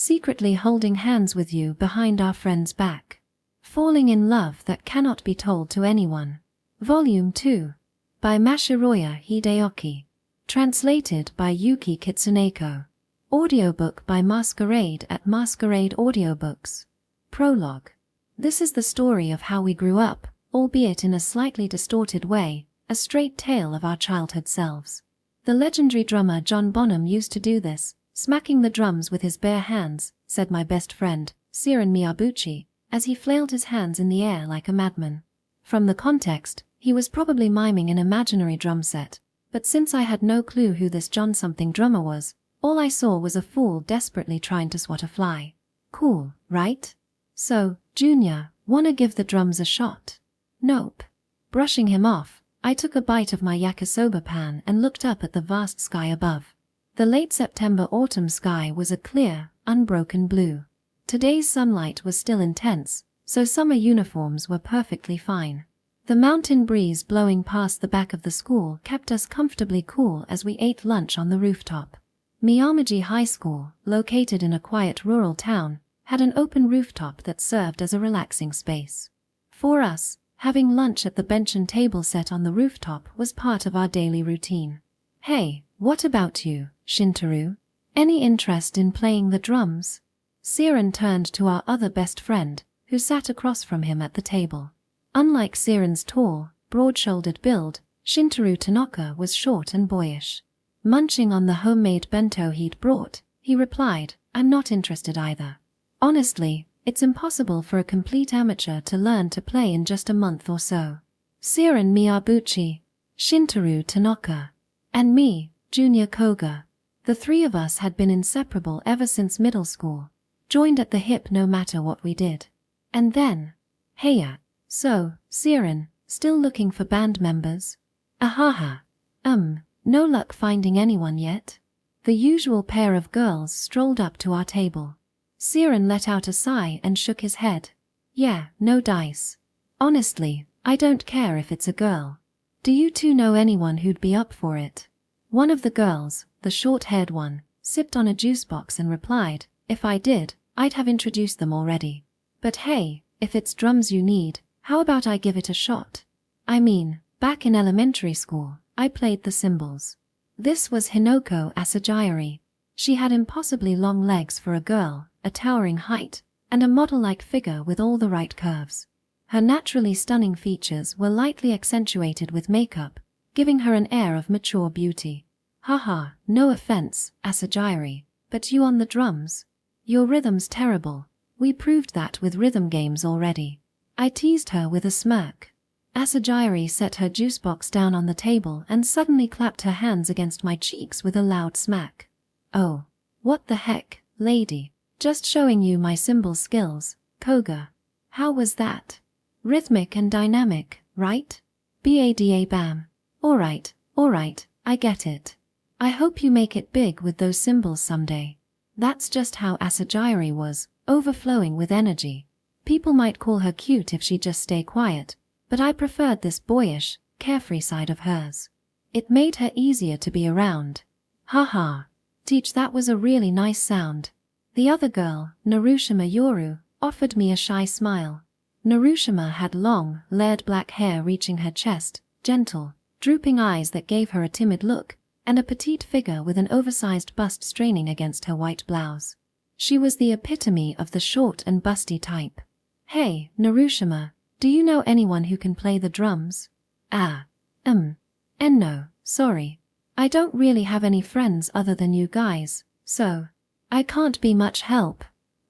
secretly holding hands with you behind our friend's back. Falling in love that cannot be told to anyone. Volume 2. By Mashiroya Hideoki. Translated by Yuki Kitsuneko. Audiobook by Masquerade at Masquerade Audiobooks. Prologue. This is the story of how we grew up, albeit in a slightly distorted way, a straight tale of our childhood selves. The legendary drummer John Bonham used to do this, smacking the drums with his bare hands, said my best friend, Siren Miyabuchi, as he flailed his hands in the air like a madman. From the context, he was probably miming an imaginary drum set, but since I had no clue who this John-something drummer was, all I saw was a fool desperately trying to swat a fly. Cool, right? So, Junior, wanna give the drums a shot? Nope. Brushing him off, I took a bite of my yakisoba pan and looked up at the vast sky above. The late September-autumn sky was a clear, unbroken blue. Today's sunlight was still intense, so summer uniforms were perfectly fine. The mountain breeze blowing past the back of the school kept us comfortably cool as we ate lunch on the rooftop. Miyamaji High School, located in a quiet rural town, had an open rooftop that served as a relaxing space. For us, having lunch at the bench and table set on the rooftop was part of our daily routine. Hey, what about you, Shintaro? Any interest in playing the drums? Siren turned to our other best friend, who sat across from him at the table. Unlike Siren's tall, broad-shouldered build, Shintaro Tanaka was short and boyish. Munching on the homemade bento he'd brought, he replied, I'm not interested either. Honestly, it's impossible for a complete amateur to learn to play in just a month or so. Siren Miyabuchi, Shintaro Tanaka, and me, Junior Koga. The three of us had been inseparable ever since middle school, joined at the hip no matter what we did. And then, heya. So, Siren, still looking for band members? Ahaha. No luck finding anyone yet? The usual pair of girls strolled up to our table. Siren let out a sigh and shook his head. Yeah, no dice. Honestly, I don't care if it's a girl. Do you two know anyone who'd be up for it? One of the girls, the short-haired one, sipped on a juice box and replied, if I did, I'd have introduced them already. But hey, if it's drums you need, how about I give it a shot? I mean, back in elementary school, I played the cymbals. This was Hinoko Asagiri. She had impossibly long legs for a girl, a towering height, and a model-like figure with all the right curves. Her naturally stunning features were lightly accentuated with makeup, giving her an air of mature beauty. Haha, no offense, Asagiri, but you on the drums? Your rhythm's terrible. We proved that with rhythm games already. I teased her with a smirk. Asagiri set her juice box down on the table and suddenly clapped her hands against my cheeks with a loud smack. Oh, what the heck, lady? Just showing you my cymbal skills, Koga. How was that? Rhythmic and dynamic, right? Bada bam. Alright, I get it. I hope you make it big with those cymbals someday. That's just how Asagiri was, overflowing with energy. People might call her cute if she'd just stay quiet, but I preferred this boyish, carefree side of hers. It made her easier to be around. Haha. Teach, that was a really nice sound. The other girl, Narushima Yoru, offered me a shy smile. Narushima had long, layered black hair reaching her chest, gentle, drooping eyes that gave her a timid look, and a petite figure with an oversized bust straining against her white blouse. She was the epitome of the short and busty type. Hey, Narushima, do you know anyone who can play the drums? No, sorry. I don't really have any friends other than you guys, so I can't be much help.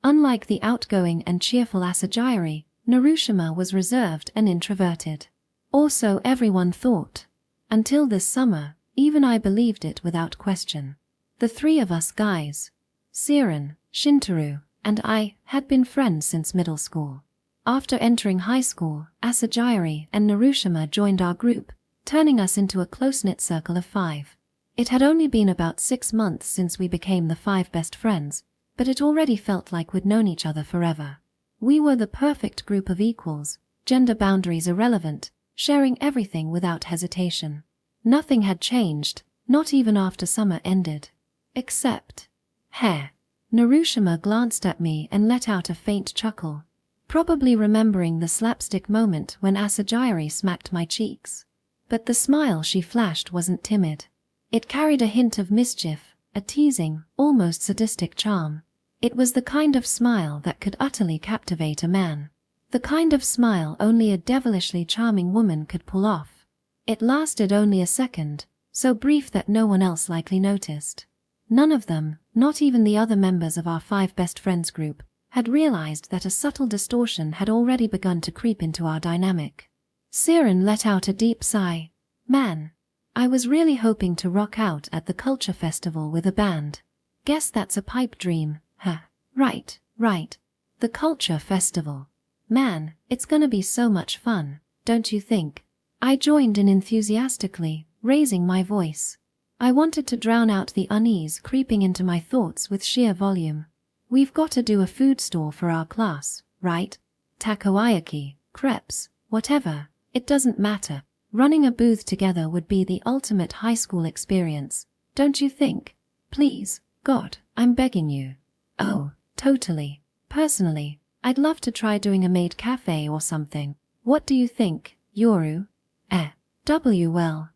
Unlike the outgoing and cheerful Asagiri, Narushima was reserved and introverted. Also, everyone thought. Until this summer, even I believed it without question. The three of us guys, Siren, Shintaro, and I, had been friends since middle school. After entering high school, Asagiri and Narushima joined our group, turning us into a close-knit circle of 5. It had only been about 6 months since we became the 5 best friends, but it already felt like we'd known each other forever. We were the perfect group of equals, gender boundaries irrelevant, sharing everything without hesitation. Nothing had changed, not even after summer ended. Except hair. Narushima glanced at me and let out a faint chuckle, probably remembering the slapstick moment when Asajiri smacked my cheeks. But the smile she flashed wasn't timid. It carried a hint of mischief, a teasing, almost sadistic charm. It was the kind of smile that could utterly captivate a man. The kind of smile only a devilishly charming woman could pull off. It lasted only a second, so brief that no one else likely noticed. None of them, not even the other members of our 5 best friends group, had realized that a subtle distortion had already begun to creep into our dynamic. Siren let out a deep sigh. Man, I was really hoping to rock out at the culture festival with a band. Guess that's a pipe dream, huh? Right. The culture festival. Man, it's gonna be so much fun, don't you think? I joined in enthusiastically, raising my voice. I wanted to drown out the unease creeping into my thoughts with sheer volume. We've got to do a food store for our class, right? Takoyaki, crepes, whatever, it doesn't matter. Running a booth together would be the ultimate high school experience, don't you think? Please, God, I'm begging you. Oh, totally. Personally, I'd love to try doing a maid cafe or something. What do you think, Yoru? Well,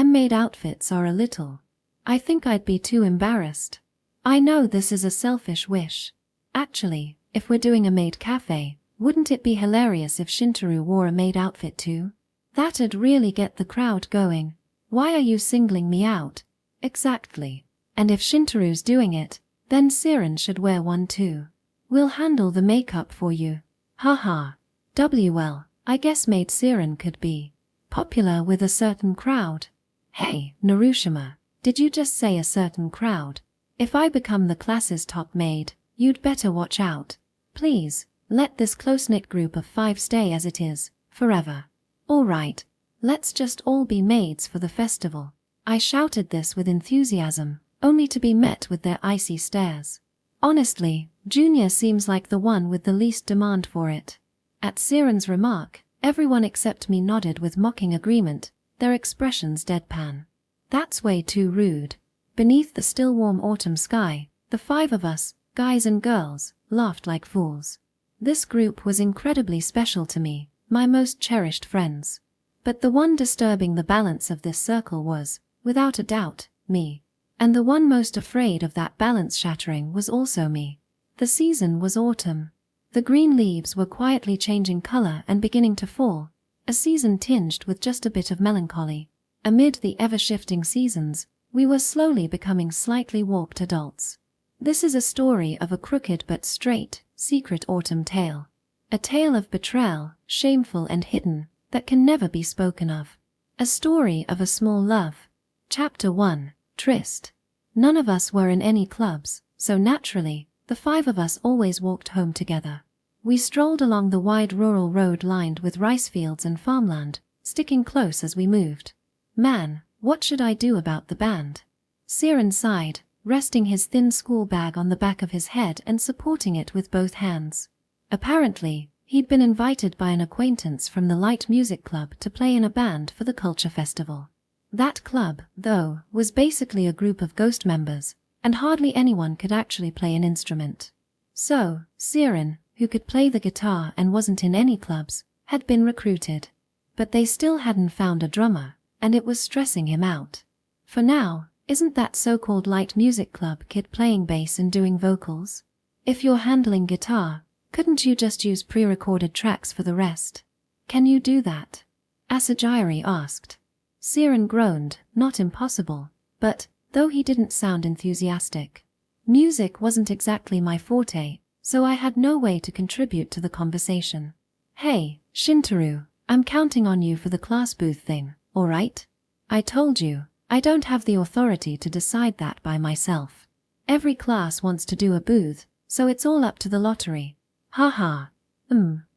maid outfits are a little. I think I'd be too embarrassed. I know this is a selfish wish. Actually, if we're doing a maid cafe, wouldn't it be hilarious if Shintaro wore a maid outfit too? That'd really get the crowd going. Why are you singling me out? Exactly. And if Shintaro's doing it, then Siren should wear one too. We'll handle the makeup for you. Haha. Well, I guess maid Siren could be popular with a certain crowd. Hey, Narushima, did you just say a certain crowd? If I become the class's top maid, you'd better watch out. Please, let this close-knit group of 5 stay as it is, forever. All right, let's just all be maids for the festival. I shouted this with enthusiasm, only to be met with their icy stares. Honestly, Junior seems like the one with the least demand for it. At Siren's remark, everyone except me nodded with mocking agreement, their expressions deadpan. That's way too rude. Beneath the still warm autumn sky, the 5 of us, guys and girls, laughed like fools. This group was incredibly special to me, my most cherished friends. But the one disturbing the balance of this circle was, without a doubt, me. And the one most afraid of that balance shattering was also me. The season was autumn. The green leaves were quietly changing color and beginning to fall, a season tinged with just a bit of melancholy. Amid the ever-shifting seasons, we were slowly becoming slightly warped adults. This is a story of a crooked but straight, secret autumn tale. A tale of betrayal, shameful and hidden, that can never be spoken of. A story of a small love. Chapter 1, Tryst. None of us were in any clubs, so naturally, the 5 of us always walked home together. We strolled along the wide rural road lined with rice fields and farmland, sticking close as we moved. Man, what should I do about the band? Siren sighed, resting his thin school bag on the back of his head and supporting it with both hands. Apparently, he'd been invited by an acquaintance from the light music club to play in a band for the culture festival. That club, though, was basically a group of ghost members, and hardly anyone could actually play an instrument. So, Siren, who could play the guitar and wasn't in any clubs, had been recruited. But they still hadn't found a drummer, and it was stressing him out. For now, isn't that so-called light music club kid playing bass and doing vocals? If you're handling guitar, couldn't you just use pre-recorded tracks for the rest? Can you do that? Asajiri asked. Siren groaned, not impossible, but, though he didn't sound enthusiastic. Music wasn't exactly my forte, so I had no way to contribute to the conversation. Hey, Shintaro, I'm counting on you for the class booth thing, alright? I told you, I don't have the authority to decide that by myself. Every class wants to do a booth, so it's all up to the lottery. Haha.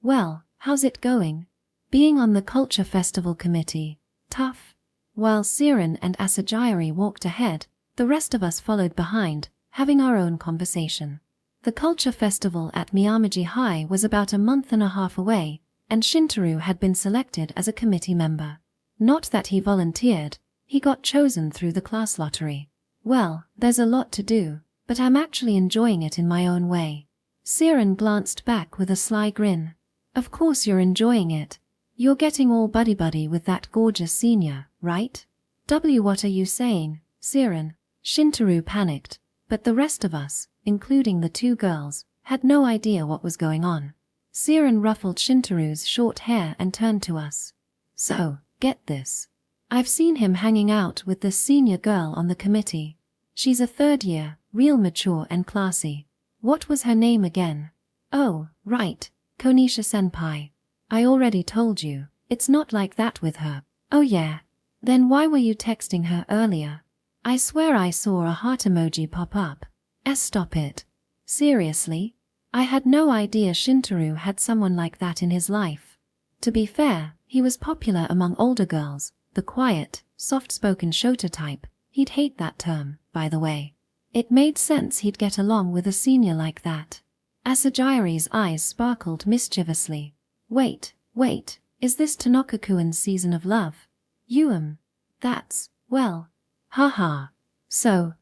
Well, how's it going? Being on the culture festival committee, tough? While Siren and Asajiri walked ahead, the rest of us followed behind, having our own conversation. The culture festival at Miyamaji High was about a month and a half away, and Shintaro had been selected as a committee member. Not that he volunteered, he got chosen through the class lottery. Well, there's a lot to do. but I'm actually enjoying it in my own way. Siren glanced back with a sly grin. Of course you're enjoying it. You're getting all buddy-buddy with that gorgeous senior, right? What are you saying, Siren? Shintaro panicked, but the rest of us, including the two girls, had no idea what was going on. Siren ruffled Shintaro's short hair and turned to us. So, get this. I've seen him hanging out with this senior girl on the committee. She's a third year, real mature and classy. What was her name again? Oh, right, Konisha-senpai. I already told you, it's not like that with her. Oh yeah. Then why were you texting her earlier? I swear I saw a heart emoji pop up. Stop it. Seriously? I had no idea Shintaro had someone like that in his life. To be fair, he was popular among older girls, the quiet, soft-spoken shota type. He'd hate that term, by the way. It made sense he'd get along with a senior like that. Asagiri's eyes sparkled mischievously. Wait, is this Tanaka-kuen's season of love? That's, well, haha. So,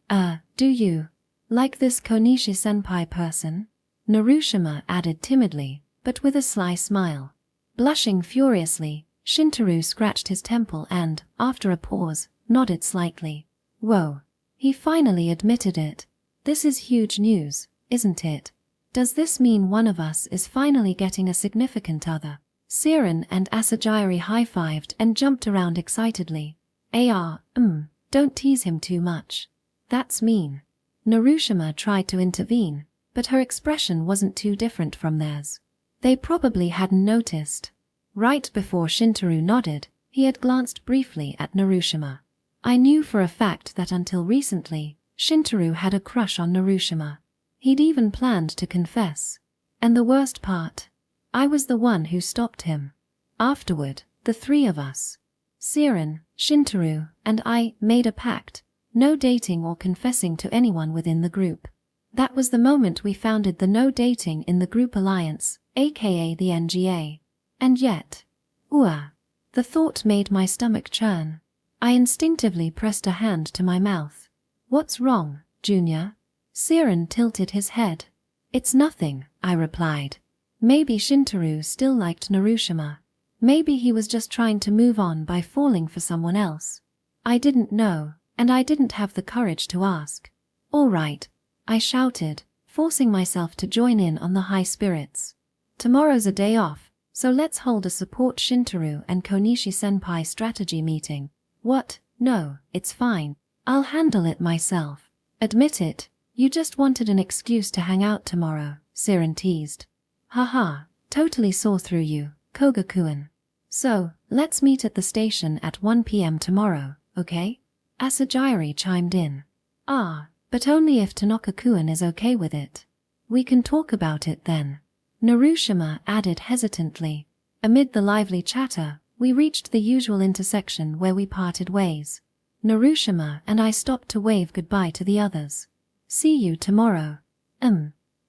do you like this Konishi-senpai person? Narushima added timidly, but with a sly smile. Blushing furiously, Shintaro scratched his temple and, after a pause, nodded slightly. Whoa. He finally admitted it. This is huge news, isn't it? Does this mean one of us is finally getting a significant other? Siren and Asagiri high-fived and jumped around excitedly. Don't tease him too much. That's mean. Narushima tried to intervene, but her expression wasn't too different from theirs. They probably hadn't noticed. Right before Shintaro nodded, he had glanced briefly at Narushima. I knew for a fact that until recently, Shintaro had a crush on Narushima. He'd even planned to confess. And the worst part? I was the one who stopped him. Afterward, the three of us, Siren, Shintaro, and I, made a pact. No dating or confessing to anyone within the group. That was the moment we founded the No Dating in the Group Alliance, aka the NGA. And yet, the thought made my stomach churn. I instinctively pressed a hand to my mouth. What's wrong, Junior? Siren tilted his head. It's nothing, I replied. Maybe Shintaro still liked Narushima. Maybe he was just trying to move on by falling for someone else. I didn't know, and I didn't have the courage to ask. All right, I shouted, forcing myself to join in on the high spirits. Tomorrow's a day off, so let's hold a support Shintaro and Konishi-senpai strategy meeting. What? No, it's fine. I'll handle it myself. Admit it, you just wanted an excuse to hang out tomorrow, Siren teased. Haha, totally saw through you, Koga-kun. So, let's meet at the station at 1 p.m. tomorrow, okay? Asagiri chimed in. But only if Tanaka-kun is okay with it. We can talk about it then. Narushima added hesitantly. Amid the lively chatter, we reached the usual intersection where we parted ways. Narushima and I stopped to wave goodbye to the others. See you tomorrow.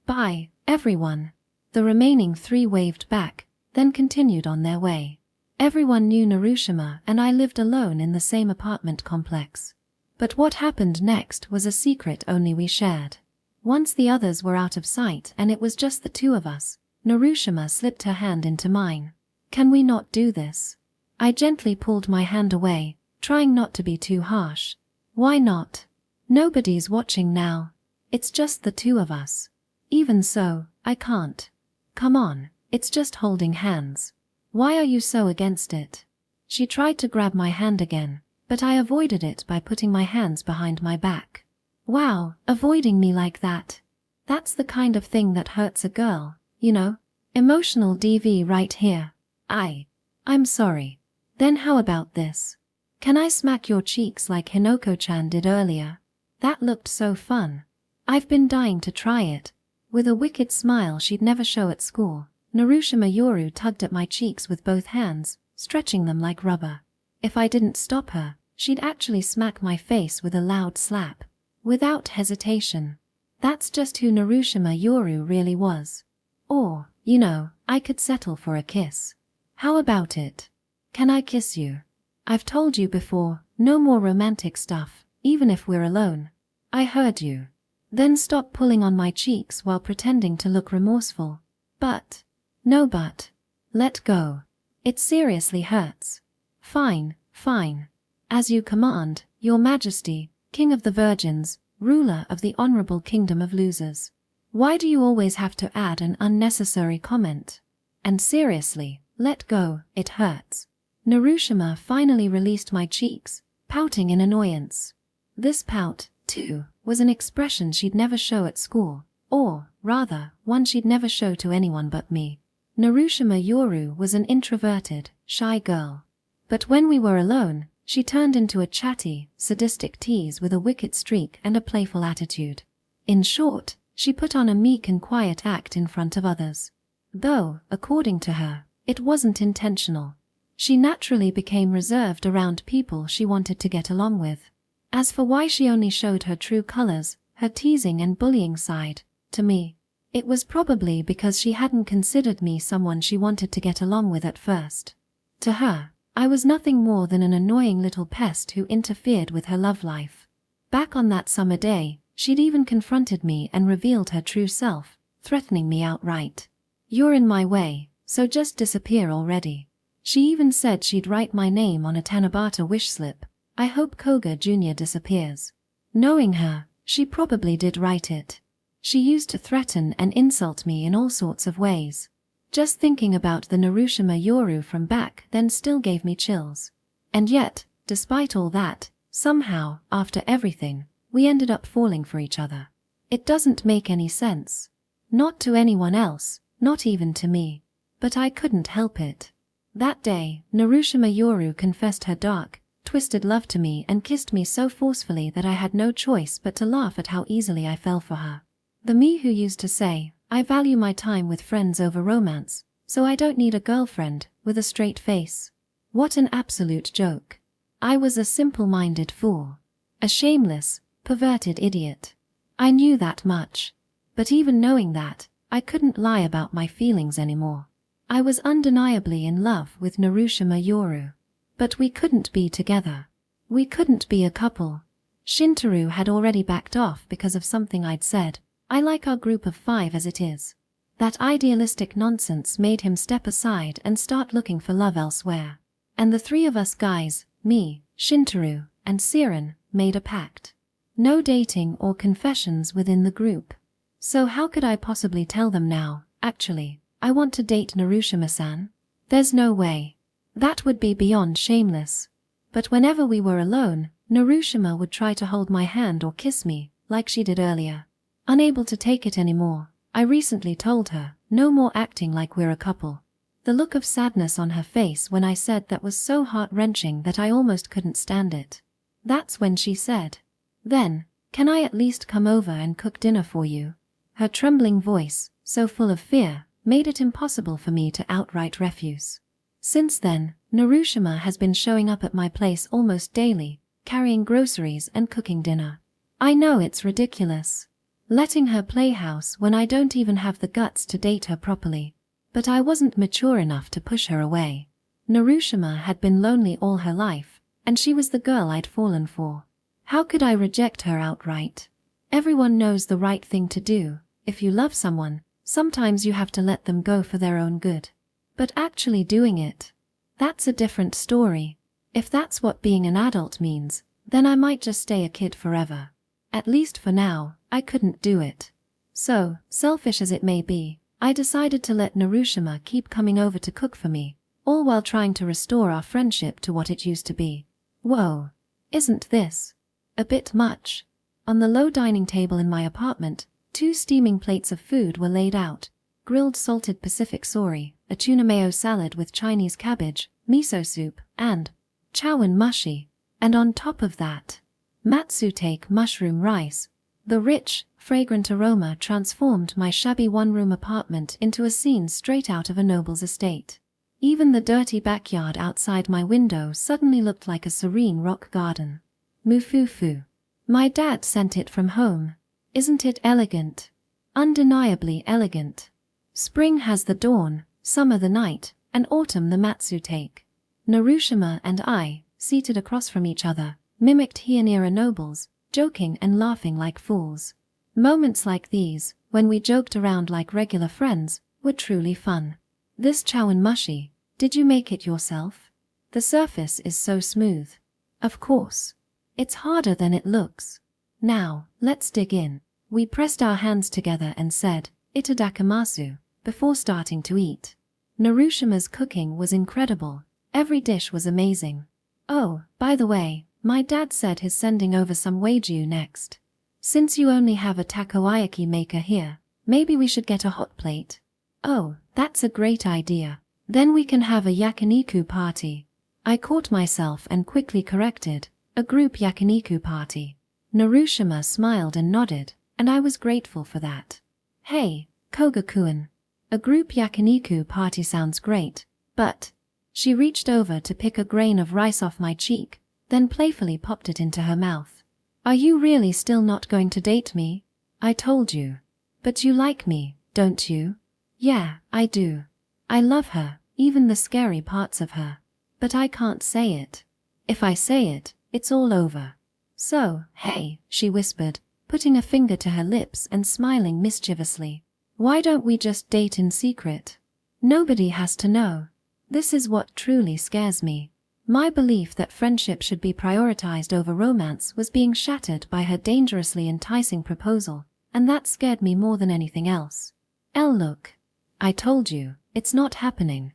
Bye, everyone. The remaining three waved back, then continued on their way. Everyone knew Narushima and I lived alone in the same apartment complex. But what happened next was a secret only we shared. Once the others were out of sight and it was just the two of us, Narushima slipped her hand into mine. Can we not do this? I gently pulled my hand away, trying not to be too harsh. Why not? Nobody's watching now. It's just the two of us. Even so, I can't. Come on, it's just holding hands. Why are you so against it? She tried to grab my hand again, but I avoided it by putting my hands behind my back. Wow, avoiding me like that. That's the kind of thing that hurts a girl, you know? Emotional DV right here. I'm sorry. Then how about this? Can I smack your cheeks like Hinoko-chan did earlier? That looked so fun. I've been dying to try it. With a wicked smile she'd never show at school, Narushima Yoru tugged at my cheeks with both hands, stretching them like rubber. If I didn't stop her, she'd actually smack my face with a loud slap. Without hesitation. That's just who Narushima Yoru really was. Or, you know, I could settle for a kiss. How about it? Can I kiss you? I've told you before, no more romantic stuff, even if we're alone. I heard you. Then stop pulling on my cheeks while pretending to look remorseful. But. No but. Let go. It seriously hurts. Fine, fine. As you command, Your Majesty, King of the Virgins, ruler of the honorable kingdom of losers. Why do you always have to add an unnecessary comment? And seriously, let go, it hurts. Narushima finally released my cheeks, pouting in annoyance. This pout, too, was an expression she'd never show at school, or, rather, one she'd never show to anyone but me. Narushima Yoru was an introverted, shy girl. But when we were alone, she turned into a chatty, sadistic tease with a wicked streak and a playful attitude. In short, she put on a meek and quiet act in front of others. Though, according to her, it wasn't intentional. She naturally became reserved around people she wanted to get along with. As for why she only showed her true colors, her teasing and bullying side, to me, it was probably because she hadn't considered me someone she wanted to get along with at first. To her, I was nothing more than an annoying little pest who interfered with her love life. Back on that summer day, she'd even confronted me and revealed her true self, threatening me outright. You're in my way, so just disappear already. She even said she'd write my name on a Tanabata wish slip. I hope Koga Jr. disappears. Knowing her, she probably did write it. She used to threaten and insult me in all sorts of ways. Just thinking about the Narushima Yoru from back then still gave me chills. And yet, despite all that, somehow, after everything, we ended up falling for each other. It doesn't make any sense. Not to anyone else, not even to me. But I couldn't help it. That day, Narushima Yoru confessed her dark, twisted love to me and kissed me so forcefully that I had no choice but to laugh at how easily I fell for her. The me who used to say, I value my time with friends over romance, so I don't need a girlfriend, with a straight face. What an absolute joke. I was a simple-minded fool. A shameless, perverted idiot. I knew that much. But even knowing that, I couldn't lie about my feelings anymore. I was undeniably in love with Narushima Yoru. But we couldn't be together. We couldn't be a couple. Shintaro had already backed off because of something I'd said. I like our group of 5 as it is. That idealistic nonsense made him step aside and start looking for love elsewhere. And the 3 of us guys, me, Shintaro, and Siren, made a pact. No dating or confessions within the group. So how could I possibly tell them now, actually, I want to date Narushima-san? There's no way. That would be beyond shameless. But whenever we were alone, Narushima would try to hold my hand or kiss me, like she did earlier. Unable to take it anymore, I recently told her, no more acting like we're a couple. The look of sadness on her face when I said that was so heart-wrenching that I almost couldn't stand it. That's when she said, "Then, can I at least come over and cook dinner for you?" Her trembling voice, so full of fear, made it impossible for me to outright refuse. Since then, Narushima has been showing up at my place almost daily, carrying groceries and cooking dinner. I know it's ridiculous. Letting her play house when I don't even have the guts to date her properly. But I wasn't mature enough to push her away. Narushima had been lonely all her life, and she was the girl I'd fallen for. How could I reject her outright? Everyone knows the right thing to do. If you love someone, sometimes you have to let them go for their own good. But actually doing it, that's a different story. If that's what being an adult means, then I might just stay a kid forever. At least for now, I couldn't do it. So, selfish as it may be, I decided to let Narushima keep coming over to cook for me, all while trying to restore our friendship to what it used to be. Whoa, isn't this a bit much? On the low dining table in my apartment, 2 steaming plates of food were laid out. Grilled salted Pacific sori, a tuna mayo salad with Chinese cabbage, miso soup, and chowan mushi. And on top of that, matsutake mushroom rice. The rich, fragrant aroma transformed my shabby one-room apartment into a scene straight out of a noble's estate. Even the dirty backyard outside my window suddenly looked like a serene rock garden. Mufufu. My dad sent it from home. Isn't it elegant? Undeniably elegant. Spring has the dawn, summer the night, and autumn the matsutake. Narushima and I, seated across from each other, mimicked Hionira nobles, joking and laughing like fools. Moments like these, when we joked around like regular friends, were truly fun. This chawanmushi, did you make it yourself? The surface is so smooth. Of course. It's harder than it looks. Now, let's dig in. We pressed our hands together and said, "Itadakamasu," before starting to eat. Narushima's cooking was incredible. Every dish was amazing. Oh, by the way, my dad said he's sending over some wagyu next. Since you only have a takoyaki maker here, maybe we should get a hot plate. Oh, that's a great idea. Then we can have a yakiniku party. I caught myself and quickly corrected, a group yakiniku party. Narushima smiled and nodded, and I was grateful for that. Hey, Koga-kun. A group yakiniku party sounds great, but... She reached over to pick a grain of rice off my cheek, then playfully popped it into her mouth. Are you really still not going to date me? I told you. But you like me, don't you? Yeah, I do. I love her, even the scary parts of her. But I can't say it. If I say it, it's all over. So, hey, she whispered, putting a finger to her lips and smiling mischievously. Why don't we just date in secret? Nobody has to know. This is what truly scares me. My belief that friendship should be prioritized over romance was being shattered by her dangerously enticing proposal, and that scared me more than anything else. Look. I told you, it's not happening.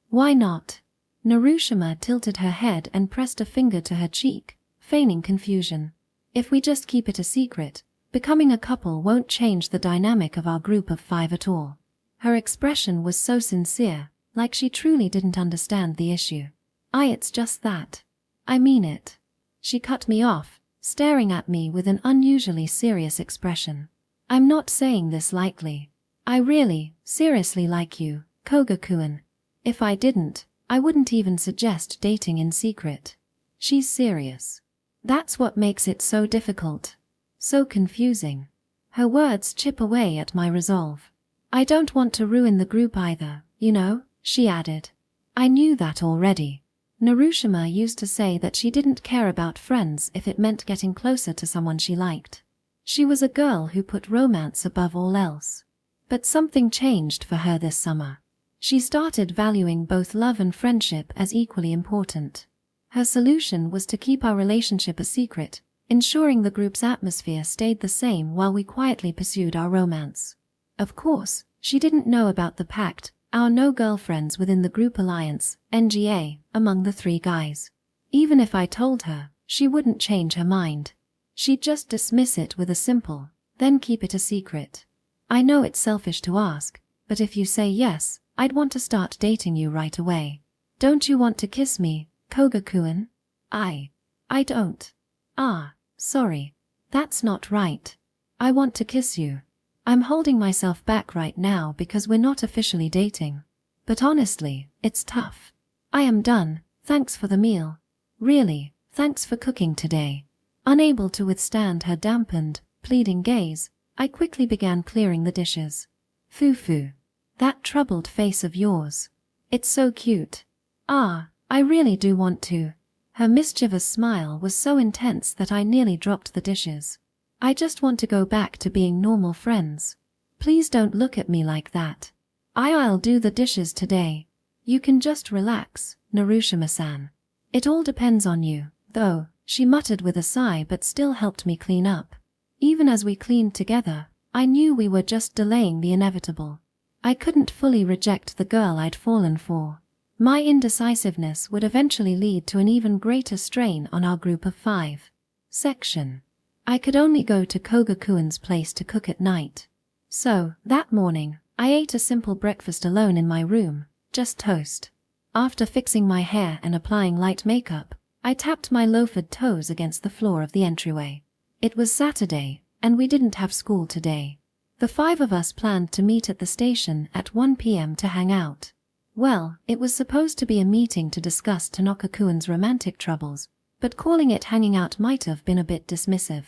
Why not? Narushima tilted her head and pressed a finger to her cheek, feigning confusion. If we just keep it a secret, becoming a couple won't change the dynamic of our group of 5 at all. Her expression was so sincere, like she truly didn't understand the issue. It's just that. I mean it. She cut me off, staring at me with an unusually serious expression. I'm not saying this lightly. I really, seriously like you, Koga-kun. If I didn't, I wouldn't even suggest dating in secret. She's serious. That's what makes it so difficult. So confusing. Her words chip away at my resolve. I don't want to ruin the group either, you know, she added. I knew that already. Narushima used to say that she didn't care about friends if it meant getting closer to someone she liked. She was a girl who put romance above all else. But something changed for her this summer. She started valuing both love and friendship as equally important. Her solution was to keep our relationship a secret, ensuring the group's atmosphere stayed the same while we quietly pursued our romance. Of course, she didn't know about the pact, our no girlfriends within the group alliance, NGA, among the 3 guys. Even if I told her, she wouldn't change her mind. She'd just dismiss it with a simple, then keep it a secret. I know it's selfish to ask, but if you say yes, I'd want to start dating you right away. Don't you want to kiss me, Koga-kun? I don't. Sorry. That's not right. I want to kiss you. I'm holding myself back right now because we're not officially dating. But honestly, it's tough. I am done, thanks for the meal. Really, thanks for cooking today. Unable to withstand her dampened, pleading gaze, I quickly began clearing the dishes. Foo-foo. That troubled face of yours. It's so cute. I really do want to. Her mischievous smile was so intense that I nearly dropped the dishes. I just want to go back to being normal friends. Please don't look at me like that. I'll do the dishes today. You can just relax, Narushima-san. It all depends on you, though, she muttered with a sigh but still helped me clean up. Even as we cleaned together, I knew we were just delaying the inevitable. I couldn't fully reject the girl I'd fallen for. My indecisiveness would eventually lead to an even greater strain on our group of 5. Section. I could only go to Koga-kun's place to cook at night. So, that morning, I ate a simple breakfast alone in my room, just toast. After fixing my hair and applying light makeup, I tapped my loafered toes against the floor of the entryway. It was Saturday, and we didn't have school today. The 5 of us planned to meet at the station at 1 p.m. to hang out. Well, it was supposed to be a meeting to discuss Tanaka-kun's romantic troubles, but calling it hanging out might have been a bit dismissive.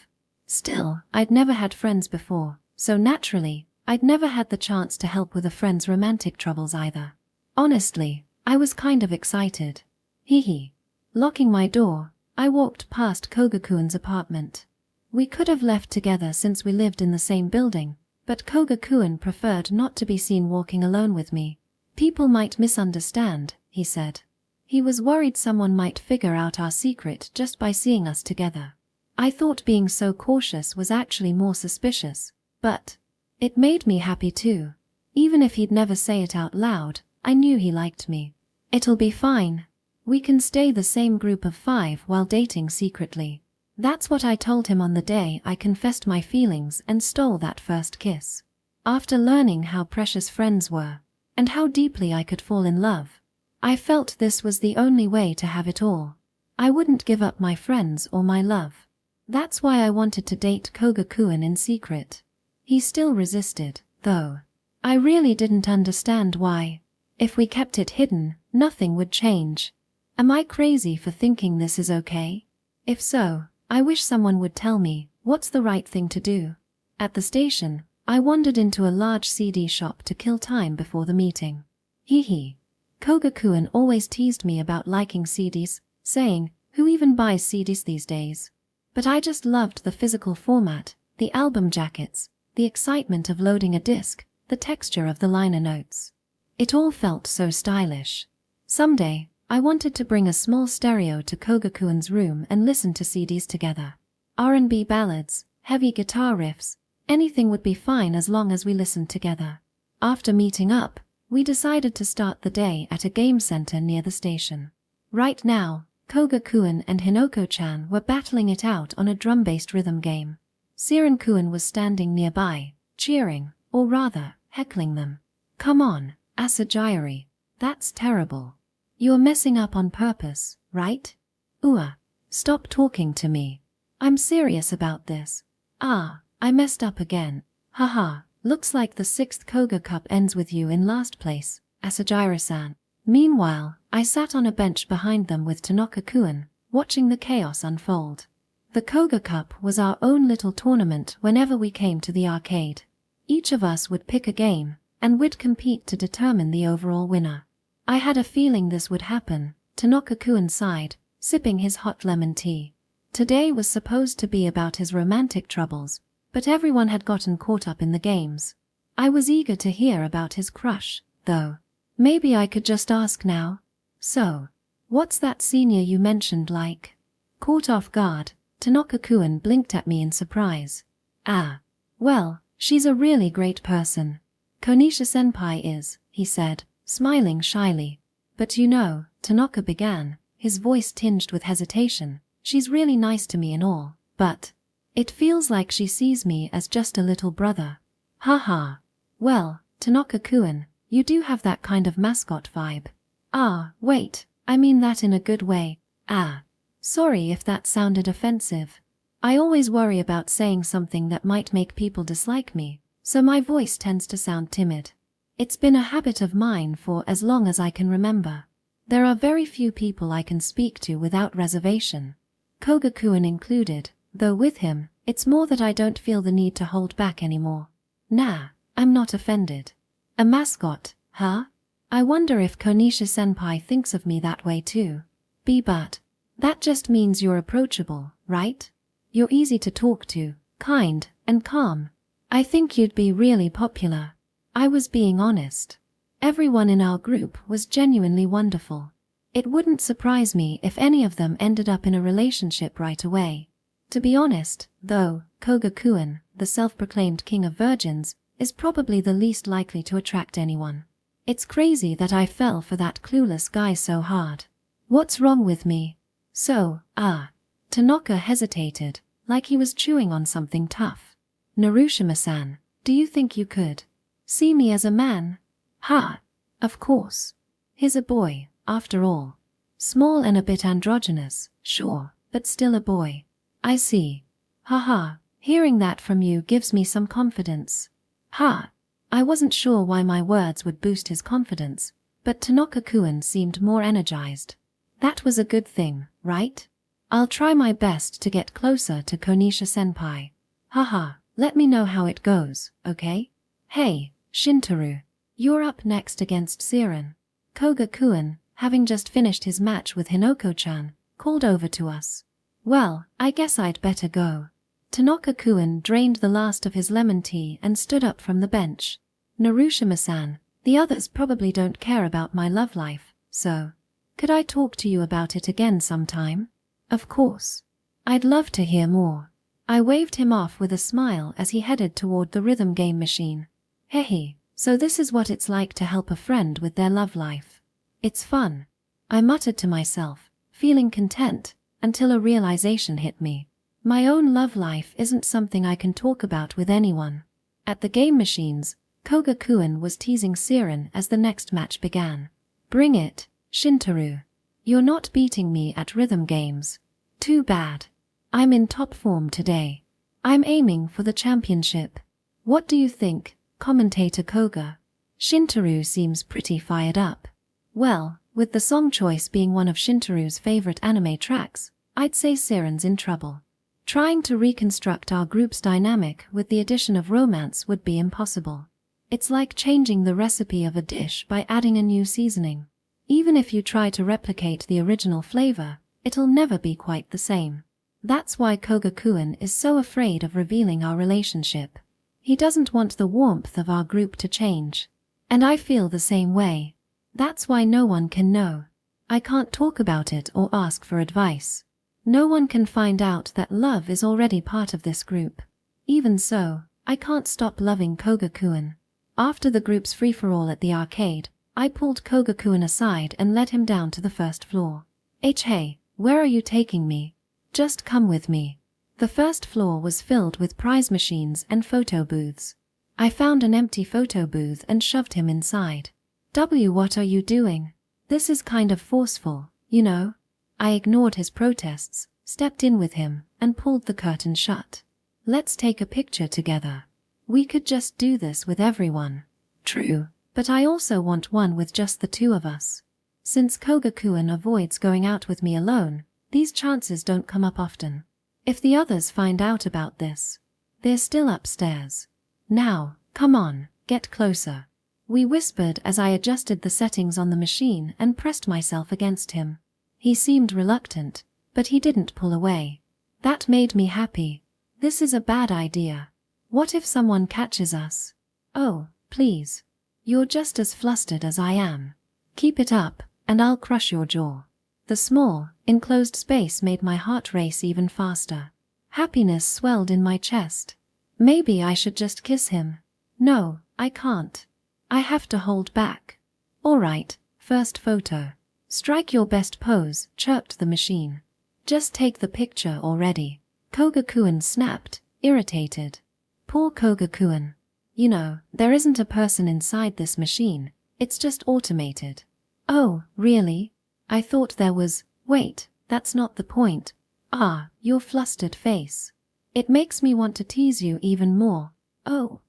Still, I'd never had friends before, so naturally, I'd never had the chance to help with a friend's romantic troubles either. Honestly, I was kind of excited. Hee. Locking my door, I walked past Koga-kun's apartment. We could have left together since we lived in the same building, but Koga-kun preferred not to be seen walking alone with me. People might misunderstand, he said. He was worried someone might figure out our secret just by seeing us together. I thought being so cautious was actually more suspicious, but it made me happy too. Even if he'd never say it out loud, I knew he liked me. It'll be fine. We can stay the same group of 5 while dating secretly. That's what I told him on the day I confessed my feelings and stole that first kiss. After learning how precious friends were, and how deeply I could fall in love, I felt this was the only way to have it all. I wouldn't give up my friends or my love. That's why I wanted to date Koga-kun in secret. He still resisted, though. I really didn't understand why. If we kept it hidden, nothing would change. Am I crazy for thinking this is okay? If so, I wish someone would tell me what's the right thing to do. At the station, I wandered into a large CD shop to kill time before the meeting. Hee. Koga-kun always teased me about liking CDs, saying, who even buys CDs these days? But I just loved the physical format, the album jackets, the excitement of loading a disc, the texture of the liner notes. It all felt so stylish. Someday, I wanted to bring a small stereo to Koga-kun's room and listen to CDs together. R&B ballads, heavy guitar riffs, anything would be fine as long as we listened together. After meeting up, we decided to start the day at a game center near the station. Right now, Koga-kun and Hinoko-chan were battling it out on a drum-based rhythm game. Siren-kun was standing nearby, cheering, or rather, heckling them. Come on, Asagiri. That's terrible. You're messing up on purpose, right? Stop talking to me. I'm serious about this. I messed up again. Haha, looks like the 6th Koga Cup ends with you in last place, Asagiri-san. Meanwhile, I sat on a bench behind them with Tanaka-kun, watching the chaos unfold. The Koga Cup was our own little tournament whenever we came to the arcade. Each of us would pick a game, and we'd compete to determine the overall winner. I had a feeling this would happen. Tanaka-kun sighed, sipping his hot lemon tea. Today was supposed to be about his romantic troubles, but everyone had gotten caught up in the games. I was eager to hear about his crush, though. Maybe I could just ask now. So, what's that senior you mentioned like? Caught off guard, Tanaka-kun blinked at me in surprise. Well, she's a really great person. Konisha-senpai is, he said, smiling shyly. But you know, Tanaka began, his voice tinged with hesitation, she's really nice to me and all, but it feels like she sees me as just a little brother. Haha. Well, Tanaka-kun, you do have that kind of mascot vibe. Wait, I mean that in a good way. Sorry if that sounded offensive. I always worry about saying something that might make people dislike me, so my voice tends to sound timid. It's been a habit of mine for as long as I can remember. There are very few people I can speak to without reservation. Koga-kun included, though with him, it's more that I don't feel the need to hold back anymore. Nah, I'm not offended. A mascot, huh? I wonder if Konisha-senpai thinks of me that way too. But that just means you're approachable, right? You're easy to talk to, kind, and calm. I think you'd be really popular. I was being honest. Everyone in our group was genuinely wonderful. It wouldn't surprise me if any of them ended up in a relationship right away. To be honest, though, Koga-kun, the self-proclaimed king of virgins, is probably the least likely to attract anyone. It's crazy that I fell for that clueless guy so hard. What's wrong with me? Tanaka hesitated, like he was chewing on something tough. Narushima-san, do you think you could see me as a man? Of course. He's a boy, after all. Small and a bit androgynous, sure, but still a boy. I see. Hearing that from you gives me some confidence. I wasn't sure why my words would boost his confidence, but Tanaka-kun seemed more energized. That was a good thing, right? I'll try my best to get closer to Konisha-senpai. Let me know how it goes, okay? Hey, Shintaro. You're up next against Siren. Koga-kun, having just finished his match with Hinoko-chan, called over to us. Well, I guess I'd better go. Tanaka-kun drained the last of his lemon tea and stood up from the bench. Narushima-san, the others probably don't care about my love life, so could I talk to you about it again sometime? Of course. I'd love to hear more. I waved him off with a smile as he headed toward the rhythm game machine. Hehe, so this is what it's like to help a friend with their love life. It's fun, I muttered to myself, feeling content, until a realization hit me. My own love life isn't something I can talk about with anyone. At the game machines, Koga-kun was teasing Siren as the next match began. Bring it, Shintaro. You're not beating me at rhythm games. Too bad. I'm in top form today. I'm aiming for the championship. What do you think, commentator Koga? Shintaro seems pretty fired up. Well, with the song choice being one of Shintaro's favorite anime tracks, I'd say Siren's in trouble. Trying to reconstruct our group's dynamic with the addition of romance would be impossible. It's like changing the recipe of a dish by adding a new seasoning. Even if you try to replicate the original flavor, it'll never be quite the same. That's why Koga-kun is so afraid of revealing our relationship. He doesn't want the warmth of our group to change. And I feel the same way. That's why no one can know. I can't talk about it or ask for advice. No one can find out that love is already part of this group. Even so, I can't stop loving Koga-kun. After the group's free-for-all at the arcade, I pulled Koga-kun aside and led him down to the first floor. Hey, where are you taking me? Just come with me. The first floor was filled with prize machines and photo booths. I found an empty photo booth and shoved him inside. What are you doing? This is kind of forceful, you know. I ignored his protests, stepped in with him, and pulled the curtain shut. Let's take a picture together. We could just do this with everyone. True, but I also want one with just the two of us. Since Koga-kun avoids going out with me alone, these chances don't come up often. If the others find out about this, they're still upstairs. Now, come on, get closer. We whispered as I adjusted the settings on the machine and pressed myself against him. He seemed reluctant, but he didn't pull away. That made me happy. This is a bad idea. What if someone catches us? Oh, please. You're just as flustered as I am. Keep it up, and I'll crush your jaw. The small, enclosed space made my heart race even faster. Happiness swelled in my chest. Maybe I should just kiss him. No, I can't. I have to hold back. All right, first photo. Strike your best pose, chirped the machine. Just take the picture already. Koga-kun snapped, irritated. Poor Koga-kun. You know, there isn't a person inside this machine, it's just automated. Oh, really? I thought there was. Wait, that's not the point. Ah, your flustered face. It makes me want to tease you even more. Oh,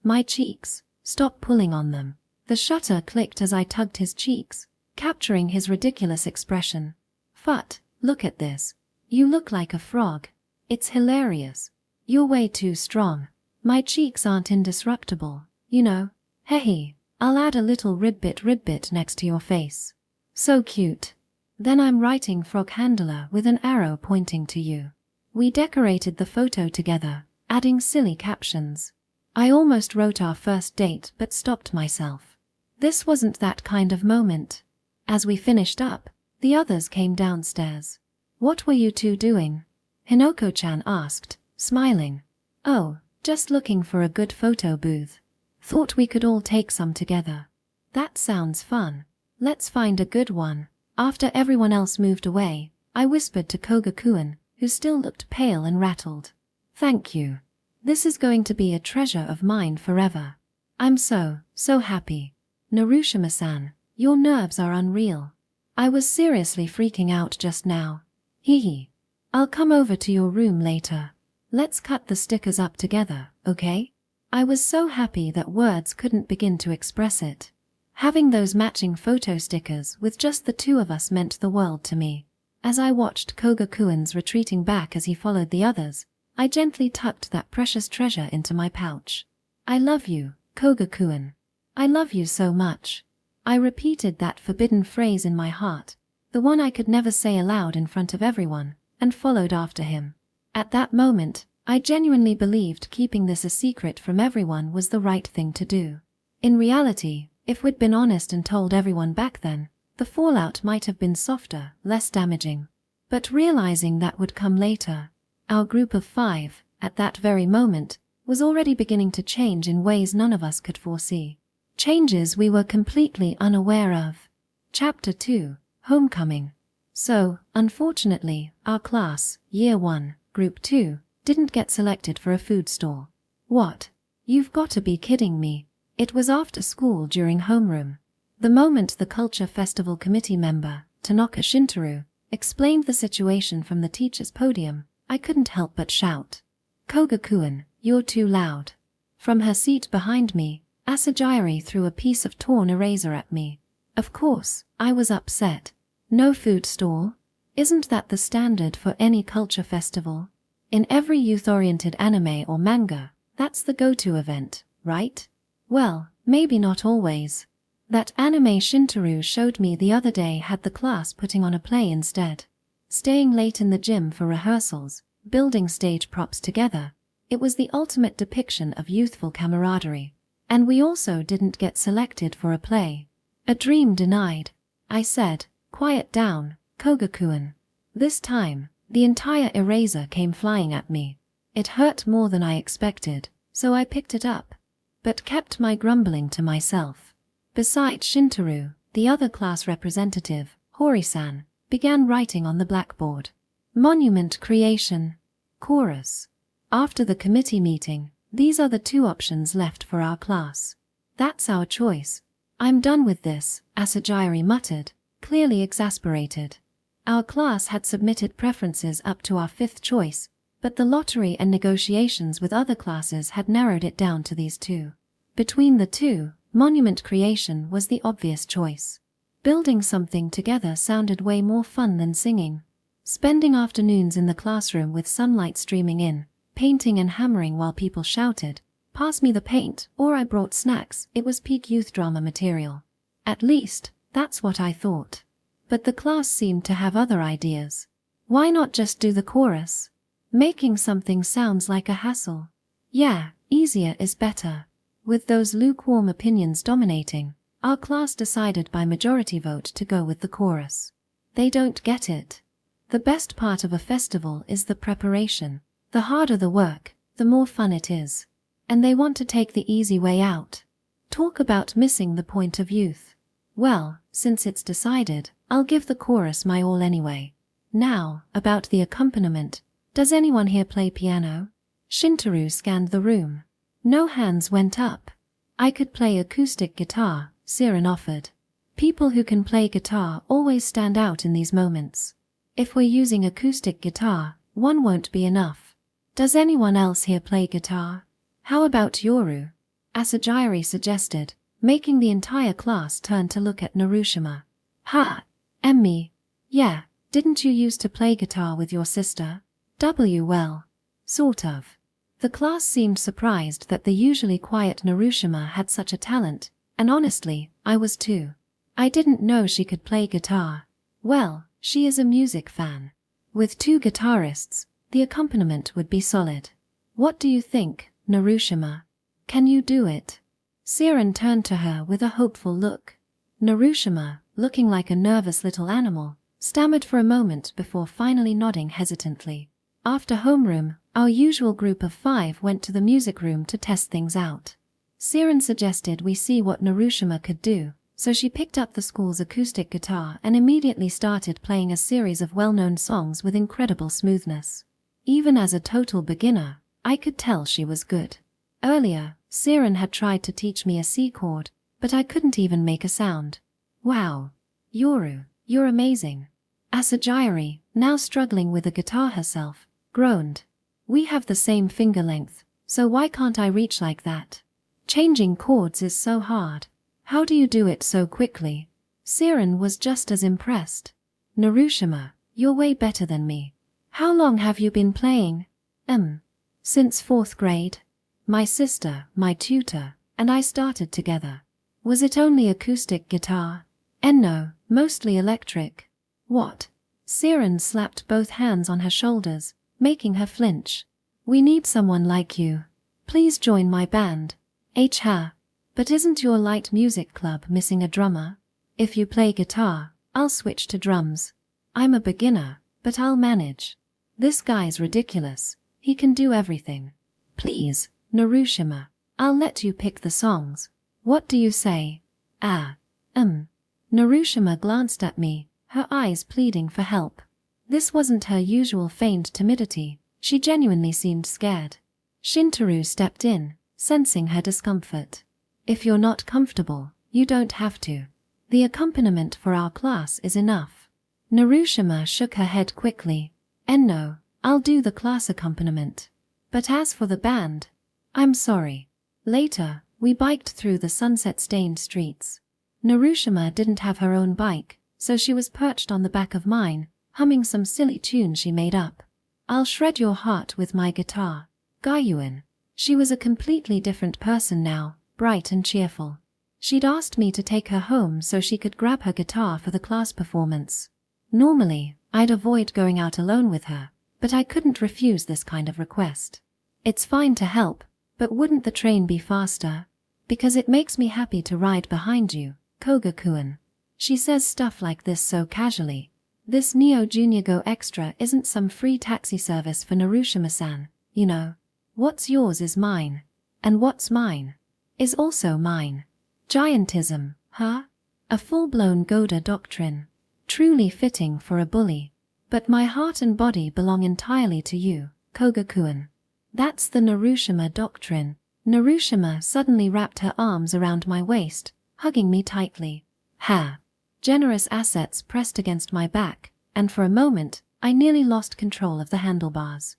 my cheeks. Stop pulling on them. The shutter clicked as I tugged his cheeks, capturing his ridiculous expression. Fut, look at this. You look like a frog. It's hilarious. You're way too strong. My cheeks aren't indestructible, you know. Hehe, I'll add a little ribbit next to your face. So cute. Then I'm writing frog handler with an arrow pointing to you. We decorated the photo together, adding silly captions. I almost wrote our first date but stopped myself. This wasn't that kind of moment. As we finished up, the others came downstairs. What were you two doing? Hinoko-chan asked, smiling. Oh, just looking for a good photo booth. Thought we could all take some together. That sounds fun. Let's find a good one. After everyone else moved away, I whispered to Koga-kun, who still looked pale and rattled. Thank you. This is going to be a treasure of mine forever. I'm so happy. Narushima-san, your nerves are unreal. I was seriously freaking out just now. Hee. I'll come over to your room later. Let's cut the stickers up together, okay? I was so happy that words couldn't begin to express it. Having those matching photo stickers with just the two of us meant the world to me. As I watched Koga-kun's retreating back as he followed the others, I gently tucked that precious treasure into my pouch. I love you, Koga-kun. I love you so much. I repeated that forbidden phrase in my heart, the one I could never say aloud in front of everyone, and followed after him. At that moment, I genuinely believed keeping this a secret from everyone was the right thing to do. In reality, if we'd been honest and told everyone back then, the fallout might have been softer, less damaging. But realizing that would come later, our group of 5, at that very moment, was already beginning to change in ways none of us could foresee. Changes we were completely unaware of. Chapter 2, Homecoming. So, unfortunately, our class, Year 1, Group 2, didn't get selected for a food store. What? You've got to be kidding me. It was after school during homeroom. The moment the Culture Festival Committee member, Tanaka Shintaro, explained the situation from the teacher's podium, I couldn't help but shout, "Koga-kun, you're too loud." From her seat behind me, Asagiri threw a piece of torn eraser at me. Of course, I was upset. No food store? Isn't that the standard for any culture festival? In every youth-oriented anime or manga, that's the go-to event, right? Well, maybe not always. That anime Shintaro showed me the other day had the class putting on a play instead. Staying late in the gym for rehearsals, building stage props together. It was the ultimate depiction of youthful camaraderie. And we also didn't get selected for a play. A dream denied. I said, "Quiet down, Koga-kun." This time, the entire eraser came flying at me. It hurt more than I expected, so I picked it up, but kept my grumbling to myself. Besides Shintaro, the other class representative, Hori-san, began writing on the blackboard. Monument creation. Chorus. After the committee meeting, these are the 2 options left for our class. That's our choice. I'm done with this, Asagiri muttered, clearly exasperated. Our class had submitted preferences up to our 5th choice, but the lottery and negotiations with other classes had narrowed it down to these 2. Between the 2, monument creation was the obvious choice. Building something together sounded way more fun than singing. Spending afternoons in the classroom with sunlight streaming in, painting and hammering while people shouted, "Pass me the paint," or I brought snacks, it was peak youth drama material. At least, that's what I thought. But the class seemed to have other ideas. Why not just do the chorus? Making something sounds like a hassle. Yeah, easier is better. With those lukewarm opinions dominating, our class decided by majority vote to go with the chorus. They don't get it. The best part of a festival is the preparation. The harder the work, the more fun it is. And they want to take the easy way out. Talk about missing the point of youth. Well, since it's decided, I'll give the chorus my all anyway. Now, about the accompaniment. Does anyone here play piano? Shintaro scanned the room. No hands went up. I could play acoustic guitar, Siren offered. People who can play guitar always stand out in these moments. If we're using acoustic guitar, one won't be enough. Does anyone else here play guitar? How about Yoru? Asagiri suggested, making the entire class turn to look at Narushima. Ha! Emmy. Yeah, didn't you used to play guitar with your sister? Well, sort of. The class seemed surprised that the usually quiet Narushima had such a talent, and honestly, I was too. I didn't know she could play guitar. Well, she is a music fan. With 2 guitarists, the accompaniment would be solid. What do you think, Narushima? Can you do it? Siren turned to her with a hopeful look. Narushima, looking like a nervous little animal, stammered for a moment before finally nodding hesitantly. After homeroom, our usual group of 5 went to the music room to test things out. Siren suggested we see what Narushima could do, so she picked up the school's acoustic guitar and immediately started playing a series of well-known songs with incredible smoothness. Even as a total beginner, I could tell she was good. Earlier, Siren had tried to teach me a C chord, but I couldn't even make a sound. Wow. Yoru, you're amazing. Asagiri, now struggling with the guitar herself, groaned. We have the same finger length, so why can't I reach like that? Changing chords is so hard. How do you do it so quickly? Siren was just as impressed. Narushima, you're way better than me. How long have you been playing? Since 4th grade. My sister, my tutor, and I started together. Was it only acoustic guitar? No, mostly electric. What? Siren slapped both hands on her shoulders, making her flinch. We need someone like you. Please join my band. Ha. But isn't your light music club missing a drummer? If you play guitar, I'll switch to drums. I'm a beginner, but I'll manage. This guy's ridiculous. He can do everything. Please, Narushima, I'll let you pick the songs. What do you say? Narushima glanced at me, her eyes pleading for help. This wasn't her usual feigned timidity. She genuinely seemed scared. Shintaro stepped in, sensing her discomfort. If you're not comfortable, you don't have to. The accompaniment for our class is enough. Narushima shook her head quickly. No, I'll do the class accompaniment. But as for the band, I'm sorry. Later, we biked through the sunset-stained streets. Narushima didn't have her own bike, so she was perched on the back of mine, humming some silly tune she made up. I'll shred your heart with my guitar. Gayuin. She was a completely different person now, bright and cheerful. She'd asked me to take her home so she could grab her guitar for the class performance. Normally, I'd avoid going out alone with her, but I couldn't refuse this kind of request. It's fine to help, but wouldn't the train be faster? Because it makes me happy to ride behind you, Koga-kun. She says stuff like this so casually. This Neo Junior Go Extra isn't some free taxi service for Narushima-san, you know. What's yours is mine. And what's mine is also mine. Giantism, huh? A full-blown Goda doctrine. Truly fitting for a bully. But my heart and body belong entirely to you, Koga-kun. That's the Narushima doctrine. Narushima suddenly wrapped her arms around my waist, hugging me tightly. Generous assets pressed against my back, and for a moment, I nearly lost control of the handlebars.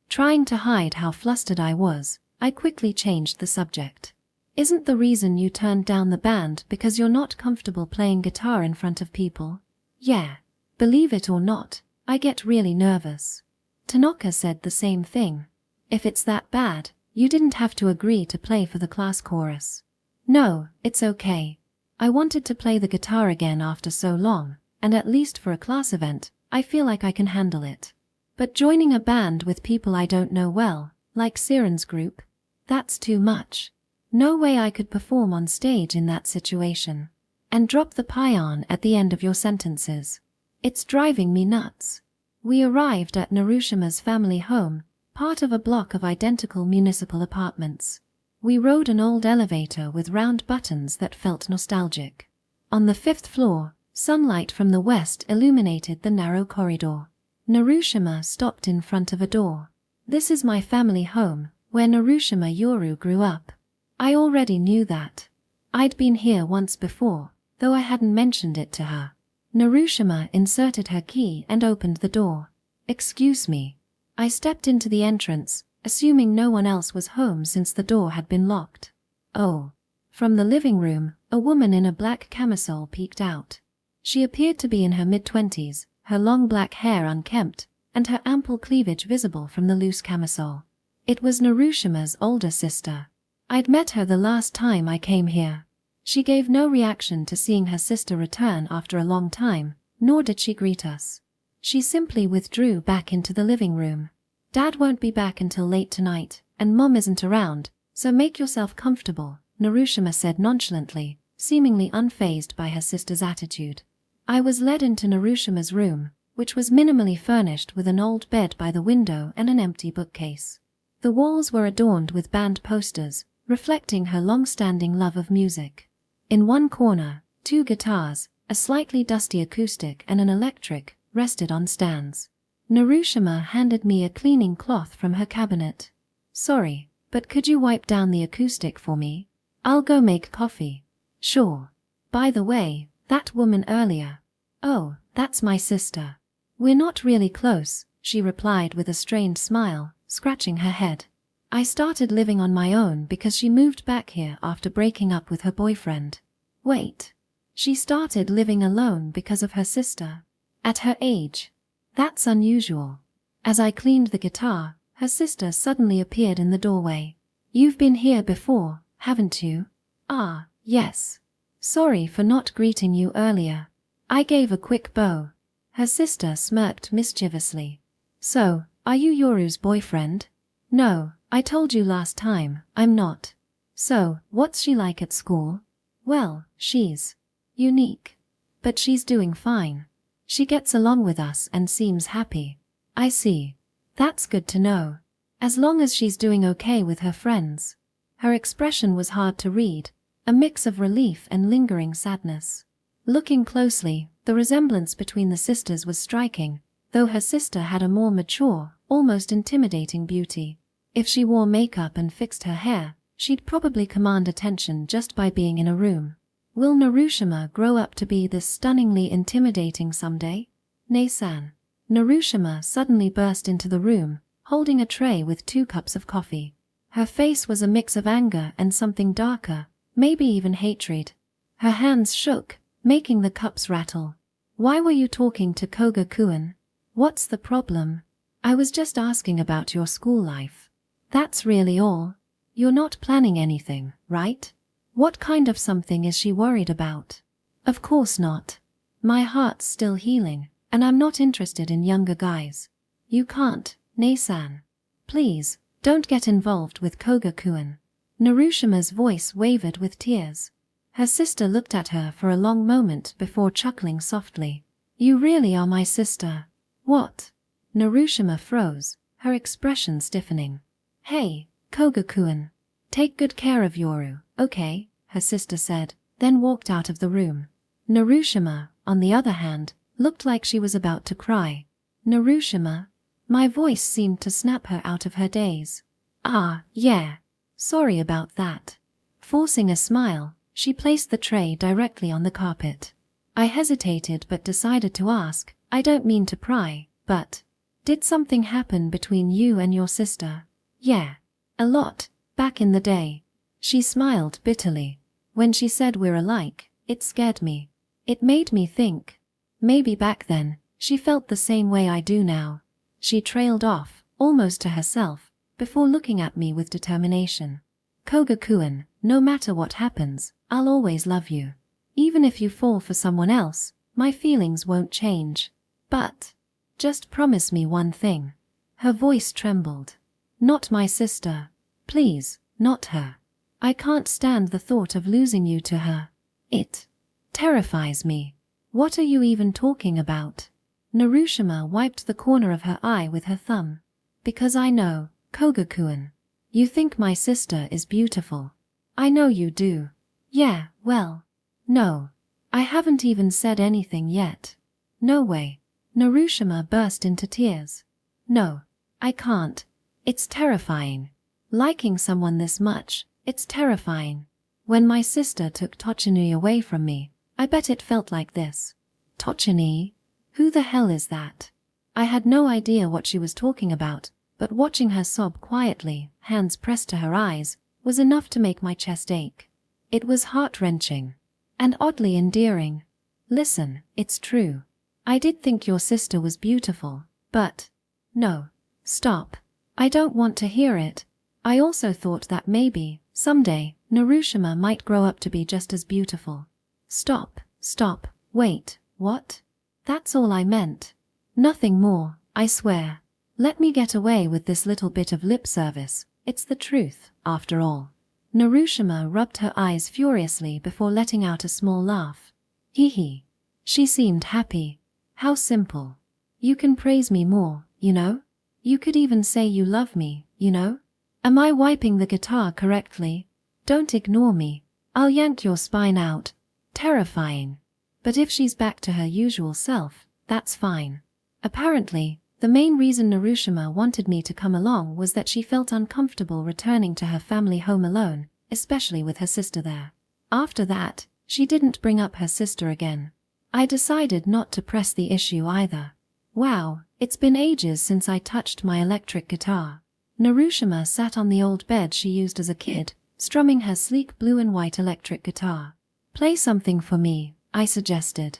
Trying to hide how flustered I was, I quickly changed the subject. Isn't the reason you turned down the band because you're not comfortable playing guitar in front of people? Yeah. Believe it or not, I get really nervous. Tanaka said the same thing. If it's that bad, you didn't have to agree to play for the class chorus. No, it's okay. I wanted to play the guitar again after so long, and at least for a class event, I feel like I can handle it. But joining a band with people I don't know well, like Siren's group, that's too much. No way I could perform on stage in that situation. And drop the paean at the end of your sentences. It's driving me nuts. We arrived at Narushima's family home, part of a block of identical municipal apartments. We rode an old elevator with round buttons that felt nostalgic. On the 5th floor, sunlight from the west illuminated the narrow corridor. Narushima stopped in front of a door. This is my family home, where Narushima Yoru grew up. I already knew that. I'd been here once before, though I hadn't mentioned it to her. Narushima inserted her key and opened the door. Excuse me. I stepped into the entrance, assuming no one else was home since the door had been locked. Oh. From the living room, a woman in a black camisole peeked out. She appeared to be in her mid-20s, her long black hair unkempt, and her ample cleavage visible from the loose camisole. It was Narushima's older sister. I'd met her the last time I came here. She gave no reaction to seeing her sister return after a long time, nor did she greet us. She simply withdrew back into the living room. Dad won't be back until late tonight, and Mom isn't around, so make yourself comfortable, Narushima said nonchalantly, seemingly unfazed by her sister's attitude. I was led into Narushima's room, which was minimally furnished with an old bed by the window and an empty bookcase. The walls were adorned with band posters, reflecting her long-standing love of music. In one corner, 2 guitars, a slightly dusty acoustic and an electric, rested on stands. Narushima handed me a cleaning cloth from her cabinet. Sorry, but could you wipe down the acoustic for me? I'll go make coffee. Sure. By the way, that woman earlier. Oh, that's my sister. We're not really close, she replied with a strained smile, scratching her head. I started living on my own because she moved back here after breaking up with her boyfriend. Wait. She started living alone because of her sister. At her age. That's unusual. As I cleaned the guitar, her sister suddenly appeared in the doorway. You've been here before, haven't you? Ah, yes. Sorry for not greeting you earlier. I gave a quick bow. Her sister smirked mischievously. So, are you Yoru's boyfriend? No, I told you last time, I'm not. So, what's she like at school? Well, she's unique. But she's doing fine. She gets along with us and seems happy. I see. That's good to know. As long as she's doing okay with her friends. Her expression was hard to read, a mix of relief and lingering sadness. Looking closely, the resemblance between the sisters was striking, though her sister had a more mature, almost intimidating beauty. If she wore makeup and fixed her hair, she'd probably command attention just by being in a room. Will Narushima grow up to be this stunningly intimidating someday? Nei-san. Narushima suddenly burst into the room, holding a tray with 2 cups of coffee. Her face was a mix of anger and something darker, maybe even hatred. Her hands shook, making the cups rattle. Why were you talking to Koga-kun? What's the problem? I was just asking about your school life. That's really all. You're not planning anything, right? What kind of something is she worried about? Of course not. My heart's still healing, and I'm not interested in younger guys. You can't, Nei-san. Please, don't get involved with Koga-kun. Narushima's voice wavered with tears. Her sister looked at her for a long moment before chuckling softly. You really are my sister. What? Narushima froze, her expression stiffening. Hey, Koga-kun. Take good care of Yoru, okay? Her sister said, then walked out of the room. Narushima, on the other hand, looked like she was about to cry. Narushima? My voice seemed to snap her out of her daze. Ah, yeah. Sorry about that. Forcing a smile, she placed the tray directly on the carpet. I hesitated but decided to ask, I don't mean to pry, but did something happen between you and your sister? Yeah. A lot, back in the day. She smiled bitterly. When she said we're alike, it scared me. It made me think. Maybe back then, she felt the same way I do now. She trailed off, almost to herself, before looking at me with determination. Koga-kun, no matter what happens, I'll always love you. Even if you fall for someone else, my feelings won't change. But just promise me one thing. Her voice trembled. Not my sister. Please, not her. I can't stand the thought of losing you to her. It terrifies me. What are you even talking about? Narushima wiped the corner of her eye with her thumb. Because I know, Koga-kun. You think my sister is beautiful. I know you do. Yeah, well. No. I haven't even said anything yet. No way. Narushima burst into tears. No. I can't. It's terrifying. Liking someone this much, it's terrifying. When my sister took Tochini away from me, I bet it felt like this. Tochini? Who the hell is that? I had no idea what she was talking about, but watching her sob quietly, hands pressed to her eyes, was enough to make my chest ache. It was heart-wrenching. And oddly endearing. Listen, it's true. I did think your sister was beautiful, but… No. Stop. I don't want to hear it. I also thought that maybe, someday, Narushima might grow up to be just as beautiful. Stop, wait, what? That's all I meant. Nothing more, I swear. Let me get away with this little bit of lip service, it's the truth, after all. Narushima rubbed her eyes furiously before letting out a small laugh. Hee hee. She seemed happy. How simple. You can praise me more, you know? You could even say you love me, you know? Am I wiping the guitar correctly? Don't ignore me. I'll yank your spine out. Terrifying. But if she's back to her usual self, that's fine. Apparently, the main reason Narushima wanted me to come along was that she felt uncomfortable returning to her family home alone, especially with her sister there. After that, she didn't bring up her sister again. I decided not to press the issue either. Wow, it's been ages since I touched my electric guitar. Narushima sat on the old bed she used as a kid, strumming her sleek blue and white electric guitar. Play something for me, I suggested.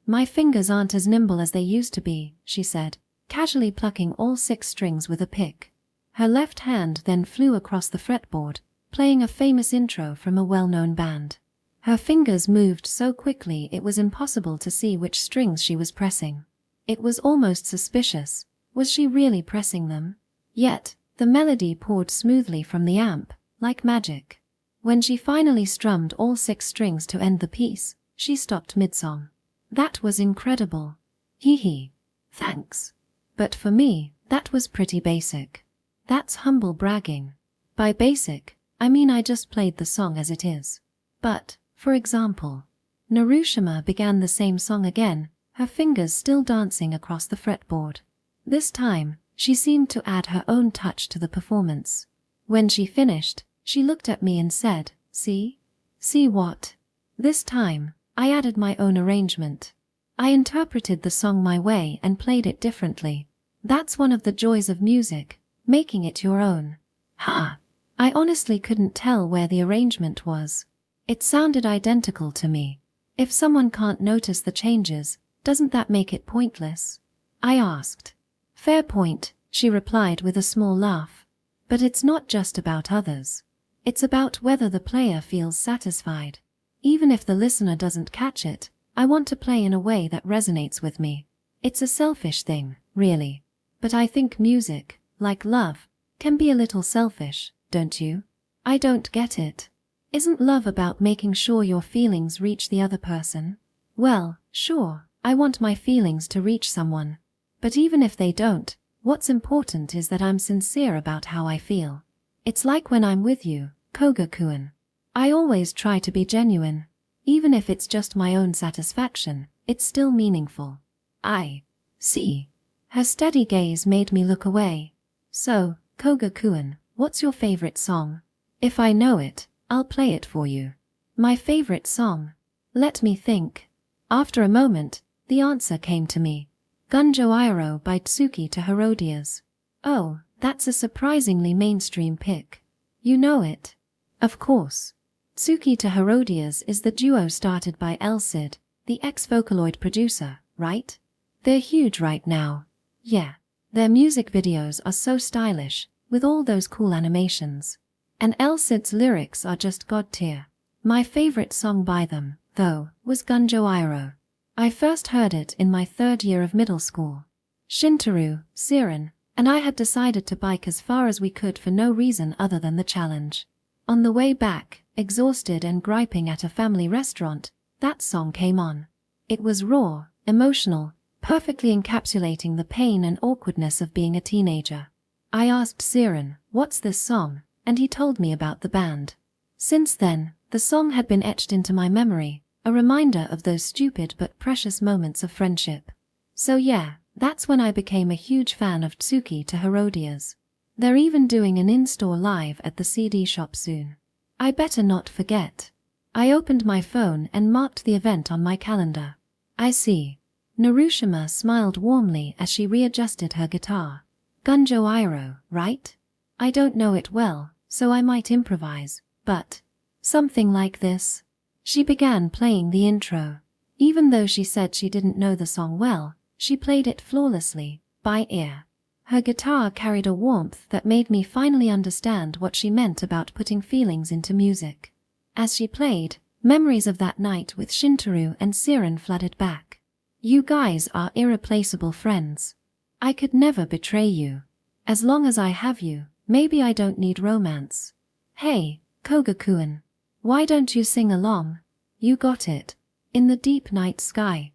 My fingers aren't as nimble as they used to be, she said, casually plucking all 6 strings with a pick. Her left hand then flew across the fretboard, playing a famous intro from a well-known band. Her fingers moved so quickly it was impossible to see which strings she was pressing. It was almost suspicious. Was she really pressing them? Yet, the melody poured smoothly from the amp, like magic. When she finally strummed all 6 strings to end the piece, she stopped mid-song. That was incredible. Hee hee. Thanks. But for me, that was pretty basic. That's humble bragging. By basic, I mean I just played the song as it is. But, for example, Narushima began the same song again, her fingers still dancing across the fretboard. This time, she seemed to add her own touch to the performance. When she finished, she looked at me and said, "See? See what?" This time, I added my own arrangement. I interpreted the song my way and played it differently. That's one of the joys of music, making it your own. Ha! I honestly couldn't tell where the arrangement was. It sounded identical to me. If someone can't notice the changes, doesn't that make it pointless? I asked. Fair point, she replied with a small laugh. But it's not just about others. It's about whether the player feels satisfied. Even if the listener doesn't catch it, I want to play in a way that resonates with me. It's a selfish thing, really. But I think music, like love, can be a little selfish, don't you? I don't get it. Isn't love about making sure your feelings reach the other person? Well, sure, I want my feelings to reach someone. But even if they don't, what's important is that I'm sincere about how I feel. It's like when I'm with you, Koga-kun. I always try to be genuine. Even if it's just my own satisfaction, it's still meaningful. I see. Her steady gaze made me look away. So, Koga-kun, what's your favorite song? If I know it, I'll play it for you. My favorite song? Let me think. After a moment, the answer came to me. Gunjo Iroh by Tsuki to Herodias. Oh, that's a surprisingly mainstream pick. You know it? Of course. Tsuki to Herodias is the duo started by Elsid, the ex-Vocaloid producer, right? They're huge right now. Yeah. Their music videos are so stylish, with all those cool animations. And Elsid's lyrics are just god tier. My favorite song by them, though, was Gunjo Iroh. I first heard it in my 3rd year of middle school. Shintaro, Siren, and I had decided to bike as far as we could for no reason other than the challenge. On the way back, exhausted and griping at a family restaurant, that song came on. It was raw, emotional, perfectly encapsulating the pain and awkwardness of being a teenager. I asked Siren, "What's this song?" and he told me about the band. Since then, the song had been etched into my memory, a reminder of those stupid but precious moments of friendship. So yeah, that's when I became a huge fan of Tsuki to Herodias. They're even doing an in-store live at the CD shop soon. I better not forget. I opened my phone and marked the event on my calendar. I see. Narushima smiled warmly as she readjusted her guitar. Gunjo Iroh, right? I don't know it well, so I might improvise, but something like this. She began playing the intro. Even though she said she didn't know the song well, she played it flawlessly, by ear. Her guitar carried a warmth that made me finally understand what she meant about putting feelings into music. As she played, memories of that night with Shintaro and Siren flooded back. You guys are irreplaceable friends. I could never betray you. As long as I have you, maybe I don't need romance. Hey, Koga-kun. Why don't you sing along? You got it. In the deep night sky.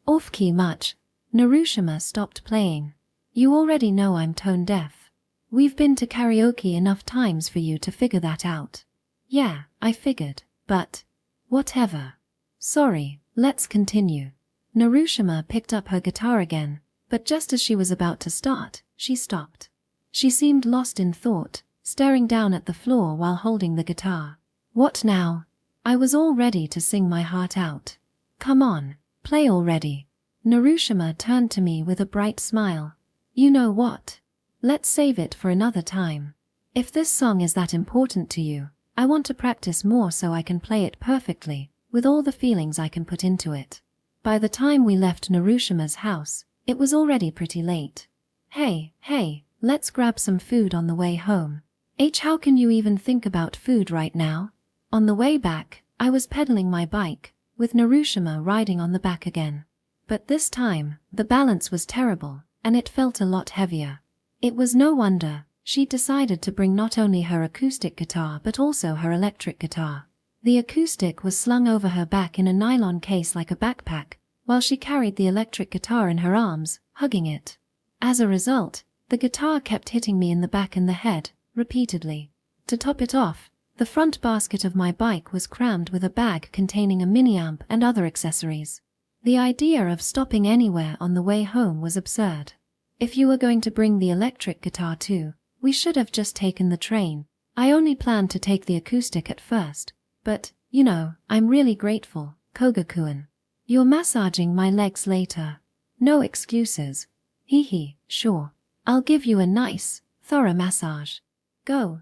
Off-key much. Narushima stopped playing. You already know I'm tone deaf. We've been to karaoke enough times for you to figure that out. Yeah, I figured, but whatever. Sorry, let's continue. Narushima picked up her guitar again, but just as she was about to start, she stopped. She seemed lost in thought, staring down at the floor while holding the guitar. What now? I was all ready to sing my heart out. Come on, play already. Narushima turned to me with a bright smile. You know what? Let's save it for another time. If this song is that important to you, I want to practice more so I can play it perfectly, with all the feelings I can put into it. By the time we left Narushima's house, it was already pretty late. Hey, let's grab some food on the way home. How can you even think about food right now? On the way back, I was pedaling my bike, with Narushima riding on the back again. But this time, the balance was terrible, and it felt a lot heavier. It was no wonder she decided to bring not only her acoustic guitar but also her electric guitar. The acoustic was slung over her back in a nylon case like a backpack, while she carried the electric guitar in her arms, hugging it. As a result, the guitar kept hitting me in the back and the head, repeatedly. To top it off, the front basket of my bike was crammed with a bag containing a mini-amp and other accessories. The idea of stopping anywhere on the way home was absurd. If you were going to bring the electric guitar too, we should have just taken the train. I only planned to take the acoustic at first, but, I'm really grateful, Koga-kun. You're massaging my legs later. No excuses. Hee, sure. I'll give you a nice, thorough massage. Go,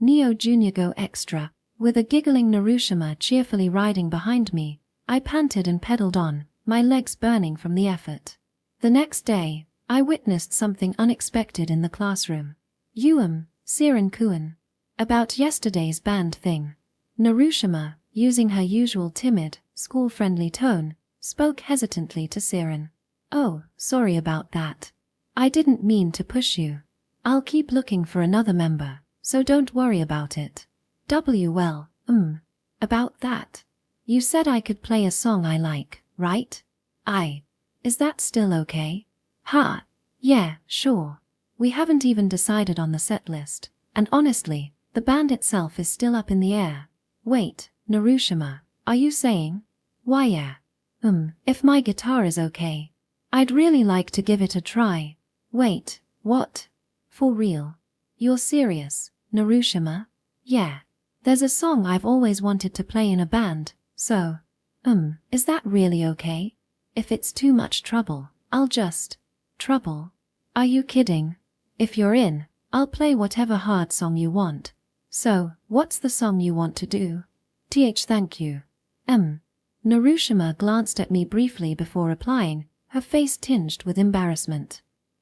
Neo Jr. go extra. With a giggling Narushima cheerfully riding behind me, I panted and pedaled on, my legs burning from the effort. The next day, I witnessed something unexpected in the classroom. Siren-kun. About yesterday's band thing. Narushima, using her usual timid, school-friendly tone, spoke hesitantly to Siren. Oh, sorry about that. I didn't mean to push you. I'll keep looking for another member, so don't worry about it. About that. You said I could play a song I like, right? Is that still okay? Yeah, sure. We haven't even decided on the set list, and honestly, the band itself is still up in the air. Wait, Narushima, are you saying? Why yeah. If my guitar is okay. I'd really like to give it a try. Wait, what? For real? You're serious, Narushima? Yeah. There's a song I've always wanted to play in a band, so, is that really okay? If it's too much trouble, I'll just... Trouble? Are you kidding? If you're in, I'll play whatever hard song you want. So, what's the song you want to do? Thank you. Narushima glanced at me briefly before replying, her face tinged with embarrassment.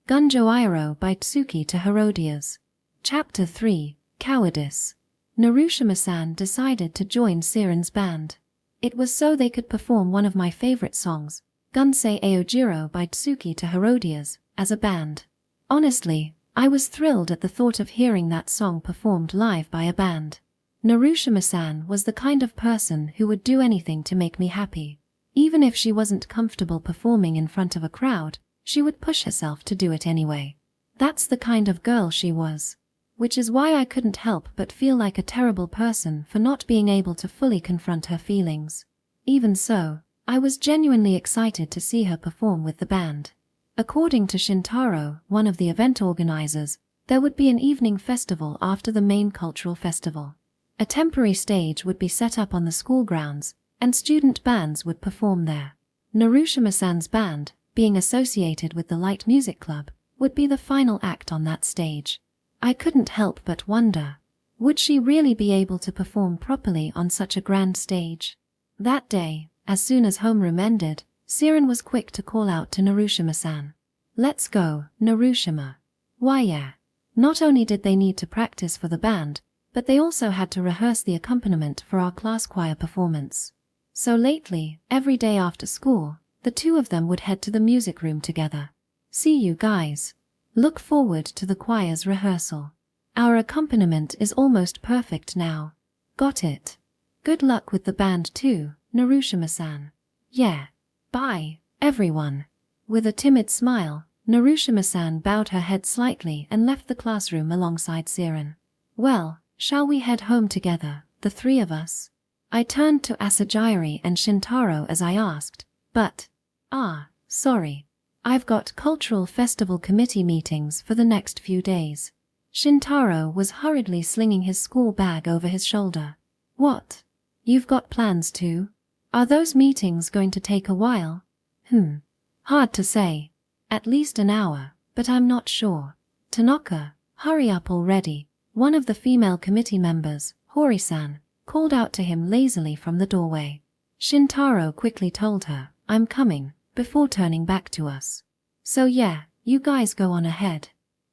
Gunjo Iroh by Tsuki to Herodias. Chapter 3, Cowardice. Narushima-san decided to join Siren's band. It was so they could perform one of my favorite songs, Gunsei Aojiro by Tsuki to Herodias, as a band. Honestly, I was thrilled at the thought of hearing that song performed live by a band. Narushima-san was the kind of person who would do anything to make me happy. Even if she wasn't comfortable performing in front of a crowd, she would push herself to do it anyway. That's the kind of girl she was. Which is why I couldn't help but feel like a terrible person for not being able to fully confront her feelings. Even so, I was genuinely excited to see her perform with the band. According to Shintaro, one of the event organizers, there would be an evening festival after the main cultural festival. A temporary stage would be set up on the school grounds, and student bands would perform there. Narushima-san's band, being associated with the Light Music Club, would be the final act on that stage. I couldn't help but wonder, would she really be able to perform properly on such a grand stage? That day, as soon as homeroom ended, Siren was quick to call out to Narushima-san. Let's go, Narushima. Why yeah. Not only did they need to practice for the band, but they also had to rehearse the accompaniment for our class choir performance. So lately, every day after school, the two of them would head to the music room together. See you guys. Look forward to the choir's rehearsal. Our accompaniment is almost perfect now. Got it. Good luck with the band too, Narushima-san. Yeah. Bye, everyone. With a timid smile, Narushima-san bowed her head slightly and left the classroom alongside Siren. Well, shall we head home together, the three of us? I turned to Asagiri and Shintaro as I asked, but, sorry. I've got cultural festival committee meetings for the next few days. Shintaro was hurriedly slinging his school bag over his shoulder. What? You've got plans too? Are those meetings going to take a while? Hard to say. At least an hour, but I'm not sure. Tanaka, hurry up already. One of the female committee members, Hori-san, called out to him lazily from the doorway. Shintaro quickly told her, I'm coming, before turning back to us. So yeah, you guys go on ahead.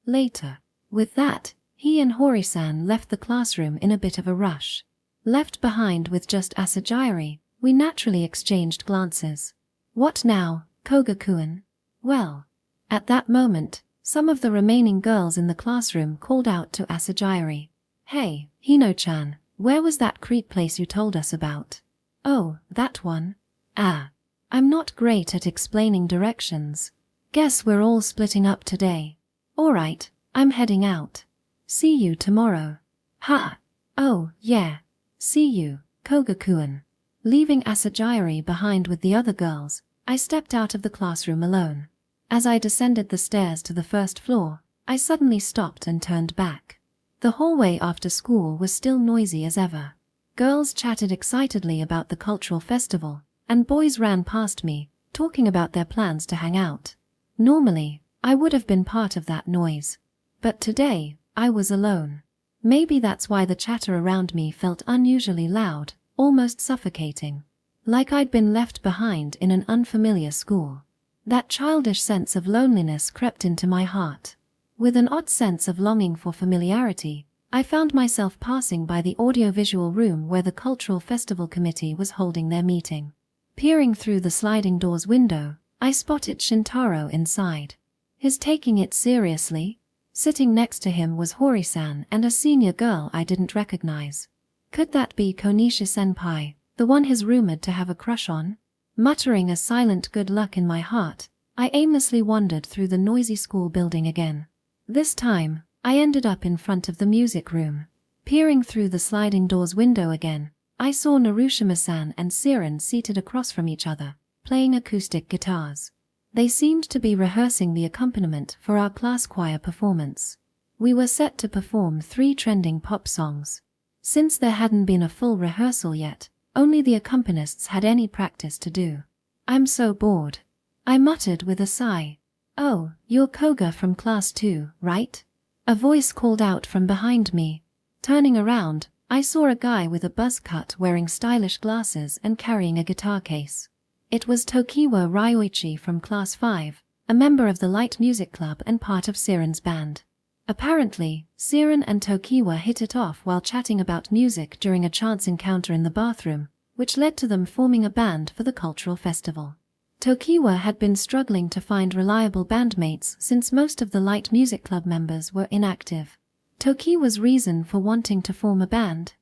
Later. With that, he and Hori-san left the classroom in a bit of a rush. Left behind with just Asagiri, we naturally exchanged glances. What now, Koga-kun? Well, At that moment, some of the remaining girls in the classroom called out to Asajiri. "Hey, Hino-chan, where was that Crete place you told us about?" "Oh, that one? Ah. I'm not great at explaining directions. Guess we're all splitting up today. Alright, I'm heading out. See you tomorrow." "Ha! Oh, yeah. See you, Koga-kun." Leaving Asajiri behind with the other girls, I stepped out of the classroom alone. As I descended the stairs to the first floor, I suddenly stopped and turned back. The hallway after school was still noisy as ever. Girls chatted excitedly about the cultural festival, and boys ran past me, talking about their plans to hang out. Normally, I would have been part of that noise. But today, I was alone. Maybe that's why the chatter around me felt unusually loud, almost suffocating. Like I'd been left behind in an unfamiliar school. That childish sense of loneliness crept into my heart. With an odd sense of longing for familiarity, I found myself passing by the audiovisual room where the Cultural Festival Committee was holding their meeting. Peering through the sliding doors window, I spotted Shintaro inside. He's taking it seriously. Sitting next to him was Hori-san and a senior girl I didn't recognize. Could that be Konishi-senpai, the one he's rumored to have a crush on? Muttering a silent good luck in my heart, I aimlessly wandered through the noisy school building again. This time, I ended up in front of the music room. Peering through the sliding doors window again, I saw Narushima-san and Siren seated across from each other, playing acoustic guitars. They seemed to be rehearsing the accompaniment for our class choir performance. We were set to perform 3 trending pop songs. Since there hadn't been a full rehearsal yet, only the accompanists had any practice to do. "I'm so bored," I muttered with a sigh. "Oh, you're Koga from class 2, right?" A voice called out from behind me. Turning around, I saw a guy with a buzz cut wearing stylish glasses and carrying a guitar case. It was Tokiwa Ryoichi from class 5, a member of the light music club and part of Siren's band. Apparently, Siren and Tokiwa hit it off while chatting about music during a chance encounter in the bathroom, which led to them forming a band for the cultural festival. Tokiwa had been struggling to find reliable bandmates since most of the light music club members were inactive. Tokiwa's reason for wanting to form a band?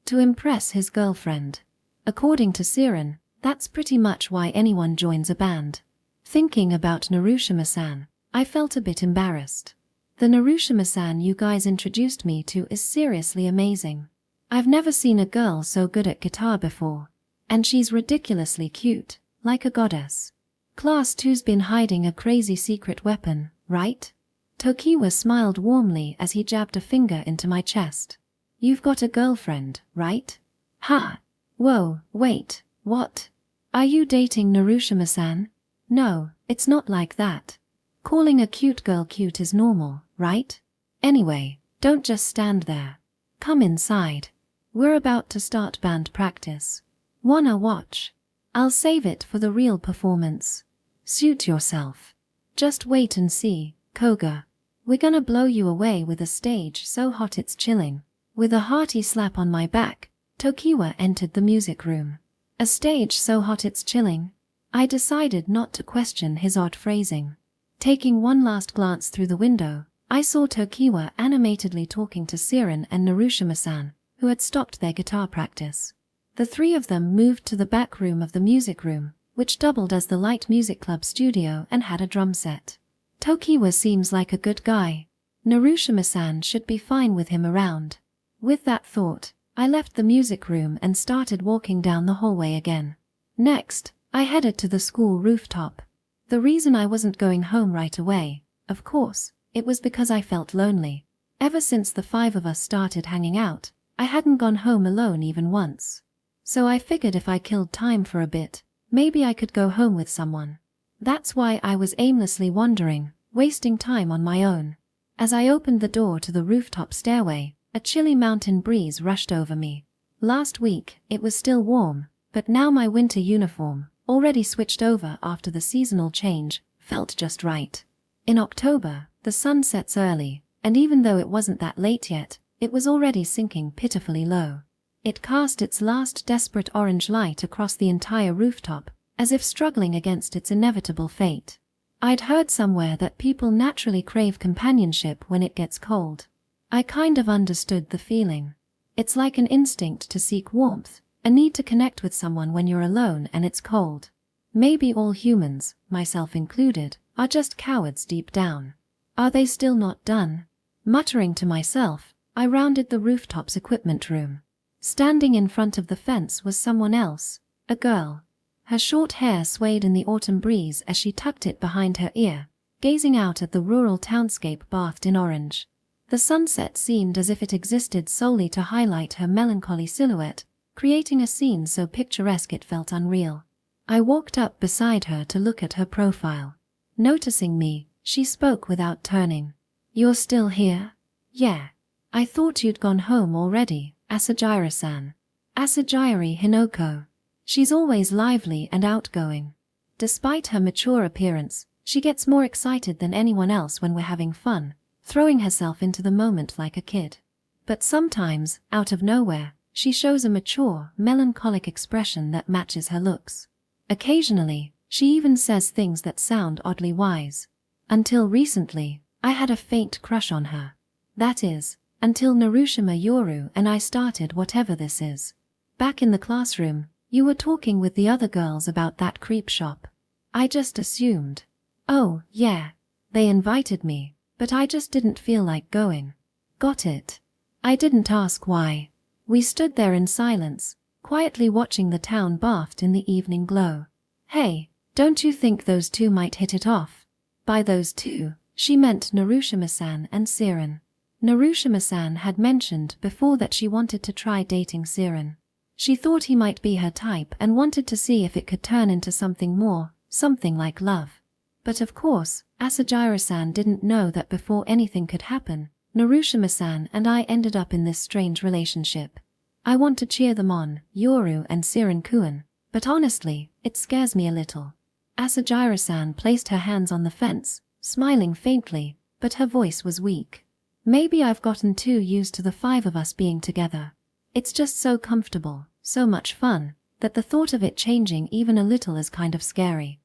To impress his girlfriend. According to Siren, that's pretty much why anyone joins a band. Thinking about Narushima-san, I felt a bit embarrassed. The Narushima-san you guys introduced me to is seriously amazing. I've never seen a girl so good at guitar before. And she's ridiculously cute, like a goddess. Class 2's been hiding a crazy secret weapon, right? Tokiwa smiled warmly as he jabbed a finger into my chest. "You've got a girlfriend, right?" "Ha! Whoa, wait, what? Are you dating Narushima-san?" "No, it's not like that. Calling a cute girl cute is normal, right? Anyway, don't just stand there. Come inside. We're about to start band practice. Wanna watch? I'll save it for the real performance. Suit yourself. Just wait and see, Koga. We're gonna blow you away with a stage so hot it's chilling." With a hearty slap on my back, Tokiwa entered the music room. A stage so hot it's chilling? I decided not to question his odd phrasing. Taking one last glance through the window, I saw Tokiwa animatedly talking to Siren and Narushima-san, who had stopped their guitar practice. The 3 of them moved to the back room of the music room, which doubled as the light music club studio and had a drum set. Tokiwa seems like a good guy. Narushima-san should be fine with him around. With that thought, I left the music room and started walking down the hallway again. Next, I headed to the school rooftop. The reason I wasn't going home right away, of course, it was because I felt lonely. Ever since the 5 of us started hanging out, I hadn't gone home alone even once. So I figured if I killed time for a bit, maybe I could go home with someone. That's why I was aimlessly wandering, wasting time on my own. As I opened the door to the rooftop stairway, a chilly mountain breeze rushed over me. Last week, it was still warm, but now my winter uniform, already switched over after the seasonal change, felt just right. In October, the sun sets early, and even though it wasn't that late yet, it was already sinking pitifully low. It cast its last desperate orange light across the entire rooftop, as if struggling against its inevitable fate. I'd heard somewhere that people naturally crave companionship when it gets cold. I kind of understood the feeling. It's like an instinct to seek warmth, a need to connect with someone when you're alone and it's cold. Maybe all humans, myself included, are just cowards deep down. Are they still not done? Muttering to myself, I rounded the rooftop's equipment room. Standing in front of the fence was someone else, a girl. Her short hair swayed in the autumn breeze as she tucked it behind her ear, gazing out at the rural townscape bathed in orange. The sunset seemed as if it existed solely to highlight her melancholy silhouette, creating a scene so picturesque it felt unreal. I walked up beside her to look at her profile. Noticing me, she spoke without turning. "You're still here?" "Yeah. I thought you'd gone home already, Asajira-san." Asajiri Hinoko. She's always lively and outgoing. Despite her mature appearance, she gets more excited than anyone else when we're having fun, throwing herself into the moment like a kid. But sometimes, out of nowhere, she shows a mature, melancholic expression that matches her looks. Occasionally, she even says things that sound oddly wise. Until recently, I had a faint crush on her. That is, until Narushima Yoru and I started whatever this is. Back in the classroom, you were talking with the other girls about that creep shop. I just assumed. Oh, yeah. They invited me, but I just didn't feel like going. Got it. I didn't ask why. We stood there in silence, quietly watching the town bathed in the evening glow. Hey, don't you think those two might hit it off? By those two, she meant Narushima-san and Siren. Narushima-san had mentioned before that she wanted to try dating Siren. She thought he might be her type and wanted to see if it could turn into something more, something like love. But of course, Asajira-san didn't know that before anything could happen, Narushima-san and I ended up in this strange relationship. I want to cheer them on, Yoru and Siren-kun, but honestly, it scares me a little. Asajira-san placed her hands on the fence, smiling faintly, but her voice was weak. Maybe I've gotten too used to the five of us being together. It's just so comfortable, so much fun, that the thought of it changing even a little is kind of scary.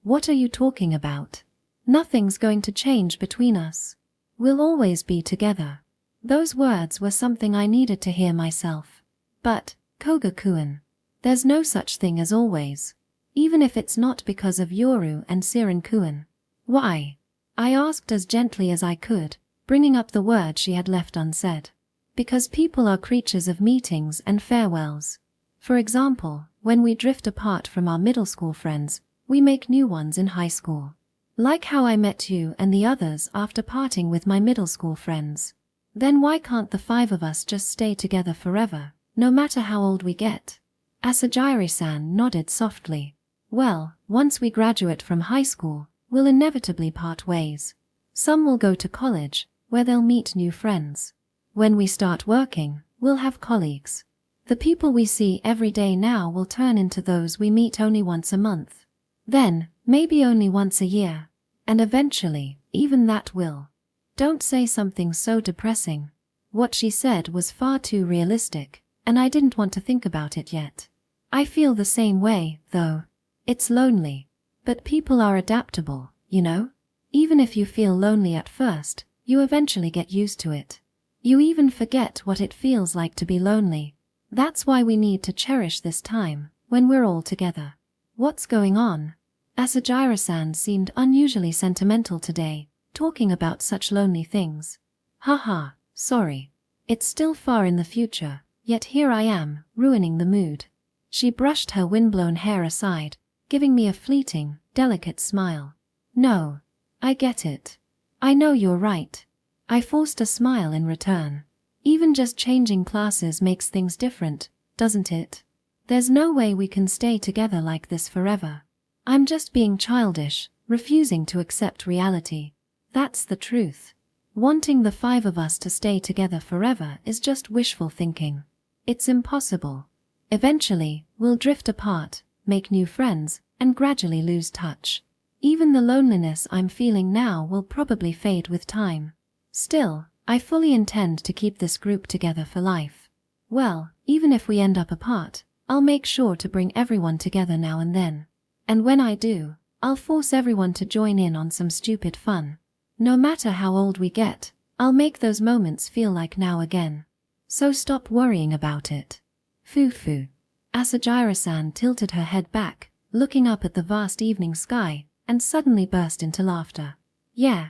What are you talking about? Nothing's going to change between us. We'll always be together. Those words were something I needed to hear myself. But, Koga-kun, there's no such thing as always. Even if it's not because of Yoru and Siren-kun. Why? I asked as gently as I could, bringing up the word she had left unsaid. Because people are creatures of meetings and farewells. For example, when we drift apart from our middle school friends, we make new ones in high school. Like how I met you and the others after parting with my middle school friends. Then why can't the five of us just stay together forever, no matter how old we get? Asajiri-san nodded softly. Well, once we graduate from high school, we'll inevitably part ways. Some will go to college, where they'll meet new friends. When we start working, we'll have colleagues. The people we see every day now will turn into those we meet only once a month. Then, maybe only once a year. And eventually, even that will. Don't say something so depressing. What she said was far too realistic, and I didn't want to think about it yet. I feel the same way, though. It's lonely. But people are adaptable, you know? Even if you feel lonely at first, you eventually get used to it. You even forget what it feels like to be lonely. That's why we need to cherish this time, when we're all together. What's going on? Asajira-san seemed unusually sentimental today, talking about such lonely things. Haha, sorry. It's still far in the future, yet here I am, ruining the mood. She brushed her windblown hair aside, giving me a fleeting, delicate smile. No. I get it. I know you're right. I forced a smile in return. Even just changing classes makes things different, doesn't it? There's no way we can stay together like this forever. I'm just being childish, refusing to accept reality. That's the truth. Wanting the five of us to stay together forever is just wishful thinking. It's impossible. Eventually, we'll drift apart, make new friends, and gradually lose touch. Even the loneliness I'm feeling now will probably fade with time. Still, I fully intend to keep this group together for life. Well, even if we end up apart, I'll make sure to bring everyone together now and then. And when I do, I'll force everyone to join in on some stupid fun. No matter how old we get, I'll make those moments feel like now again. So stop worrying about it. Foo-foo. Asajira-san tilted her head back, looking up at the vast evening sky, and suddenly burst into laughter. Yeah,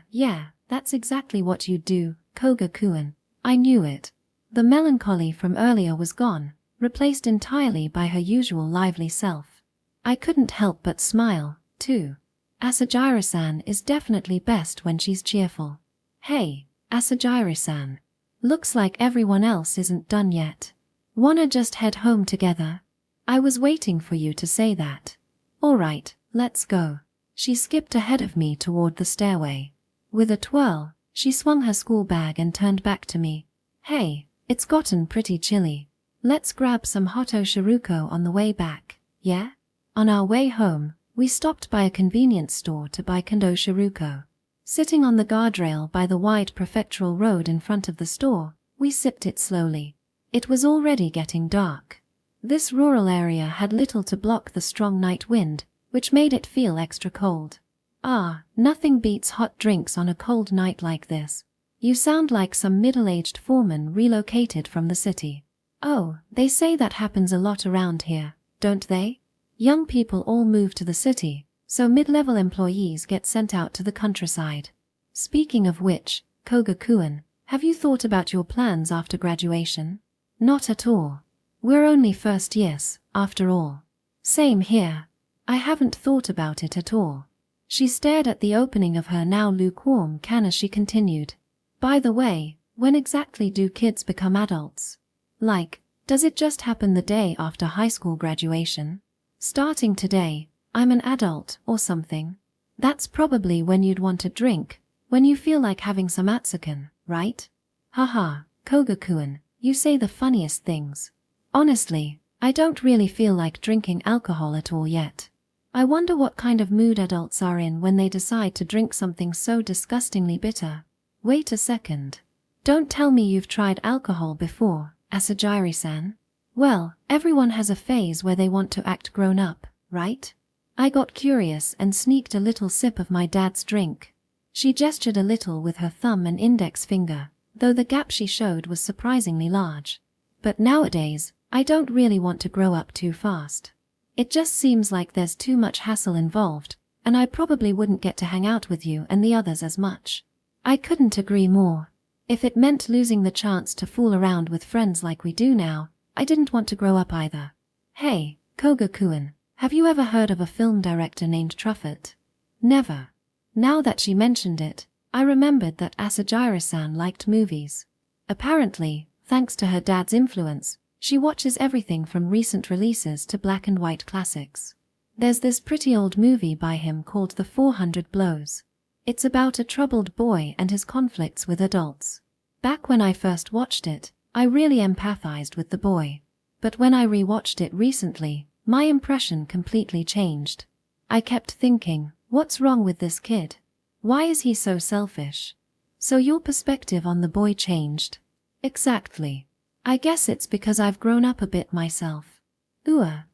that's exactly what you'd do, Koga-kun. I knew it. The melancholy from earlier was gone, replaced entirely by her usual lively self. I couldn't help but smile, too. Asajira-san is definitely best when she's cheerful. Hey, Asajira-san. Looks like everyone else isn't done yet. Wanna just head home together? I was waiting for you to say that. Alright, let's go. She skipped ahead of me toward the stairway. With a twirl, she swung her school bag and turned back to me. Hey, it's gotten pretty chilly. Let's grab some hot oshiruko on the way back, yeah? On our way home, we stopped by a convenience store to buy kondo oshiruko. Sitting on the guardrail by the wide prefectural road in front of the store, we sipped it slowly. It was already getting dark. This rural area had little to block the strong night wind, which made it feel extra cold. Ah, nothing beats hot drinks on a cold night like this. You sound like some middle-aged foreman relocated from the city. Oh, they say that happens a lot around here, don't they? Young people all move to the city, so mid-level employees get sent out to the countryside. Speaking of which, Koga-kun, have you thought about your plans after graduation? Not at all. We're only first years, after all. Same here. I haven't thought about it at all. She stared at the opening of her now lukewarm can as she continued. By the way, when exactly do kids become adults? Like, does it just happen the day after high school graduation? Starting today, I'm an adult or something. That's probably when you'd want a drink, when you feel like having some atsukan, right? Haha, Koga-kun, you say the funniest things. Honestly, I don't really feel like drinking alcohol at all yet. I wonder what kind of mood adults are in when they decide to drink something so disgustingly bitter. Wait a second. Don't tell me you've tried alcohol before, Asajiri-san. Well, everyone has a phase where they want to act grown up, right? I got curious and sneaked a little sip of my dad's drink. She gestured a little with her thumb and index finger, though the gap she showed was surprisingly large. But nowadays, I don't really want to grow up too fast. It just seems like there's too much hassle involved, and I probably wouldn't get to hang out with you and the others as much. I couldn't agree more. If it meant losing the chance to fool around with friends like we do now, I didn't want to grow up either. Hey, Koga-kun, have you ever heard of a film director named Truffert? Never. Now that she mentioned it, I remembered that Asajira-san liked movies. Apparently, thanks to her dad's influence, she watches everything from recent releases to black and white classics. There's this pretty old movie by him called The 400 Blows. It's about a troubled boy and his conflicts with adults. Back when I first watched it, I really empathized with the boy. But when I re-watched it recently, my impression completely changed. I kept thinking, what's wrong with this kid? Why is he so selfish? So your perspective on the boy changed? Exactly. I guess it's because I've grown up a bit myself.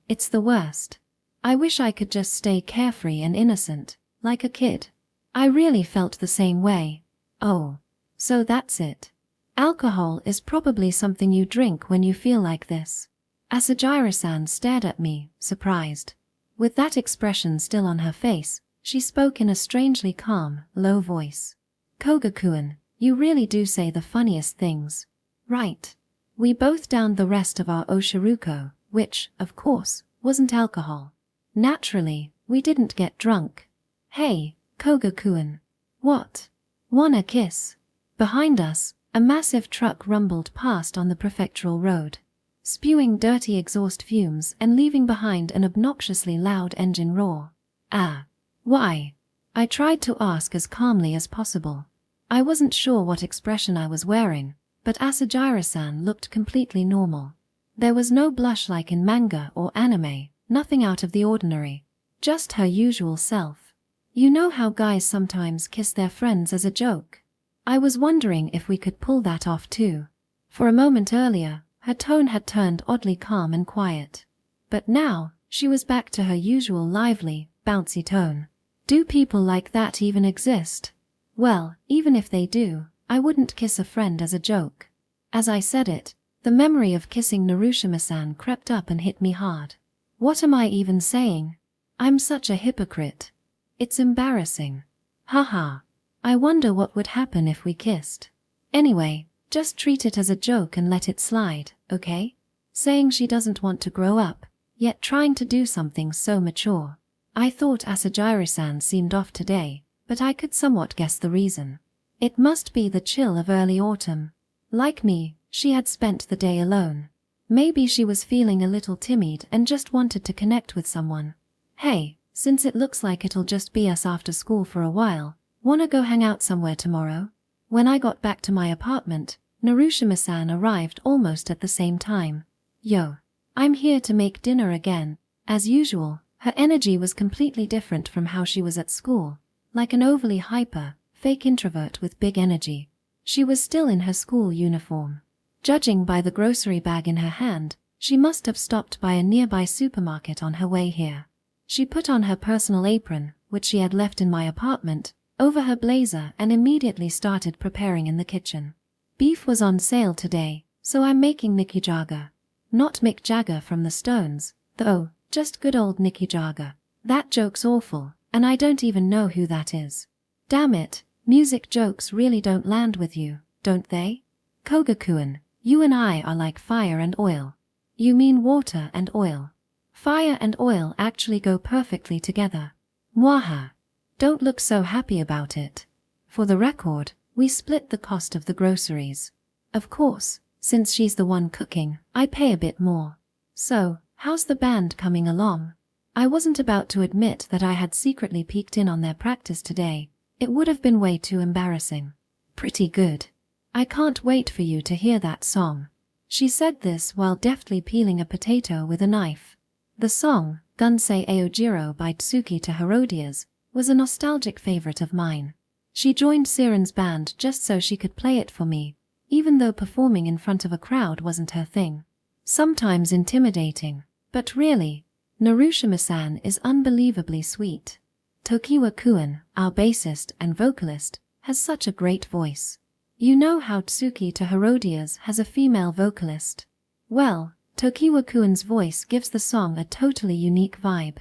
It's the worst. I wish I could just stay carefree and innocent, like a kid. I really felt the same way. Oh. So that's it. Alcohol is probably something you drink when you feel like this. Asajira-san stared at me, surprised. With that expression still on her face, she spoke in a strangely calm, low voice. Koga-kun, you really do say the funniest things. Right. We both downed the rest of our oshiruko, which, of course, wasn't alcohol. Naturally, we didn't get drunk. Hey, Koga-kun. What? Wanna kiss? Behind us, a massive truck rumbled past on the prefectural road, spewing dirty exhaust fumes and leaving behind an obnoxiously loud engine roar. Ah. Why? I tried to ask as calmly as possible. I wasn't sure what expression I was wearing, but Asajira-san looked completely normal. There was no blush like in manga or anime, nothing out of the ordinary. Just her usual self. You know how guys sometimes kiss their friends as a joke? I was wondering if we could pull that off too. For a moment earlier, her tone had turned oddly calm and quiet. But now, she was back to her usual lively, bouncy tone. Do people like that even exist? Well, even if they do, I wouldn't kiss a friend as a joke. As I said it, the memory of kissing Narushima-san crept up and hit me hard. What am I even saying? I'm such a hypocrite. It's embarrassing. Haha. I wonder what would happen if we kissed. Anyway, just treat it as a joke and let it slide, okay? Saying she doesn't want to grow up, yet trying to do something so mature. I thought Asajiri-san seemed off today, but I could somewhat guess the reason. It must be the chill of early autumn. Like me, she had spent the day alone. Maybe she was feeling a little timid and just wanted to connect with someone. Hey, since it looks like it'll just be us after school for a while, wanna go hang out somewhere tomorrow? When I got back to my apartment, Narushima-san arrived almost at the same time. Yo, I'm here to make dinner again. As usual, her energy was completely different from how she was at school. Like an overly hyper, fake introvert with big energy. She was still in her school uniform. Judging by the grocery bag in her hand, she must have stopped by a nearby supermarket on her way here. She put on her personal apron, which she had left in my apartment, over her blazer and immediately started preparing in the kitchen. Beef was on sale today, so I'm making nikujaga. Not Mick Jagger from the Stones, though, just good old nikujaga. That joke's awful, and I don't even know who that is. Damn it, music jokes really don't land with you, don't they? Koga-kun, you and I are like fire and oil. You mean water and oil. Fire and oil actually go perfectly together. Mwaha. Don't look so happy about it. For the record, we split the cost of the groceries. Of course, since she's the one cooking, I pay a bit more. So, how's the band coming along? I wasn't about to admit that I had secretly peeked in on their practice today. It would have been way too embarrassing. Pretty good. I can't wait for you to hear that song. She said this while deftly peeling a potato with a knife. The song, Gunsei Aojiro by Tsuki to Herodias, was a nostalgic favorite of mine. She joined Siren's band just so she could play it for me, even though performing in front of a crowd wasn't her thing. Sometimes intimidating, but really, Narushima-san is unbelievably sweet. Tokiwa-kun, our bassist and vocalist, has such a great voice. You know how Tsuki to Herodias has a female vocalist? Well, Tokiwa-kun's voice gives the song a totally unique vibe.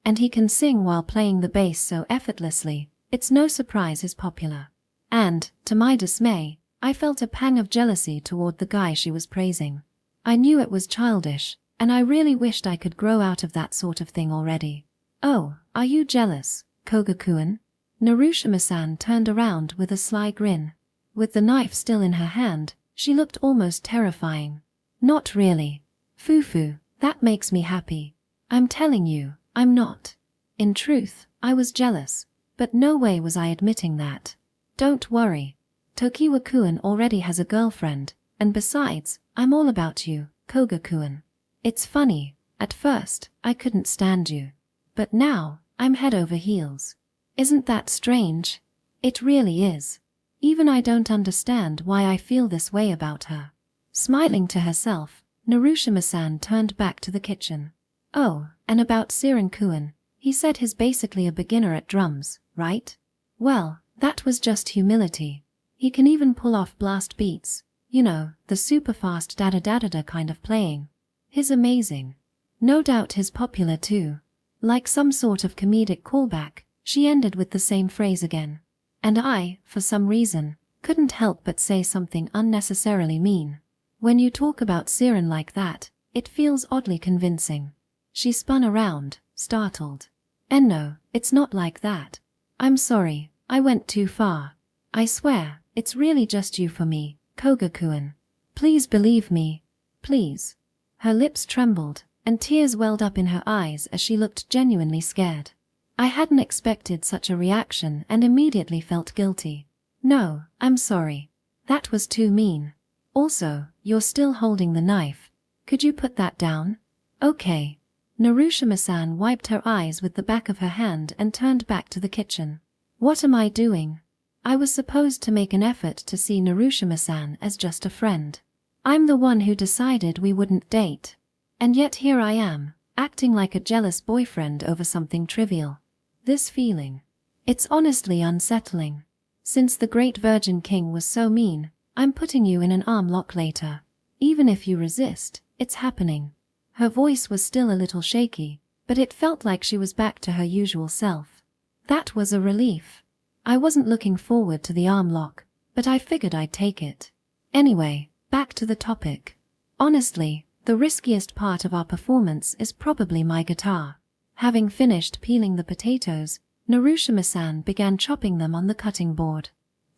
And he can sing while playing the bass so effortlessly, it's no surprise he's popular. And, to my dismay, I felt a pang of jealousy toward the guy she was praising. I knew it was childish, and I really wished I could grow out of that sort of thing already. Oh, are you jealous, Koga-kun? Narushima-san turned around with a sly grin. With the knife still in her hand, she looked almost terrifying. Not really. Fufu, that makes me happy. I'm telling you, I'm not. In truth, I was jealous, but no way was I admitting that. Don't worry. Tokiwa-kun already has a girlfriend, and besides, I'm all about you, Koga-kun. It's funny, at first, I couldn't stand you. But now, I'm head over heels. Isn't that strange? It really is. Even I don't understand why I feel this way about her. Smiling to herself, Narushima-san turned back to the kitchen. Oh, and about Siren-kun, he said he's basically a beginner at drums, right? Well, that was just humility. He can even pull off blast beats, you know, the super fast da-da-da-da-da kind of playing. He's amazing. No doubt he's popular too. Like some sort of comedic callback, she ended with the same phrase again. And I, for some reason, couldn't help but say something unnecessarily mean. When you talk about Siren like that, it feels oddly convincing. She spun around, startled. And no, it's not like that. I'm sorry, I went too far. I swear, it's really just you for me, Koga-kun. Please believe me. Please. Her lips trembled, and tears welled up in her eyes as she looked genuinely scared. I hadn't expected such a reaction and immediately felt guilty. No, I'm sorry. That was too mean. Also, you're still holding the knife. Could you put that down? Okay. Narushima-san wiped her eyes with the back of her hand and turned back to the kitchen. What am I doing? I was supposed to make an effort to see Narushima-san as just a friend. I'm the one who decided we wouldn't date. And yet here I am, acting like a jealous boyfriend over something trivial. This feeling, It's honestly unsettling. Since the great Virgin King was so mean, I'm putting you in an arm lock later. Even if you resist, it's happening. Her voice was still a little shaky, but it felt like she was back to her usual self. That was a relief. I wasn't looking forward to the arm lock, but I figured I'd take it. Anyway, back to the topic. Honestly, the riskiest part of our performance is probably my guitar. Having finished peeling the potatoes, Narushima-san began chopping them on the cutting board.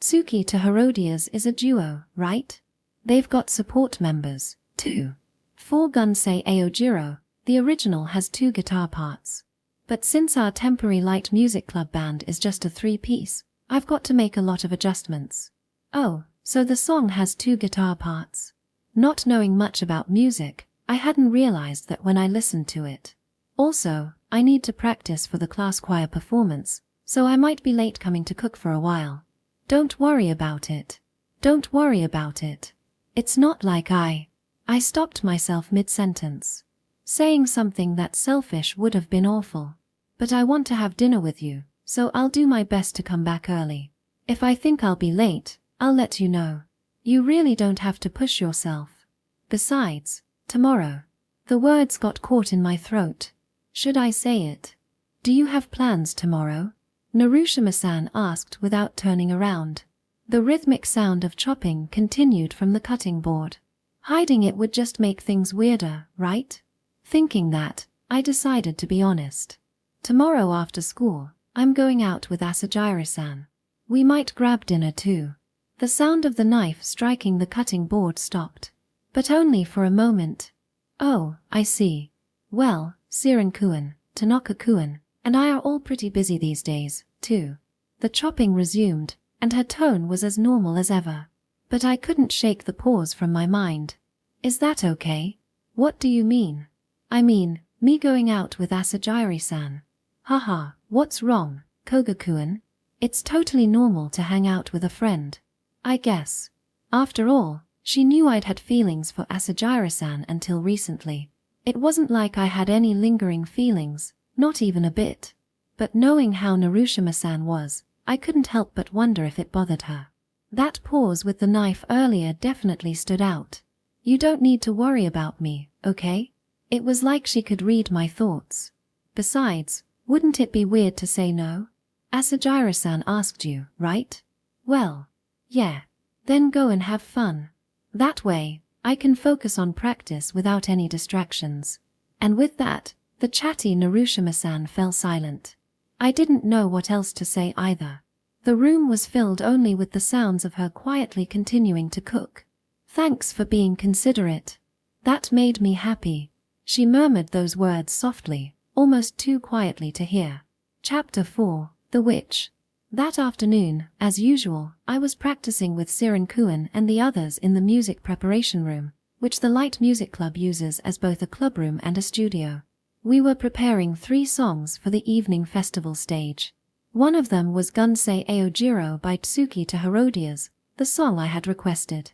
Tsuki to Herodias is a duo, right? They've got support members, too. For Gunsei Aojiro, the original has 2 guitar parts. But since our temporary light music club band is just a 3-piece, I've got to make a lot of adjustments. Oh, so the song has 2 guitar parts. Not knowing much about music, I hadn't realized that when I listened to it. Also, I need to practice for the class choir performance, so I might be late coming to cook for a while. Don't worry about it. Don't worry about it. It's not like I stopped myself mid-sentence. Saying something that selfish would have been awful. But I want to have dinner with you, so I'll do my best to come back early. If I think I'll be late, I'll let you know. You really don't have to push yourself. Besides, tomorrow. The words got caught in my throat. Should I say it? Do you have plans tomorrow? Narushima-san asked without turning around. The rhythmic sound of chopping continued from the cutting board. Hiding it would just make things weirder, right? Thinking that, I decided to be honest. Tomorrow after school, I'm going out with Asajiri-san. We might grab dinner too. The sound of the knife striking the cutting board stopped. But only for a moment. Oh, I see. Well, Siren-kun, Tanaka-kun, and I are all pretty busy these days, too. The chopping resumed, and her tone was as normal as ever. But I couldn't shake the pause from my mind. Is that okay? What do you mean? I mean, me going out with Asajiri-san. Haha, what's wrong, Koga-kun? It's totally normal to hang out with a friend. I guess. After all, she knew I'd had feelings for Asajiri-san until recently. It wasn't like I had any lingering feelings, not even a bit. But knowing how Narushima-san was, I couldn't help but wonder if it bothered her. That pause with the knife earlier definitely stood out. You don't need to worry about me, okay? It was like she could read my thoughts. Besides, wouldn't it be weird to say no? Asajiri-san asked you, right? Well, yeah. Then go and have fun. That way, I can focus on practice without any distractions. And with that, the chatty Narushima-san fell silent. I didn't know what else to say either. The room was filled only with the sounds of her quietly continuing to cook. Thanks for being considerate. That made me happy. She murmured those words softly, almost too quietly to hear. Chapter 4, The Witch. That afternoon, as usual, I was practicing with Siren-kun and the others in the music preparation room, which the Light Music Club uses as both a clubroom and a studio. We were preparing 3 songs for the evening festival stage. One of them was Gunsei Aojiro by Tsuki to Herodias, the song I had requested.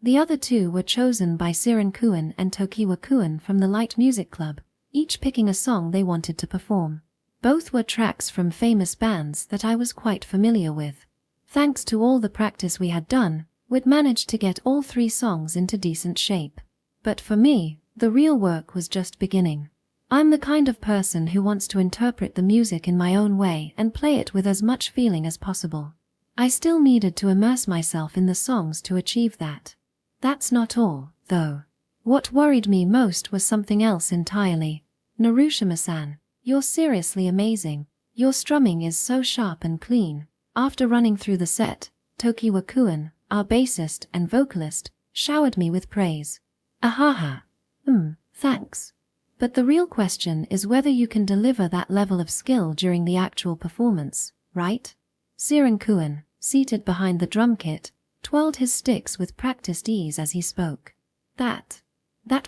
The other 2 were chosen by Siren-kun and Tokiwa-kun from the Light Music Club, each picking a song they wanted to perform. Both were tracks from famous bands that I was quite familiar with. Thanks to all the practice we had done, we'd managed to get all 3 songs into decent shape. But for me, the real work was just beginning. I'm the kind of person who wants to interpret the music in my own way and play it with as much feeling as possible. I still needed to immerse myself in the songs to achieve that. That's not all, though. What worried me most was something else entirely. Narushima-san, you're seriously amazing. Your strumming is so sharp and clean. After running through the set, Tokiwa-kun, our bassist and vocalist, showered me with praise. Ahaha. Thanks. But the real question is whether you can deliver that level of skill during the actual performance, right? Siren-kun, seated behind the drum kit, twirled his sticks with practiced ease as he spoke. That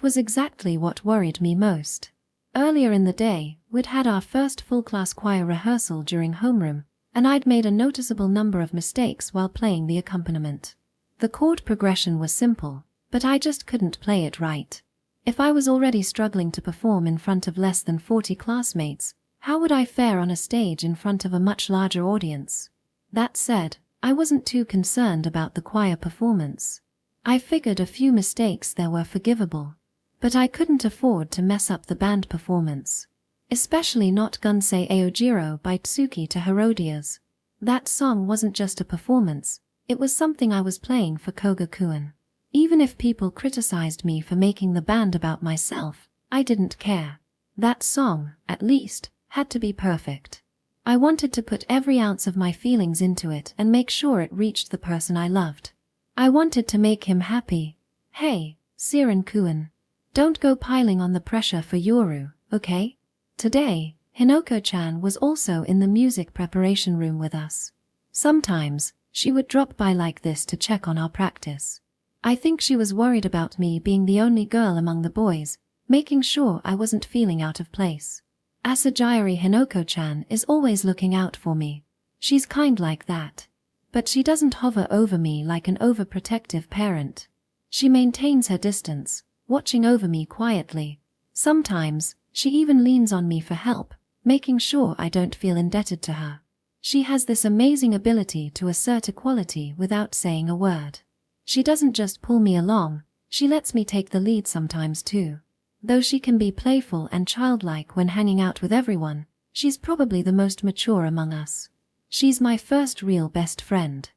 was exactly what worried me most. Earlier in the day, we'd had our first full-class choir rehearsal during homeroom, and I'd made a noticeable number of mistakes while playing the accompaniment. The chord progression was simple, but I just couldn't play it right. If I was already struggling to perform in front of less than 40 classmates, How would I fare on a stage in front of a much larger audience? That said, I wasn't too concerned about the choir performance. I figured a few mistakes there were forgivable. But I couldn't afford to mess up the band performance. Especially not Gunsei Aojiro by Tsuki to Herodias. That song wasn't just a performance, it was something I was playing for Koga-kun. Even if people criticized me for making the band about myself, I didn't care. That song, at least, had to be perfect. I wanted to put every ounce of my feelings into it and make sure it reached the person I loved. I wanted to make him happy. Hey, Siren-kun. Don't go piling on the pressure for Yoru, okay? Today, Hinoko-chan was also in the music preparation room with us. Sometimes, she would drop by like this to check on our practice. I think she was worried about me being the only girl among the boys, making sure I wasn't feeling out of place. Asagiri Hinoko-chan is always looking out for me. She's kind like that. But she doesn't hover over me like an overprotective parent. She maintains her distance, watching over me quietly. Sometimes, she even leans on me for help, making sure I don't feel indebted to her. She has this amazing ability to assert equality without saying a word. She doesn't just pull me along, she lets me take the lead sometimes too. Though she can be playful and childlike when hanging out with everyone, she's probably the most mature among us. She's my first real best friend.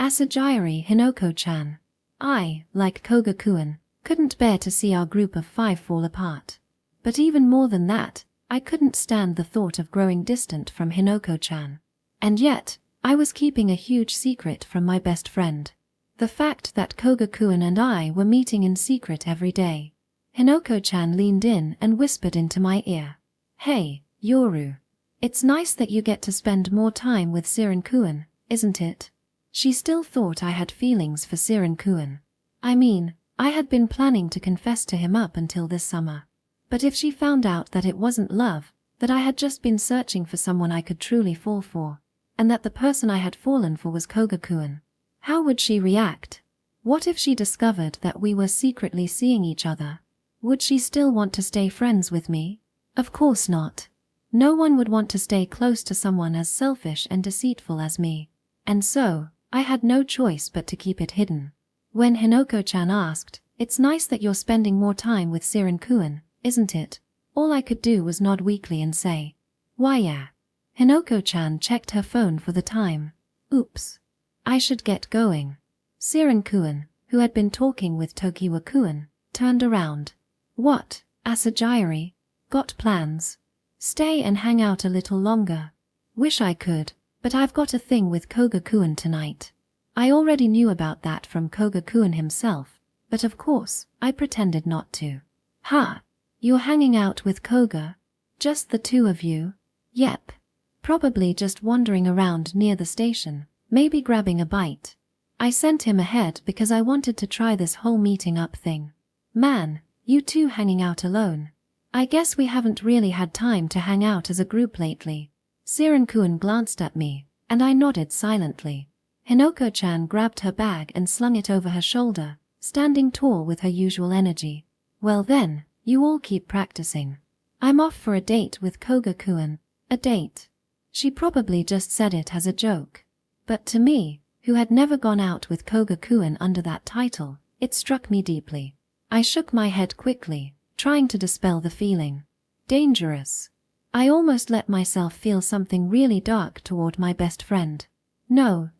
Asagiri Hinoko-chan. I, like Koga-kun, couldn't bear to see our group of 5 fall apart. But even more than that, I couldn't stand the thought of growing distant from Hinoko-chan. And yet, I was keeping a huge secret from my best friend. The fact that Koga-kun and I were meeting in secret every day. Hinoko-chan leaned in and whispered into my ear. Hey, Yoru. It's nice that you get to spend more time with Siren-kun, isn't it? She still thought I had feelings for Siren-kun. I mean, I had been planning to confess to him up until this summer. But if she found out that it wasn't love, that I had just been searching for someone I could truly fall for, and that the person I had fallen for was Koga-kun, how would she react? What if she discovered that we were secretly seeing each other? Would she still want to stay friends with me? Of course not. No one would want to stay close to someone as selfish and deceitful as me. And so, I had no choice but to keep it hidden. When Hinoko-chan asked, "It's nice that you're spending more time with Siren-kun, isn't it?" all I could do was nod weakly and say, "Why yeah." Hinoko-chan checked her phone for the time. Oops. I should get going. Siren-kun, who had been talking with Tokiwa-kun, turned around. What, Asagiri? Got plans? Stay and hang out a little longer. Wish I could, but I've got a thing with Koga-kun tonight. I already knew about that from Koga-kun himself, but of course, I pretended not to. Ha! You're hanging out with Koga? Just the two of you? Yep. Probably just wandering around near the station, maybe grabbing a bite. I sent him ahead because I wanted to try this whole meeting up thing. Man, you two hanging out alone. I guess we haven't really had time to hang out as a group lately. Siren-kun glanced at me, and I nodded silently. Hinoko-chan grabbed her bag and slung it over her shoulder, standing tall with her usual energy. Well then, you all keep practicing. I'm off for a date with Koga-kun. A date. She probably just said it as a joke. But to me, who had never gone out with Koga-kun under that title, it struck me deeply. I shook my head quickly, trying to dispel the feeling. Dangerous. I almost let myself feel something really dark toward my best friend. No,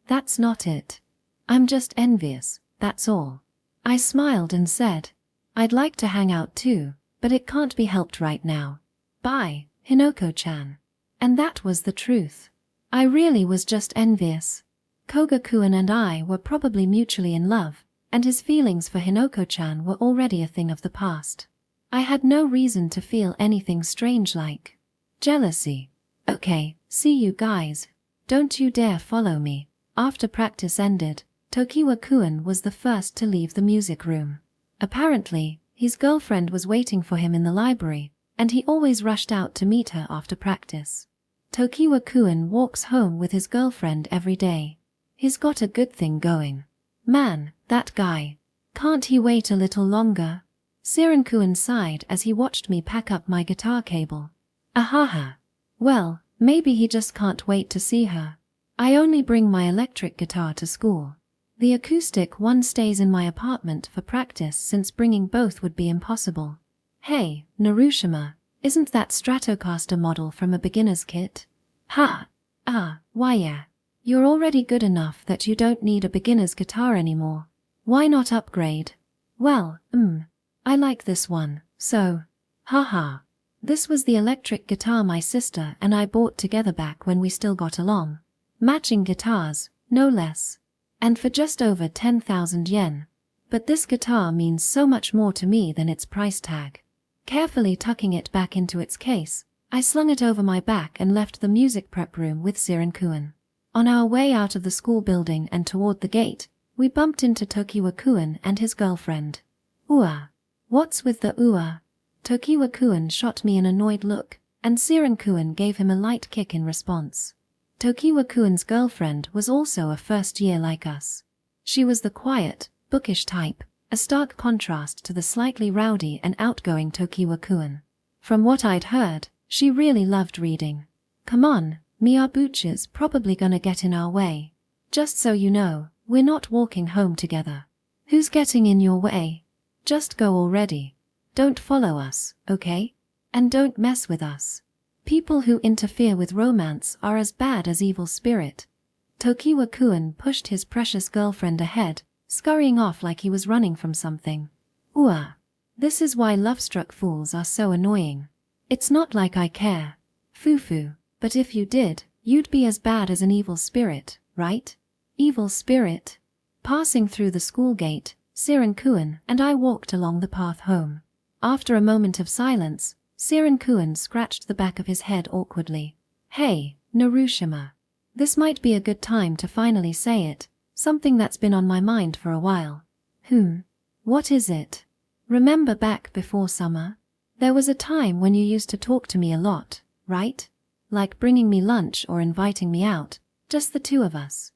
that's not it. I'm just envious, that's all. I smiled and said, I'd like to hang out too, but it can't be helped right now. Bye, Hinoko-chan. And that was the truth. I really was just envious. Koga-kun and I were probably mutually in love, and his feelings for Hinoko-chan were already a thing of the past. I had no reason to feel anything strange like jealousy. Okay, see you guys. Don't you dare follow me. After practice ended, Tokiwa-kun was the first to leave the music room. Apparently, his girlfriend was waiting for him in the library, and he always rushed out to meet her after practice. Tokiwa-kun walks home with his girlfriend every day. He's got a good thing going. Man, that guy. Can't he wait a little longer? Siren-kun sighed as he watched me pack up my guitar cable. Ahaha. Well, maybe he just can't wait to see her. I only bring my electric guitar to school. The acoustic one stays in my apartment for practice since bringing both would be impossible. Hey, Narushima, isn't that Stratocaster model from a beginner's kit? Ha! Why yeah. You're already good enough that you don't need a beginner's guitar anymore. Why not upgrade? Well, I like this one, so. Haha. This was the electric guitar my sister and I bought together back when we still got along. Matching guitars, no less. And for just over 10,000 yen. But this guitar means so much more to me than its price tag. Carefully tucking it back into its case, I slung it over my back and left the music prep room with Siren-kun. On our way out of the school building and toward the gate, we bumped into Tokiwa-kun and his girlfriend. What's with the Tokiwa-kun shot me an annoyed look, and Siren-kun gave him a light kick in response. Tokiwa-kun's girlfriend was also a first year like us. She was the quiet, bookish type, a stark contrast to the slightly rowdy and outgoing Tokiwa-kun. From what I'd heard, she really loved reading. Come on, Miyabuchi's probably gonna get in our way. Just so you know, we're not walking home together. Who's getting in your way? Just go already. Don't follow us, okay? And don't mess with us. People who interfere with romance are as bad as evil spirit. Tokiwa-kun pushed his precious girlfriend ahead, scurrying off like he was running from something. This is why love-struck fools are so annoying. It's not like I care. Foo-foo, but if you did, you'd be as bad as an evil spirit, right? Evil spirit? Passing through the school gate, Siren-kun and I walked along the path home. After a moment of silence, Siren-kun scratched the back of his head awkwardly. Hey, Narushima. This might be a good time to finally say it, something that's been on my mind for a while. What is it? Remember back before summer? There was a time when you used to talk to me a lot, right? Like bringing me lunch or inviting me out, just the two of us.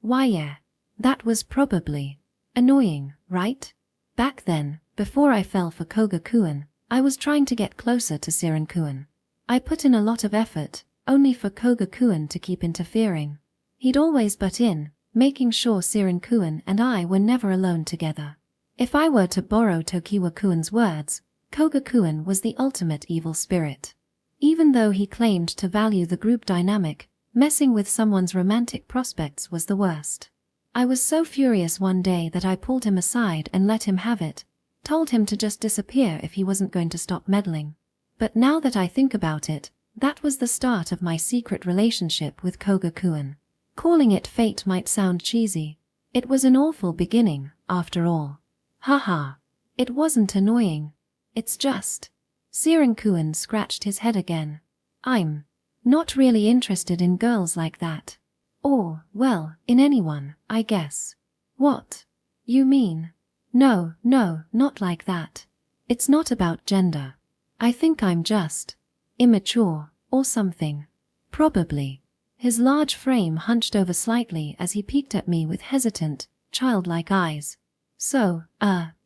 Why yeah. That was probably annoying, right? Back then, before I fell for Koga-kun, I was trying to get closer to Siren-kun. I put in a lot of effort, only for Koga-kun to keep interfering. He'd always butt in, making sure Siren-kun and I were never alone together. If I were to borrow Tokiwa-kun's words, Koga-kun was the ultimate evil spirit. Even though he claimed to value the group dynamic, messing with someone's romantic prospects was the worst. I was so furious one day that I pulled him aside and let him have it, told him to just disappear if he wasn't going to stop meddling. But now that I think about it, that was the start of my secret relationship with Koga-kun. Calling it fate might sound cheesy. It was an awful beginning, after all. Haha. It wasn't annoying. It's just. Siren-kun scratched his head again. I'm not really interested in girls like that. Or, well, in anyone, I guess. What? You mean? No, not like that. It's not about gender. I think I'm just immature, or something. Probably. His large frame hunched over slightly as he peeked at me with hesitant, childlike eyes. So,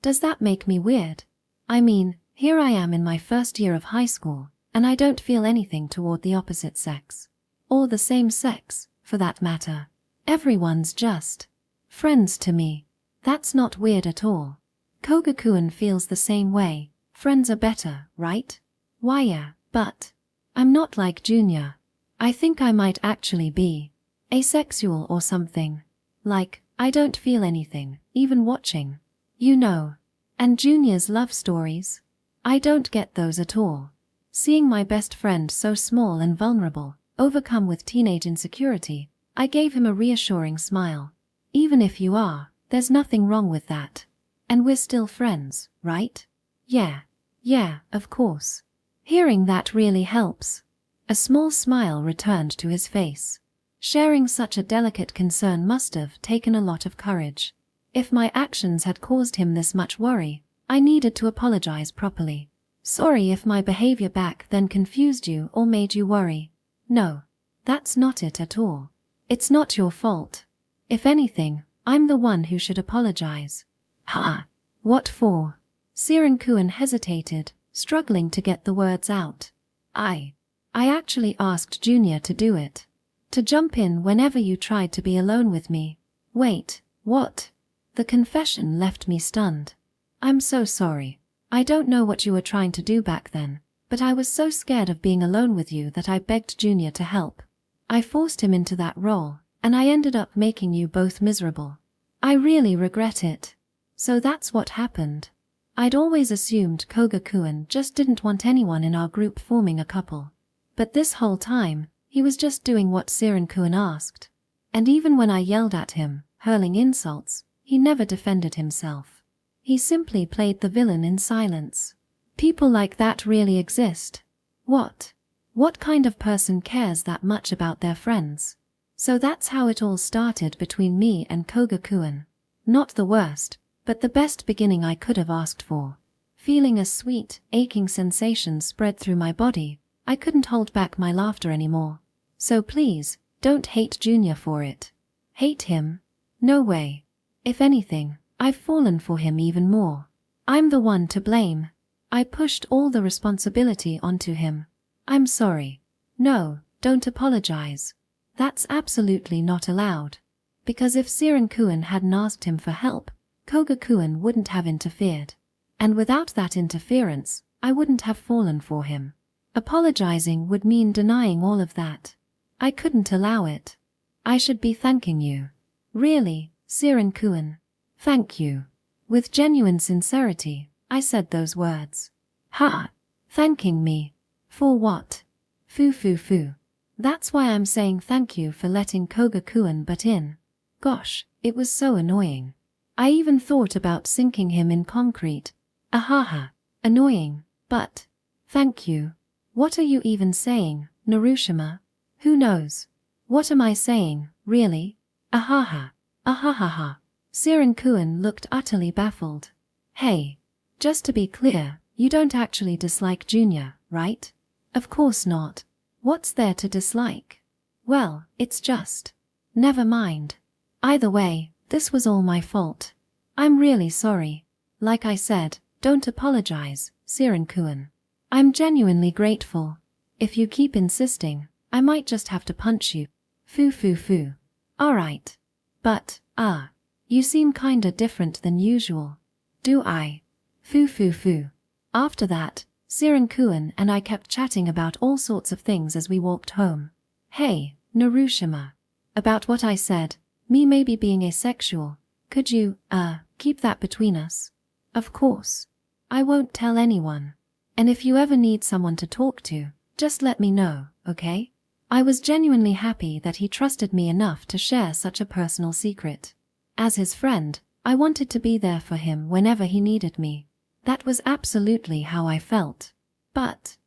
does that make me weird? I mean, here I am in my first year of high school, and I don't feel anything toward the opposite sex. Or the same sex, for that matter. Everyone's just friends to me. That's not weird at all. Koga-kun feels the same way. Friends are better, right? Why yeah, but I'm not like Junior. I think I might actually be asexual or something. Like, I don't feel anything, even watching. You know. And Junior's love stories? I don't get those at all. Seeing my best friend so small and vulnerable, overcome with teenage insecurity, I gave him a reassuring smile. Even if you are, there's nothing wrong with that. And we're still friends, right? Yeah, of course. Hearing that really helps. A small smile returned to his face. Sharing such a delicate concern must have taken a lot of courage. If my actions had caused him this much worry, I needed to apologize properly. Sorry if my behavior back then confused you or made you worry. No, that's not it at all. It's not your fault. If anything, I'm the one who should apologize. What for? Siren-kun hesitated, struggling to get the words out. I actually asked Junior to do it. To jump in whenever you tried to be alone with me. Wait, what? The confession left me stunned. I'm so sorry. I don't know what you were trying to do back then, but I was so scared of being alone with you that I begged Junior to help. I forced him into that role, and I ended up making you both miserable. I really regret it. So that's what happened. I'd always assumed Koga-kun just didn't want anyone in our group forming a couple. But this whole time, he was just doing what Siren-kun asked. And even when I yelled at him, hurling insults, he never defended himself. He simply played the villain in silence. People like that really exist. What? What kind of person cares that much about their friends? So that's how it all started between me and Koga-kun. Not the worst, but the best beginning I could have asked for. Feeling a sweet, aching sensation spread through my body, I couldn't hold back my laughter anymore. So please, don't hate Junior for it. Hate him? No way. If anything, I've fallen for him even more. I'm the one to blame. I pushed all the responsibility onto him. I'm sorry. No, don't apologize. That's absolutely not allowed. Because if Siren-kun hadn't asked him for help, Koga-kun wouldn't have interfered. And without that interference, I wouldn't have fallen for him. Apologizing would mean denying all of that. I couldn't allow it. I should be thanking you. Really, Siren-kun. Thank you. With genuine sincerity, I said those words. Ha! Thanking me. For what? Foo. That's why I'm saying thank you for letting Koga-kun butt in. Gosh, it was so annoying. I even thought about sinking him in concrete. Ahaha. Annoying, but thank you. What are you even saying, Narushima? Who knows? What am I saying, really? Ahaha. Ahahaha. Siren-kun looked utterly baffled. Hey. Just to be clear, you don't actually dislike Junior, right? Of course not. What's there to dislike? Well, it's just. Never mind. Either way, this was all my fault. I'm really sorry. Like I said, don't apologize, Siren-kun. I'm genuinely grateful. If you keep insisting, I might just have to punch you. Foo. Alright. But, you seem kinda different than usual. Do I? Foo. After that, Siren-kun and I kept chatting about all sorts of things as we walked home. Hey, Narushima. About what I said, me maybe being asexual, could you, keep that between us? Of course. I won't tell anyone. And if you ever need someone to talk to, just let me know, okay? I was genuinely happy that he trusted me enough to share such a personal secret. As his friend, I wanted to be there for him whenever he needed me. That was absolutely how I felt. But,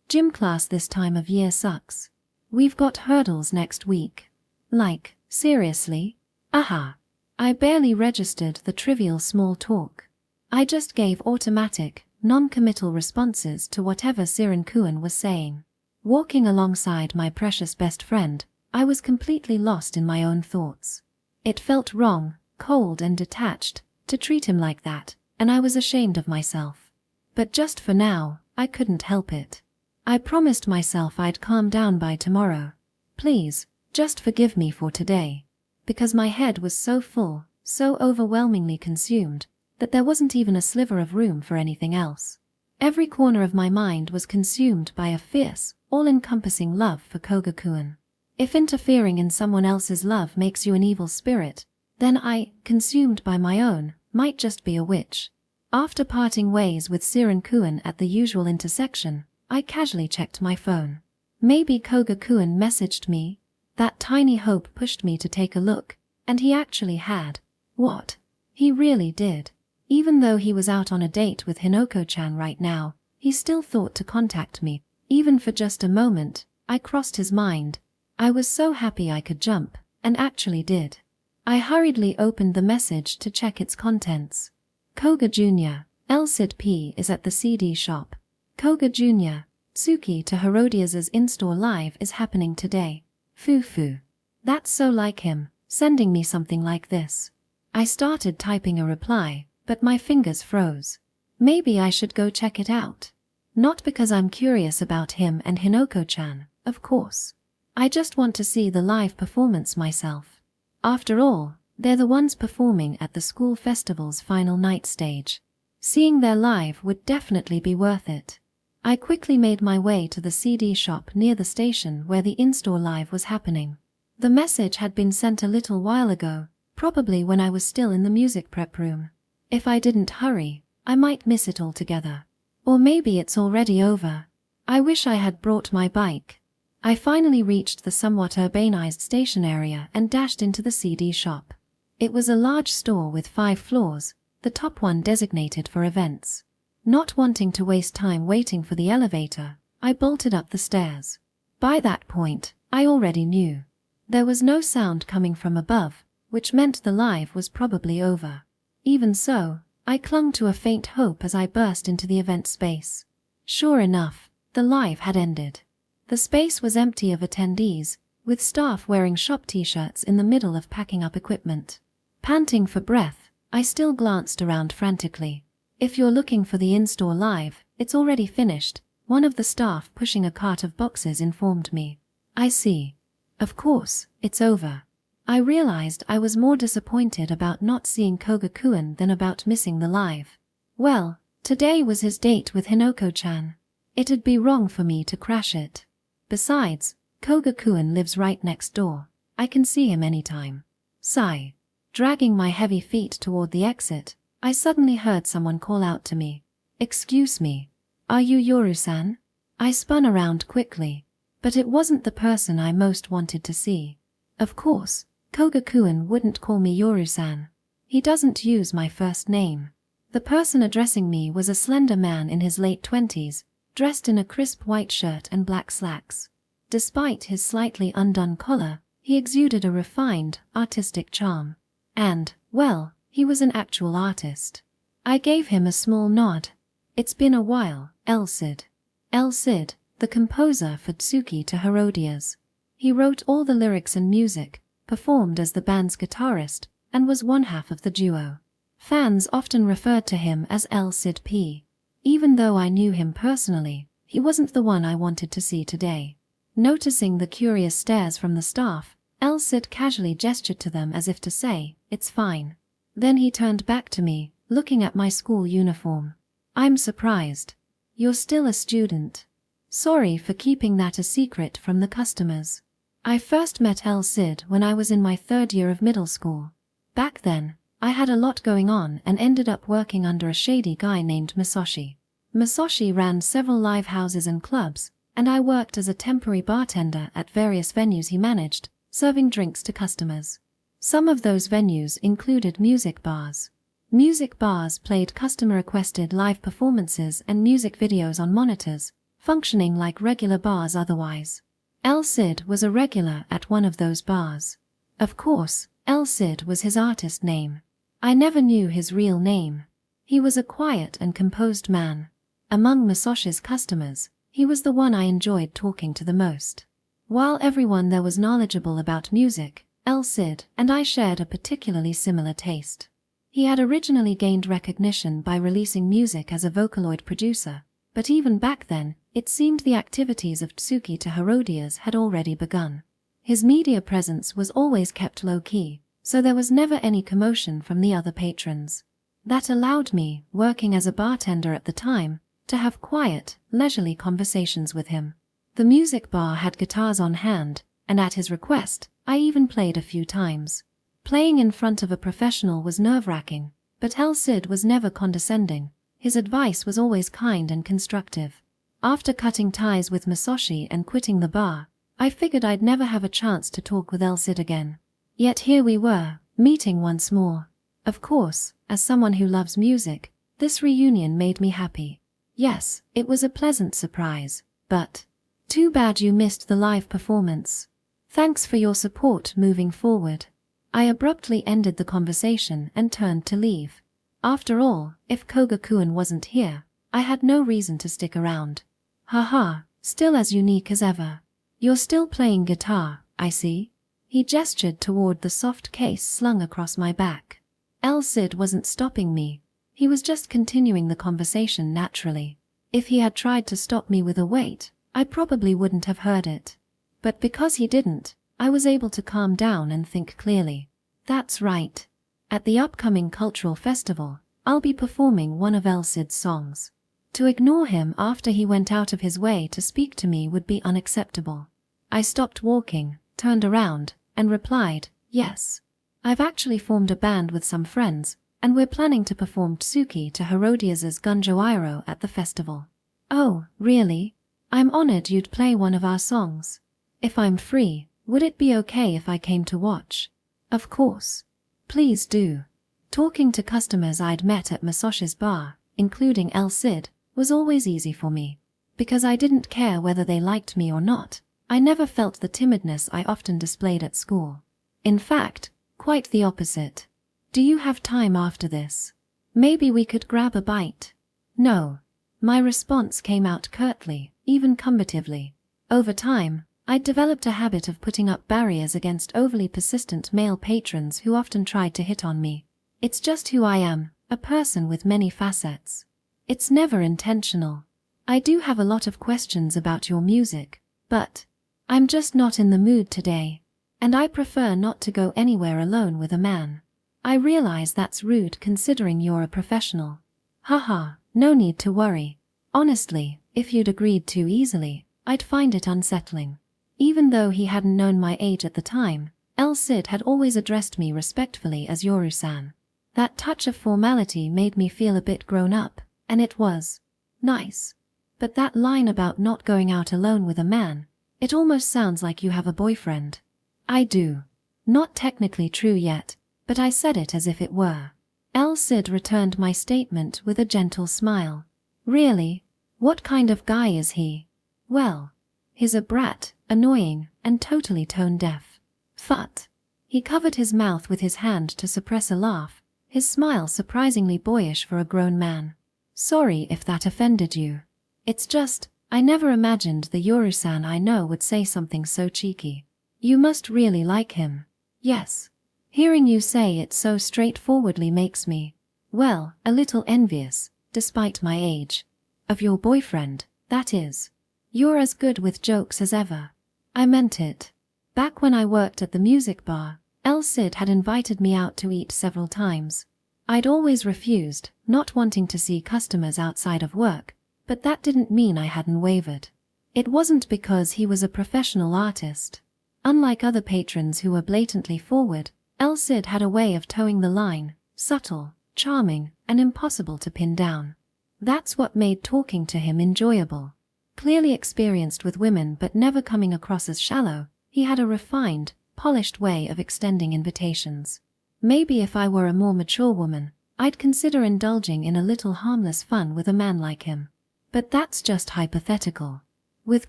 gym class this time of year sucks. We've got hurdles next week. Like, seriously? Aha. I barely registered the trivial small talk. I just gave automatic, non-committal responses to whatever Siren-kun was saying. Walking alongside my precious best friend, I was completely lost in my own thoughts. It felt wrong, cold and detached, to treat him like that, and I was ashamed of myself. But just for now, I couldn't help it. I promised myself I'd calm down by tomorrow. Please, just forgive me for today. Because my head was so full, so overwhelmingly consumed, that there wasn't even a sliver of room for anything else. Every corner of my mind was consumed by a fierce, all-encompassing love for Koga-kun. If interfering in someone else's love makes you an evil spirit, then I, consumed by my own, might just be a witch. After parting ways with Siren-kun at the usual intersection, I casually checked my phone. Maybe Koga-kun messaged me. That tiny hope pushed me to take a look, and he actually had. What? He really did. Even though he was out on a date with Hinoko-chan right now, he still thought to contact me, even for just a moment. I crossed his mind. I was so happy I could jump, and actually did. I hurriedly opened the message to check its contents. Koga Jr., LCD P is at the CD shop. Koga Jr., Tsuki to Herodias's in-store live is happening today. Foo. That's so like him, sending me something like this. I started typing a reply, but my fingers froze. Maybe I should go check it out. Not because I'm curious about him and Hinoko-chan, of course. I just want to see the live performance myself. After all, they're the ones performing at the school festival's final night stage. Seeing their live would definitely be worth it. I quickly made my way to the CD shop near the station where the in-store live was happening. The message had been sent a little while ago, probably when I was still in the music prep room. If I didn't hurry, I might miss it altogether. Or maybe it's already over. I wish I had brought my bike. I finally reached the somewhat urbanized station area and dashed into the CD shop. It was a large store with 5 floors, the top one designated for events. Not wanting to waste time waiting for the elevator, I bolted up the stairs. By that point, I already knew. There was no sound coming from above, which meant the live was probably over. Even so, I clung to a faint hope as I burst into the event space. Sure enough, the live had ended. The space was empty of attendees, with staff wearing shop t-shirts in the middle of packing up equipment. Panting for breath, I still glanced around frantically. If you're looking for the in-store live, it's already finished, one of the staff pushing a cart of boxes informed me. I see. Of course, it's over. I realized I was more disappointed about not seeing Koga-kun than about missing the live. Well, today was his date with Hinoko-chan. It'd be wrong for me to crash it. Besides, Koga-kun lives right next door. I can see him anytime. Sigh. Dragging my heavy feet toward the exit, I suddenly heard someone call out to me. Excuse me. Are you Yoru-san? I spun around quickly. But it wasn't the person I most wanted to see. Of course, Koga-kun wouldn't call me Yoru-san. He doesn't use my first name. The person addressing me was a slender man in his late 20s, dressed in a crisp white shirt and black slacks. Despite his slightly undone collar, he exuded a refined, artistic charm. And, well, he was an actual artist. I gave him a small nod. It's been a while, L-Sid. L-Sid, the composer for Tsuki to Herodias. He wrote all the lyrics and music, performed as the band's guitarist, and was one half of the duo. Fans often referred to him as L-Sid P. Even though I knew him personally, he wasn't the one I wanted to see today. Noticing the curious stares from the staff, L-Sid casually gestured to them as if to say, "It's fine." Then he turned back to me, looking at my school uniform. "I'm surprised. You're still a student. Sorry for keeping that a secret from the customers. I first met L-Sid when I was in my 3rd year of middle school. Back then, I had a lot going on and ended up working under a shady guy named Masashi. Masashi ran several live houses and clubs, and I worked as a temporary bartender at various venues he managed, serving drinks to customers. Some of those venues included music bars. Music bars played customer-requested live performances and music videos on monitors, functioning like regular bars otherwise. L-Sid was a regular at one of those bars. Of course, L-Sid was his artist name. I never knew his real name. He was a quiet and composed man. Among Masashi's customers, he was the one I enjoyed talking to the most. While everyone there was knowledgeable about music, L-Sid and I shared a particularly similar taste. He had originally gained recognition by releasing music as a Vocaloid producer, but even back then, it seemed the activities of Tsuki to Herodias had already begun. His media presence was always kept low-key, so there was never any commotion from the other patrons. That allowed me, working as a bartender at the time, to have quiet, leisurely conversations with him. The music bar had guitars on hand, and at his request, I even played a few times. Playing in front of a professional was nerve-wracking, but L-Sid was never condescending. His advice was always kind and constructive. After cutting ties with Masashi and quitting the bar, I figured I'd never have a chance to talk with L-Sid again. Yet here we were, meeting once more. Of course, as someone who loves music, this reunion made me happy. Yes, it was a pleasant surprise, but too bad you missed the live performance. Thanks for your support moving forward. I abruptly ended the conversation and turned to leave. After all, if Koga-kun wasn't here, I had no reason to stick around. Haha, still as unique as ever. You're still playing guitar, I see. He gestured toward the soft case slung across my back. L-Sid wasn't stopping me. He was just continuing the conversation naturally. If he had tried to stop me with a weight, I probably wouldn't have heard it. But because he didn't, I was able to calm down and think clearly. That's right. At the upcoming cultural festival, I'll be performing one of Elsid's songs. To ignore him after he went out of his way to speak to me would be unacceptable. I stopped walking, turned around, and replied, yes. I've actually formed a band with some friends, and we're planning to perform Tsuki to Herodias's Gunjoiro at the festival. Oh, really? I'm honored you'd play one of our songs. If I'm free, would it be okay if I came to watch? Of course. Please do. Talking to customers I'd met at Masoshi's bar, including Elsid, was always easy for me. Because I didn't care whether they liked me or not, I never felt the timidness I often displayed at school. In fact, quite the opposite. Do you have time after this? Maybe we could grab a bite. No. My response came out curtly, even combatively. Over time, I'd developed a habit of putting up barriers against overly persistent male patrons who often tried to hit on me. It's just who I am, a person with many facets. It's never intentional. I do have a lot of questions about your music, but I'm just not in the mood today, and I prefer not to go anywhere alone with a man. I realize that's rude considering you're a professional. Haha, no need to worry. Honestly, if you'd agreed too easily, I'd find it unsettling. Even though he hadn't known my age at the time, Elsid had always addressed me respectfully as Yoru-san. That touch of formality made me feel a bit grown up, and it was nice. But that line about not going out alone with a man, it almost sounds like you have a boyfriend. I do. Not technically true yet, but I said it as if it were. Elsid returned my statement with a gentle smile. Really? What kind of guy is he? Well, he's a brat, annoying, and totally tone-deaf. Phut. He covered his mouth with his hand to suppress a laugh, his smile surprisingly boyish for a grown man. Sorry if that offended you. It's just, I never imagined the Yoru-san I know would say something so cheeky. You must really like him. Yes. Hearing you say it so straightforwardly makes me, well, a little envious, despite my age. Of your boyfriend, that is. You're as good with jokes as ever. I meant it. Back when I worked at the music bar, Elsid had invited me out to eat several times. I'd always refused, not wanting to see customers outside of work, but that didn't mean I hadn't wavered. It wasn't because he was a professional artist. Unlike other patrons who were blatantly forward, Elsid had a way of towing the line, subtle, charming, and impossible to pin down. That's what made talking to him enjoyable. Clearly experienced with women but never coming across as shallow, he had a refined, polished way of extending invitations. Maybe if I were a more mature woman, I'd consider indulging in a little harmless fun with a man like him. But that's just hypothetical. With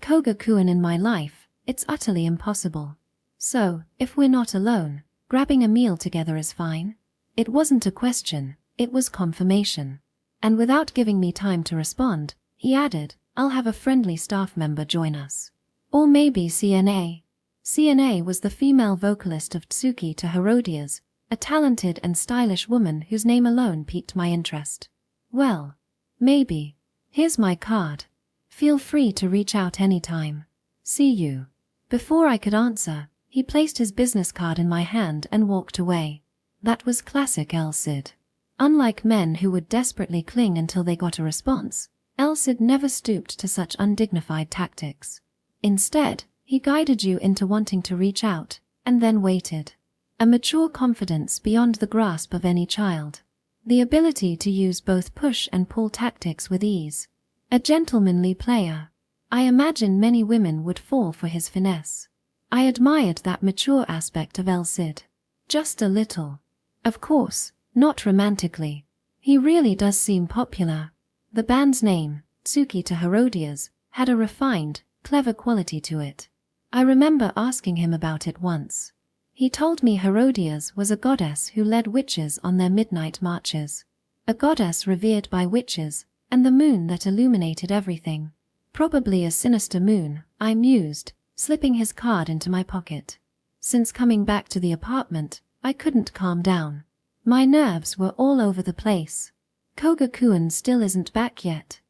Koga-kun in my life, it's utterly impossible. So, if we're not alone, grabbing a meal together is fine. It wasn't a question, it was confirmation. And without giving me time to respond, he added, I'll have a friendly staff member join us. Or maybe CNA. CNA was the female vocalist of Tsuki to Herodias, a talented and stylish woman whose name alone piqued my interest. Well, maybe. Here's my card. Feel free to reach out anytime. See you. Before I could answer, he placed his business card in my hand and walked away. That was classic Elsid. Unlike men who would desperately cling until they got a response, Elsid never stooped to such undignified tactics. Instead, he guided you into wanting to reach out, and then waited. A mature confidence beyond the grasp of any child. The ability to use both push and pull tactics with ease. A gentlemanly player. I imagine many women would fall for his finesse. I admired that mature aspect of Elsid. Just a little. Of course, not romantically. He really does seem popular. The band's name, Tsuki to Herodias, had a refined, clever quality to it. I remember asking him about it once. He told me Herodias was a goddess who led witches on their midnight marches. A goddess revered by witches, and the moon that illuminated everything. Probably a sinister moon, I mused, slipping his card into my pocket. Since coming back to the apartment, I couldn't calm down. My nerves were all over the place. Koga-kun still isn't back yet.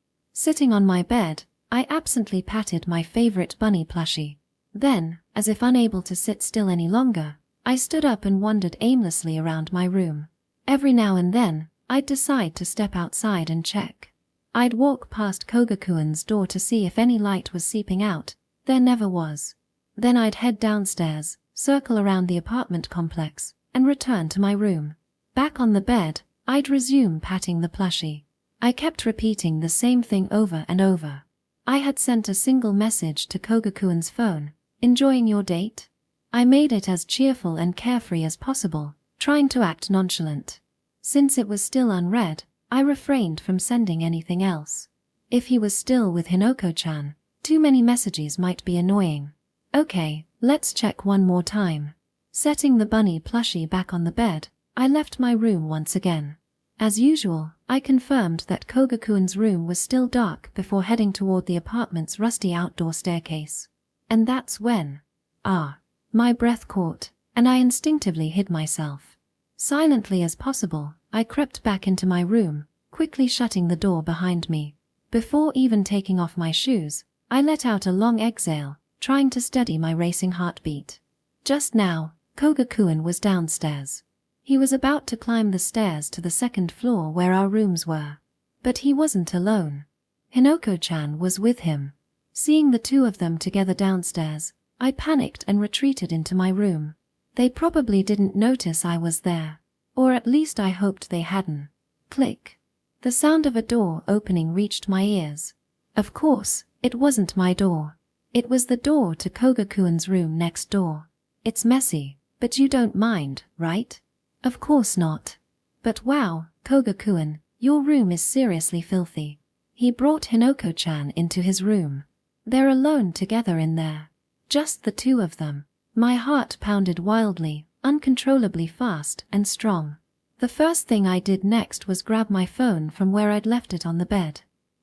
Sitting on my bed, I absently patted my favorite bunny plushie. Then, as if unable to sit still any longer, I stood up and wandered aimlessly around my room. Every now and then, I'd decide to step outside and check. I'd walk past Kogakuen's door to see if any light was seeping out. There never was. Then I'd head downstairs, circle around the apartment complex, and return to my room. Back on the bed, I'd resume patting the plushie. I kept repeating the same thing over and over. I had sent a single message to Kogakuen's phone. Enjoying your date? I made it as cheerful and carefree as possible, trying to act nonchalant. Since it was still unread, I refrained from sending anything else. If he was still with Hinoko-chan, too many messages might be annoying. Okay, let's check one more time. Setting the bunny plushie back on the bed, I left my room once again. As usual, I confirmed that Kogakuen's room was still dark before heading toward the apartment's rusty outdoor staircase. And that's when, my breath caught, and I instinctively hid myself. Silently as possible, I crept back into my room, quickly shutting the door behind me. Before even taking off my shoes, I let out a long exhale, trying to steady my racing heartbeat. Just now, Kogakuen was downstairs. He was about to climb the stairs to the second floor where our rooms were. But he wasn't alone. Hinoko-chan was with him. Seeing the two of them together downstairs, I panicked and retreated into my room. They probably didn't notice I was there. Or at least I hoped they hadn't. Click. The sound of a door opening reached my ears. Of course, it wasn't my door. It was the door to Kogakuen's room next door. It's messy, but you don't mind, right? Of course not. But wow, Kogakuen, your room is seriously filthy. He brought Hinoko-chan into his room. They're alone together in there. Just the two of them. My heart pounded wildly, uncontrollably fast and strong. The first thing I did next was grab my phone from where I'd left it on the bed.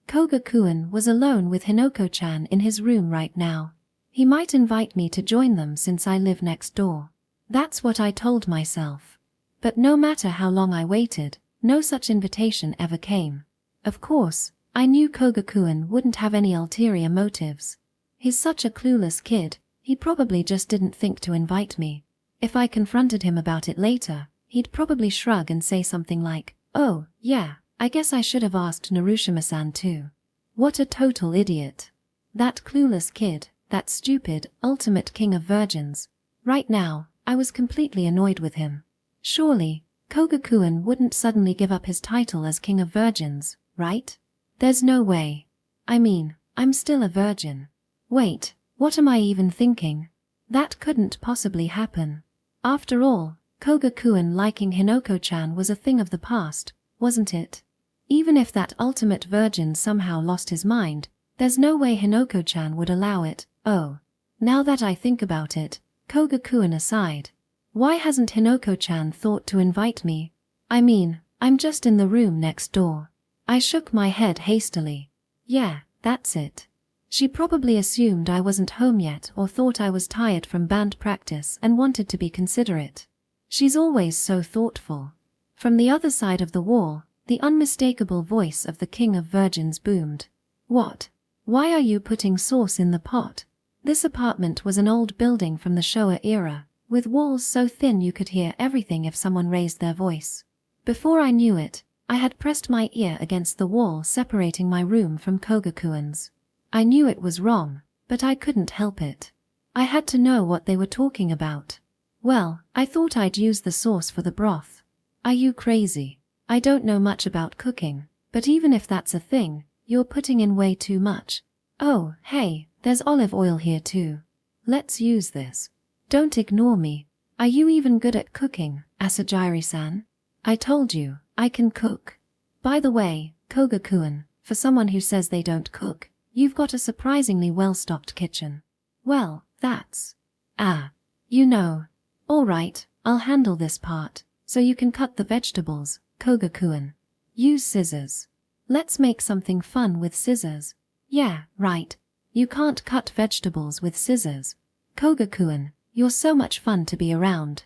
Kogakuen was alone with Hinoko-chan in his room right now. He might invite me to join them since I live next door. That's what I told myself. But no matter how long I waited, no such invitation ever came. Of course, I knew Kogakuen wouldn't have any ulterior motives. He's such a clueless kid, he probably just didn't think to invite me. If I confronted him about it later, he'd probably shrug and say something like, "Oh, yeah, I guess I should have asked Narushima-san too." What a total idiot. That clueless kid, that stupid, ultimate king of virgins. Right now, I was completely annoyed with him. Surely, Kogakuen wouldn't suddenly give up his title as king of virgins, right? There's no way. I mean, I'm still a virgin. Wait, what am I even thinking? That couldn't possibly happen. After all, Kogakuen liking Hinoko-chan was a thing of the past, wasn't it? Even if that ultimate virgin somehow lost his mind, there's no way Hinoko-chan would allow it. Oh. Now that I think about it, Kogakuen aside, why hasn't Hinoko-chan thought to invite me? I mean, I'm just in the room next door. I shook my head hastily. Yeah, that's it. She probably assumed I wasn't home yet or thought I was tired from band practice and wanted to be considerate. She's always so thoughtful. From the other side of the wall, the unmistakable voice of the King of Virgins boomed. What? Why are you putting sauce in the pot? This apartment was an old building from the Showa era, with walls so thin you could hear everything if someone raised their voice. Before I knew it, I had pressed my ear against the wall separating my room from Kogakuen's. I knew it was wrong, but I couldn't help it. I had to know what they were talking about. Well, I thought I'd use the sauce for the broth. Are you crazy? I don't know much about cooking, but even if that's a thing, you're putting in way too much. Oh, hey, there's olive oil here too. Let's use this. Don't ignore me. Are you even good at cooking, Asajiri-san? I told you, I can cook. By the way, Kogakuen, for someone who says they don't cook, you've got a surprisingly well-stocked kitchen. Well, that's... you know. All right, I'll handle this part, so you can cut the vegetables, Kogakuen. Use scissors. Let's make something fun with scissors. Yeah, right. You can't cut vegetables with scissors. Kogakuen, you're so much fun to be around.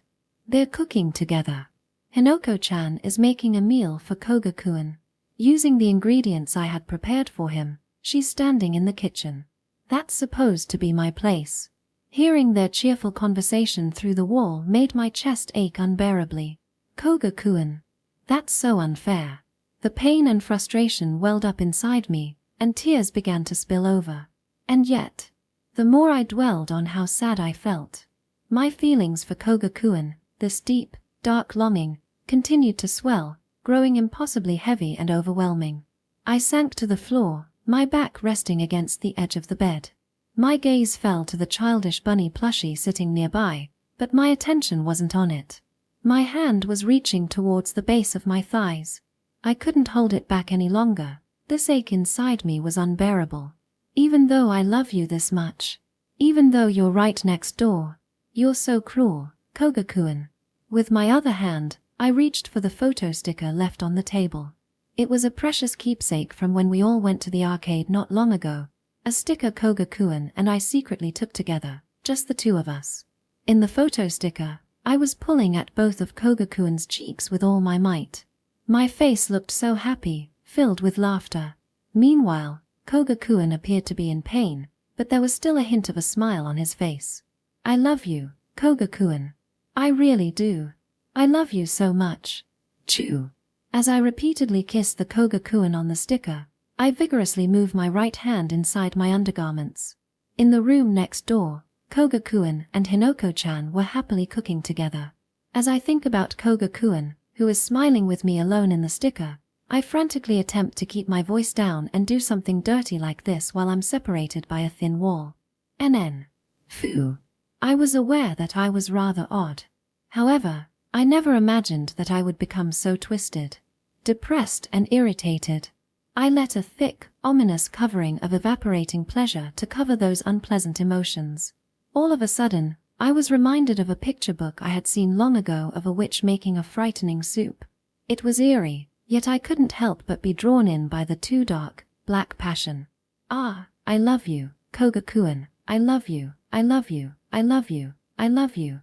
They're cooking together. Hinoko-chan is making a meal for Kogakuen. using the ingredients I had prepared for him. She's standing in the kitchen. That's supposed to be my place. Hearing their cheerful conversation through the wall made my chest ache unbearably. Koga-kun. That's so unfair. The pain and frustration welled up inside me, and tears began to spill over. And yet, the more I dwelled on how sad I felt, my feelings for Koga-kun, this deep, dark longing, continued to swell, growing impossibly heavy and overwhelming. I sank to the floor, my back resting against the edge of the bed. My gaze fell to the childish bunny plushie sitting nearby, but my attention wasn't on it. My hand was reaching towards the base of my thighs. I couldn't hold it back any longer. This ache inside me was unbearable. Even though I love you this much, even though you're right next door, you're so cruel, Koga-kun. With my other hand, I reached for the photo sticker left on the table. It was a precious keepsake from when we all went to the arcade not long ago, a sticker Koga-kun and I secretly took together, just the two of us. In the photo sticker, I was pulling at both of Koga-kun's cheeks with all my might. My face looked so happy, filled with laughter. Meanwhile, Koga-kun appeared to be in pain, but there was still a hint of a smile on his face. I love you, Koga-kun. I really do. I love you so much. Chew. As I repeatedly kissed the Koga-kun on the sticker, I vigorously moved my right hand inside my undergarments. In the room next door, Koga-kun and Hinoko-chan were happily cooking together. As I think about Koga-kun, who is smiling with me alone in the sticker, I frantically attempt to keep my voice down and do something dirty like this while I'm separated by a thin wall. NN. Phew. I was aware that I was rather odd. However, I never imagined that I would become so twisted, depressed and irritated. I let a thick, ominous covering of evaporating pleasure to cover those unpleasant emotions. All of a sudden, I was reminded of a picture book I had seen long ago of a witch making a frightening soup. It was eerie, yet I couldn't help but be drawn in by the too dark, black passion. Ah, I love you, Koga-kun. I love you, I love you, I love you, I love you.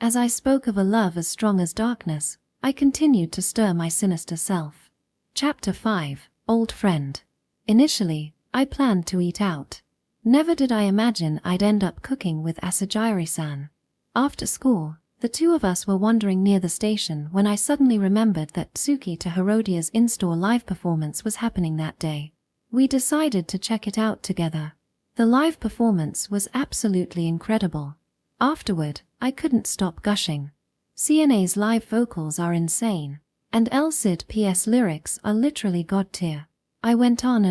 As I spoke of a love as strong as darkness, I continued to stir my sinister self. Chapter 5, Old Friend. Initially, I planned to eat out. Never did I imagine I'd end up cooking with Asajiri-san. After school, the two of us were wandering near the station when I suddenly remembered that Tsuki to Herodia's in-store live performance was happening that day. We decided to check it out together. The live performance was absolutely incredible. Afterward, I couldn't stop gushing. CNA's live vocals are insane, and LCD-PS lyrics are literally god tier. I went on,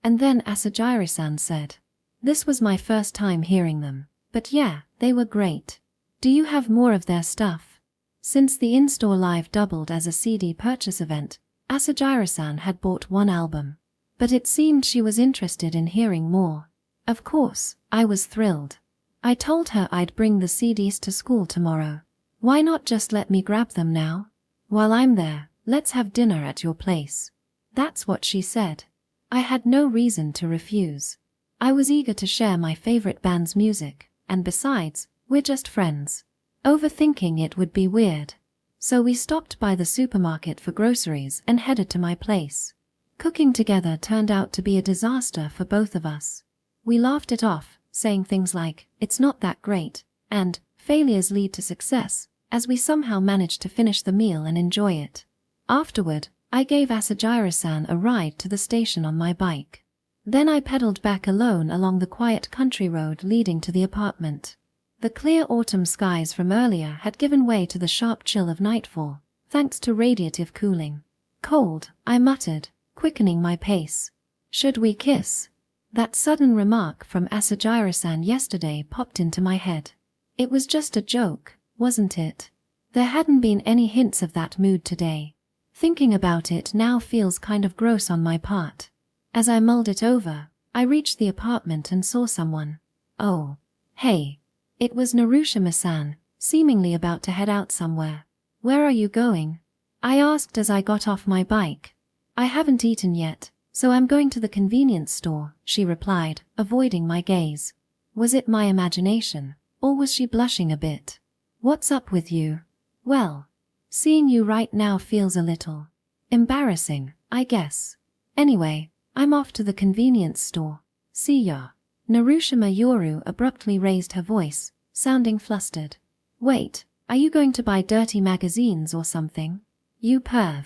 and then Asajiri-san said, "This was my first time hearing them, but yeah, they were great. Do you have more of their stuff?" Since the in-store live doubled as a CD purchase event, Asajiri-san had bought one album. But it seemed she was interested in hearing more. Of course, I was thrilled. I told her I'd bring the CDs to school tomorrow. Why not just let me grab them now? While I'm there, let's have dinner at your place. That's what she said. I had no reason to refuse. I was eager to share my favorite band's music, and besides, we're just friends. Overthinking it would be weird. So we stopped by the supermarket for groceries and headed to my place. Cooking together turned out to be a disaster for both of us. We laughed it off, saying things like, "It's not that great," and "failures lead to success," as we somehow managed to finish the meal and enjoy it. Afterward, I gave Asajiri-san a ride to the station on my bike. Then I pedaled back alone along the quiet country road leading to the apartment. The clear autumn skies from earlier had given way to the sharp chill of nightfall, thanks to radiative cooling. "Cold," I muttered, quickening my pace. "Should we kiss?" That sudden remark from Asajiri-san yesterday popped into my head. It was just a joke, wasn't it? There hadn't been any hints of that mood today. Thinking about it now feels kind of gross on my part. As I mulled it over, I reached the apartment and saw someone. Oh. Hey. It was Narushima-san, seemingly about to head out somewhere. "Where are you going?" I asked as I got off my bike. "I haven't eaten yet, so I'm going to the convenience store," she replied, avoiding my gaze. Was it my imagination, or was she blushing a bit? "What's up with you?" "Well, seeing you right now feels a little." Embarrassing, I guess. Anyway, I'm off to the convenience store. See ya. Narushima Yoru abruptly raised her voice, sounding flustered. Wait, are you going to buy dirty magazines or something? You perv.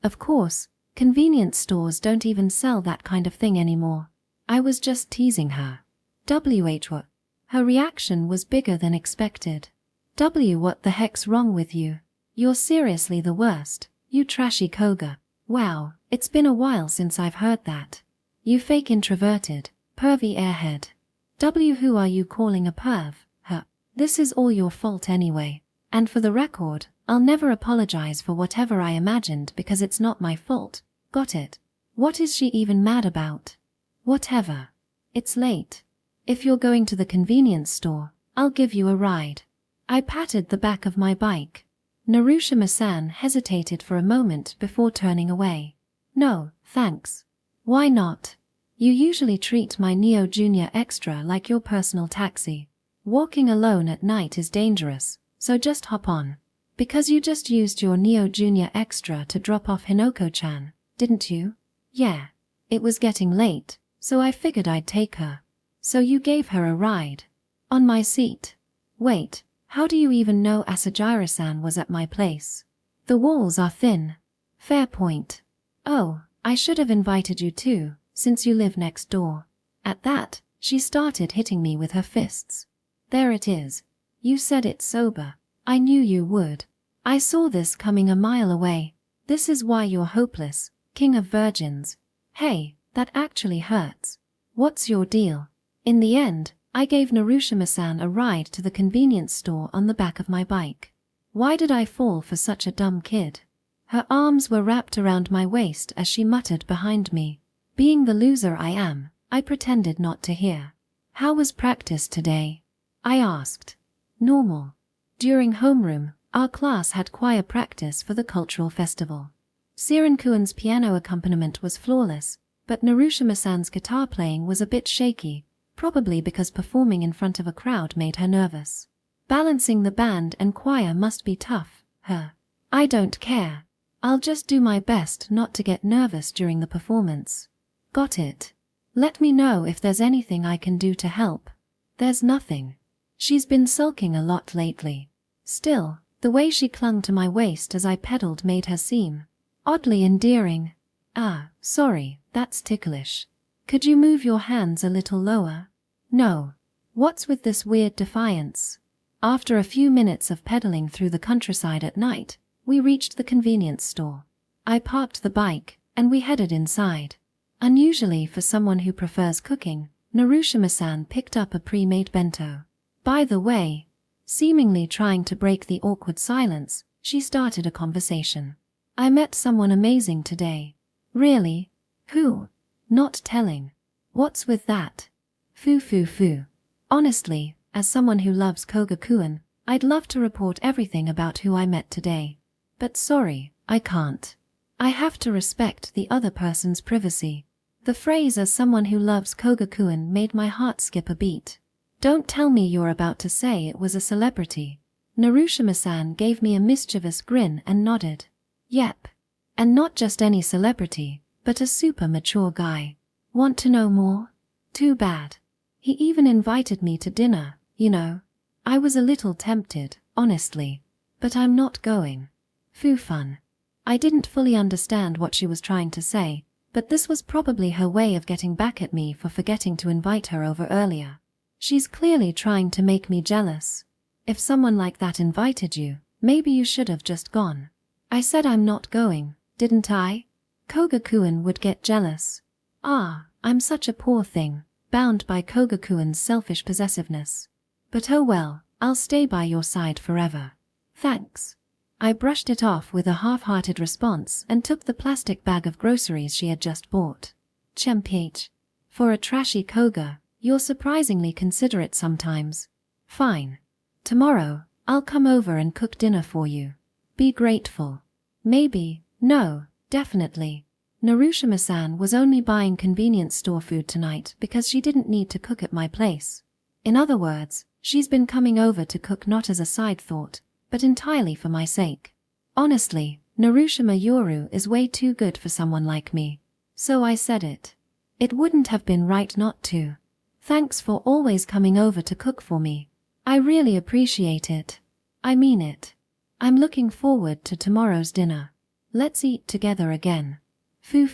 Of course, convenience stores don't even sell that kind of thing anymore. I was just teasing her. What? Her reaction was bigger than expected. What the heck's wrong with you? You're seriously the worst, you trashy Koga. Wow, it's been a while since I've heard that. You fake introverted, pervy airhead. Who are you calling a perv, huh? This is all your fault anyway. And for the record, I'll never apologize for whatever I imagined because it's not my fault. Got it? What is she even mad about? Whatever. It's late. If you're going to the convenience store, I'll give you a ride. I patted the back of my bike. Narushima-san hesitated for a moment before turning away. No, thanks. Why not? You usually treat my Neo Junior Extra like your personal taxi. Walking alone at night is dangerous, so just hop on. Because you just used your Neo Junior Extra to drop off Hinoko-chan, didn't you? Yeah. It was getting late, so I figured I'd take her. So you gave her a ride. On my seat. Wait, how do you even know Asajira-san was at my place? The walls are thin. Fair point. Oh, I should have invited you too, since you live next door. At that, she started hitting me with her fists. There it is. You said it sober. I knew you would. I saw this coming a mile away. This is why you're hopeless, king of virgins. Hey, that actually hurts. What's your deal? In the end, I gave Narushima-san a ride to the convenience store on the back of my bike. Why did I fall for such a dumb kid? Her arms were wrapped around my waist as she muttered behind me. Being the loser I am, I pretended not to hear. How was practice today? I asked. Normal. During homeroom, our class had choir practice for the cultural festival. Sirenkuen's piano accompaniment was flawless, but Narushima-san's guitar playing was a bit shaky, probably because performing in front of a crowd made her nervous. Balancing the band and choir must be tough, huh? I don't care. I'll just do my best not to get nervous during the performance. Got it. Let me know if there's anything I can do to help. There's nothing. She's been sulking a lot lately. Still, the way she clung to my waist as I pedaled made her seem oddly endearing. Ah, sorry, that's ticklish. Could you move your hands a little lower? No. What's with this weird defiance? After a few minutes of pedaling through the countryside at night, we reached the convenience store. I parked the bike, and we headed inside. Unusually for someone who prefers cooking, Narushima-san picked up a pre-made bento. By the way, seemingly trying to break the awkward silence, she started a conversation. I met someone amazing today. Really? Who? Not telling. What's with that? Foo. Honestly, as someone who loves Koga-kun, I'd love to report everything about who I met today. But sorry, I can't. I have to respect the other person's privacy. The phrase "as someone who loves Koga-kun" made my heart skip a beat. Don't tell me you're about to say it was a celebrity. Narushima-san gave me a mischievous grin and nodded. Yep. And not just any celebrity, but a super mature guy. Want to know more? Too bad. He even invited me to dinner, you know. I was a little tempted, honestly. But I'm not going. Foo fun. I didn't fully understand what she was trying to say, but this was probably her way of getting back at me for forgetting to invite her over earlier. She's clearly trying to make me jealous. If someone like that invited you, maybe you should have just gone. I said I'm not going, didn't I? Koga-kun would get jealous. Ah, I'm such a poor thing, bound by Koga-kun's selfish possessiveness. But oh well, I'll stay by your side forever. Thanks. I brushed it off with a half-hearted response and took the plastic bag of groceries she had just bought. Chemph. For a trashy Koga, you're surprisingly considerate sometimes. Fine. Tomorrow, I'll come over and cook dinner for you. Be grateful. Maybe, no, definitely. Narushima-san was only buying convenience store food tonight because she didn't need to cook at my place. In other words, she's been coming over to cook not as a side thought, but entirely for my sake. Honestly, Narushima Yoru is way too good for someone like me. So I said it. It wouldn't have been right not to. Thanks for always coming over to cook for me. I really appreciate it. I mean it. I'm looking forward to tomorrow's dinner. Let's eat together again. Foo.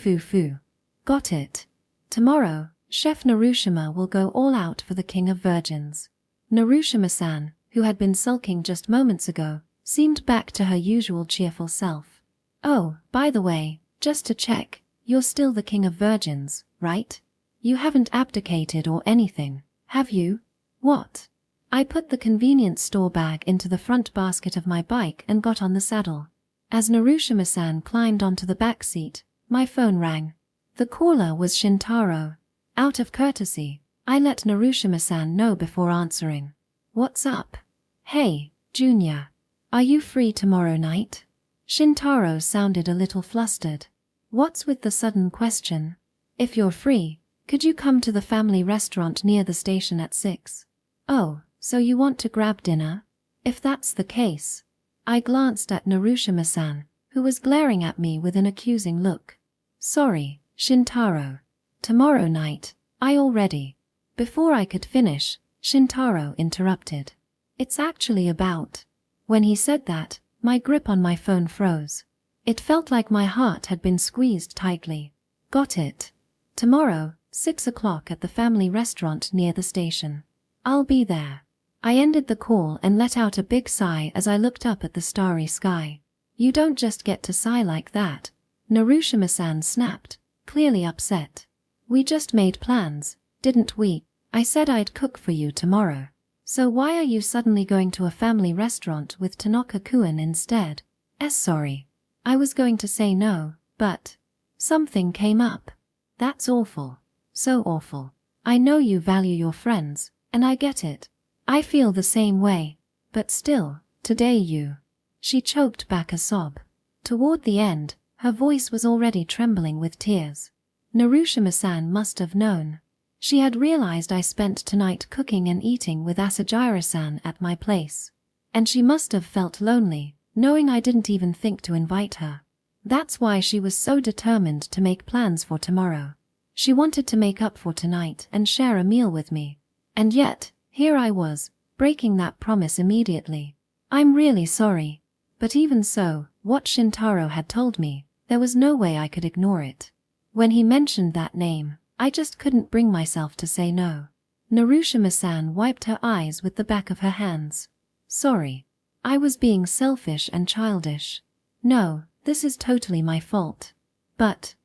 Got it. Tomorrow, Chef Narushima will go all out for the King of Virgins. Narushima-san, who had been sulking just moments ago, seemed back to her usual cheerful self. Oh, by the way, just to check, you're still the King of Virgins, right? You haven't abdicated or anything, have you? What? I put the convenience store bag into the front basket of my bike and got on the saddle. As Narushima-san climbed onto the back seat, my phone rang. The caller was Shintaro. Out of courtesy, I let Narushima-san know before answering. What's up? Hey, Junior. Are you free tomorrow night? Shintaro sounded a little flustered. What's with the sudden question? If you're free, could you come to the family restaurant near the station at 6? Oh, so you want to grab dinner? If that's the case. I glanced at Narushima-san, who was glaring at me with an accusing look. Sorry, Shintaro. Tomorrow night, I already. Before I could finish, Shintaro interrupted. It's actually about. When he said that, my grip on my phone froze. It felt like my heart had been squeezed tightly. Got it. Tomorrow, 6 o'clock at the family restaurant near the station. I'll be there. I ended the call and let out a big sigh as I looked up at the starry sky. You don't just get to sigh like that. Narushima-san snapped, clearly upset. We just made plans, didn't we? I said I'd cook for you tomorrow. So why are you suddenly going to a family restaurant with Tanaka-kun instead? Sorry. I was going to say no, but something came up. That's awful. So awful. I know you value your friends, and I get it. I feel the same way. But still, today you. She choked back a sob. Toward the end, her voice was already trembling with tears. Narushima-san must have known. She had realized I spent tonight cooking and eating with Asajira-san at my place. And she must have felt lonely, knowing I didn't even think to invite her. That's why she was so determined to make plans for tomorrow. She wanted to make up for tonight and share a meal with me. And yet, here I was, breaking that promise immediately. I'm really sorry. But even so, what Shintaro had told me, there was no way I could ignore it. When he mentioned that name, I just couldn't bring myself to say no. Narushima-san wiped her eyes with the back of her hands. Sorry. I was being selfish and childish. No, this is totally my fault. But,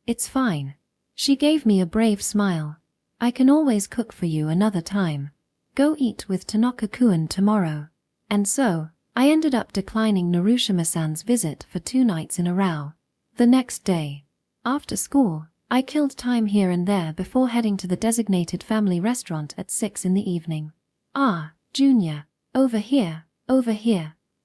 it's fine. She gave me a brave smile. I can always cook for you another time. Go eat with Tanaka-kun tomorrow. And so, I ended up declining Narushima-san's visit for 2 nights in a row. The next day, after school, I killed time here and there before heading to the designated family restaurant at 6 in the evening. Junior, over here.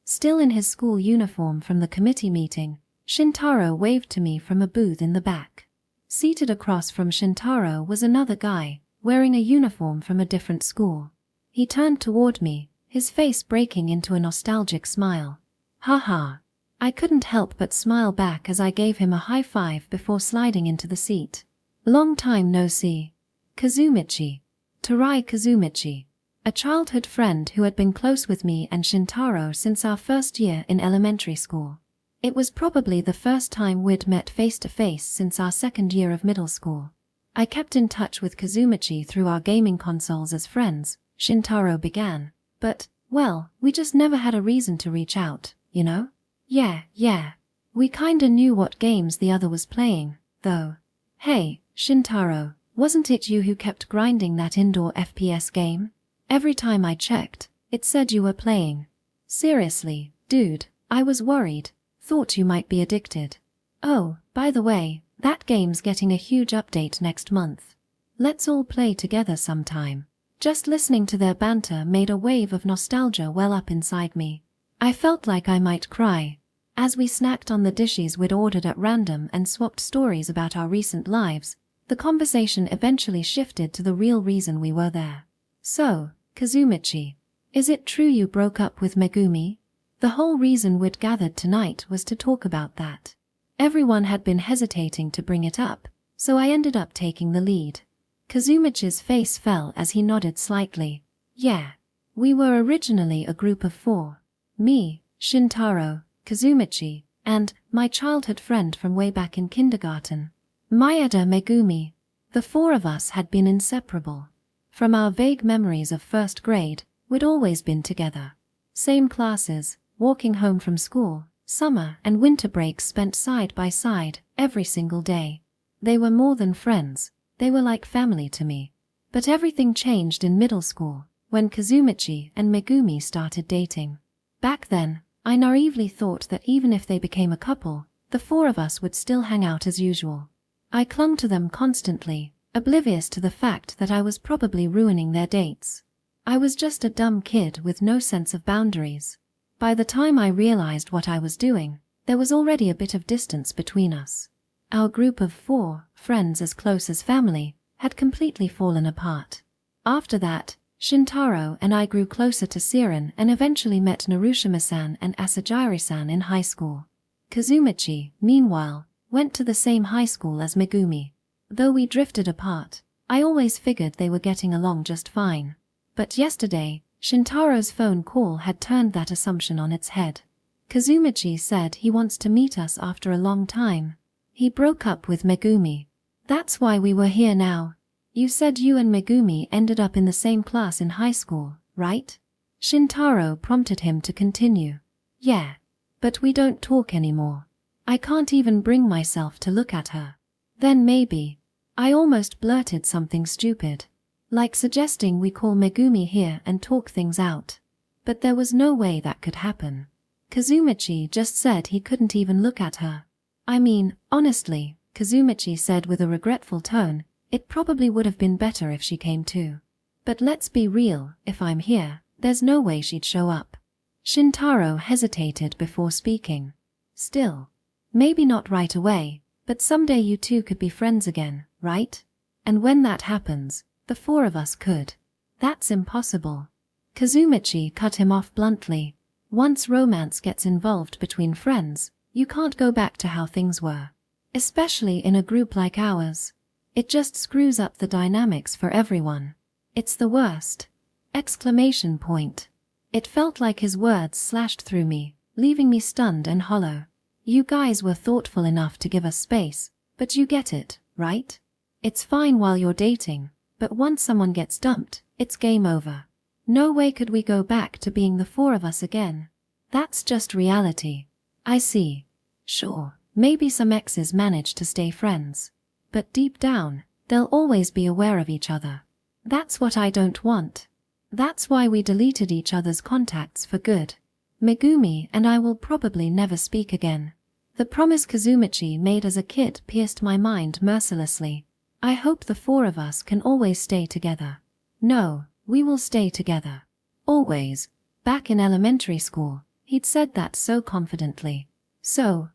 Still in his school uniform from the committee meeting, Shintaro waved to me from a booth in the back. Seated across from Shintaro was another guy, wearing a uniform from a different school. He turned toward me, his face breaking into a nostalgic smile. Haha. I couldn't help but smile back as I gave him a high five before sliding into the seat. Long time no see. Kazumichi. Tarai Kazumichi. A childhood friend who had been close with me and Shintaro since our first year in elementary school. It was probably the first time we'd met face to face since our second year of middle school. I kept in touch with Kazumichi through our gaming consoles as friends, Shintaro began. But, well, we just never had a reason to reach out, you know? Yeah. We kinda knew what games the other was playing, though. Hey, Shintaro, wasn't it you who kept grinding that indoor FPS game? Every time I checked, it said you were playing. Seriously, dude, I was worried. Thought you might be addicted. Oh, by the way, that game's getting a huge update next month. Let's all play together sometime. Just listening to their banter made a wave of nostalgia well up inside me. I felt like I might cry. As we snacked on the dishes we'd ordered at random and swapped stories about our recent lives, the conversation eventually shifted to the real reason we were there. So, Kazumichi, is it true you broke up with Megumi? The whole reason we'd gathered tonight was to talk about that. Everyone had been hesitating to bring it up, so I ended up taking the lead. Kazumichi's face fell as he nodded slightly. Yeah. We were originally a group of 4. Me, Shintaro, Kazumichi, and my childhood friend from way back in kindergarten, Maeda Megumi. The 4 of us had been inseparable. From our vague memories of first grade, we'd always been together. Same classes, walking home from school, summer and winter breaks spent side by side, every single day. They were more than friends, they were like family to me. But everything changed in middle school, when Kazumichi and Megumi started dating. Back then, I naively thought that even if they became a couple, the 4 of us would still hang out as usual. I clung to them constantly, oblivious to the fact that I was probably ruining their dates. I was just a dumb kid with no sense of boundaries. By the time I realized what I was doing, there was already a bit of distance between us. Our group of 4, friends as close as family, had completely fallen apart. After that, Shintaro and I grew closer to Siren and eventually met Narushima-san and Asajiri-san in high school. Kazumichi, meanwhile, went to the same high school as Megumi. Though we drifted apart, I always figured they were getting along just fine. But yesterday, Shintaro's phone call had turned that assumption on its head. Kazumichi said he wants to meet us after a long time. He broke up with Megumi. That's why we were here now. You said you and Megumi ended up in the same class in high school, right? Shintaro prompted him to continue. Yeah. But we don't talk anymore. I can't even bring myself to look at her. Then maybe. I almost blurted something stupid. Like suggesting we call Megumi here and talk things out. But there was no way that could happen. Kazumichi just said he couldn't even look at her. I mean, honestly, Kazumichi said with a regretful tone, it probably would have been better if she came too. But let's be real, if I'm here, there's no way she'd show up. Shintaro hesitated before speaking. Still. Maybe not right away, but someday you two could be friends again, right? And when that happens, the 4 of us could. That's impossible. Kazumichi cut him off bluntly. Once romance gets involved between friends, you can't go back to how things were. Especially in a group like ours. It just screws up the dynamics for everyone. It's the worst. Exclamation point. It felt like his words slashed through me, leaving me stunned and hollow. You guys were thoughtful enough to give us space, but you get it, right? It's fine while you're dating, but once someone gets dumped, it's game over. No way could we go back to being the 4 of us again. That's just reality. I see. Sure, maybe some exes manage to stay friends. But deep down, they'll always be aware of each other. That's what I don't want. That's why we deleted each other's contacts for good. Megumi and I will probably never speak again. The promise Kazumichi made as a kid pierced my mind mercilessly. I hope the 4 of us can always stay together. No, we will stay together. Always. Back in elementary school, he'd said that so confidently. So,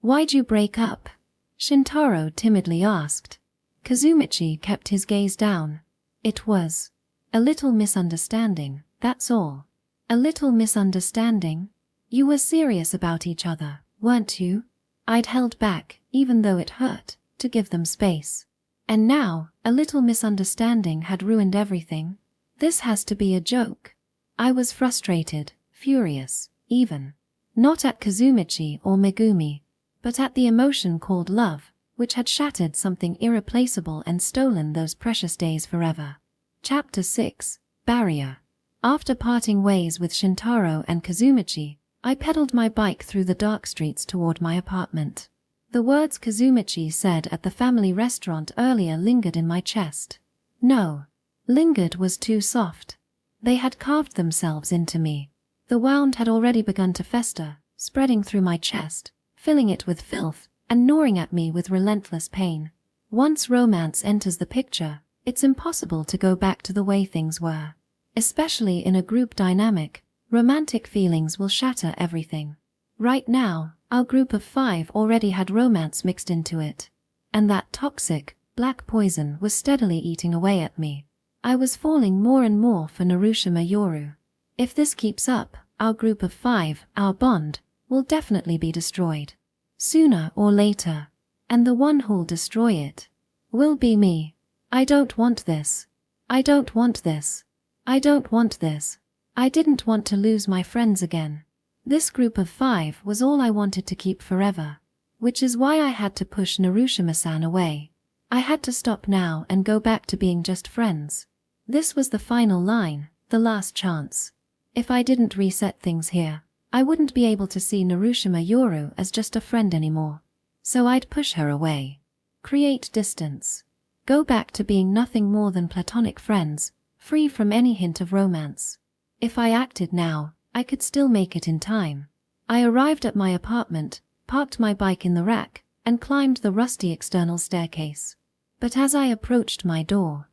why'd you break up? Shintaro timidly asked. Kazumichi kept his gaze down. It was a little misunderstanding, that's all. A little misunderstanding? You were serious about each other, weren't you? I'd held back, even though it hurt, to give them space. And now, a little misunderstanding had ruined everything. This has to be a joke. I was frustrated, furious, even. Not at Kazumichi or Megumi, but at the emotion called love, which had shattered something irreplaceable and stolen those precious days forever. Chapter 6, Barrier. After parting ways with Shintaro and Kazumichi, I pedaled my bike through the dark streets toward my apartment. The words Kazumichi said at the family restaurant earlier lingered in my chest. No. Lingered was too soft. They had carved themselves into me. The wound had already begun to fester, spreading through my chest, filling it with filth, and gnawing at me with relentless pain. Once romance enters the picture, it's impossible to go back to the way things were. Especially in a group dynamic, romantic feelings will shatter everything. Right now, our group of 5 already had romance mixed into it. And that toxic, black poison was steadily eating away at me. I was falling more and more for Narushima Yoru. If this keeps up, our group of 5, our bond, will definitely be destroyed. Sooner or later. And the one who'll destroy it will be me. I don't want this. I don't want this. I don't want this. I didn't want to lose my friends again. This group of 5 was all I wanted to keep forever. Which is why I had to push Narushima-san away. I had to stop now and go back to being just friends. This was the final line, the last chance. If I didn't reset things here, I wouldn't be able to see Narushima Yoru as just a friend anymore. So I'd push her away. Create distance. Go back to being nothing more than platonic friends, free from any hint of romance. If I acted now, I could still make it in time. I arrived at my apartment, parked my bike in the rack, and climbed the rusty external staircase. But as I approached my door,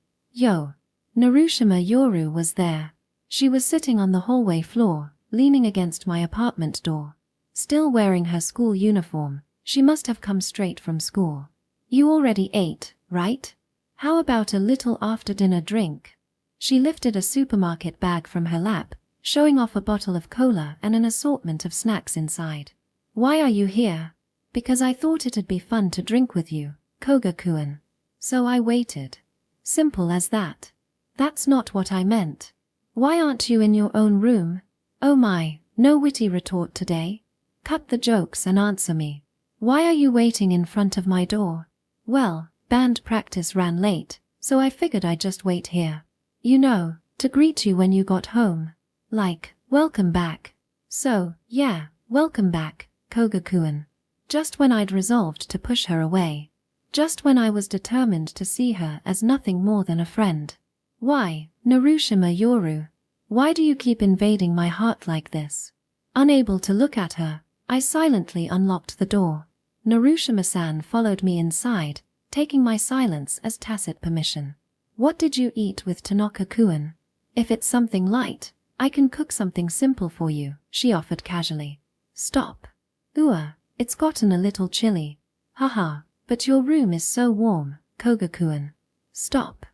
Narushima Yoru was there. She was sitting on the hallway floor, leaning against my apartment door. Still wearing her school uniform, she must have come straight from school. You already ate, right? How about a little after-dinner drink? She lifted a supermarket bag from her lap, showing off a bottle of cola and an assortment of snacks inside. Why are you here? Because I thought it'd be fun to drink with you, Koga-kun. So I waited. Simple as that. That's not what I meant. Why aren't you in your own room? Oh my, no witty retort today. Cut the jokes and answer me. Why are you waiting in front of my door? Well, band practice ran late, so I figured I'd just wait here. You know, to greet you when you got home. Like, welcome back. So, yeah, welcome back, Koga-kun. Just when I'd resolved to push her away. Just when I was determined to see her as nothing more than a friend. Why, Narushima Yoru? Why do you keep invading my heart like this? Unable to look at her, I silently unlocked the door. Narushima-san followed me inside, taking my silence as tacit permission. What did you eat with Tanaka-kun? If it's something light, I can cook something simple for you, she offered casually. Stop. It's gotten a little chilly. Haha, but your room is so warm, Koga-kun. Stop.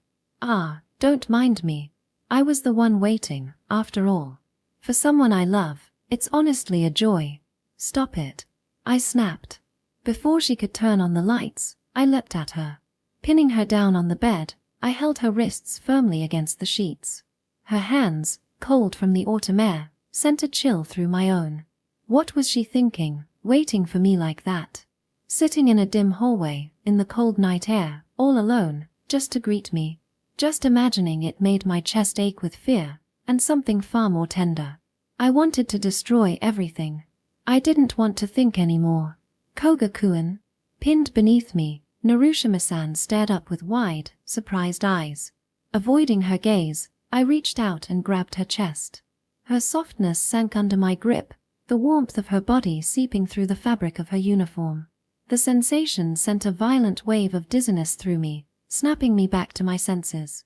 Don't mind me. I was the one waiting, after all. For someone I love, it's honestly a joy. Stop it. I snapped. Before she could turn on the lights, I leapt at her. Pinning her down on the bed, I held her wrists firmly against the sheets. Her hands, cold from the autumn air, sent a chill through my own. What was she thinking, waiting for me like that? Sitting in a dim hallway, in the cold night air, all alone, just to greet me. Just imagining it made my chest ache with fear, and something far more tender. I wanted to destroy everything. I didn't want to think anymore. Koga-kun. Pinned beneath me, Narushima-san stared up with wide, surprised eyes. Avoiding her gaze, I reached out and grabbed her chest. Her softness sank under my grip, the warmth of her body seeping through the fabric of her uniform. The sensation sent a violent wave of dizziness through me, snapping me back to my senses.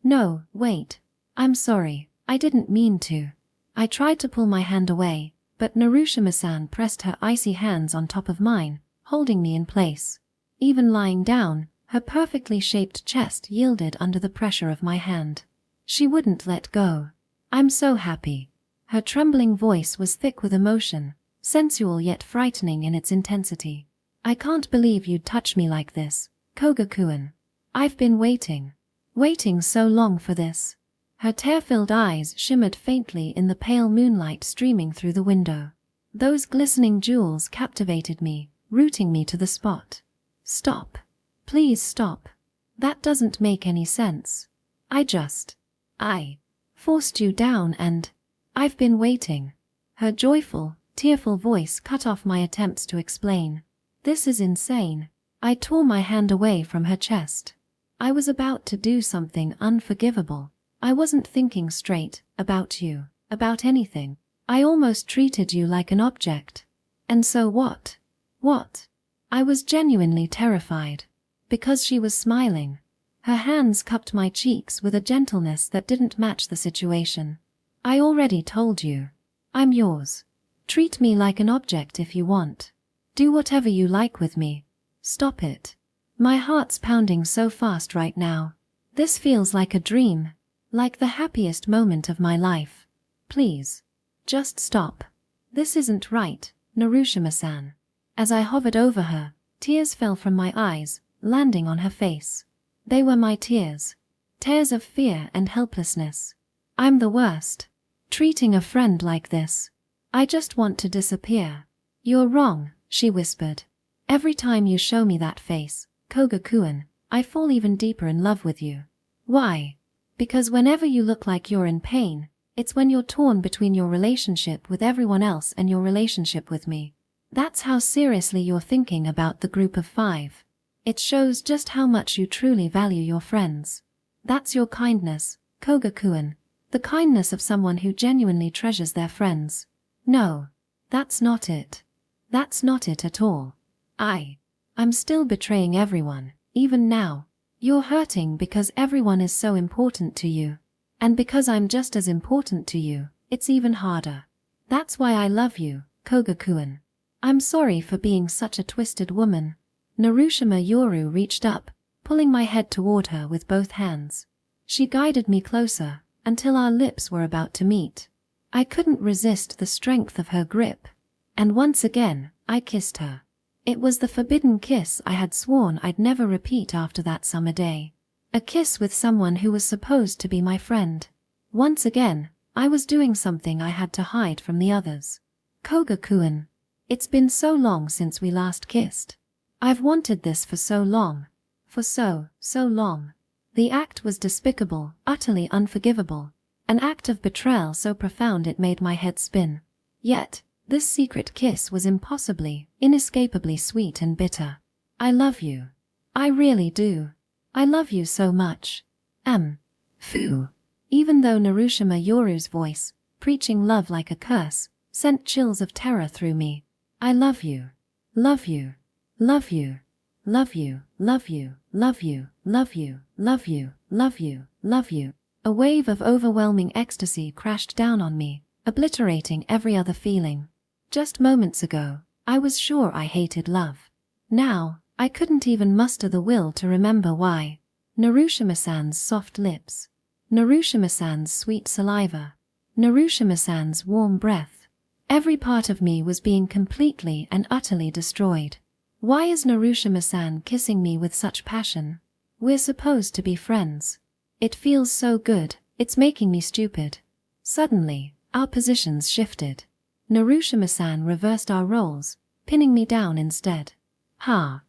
No, wait. I'm sorry, I didn't mean to. I tried to pull my hand away, but Narushima-san pressed her icy hands on top of mine, holding me in place. Even lying down, her perfectly shaped chest yielded under the pressure of my hand. She wouldn't let go. I'm so happy. Her trembling voice was thick with emotion, sensual yet frightening in its intensity. I can't believe you'd touch me like this, Koga-kun. I've been waiting so long for this. Her tear-filled eyes shimmered faintly in the pale moonlight streaming through the window. Those glistening jewels captivated me, rooting me to the spot. Stop. Please stop. That doesn't make any sense. I forced you down and I've been waiting. Her joyful, tearful voice cut off my attempts to explain. This is insane. I tore my hand away from her chest. I was about to do something unforgivable. I wasn't thinking straight about you, about anything. I almost treated you like an object. And so what? What? I was genuinely terrified. Because she was smiling. Her hands cupped my cheeks with a gentleness that didn't match the situation. I already told you. I'm yours. Treat me like an object if you want. Do whatever you like with me. Stop it. My heart's pounding so fast right now. This feels like a dream. Like the happiest moment of my life. Please. Just stop. This isn't right, Narushima-san. As I hovered over her, tears fell from my eyes, landing on her face. They were my tears. Tears of fear and helplessness. I'm the worst. Treating a friend like this. I just want to disappear. You're wrong, she whispered. Every time you show me that face, Koga-kun, I fall even deeper in love with you. Why? Because whenever you look like you're in pain, it's when you're torn between your relationship with everyone else and your relationship with me. That's how seriously you're thinking about the group of 5. It shows just how much you truly value your friends. That's your kindness, Koga-kun, the kindness of someone who genuinely treasures their friends. No, that's not it. That's not it at all. I'm still betraying everyone, even now. You're hurting because everyone is so important to you. And because I'm just as important to you, it's even harder. That's why I love you, Koga-kun. I'm sorry for being such a twisted woman. Narushima Yoru reached up, pulling my head toward her with both hands. She guided me closer, until our lips were about to meet. I couldn't resist the strength of her grip. And once again, I kissed her. It was the forbidden kiss I had sworn I'd never repeat after that summer day. A kiss with someone who was supposed to be my friend. Once again, I was doing something I had to hide from the others. Koga-kun, it's been so long since we last kissed. I've wanted this for so long. For so long. The act was despicable, utterly unforgivable. An act of betrayal so profound it made my head spin. Yet, this secret kiss was impossibly, inescapably sweet and bitter. I love you. I really do. I love you so much. Fu. Even though Narushima Yoru's voice, preaching love like a curse, sent chills of terror through me. I love you. Love you. Love you. Love you. Love you. Love you. Love you. Love you. Love you. Love you. A wave of overwhelming ecstasy crashed down on me, obliterating every other feeling. Just moments ago, I was sure I hated love. Now, I couldn't even muster the will to remember why. Narushima-san's soft lips. Narushima-san's sweet saliva. Narushima-san's warm breath. Every part of me was being completely and utterly destroyed. Why is Narushima-san kissing me with such passion? We're supposed to be friends. It feels so good, it's making me stupid. Suddenly, our positions shifted. Narushima-san reversed our roles, pinning me down instead. I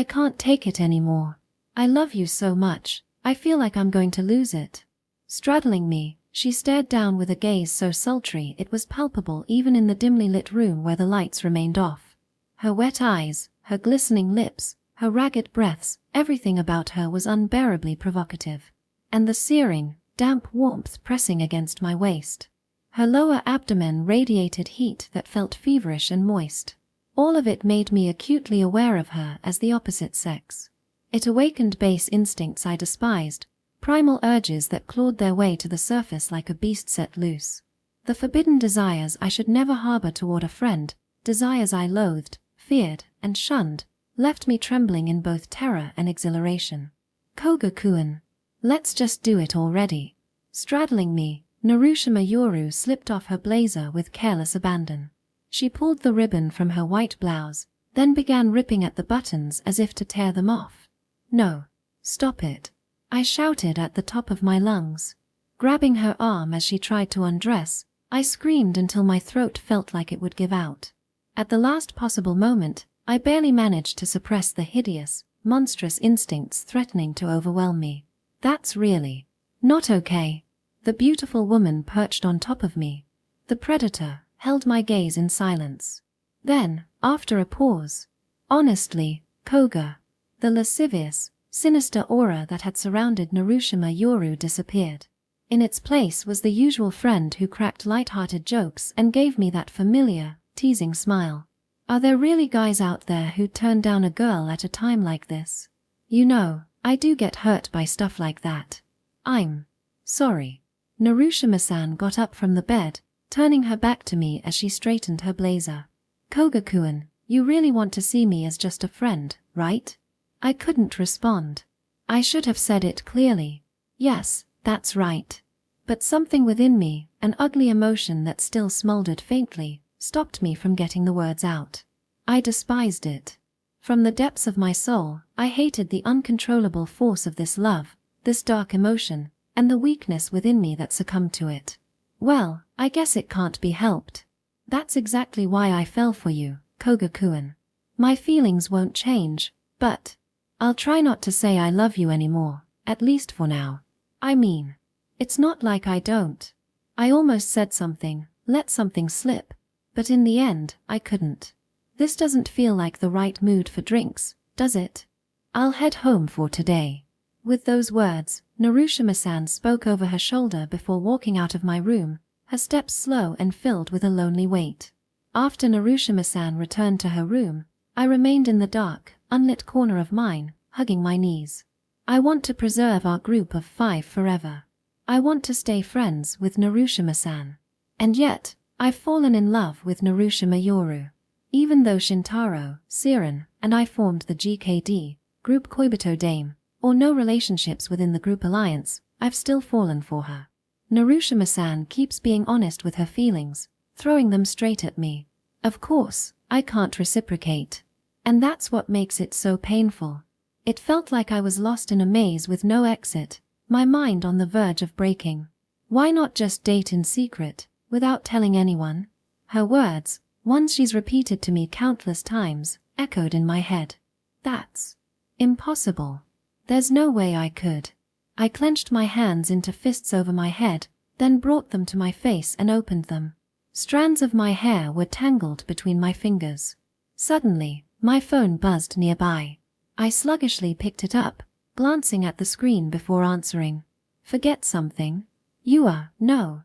can't take it anymore. I love you so much, I feel like I'm going to lose it. Straddling me, she stared down with a gaze so sultry it was palpable even in the dimly lit room where the lights remained off. Her wet eyes, her glistening lips, her ragged breaths, everything about her was unbearably provocative. And the searing, damp warmth pressing against my waist. Her lower abdomen radiated heat that felt feverish and moist. All of it made me acutely aware of her as the opposite sex. It awakened base instincts I despised, primal urges that clawed their way to the surface like a beast set loose. The forbidden desires I should never harbor toward a friend, desires I loathed, feared, and shunned, left me trembling in both terror and exhilaration. Koga-kun, let's just do it already. Straddling me, Narushima Yoru slipped off her blazer with careless abandon. She pulled the ribbon from her white blouse, then began ripping at the buttons as if to tear them off. No, stop it. I shouted at the top of my lungs. Grabbing her arm as she tried to undress, I screamed until my throat felt like it would give out. At the last possible moment, I barely managed to suppress the hideous, monstrous instincts threatening to overwhelm me. That's really not okay. The beautiful woman perched on top of me. The predator held my gaze in silence. Then, after a pause, honestly, Koga, the lascivious, sinister aura that had surrounded Narushima Yoru disappeared. In its place was the usual friend who cracked light-hearted jokes and gave me that familiar, teasing smile. Are there really guys out there who'd turn down a girl at a time like this? You know, I do get hurt by stuff like that. I'm sorry. Narushima-san got up from the bed, turning her back to me as she straightened her blazer. Koga-kun, you really want to see me as just a friend, right? I couldn't respond. I should have said it clearly. Yes, that's right. But something within me, an ugly emotion that still smoldered faintly, stopped me from getting the words out. I despised it. From the depths of my soul, I hated the uncontrollable force of this love, this dark emotion, and the weakness within me that succumbed to it. Well, I guess it can't be helped. That's exactly why I fell for you, Koga-kun. My feelings won't change, but I'll try not to say I love you anymore, at least for now. I mean, it's not like I don't. I almost said something, let something slip, but in the end, I couldn't. This doesn't feel like the right mood for drinks, does it? I'll head home for today. With those words, Narushima-san spoke over her shoulder before walking out of my room, her steps slow and filled with a lonely weight. After Narushima-san returned to her room, I remained in the dark, unlit corner of mine, hugging my knees. I want to preserve our group of 5 forever. I want to stay friends with Narushima-san. And yet, I've fallen in love with Narushima Yoru. Even though Shintaro, Siren, and I formed the GKD, Group Koibito Dame, or no relationships within the group alliance, I've still fallen for her. Narushima-san keeps being honest with her feelings, throwing them straight at me. Of course, I can't reciprocate. And that's what makes it so painful. It felt like I was lost in a maze with no exit, my mind on the verge of breaking. Why not just date in secret, without telling anyone? Her words, ones she's repeated to me countless times, echoed in my head. That's impossible. There's no way I could. I clenched my hands into fists over my head, then brought them to my face and opened them. Strands of my hair were tangled between my fingers. Suddenly, my phone buzzed nearby. I sluggishly picked it up, glancing at the screen before answering. Forget something? No.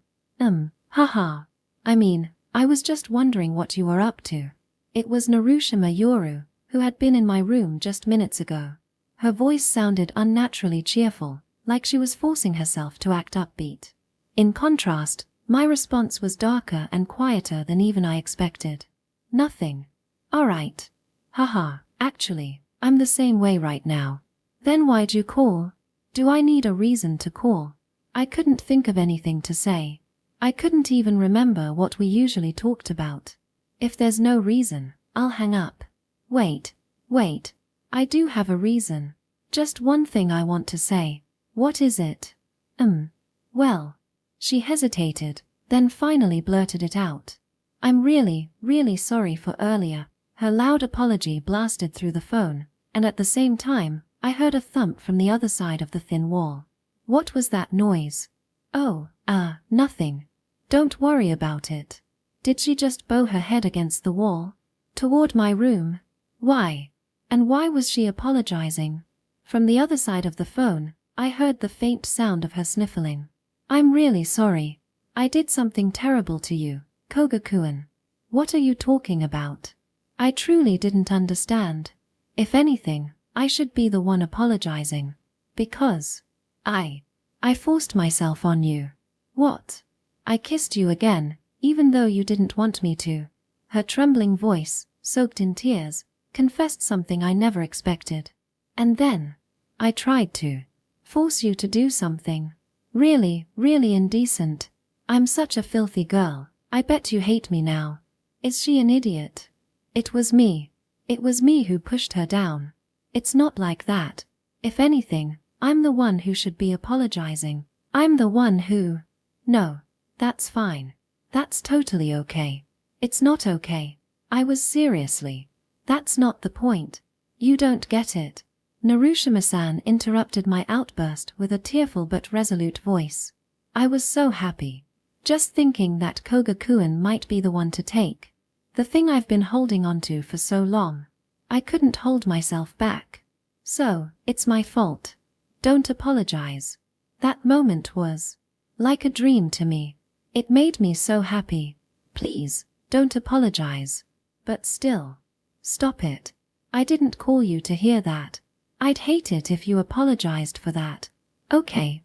Haha. I mean, I was just wondering what you were up to. It was Narushima Yoru, who had been in my room just minutes ago. Her voice sounded unnaturally cheerful, like she was forcing herself to act upbeat. In contrast, my response was darker and quieter than even I expected. Nothing. Alright. Haha, actually, I'm the same way right now. Then why'd you call? Do I need a reason to call? I couldn't think of anything to say. I couldn't even remember what we usually talked about. If there's no reason, I'll hang up. Wait. I do have a reason. Just one thing I want to say. What is it? Well. She hesitated, then finally blurted it out. I'm really sorry for earlier. Her loud apology blasted through the phone, and at the same time, I heard a thump from the other side of the thin wall. What was that noise? Oh, nothing. Don't worry about it. Did she just bow her head against the wall? Toward my room? Why? And why was she apologizing? From the other side of the phone, I heard the faint sound of her sniffling. I'm really sorry. I did something terrible to you, Koga-kun. What are you talking about? I truly didn't understand. If anything, I should be the one apologizing. Because I forced myself on you. What? I kissed you again, even though you didn't want me to. Her trembling voice, soaked in tears, confessed something I never expected. And then, I tried to force you to do something. Really indecent. I'm such a filthy girl. I bet you hate me now. Is she an idiot? It was me. It was me who pushed her down. It's not like that. If anything, I'm the one who should be apologizing. I'm the one who... No, that's fine. That's totally okay. It's not okay. I was seriously. That's not the point. You don't get it. Narushima-san interrupted my outburst with a tearful but resolute voice. I was so happy. Just thinking that Koga-kun might be the one to take. The thing I've been holding onto for so long. I couldn't hold myself back. So, it's my fault. Don't apologize. That moment was like a dream to me. It made me so happy. Please, don't apologize. But still. Stop it. I didn't call you to hear that. I'd hate it if you apologized for that. Okay.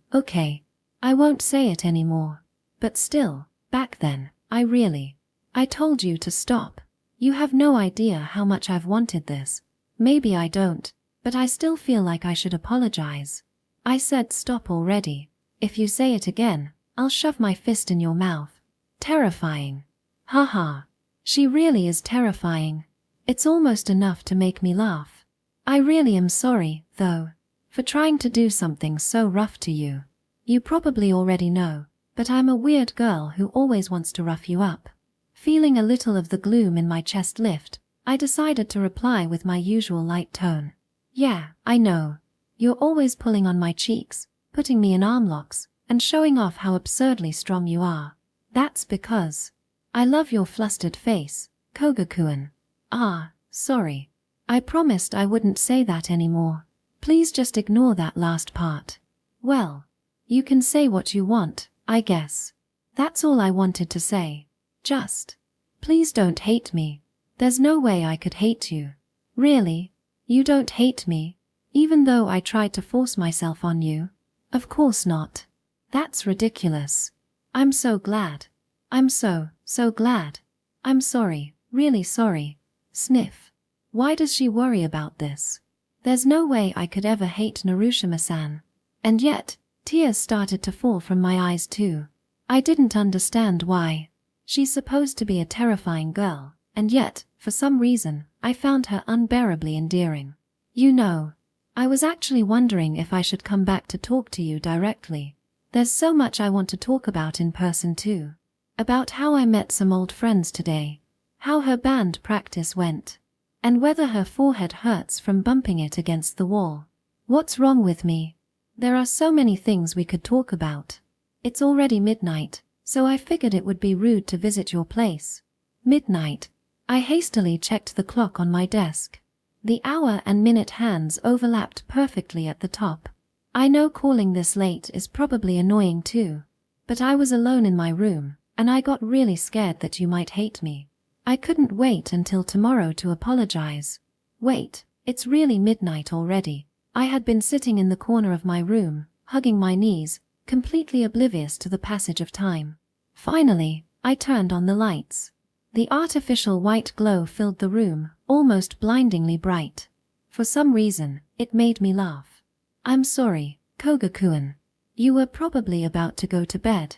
I won't say it anymore. But still, back then, I told you to stop. You have no idea how much I've wanted this. Maybe I don't, but I still feel like I should apologize. I said stop already. If you say it again, I'll shove my fist in your mouth. Terrifying. Haha. She really is terrifying. It's almost enough to make me laugh. I really am sorry, though, for trying to do something so rough to you. You probably already know, but I'm a weird girl who always wants to rough you up. Feeling a little of the gloom in my chest lift, I decided to reply with my usual light tone. Yeah, I know. You're always pulling on my cheeks, putting me in arm locks, and showing off how absurdly strong you are. That's because I love your flustered face, Koga-kun. Ah, sorry. I promised I wouldn't say that anymore. Please just ignore that last part. Well, you can say what you want, I guess. That's all I wanted to say. Just, please don't hate me. There's no way I could hate you. Really? You don't hate me, even though I tried to force myself on you? Of course not. That's ridiculous. I'm so glad. I'm so glad. I'm sorry, really sorry. Sniff. Why does she worry about this? There's no way I could ever hate Narushima-san. And yet, tears started to fall from my eyes too. I didn't understand why. She's supposed to be a terrifying girl, and yet, for some reason, I found her unbearably endearing. You know, I was actually wondering if I should come back to talk to you directly. There's so much I want to talk about in person too. About how I met some old friends today, how her band practice went, and whether her forehead hurts from bumping it against the wall. What's wrong with me? There are so many things we could talk about. It's already midnight, so I figured it would be rude to visit your place. Midnight. I hastily checked the clock on my desk. The hour and minute hands overlapped perfectly at the top. I know calling this late is probably annoying too, but I was alone in my room, and I got really scared that you might hate me. I couldn't wait until tomorrow to apologize. Wait, it's really midnight already. I had been sitting in the corner of my room, hugging my knees, completely oblivious to the passage of time. Finally, I turned on the lights. The artificial white glow filled the room, almost blindingly bright. For some reason, it made me laugh. I'm sorry, Koga-kun. You were probably about to go to bed.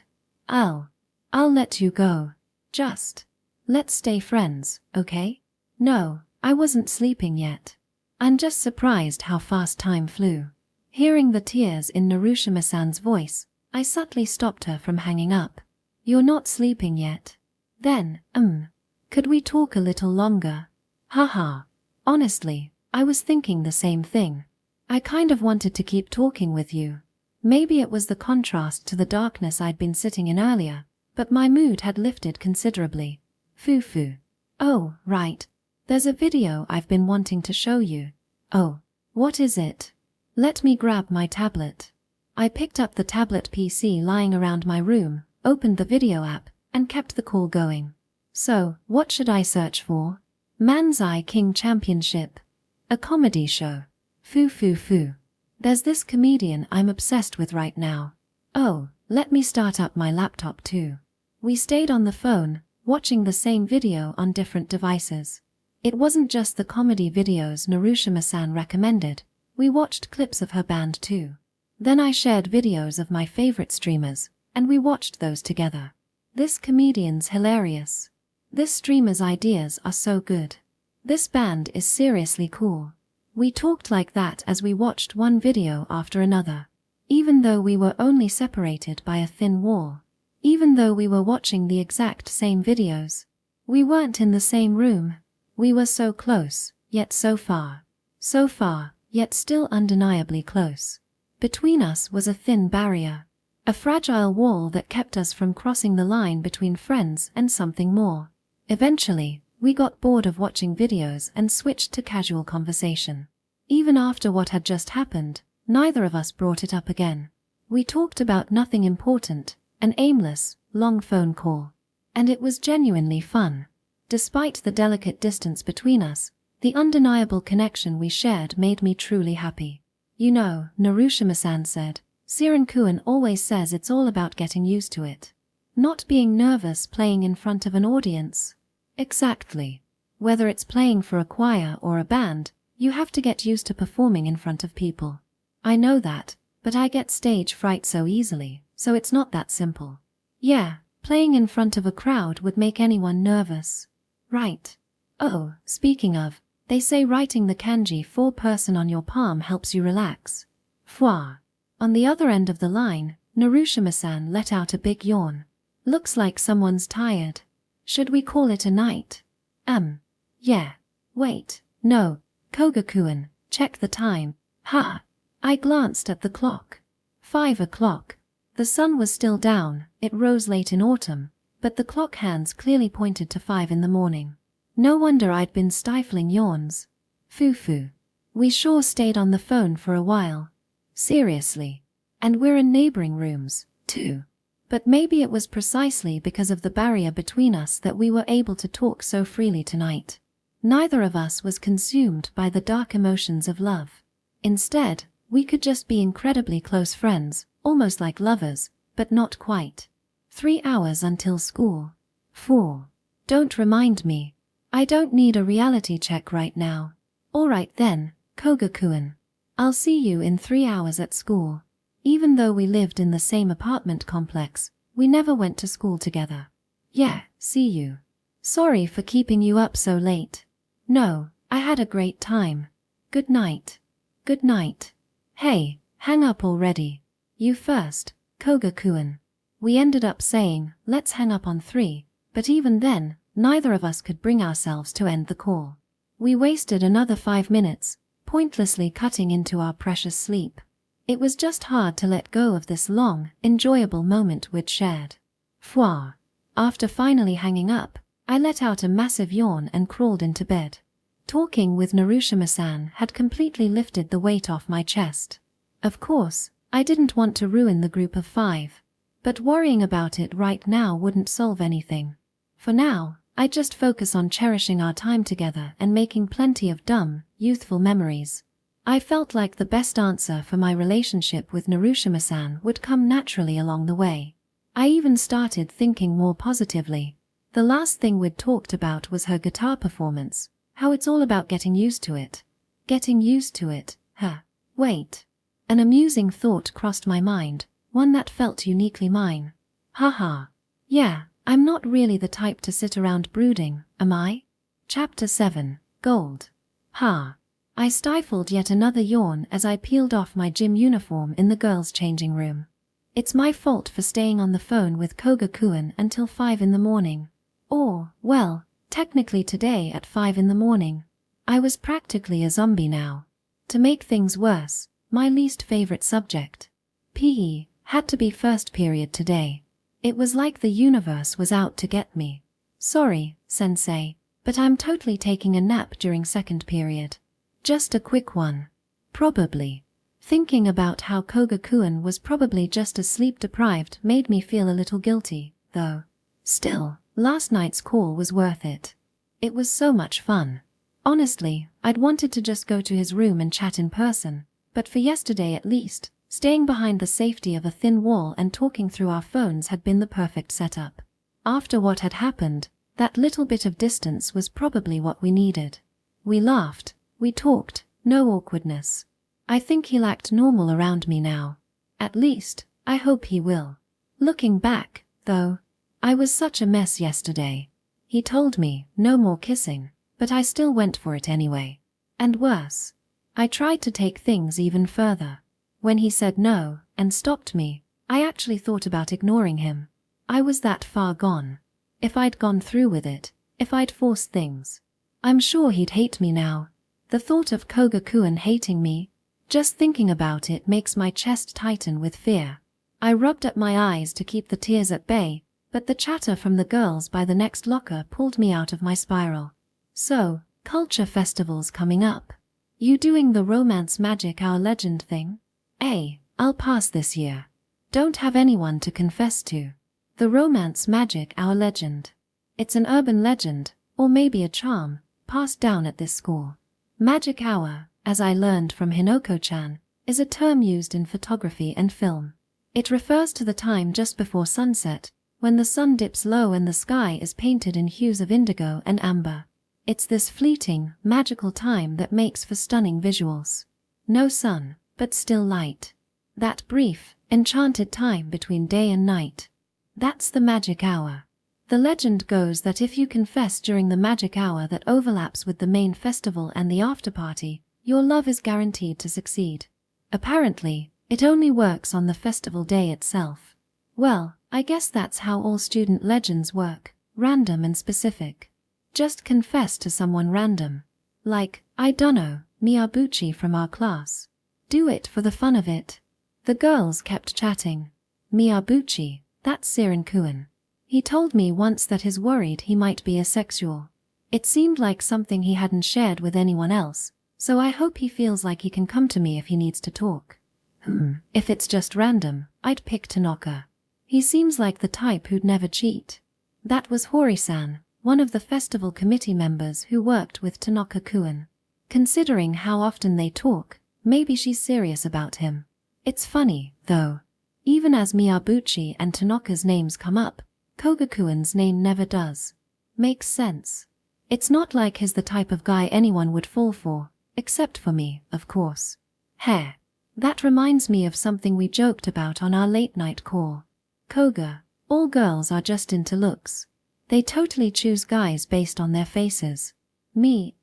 I'll let you go. Just, let's stay friends, okay? No, I wasn't sleeping yet. I'm just surprised how fast time flew. Hearing the tears in Narushima-san's voice, I subtly stopped her from hanging up. You're not sleeping yet? Then, could we talk a little longer? Haha. Honestly, I was thinking the same thing. I kind of wanted to keep talking with you. Maybe it was the contrast to the darkness I'd been sitting in earlier, but my mood had lifted considerably. Foo-foo. Oh, right. There's a video I've been wanting to show you. Oh, what is it? Let me grab my tablet. I picked up the tablet PC lying around my room, opened the video app, and kept the call going. So, what should I search for? Manzai King Championship. A comedy show. Foo-foo-foo. There's this comedian I'm obsessed with right now. Oh, let me start up my laptop too. We stayed on the phone, watching the same video on different devices. It wasn't just the comedy videos Narushima-san recommended. We watched clips of her band too. Then I shared videos of my favorite streamers, and we watched those together. This comedian's hilarious. This streamer's ideas are so good. This band is seriously cool. We talked like that as we watched one video after another. Even though we were only separated by a thin wall. Even though we were watching the exact same videos. We weren't in the same room. We were so close, yet so far. So far, yet still undeniably close. Between us was a thin barrier. A fragile wall that kept us from crossing the line between friends and something more. Eventually, we got bored of watching videos and switched to casual conversation. Even after what had just happened, neither of us brought it up again. We talked about nothing important, an aimless, long phone call. And it was genuinely fun. Despite the delicate distance between us, the undeniable connection we shared made me truly happy. You know, Narushima-san said, Siren-kun always says it's all about getting used to it. Not being nervous playing in front of an audience. Exactly. Whether it's playing for a choir or a band, you have to get used to performing in front of people. I know that, but I get stage fright so easily. so it's not that simple. Yeah, playing in front of a crowd would make anyone nervous. Right. Oh, speaking of, they say writing the kanji 4-person on your palm helps you relax. Fwa. On the other end of the line, Narushima-san let out a big yawn. Looks like someone's tired. Should we call it a night? Yeah. Wait, no, Koga-kun, check the time. Ha! I glanced at the clock. 5 o'clock. The sun was still down, it rose late in autumn, but the clock hands clearly pointed to 5 in the morning. No wonder I'd been stifling yawns. Foo-foo. We sure stayed on the phone for a while. Seriously. And we're in neighboring rooms, too. But maybe it was precisely because of the barrier between us that we were able to talk so freely tonight. Neither of us was consumed by the dark emotions of love. Instead, we could just be incredibly close friends, almost like lovers, but not quite. 3 hours until school. 4. Don't remind me. I don't need a reality check right now. Alright then, Koga-kun. I'll see you in 3 hours at school. Even though we lived in the same apartment complex, we never went to school together. Yeah, see you. Sorry for keeping you up so late. No, I had a great time. Good night. Good night. Hey, hang up already. You first, Koga-kun. We ended up saying, let's hang up on 3, but even then, neither of us could bring ourselves to end the call. We wasted another 5 minutes, pointlessly cutting into our precious sleep. It was just hard to let go of this long, enjoyable moment we'd shared. Fwa. After finally hanging up, I let out a massive yawn and crawled into bed. Talking with Narushima-san had completely lifted the weight off my chest. Of course, I didn't want to ruin the group of 5. But worrying about it right now wouldn't solve anything. For now, I'd just focus on cherishing our time together and making plenty of dumb, youthful memories. I felt like the best answer for my relationship with Narushima-san would come naturally along the way. I even started thinking more positively. The last thing we'd talked about was her guitar performance, how it's all about getting used to it. Getting used to it, huh? Wait. An amusing thought crossed my mind, one that felt uniquely mine. Haha. Yeah, I'm not really the type to sit around brooding, am I? Chapter 7, Gold. Ha. I stifled yet another yawn as I peeled off my gym uniform in the girls' changing room. It's my fault for staying on the phone with Koga-kun until 5 in the morning. Or, well, technically today at 5 in the morning. I was practically a zombie now. To make things worse, my least favorite subject, PE, had to be first period today. It was like the universe was out to get me. Sorry, sensei, but I'm totally taking a nap during second period. Just a quick one. Probably. Thinking about how Koga-kun was probably just as sleep-deprived made me feel a little guilty, though. Still, last night's call was worth it. It was so much fun. Honestly, I'd wanted to just go to his room and chat in person, but for yesterday at least, staying behind the safety of a thin wall and talking through our phones had been the perfect setup. After what had happened, that little bit of distance was probably what we needed. We laughed. We talked, no awkwardness. I think he'll act normal around me now. At least, I hope he will. Looking back, though, I was such a mess yesterday. He told me, no more kissing, but I still went for it anyway. And worse. I tried to take things even further. When he said no, and stopped me, I actually thought about ignoring him. I was that far gone. If I'd gone through with it, if I'd forced things, I'm sure he'd hate me now. The thought of Koga-kun hating me, just thinking about it makes my chest tighten with fear. I rubbed at my eyes to keep the tears at bay, but the chatter from the girls by the next locker pulled me out of my spiral. So, culture festivals coming up. You doing the Romance Magic Hour Legend thing? I'll pass this year. Don't have anyone to confess to. The Romance Magic Hour Legend. It's an urban legend, or maybe a charm, passed down at this school. Magic hour, as I learned from Hinoko-chan, is a term used in photography and film. It refers to the time just before sunset, when the sun dips low and the sky is painted in hues of indigo and amber. It's this fleeting, magical time that makes for stunning visuals. No sun, but still light. That brief, enchanted time between day and night. That's the magic hour. The legend goes that if you confess during the magic hour that overlaps with the main festival and the after-party, your love is guaranteed to succeed. Apparently, it only works on the festival day itself. Well, I guess that's how all student legends work, random and specific. Just confess to someone random. Like, I dunno, Miyabuchi from our class. Do it for the fun of it. The girls kept chatting. Miyabuchi, that's Siren-kun. He told me once that he's worried he might be asexual. It seemed like something he hadn't shared with anyone else, so I hope he feels like he can come to me if he needs to talk. If it's just random, I'd pick Tanaka. He seems like the type who'd never cheat. That was Hori-san, one of the festival committee members who worked with Tanaka-kun. Considering how often they talk, maybe she's serious about him. It's funny, though. Even as Miyabuchi and Tanaka's names come up, Koga-kun's name never does. Makes sense. It's not like he's the type of guy anyone would fall for, except for me, of course. Heh. That reminds me of something we joked about on our late-night call. Koga, all girls are just into looks. They totally choose guys based on their faces. Me,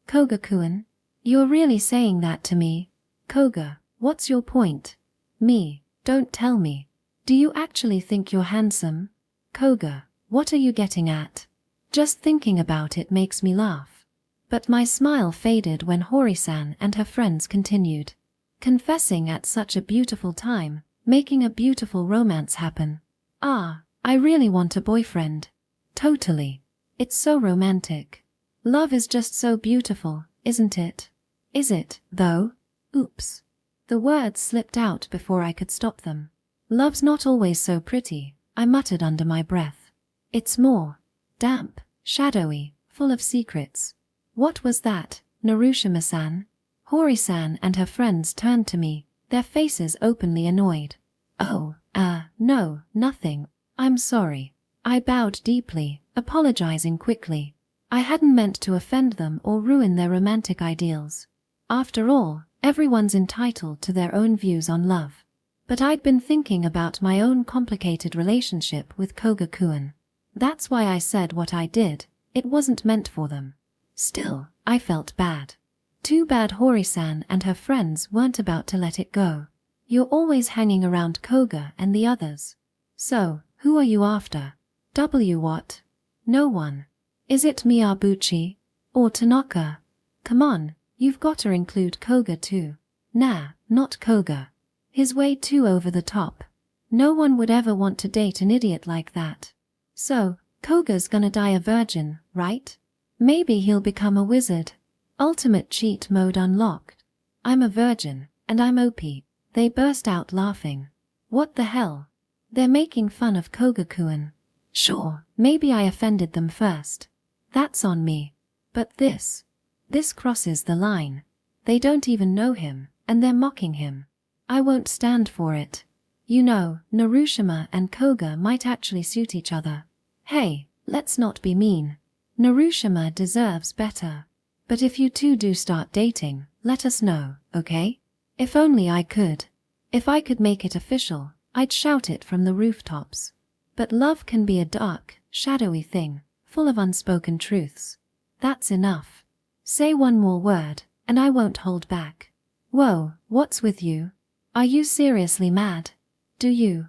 Koga-kun? You're really saying that to me? Koga, what's your point? Me, don't tell me. Do you actually think you're handsome? Koga, what are you getting at? Just thinking about it makes me laugh. But my smile faded when Hori-san and her friends continued. Confessing at such a beautiful time, making a beautiful romance happen. Ah, I really want a boyfriend. Totally. It's so romantic. Love is just so beautiful, isn't it? Is it, though? Oops. The words slipped out before I could stop them. Love's not always so pretty, I muttered under my breath. It's more damp, shadowy, full of secrets. What was that, Narushima-san? Hori-san and her friends turned to me, their faces openly annoyed. Oh, no, nothing. I'm sorry. I bowed deeply, apologizing quickly. I hadn't meant to offend them or ruin their romantic ideals. After all, everyone's entitled to their own views on love. But I'd been thinking about my own complicated relationship with Koga-kun. That's why I said what I did. It wasn't meant for them. Still, I felt bad. Too bad Hori-san and her friends weren't about to let it go. You're always hanging around Koga and the others. So, who are you after? What? No one. Is it Miyabuchi? Or Tanaka? Come on, you've gotta include Koga too. Nah, not Koga. He's way too over the top. No one would ever want to date an idiot like that. So, Koga's gonna die a virgin, right? Maybe he'll become a wizard. Ultimate cheat mode unlocked. I'm a virgin, and I'm OP. They burst out laughing. What the hell? They're making fun of Koga-kun. Sure, maybe I offended them first. That's on me. But this crosses the line. They don't even know him, and they're mocking him. I won't stand for it. You know, Narushima and Koga might actually suit each other. Hey, let's not be mean. Narushima deserves better. But if you two do start dating, let us know, okay? If only I could. If I could make it official, I'd shout it from the rooftops. But love can be a dark, shadowy thing, full of unspoken truths. That's enough. Say one more word, and I won't hold back. Whoa, what's with you? Are you seriously mad? Do you,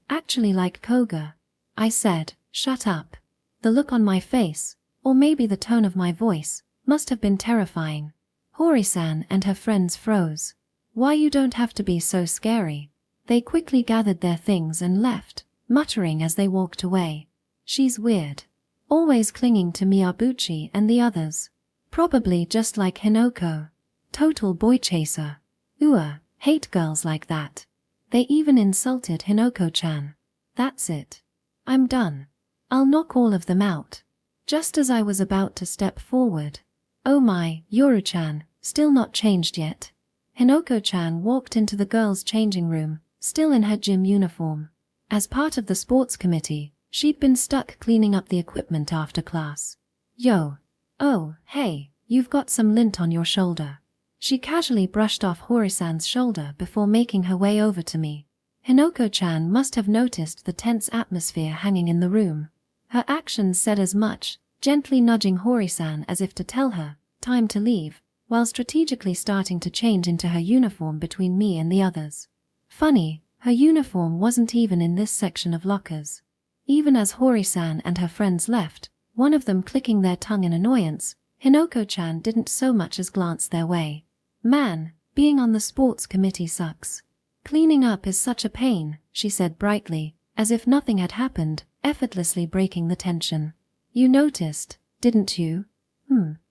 actually like Koga? I said, shut up. The look on my face, or maybe the tone of my voice, must have been terrifying. Hori-san and her friends froze. Why you don't have to be so scary. They quickly gathered their things and left, muttering as they walked away. She's weird. Always clinging to Miyabuchi and the others. Probably just like Hinoko. Total boy chaser. Hate girls like that. They even insulted Hinoko-chan. That's it. I'm done. I'll knock all of them out. Just as I was about to step forward. Oh my, Yoru-chan, still not changed yet. Hinoko-chan walked into the girls' changing room, still in her gym uniform. As part of the sports committee, she'd been stuck cleaning up the equipment after class. Yo. Oh, hey, you've got some lint on your shoulder. She casually brushed off Hori-san's shoulder before making her way over to me. Hinoko-chan must have noticed the tense atmosphere hanging in the room. Her actions said as much, gently nudging Hori-san as if to tell her, time to leave, while strategically starting to change into her uniform between me and the others. Funny, her uniform wasn't even in this section of lockers. Even as Hori-san and her friends left, one of them clicking their tongue in annoyance, Hinoko-chan didn't so much as glance their way. Man, being on the sports committee sucks. Cleaning up is such a pain, she said brightly, as if nothing had happened, effortlessly breaking the tension. You noticed, didn't you?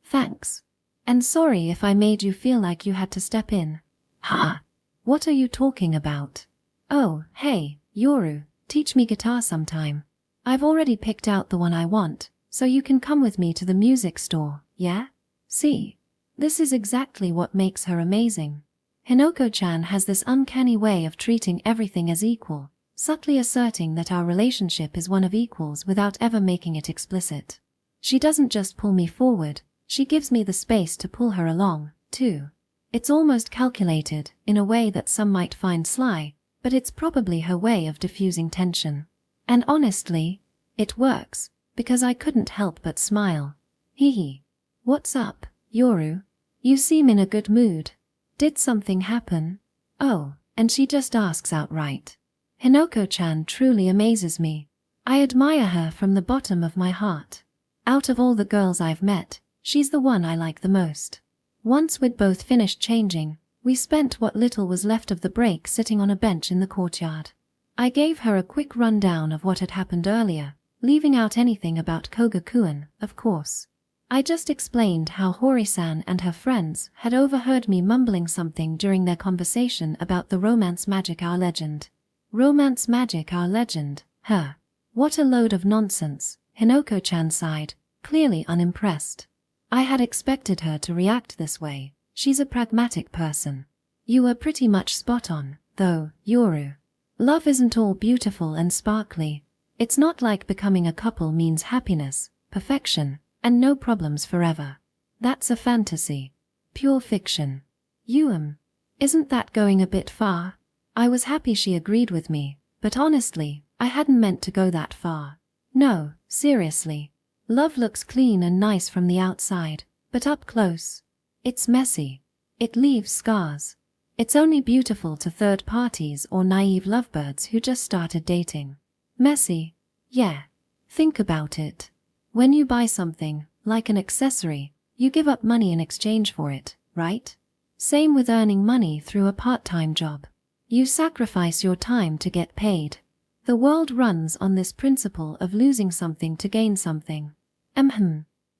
Thanks. And sorry if I made you feel like you had to step in. Ha! What are you talking about? Oh, hey, Yoru, teach me guitar sometime. I've already picked out the one I want, so you can come with me to the music store, yeah? See? This is exactly what makes her amazing. Hinoko-chan has this uncanny way of treating everything as equal, subtly asserting that our relationship is one of equals without ever making it explicit. She doesn't just pull me forward, she gives me the space to pull her along, too. It's almost calculated, in a way that some might find sly, but it's probably her way of diffusing tension. And honestly, it works, because I couldn't help but smile. Hee. What's up, Yoru? You seem in a good mood. Did something happen? Oh, and she just asks outright. Hinoko-chan truly amazes me. I admire her from the bottom of my heart. Out of all the girls I've met, she's the one I like the most. Once we'd both finished changing, we spent what little was left of the break sitting on a bench in the courtyard. I gave her a quick rundown of what had happened earlier, leaving out anything about Koga-kun, of course. I just explained how Hori-san and her friends had overheard me mumbling something during their conversation about the romance magic our legend. Romance magic our legend, huh? What a load of nonsense, Hinoko-chan sighed, clearly unimpressed. I had expected her to react this way. She's a pragmatic person. You were pretty much spot on, though, Yoru. Love isn't all beautiful and sparkly. It's not like becoming a couple means happiness, perfection, and no problems forever. That's a fantasy. Pure fiction. Isn't that going a bit far? I was happy she agreed with me, but honestly, I hadn't meant to go that far. No, seriously. Love looks clean and nice from the outside, but up close, it's messy. It leaves scars. It's only beautiful to third parties or naive lovebirds who just started dating. Messy? Yeah. Think about it. When you buy something, like an accessory, you give up money in exchange for it, right? Same with earning money through a part-time job. You sacrifice your time to get paid. The world runs on this principle of losing something to gain something.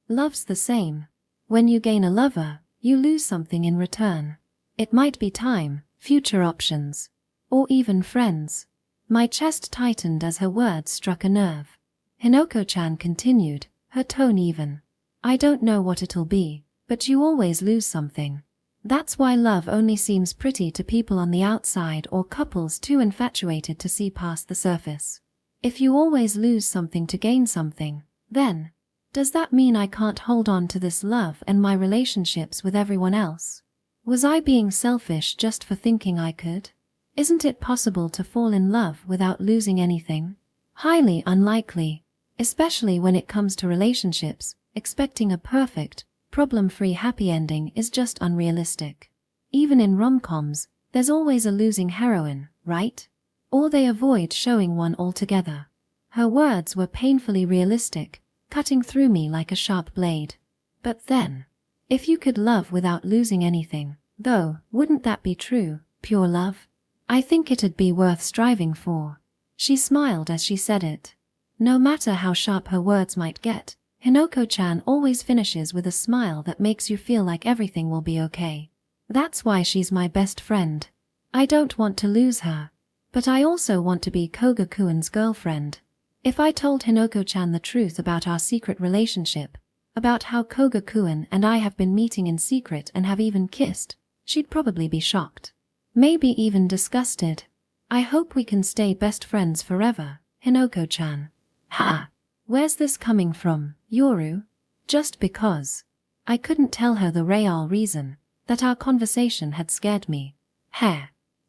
Love's the same. When you gain a lover, you lose something in return. It might be time, future options, or even friends. My chest tightened as her words struck a nerve. Hinoko-chan continued, her tone even. I don't know what it'll be, but you always lose something. That's why love only seems pretty to people on the outside or couples too infatuated to see past the surface. If you always lose something to gain something, then, does that mean I can't hold on to this love and my relationships with everyone else? Was I being selfish just for thinking I could? Isn't it possible to fall in love without losing anything? Highly unlikely, especially when it comes to relationships. Expecting a perfect, problem-free happy ending is just unrealistic. Even in rom-coms, there's always a losing heroine, right? Or they avoid showing one altogether. Her words were painfully realistic, cutting through me like a sharp blade. But then, if you could love without losing anything, though, wouldn't that be true, pure love? I think it'd be worth striving for. She smiled as she said it. No matter how sharp her words might get, Hinoko-chan always finishes with a smile that makes you feel like everything will be okay. That's why she's my best friend. I don't want to lose her. But I also want to be Koga-kun's girlfriend. If I told Hinoko-chan the truth about our secret relationship, about how Koga-kun and I have been meeting in secret and have even kissed, she'd probably be shocked. Maybe even disgusted. I hope we can stay best friends forever, Hinoko-chan. Ha! Where's this coming from, Yoru? Just because. I couldn't tell her the real reason, that our conversation had scared me.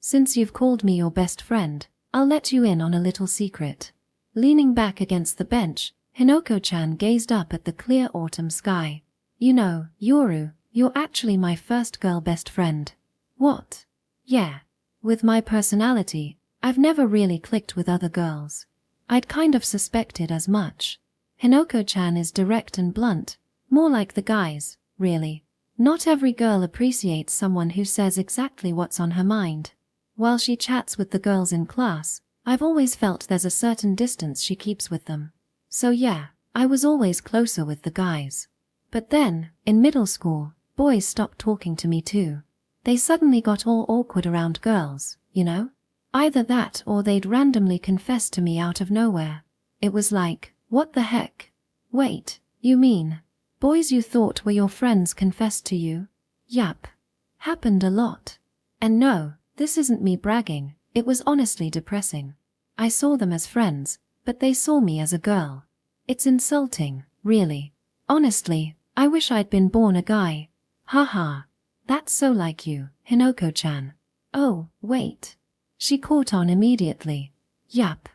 Since you've called me your best friend, I'll let you in on a little secret. Leaning back against the bench, Hinoko-chan gazed up at the clear autumn sky. You know, Yoru, you're actually my first girl best friend. What? Yeah. With my personality, I've never really clicked with other girls. I'd kind of suspected as much. Hinoko-chan is direct and blunt, more like the guys, really. Not every girl appreciates someone who says exactly what's on her mind. While she chats with the girls in class, I've always felt there's a certain distance she keeps with them. So yeah, I was always closer with the guys. But then, in middle school, boys stopped talking to me too. They suddenly got all awkward around girls, you know? Either that or they'd randomly confess to me out of nowhere. It was like, what the heck? Wait, you mean, boys you thought were your friends confessed to you? Yup. Happened a lot. And no, this isn't me bragging, it was honestly depressing. I saw them as friends, but they saw me as a girl. It's insulting, really. Honestly, I wish I'd been born a guy. Haha. That's so like you, Hinoko-chan. Oh, wait. She caught on immediately. Yup.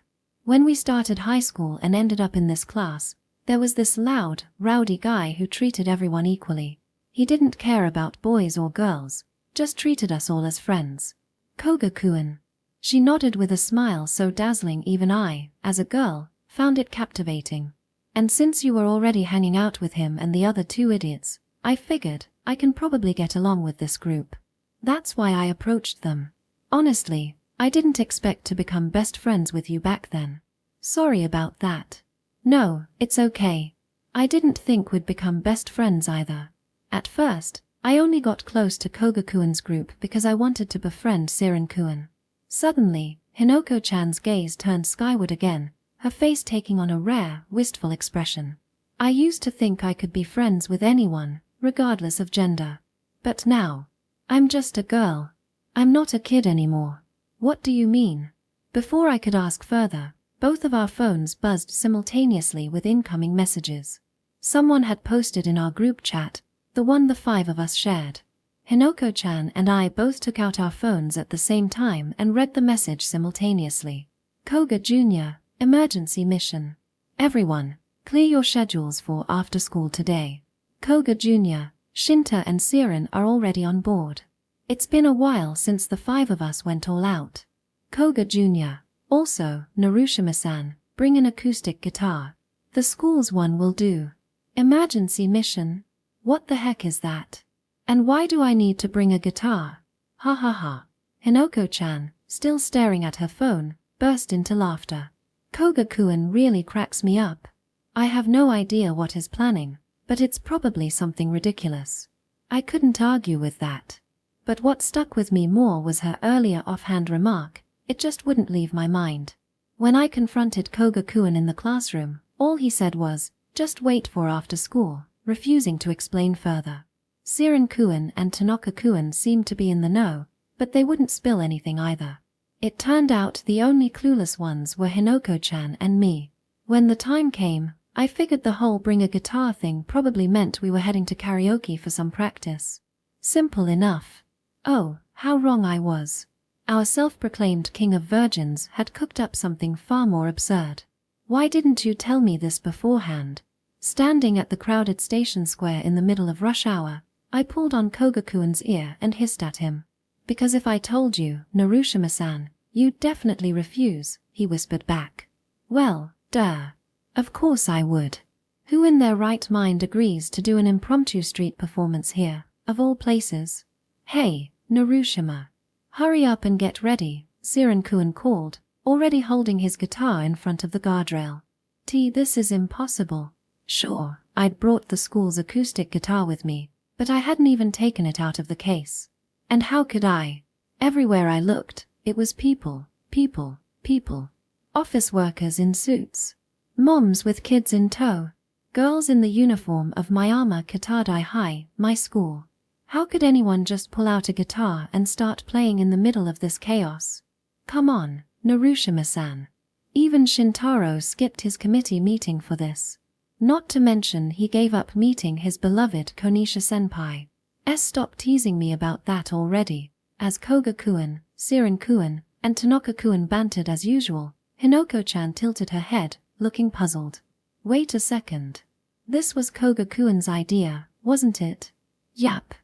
When we started high school and ended up in this class, there was this loud, rowdy guy who treated everyone equally. He didn't care about boys or girls, just treated us all as friends. Koga-kun. She nodded with a smile so dazzling even I, as a girl, found it captivating. And since you were already hanging out with him and the other two idiots, I figured I can probably get along with this group. That's why I approached them. Honestly, I didn't expect to become best friends with you back then. Sorry about that. No, it's okay. I didn't think we'd become best friends either. At first, I only got close to Koga-kun's group because I wanted to befriend Siren-kun. Suddenly, Hinoko-chan's gaze turned skyward again, her face taking on a rare, wistful expression. I used to think I could be friends with anyone, regardless of gender. But now, I'm just a girl. I'm not a kid anymore. What do you mean? Before I could ask further, both of our phones buzzed simultaneously with incoming messages. Someone had posted in our group chat, the one the 5 of us shared. Hinoko-chan and I both took out our phones at the same time and read the message simultaneously. Koga Jr., emergency mission. Everyone, clear your schedules for after school today. Koga Jr., Shinta and Siren are already on board. It's been a while since the 5 of us went all out. Koga Jr., also, Narushima-san, bring an acoustic guitar. The school's one will do. Emergency mission? What the heck is that? And why do I need to bring a guitar? Ha ha ha. Hinoko-chan, still staring at her phone, burst into laughter. Koga-kun really cracks me up. I have no idea what he's planning, but it's probably something ridiculous. I couldn't argue with that. But what stuck with me more was her earlier offhand remark, it just wouldn't leave my mind. When I confronted Koga-kun in the classroom, all he said was, just wait for after school, refusing to explain further. Siren-kun and Tanaka-kun seemed to be in the know, but they wouldn't spill anything either. It turned out the only clueless ones were Hinoko-chan and me. When the time came, I figured the whole bring a guitar thing probably meant we were heading to karaoke for some practice. Simple enough. Oh, how wrong I was. Our self-proclaimed king of virgins had cooked up something far more absurd. Why didn't you tell me this beforehand? Standing at the crowded station square in the middle of rush hour, I pulled on Koga-kun's ear and hissed at him. Because if I told you, Narushima-san, you'd definitely refuse, he whispered back. Well, duh. Of course I would. Who in their right mind agrees to do an impromptu street performance here, of all places? Hey, Narushima. Hurry up and get ready, Siren-kun called, already holding his guitar in front of the guardrail. This is impossible. Sure, I'd brought the school's acoustic guitar with me, but I hadn't even taken it out of the case. And how could I? Everywhere I looked, it was people, people, people. Office workers in suits. Moms with kids in tow. Girls in the uniform of Miyama Kitadai High, my school. How could anyone just pull out a guitar and start playing in the middle of this chaos? Come on, Narushima-san. Even Shintaro skipped his committee meeting for this. Not to mention he gave up meeting his beloved Konisha-senpai. Stop teasing me about that already, as Koga-kun, Siren-kun, and Tanaka-kun bantered as usual. Hinoko-chan tilted her head, looking puzzled. Wait a second. This was Koga-kun's idea, wasn't it? Yap.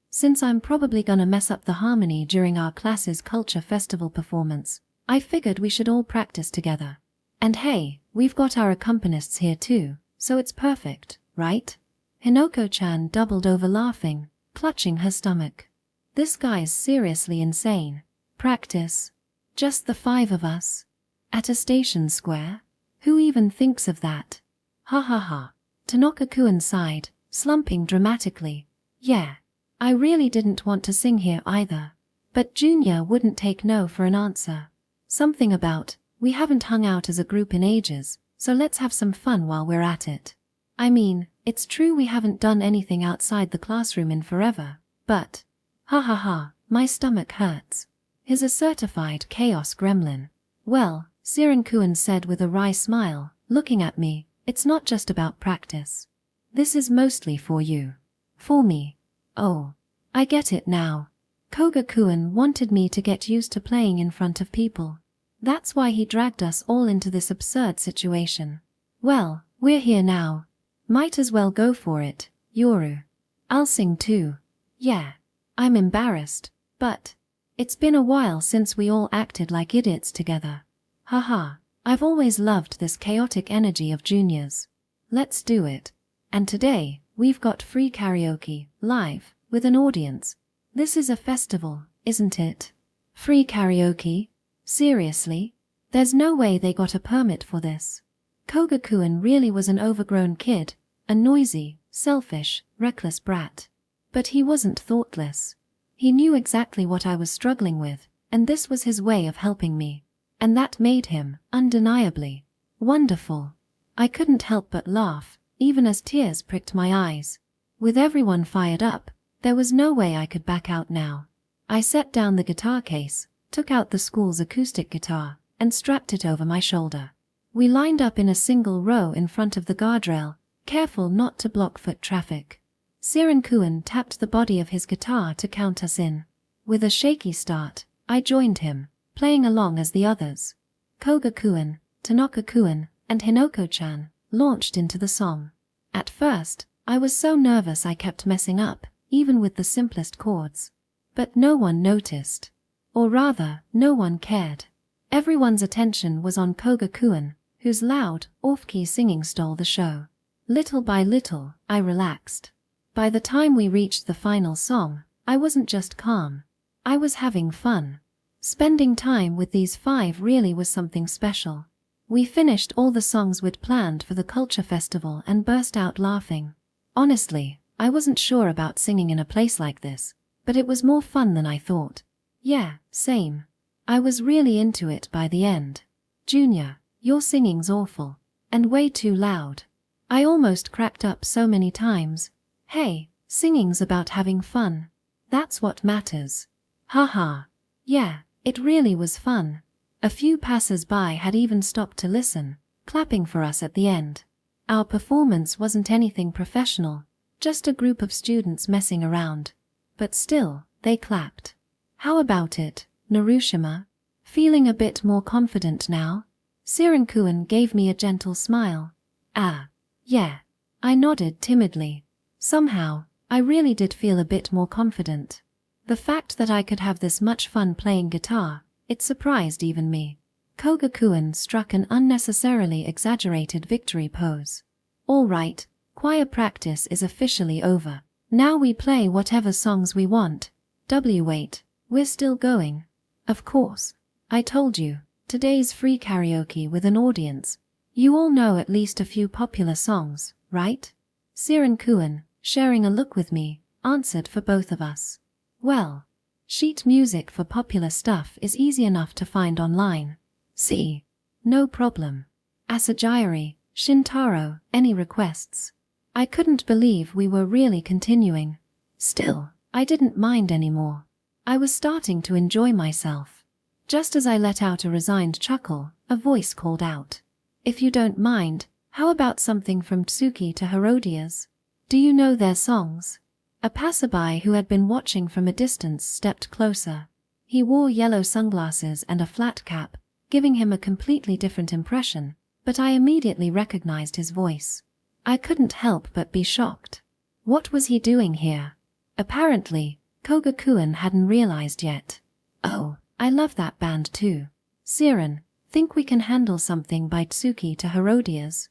Since I'm probably gonna mess up the harmony during our class's culture festival performance, I figured we should all practice together. And hey, we've got our accompanists here too, so it's perfect, right? Hinoko-chan doubled over laughing, clutching her stomach. This guy's seriously insane. Practice? Just the 5 of us? At a station square? Who even thinks of that? Ha ha ha. Tanaka-kun sighed, slumping dramatically. Yeah. I really didn't want to sing here either. But Junior wouldn't take no for an answer. Something about, we haven't hung out as a group in ages, so let's have some fun while we're at it. I mean, it's true we haven't done anything outside the classroom in forever, but… Ha ha ha, my stomach hurts. He's a certified chaos gremlin. Well, Siren-kun said with a wry smile, looking at me, it's not just about practice. This is mostly for you. For me. Oh, I get it now. Koga-kun wanted me to get used to playing in front of people. That's why he dragged us all into this absurd situation. Well, we're here now. Might as well go for it, Yoru. I'll sing too. Yeah. I'm embarrassed, but it's been a while since we all acted like idiots together. Haha, I've always loved this chaotic energy of Junior's. Let's do it. And today, we've got free karaoke, live, with an audience. This is a festival, isn't it? Free karaoke? Seriously? There's no way they got a permit for this. Koga-kun really was an overgrown kid, a noisy, selfish, reckless brat. But he wasn't thoughtless. He knew exactly what I was struggling with, and this was his way of helping me. And that made him, undeniably, wonderful. I couldn't help but laugh, even as tears pricked my eyes. With everyone fired up, there was no way I could back out now. I set down the guitar case, took out the school's acoustic guitar, and strapped it over my shoulder. We lined up in a single row in front of the guardrail, careful not to block foot traffic. Siren-kun tapped the body of his guitar to count us in. With a shaky start, I joined him, playing along as the others. Koga-kun, Tanaka-kun, and Hinoko-chan launched into the song. At first, I was so nervous I kept messing up, even with the simplest chords. But no one noticed. Or rather, no one cared. Everyone's attention was on Koga-kun, whose loud, off-key singing stole the show. Little by little, I relaxed. By the time we reached the final song, I wasn't just calm. I was having fun. Spending time with these 5 really was something special. We finished all the songs we'd planned for the culture festival and burst out laughing. Honestly, I wasn't sure about singing in a place like this, but it was more fun than I thought. Yeah, same. I was really into it by the end. Junior, your singing's awful. And way too loud. I almost cracked up so many times. Hey, singing's about having fun. That's what matters. Haha. Yeah, it really was fun. A few passers-by had even stopped to listen, clapping for us at the end. Our performance wasn't anything professional, just a group of students messing around. But still, they clapped. How about it, Narushima? Feeling a bit more confident now? Siren-kun gave me a gentle smile. Ah. Yeah. I nodded timidly. Somehow, I really did feel a bit more confident. The fact that I could have this much fun playing guitar, it surprised even me. Koga-kun struck an unnecessarily exaggerated victory pose. All right, choir practice is officially over. Now we play whatever songs we want. Wait, we're still going. Of course. I told you, today's free karaoke with an audience. You all know at least a few popular songs, right? Siren-kun, sharing a look with me, answered for both of us. Well, sheet music for popular stuff is easy enough to find online. See? No problem. Asagiri, Shintaro, any requests? I couldn't believe we were really continuing. Still, I didn't mind anymore. I was starting to enjoy myself. Just as I let out a resigned chuckle, a voice called out. If you don't mind, how about something from Tsuki to Herodias? Do you know their songs? A passerby who had been watching from a distance stepped closer. He wore yellow sunglasses and a flat cap, giving him a completely different impression, but I immediately recognized his voice. I couldn't help but be shocked. What was he doing here? Apparently, Koga-kun hadn't realized yet. Oh, I love that band too. Siren, think we can handle something by Tsuki to Herodias?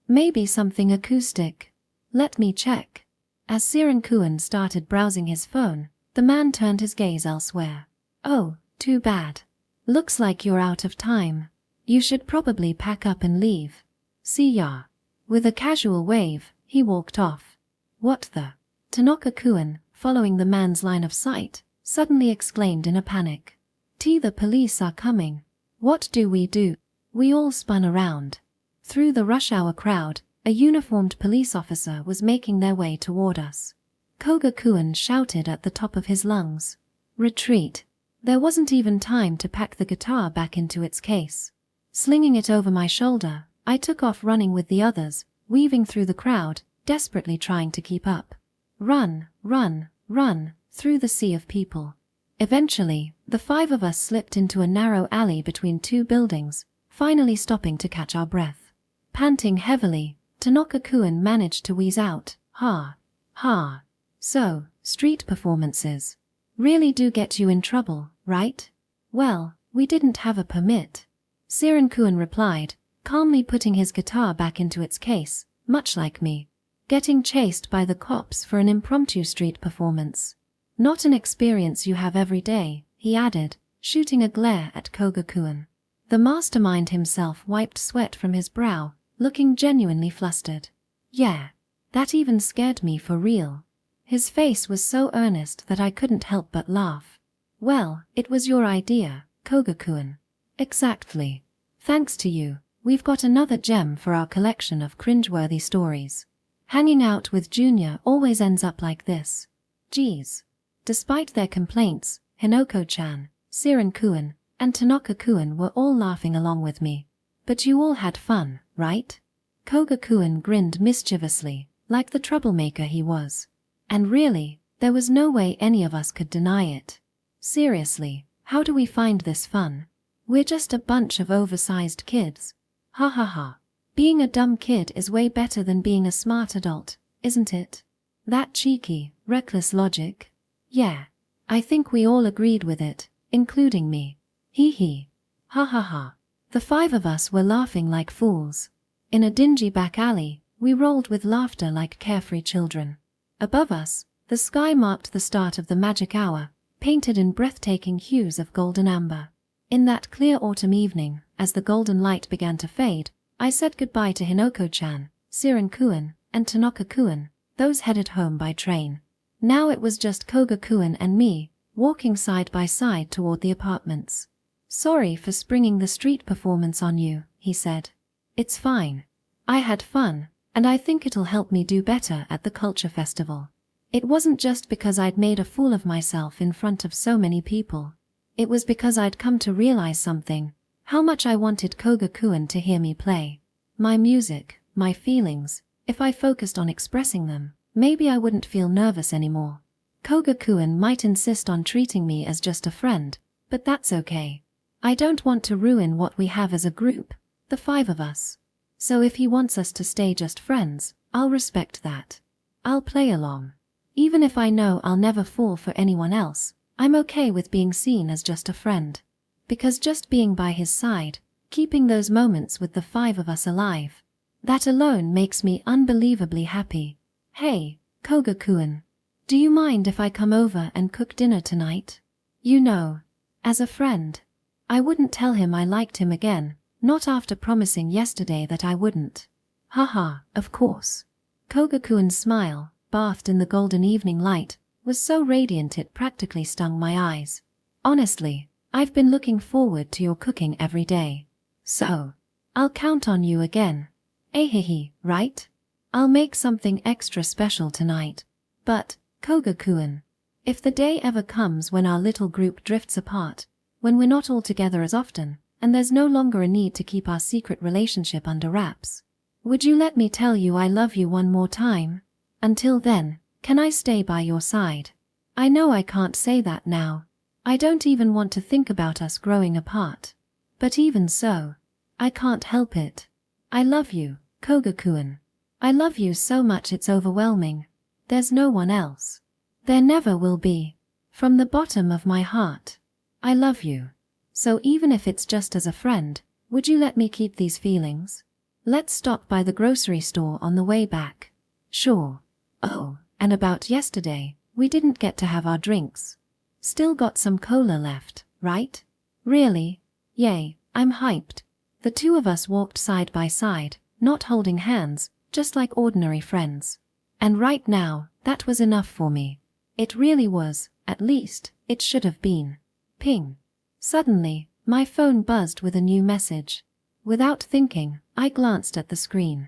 Maybe something acoustic. Let me check. As Siren-kun started browsing his phone, the man turned his gaze elsewhere. Oh, too bad. Looks like you're out of time. You should probably pack up and leave. See ya. With a casual wave, he walked off. What the? Tanaka-kun, following the man's line of sight, suddenly exclaimed in a panic. The police are coming. What do? We all spun around. Through the rush hour crowd, a uniformed police officer was making their way toward us. Koga-kun shouted at the top of his lungs. Retreat. There wasn't even time to pack the guitar back into its case. Slinging it over my shoulder, I took off running with the others, weaving through the crowd, desperately trying to keep up. Run, run, run, through the sea of people. Eventually, the 5 of us slipped into a narrow alley between 2 buildings, finally stopping to catch our breath. Panting heavily, Tanaka-kun managed to wheeze out, ha, ha. So, street performances really do get you in trouble, right? Well, we didn't have a permit. Siren-kun replied, calmly putting his guitar back into its case, much like me. Getting chased by the cops for an impromptu street performance. Not an experience you have every day, he added, shooting a glare at Koga-kun. The mastermind himself wiped sweat from his brow, looking genuinely flustered. Yeah, that even scared me for real. His face was so earnest that I couldn't help but laugh. Well, it was your idea, Koga-kun. Exactly. Thanks to you, we've got another gem for our collection of cringeworthy stories. Hanging out with Junior always ends up like this. Geez. Despite their complaints, Hinoko-chan, Siren-kun, and Tanaka-kun were all laughing along with me. But you all had fun, right? Koga-kun grinned mischievously, like the troublemaker he was. And really, there was no way any of us could deny it. Seriously, how do we find this fun? We're just a bunch of oversized kids. Ha ha ha. Being a dumb kid is way better than being a smart adult, isn't it? That cheeky, reckless logic. Yeah. I think we all agreed with it, including me. Hee hee. Ha ha ha. The 5 of us were laughing like fools. In a dingy back alley, we rolled with laughter like carefree children. Above us, the sky marked the start of the magic hour, painted in breathtaking hues of golden amber. In that clear autumn evening, as the golden light began to fade, I said goodbye to Hinoko-chan, Siren-kun, and Tanaka-kun, those headed home by train. Now it was just Koga-kun and me, walking side by side toward the apartments. Sorry for springing the street performance on you, he said. It's fine. I had fun, and I think it'll help me do better at the culture festival. It wasn't just because I'd made a fool of myself in front of so many people. It was because I'd come to realize something, how much I wanted Koga-kun to hear me play. My music, my feelings, if I focused on expressing them, maybe I wouldn't feel nervous anymore. Koga-kun might insist on treating me as just a friend, but that's okay. I don't want to ruin what we have as a group, the 5 of us. So if he wants us to stay just friends, I'll respect that. I'll play along. Even if I know I'll never fall for anyone else, I'm okay with being seen as just a friend. Because just being by his side, keeping those moments with the 5 of us alive, that alone makes me unbelievably happy. Hey, Koga-kun. Do you mind if I come over and cook dinner tonight? You know, as a friend. I wouldn't tell him I liked him again, not after promising yesterday that I wouldn't. Haha, of course. Koga-kun's smile, bathed in the golden evening light, was so radiant it practically stung my eyes. Honestly, I've been looking forward to your cooking every day. So, I'll count on you again. Ahihi, right? I'll make something extra special tonight. But, Koga-kun, if the day ever comes when our little group drifts apart, when we're not all together as often, and there's no longer a need to keep our secret relationship under wraps, would you let me tell you I love you one more time? Until then, can I stay by your side? I know I can't say that now. I don't even want to think about us growing apart. But even so, I can't help it. I love you, Koga-kun. I love you so much it's overwhelming. There's no one else. There never will be. From the bottom of my heart, I love you. So even if it's just as a friend, would you let me keep these feelings? Let's stop by the grocery store on the way back. Sure. Oh, and about yesterday, we didn't get to have our drinks. Still got some cola left, right? Really? Yay, I'm hyped. The two of us walked side by side, not holding hands, just like ordinary friends. And right now, that was enough for me. It really was, at least, it should have been. Ping. Suddenly, my phone buzzed with a new message. Without thinking, I glanced at the screen.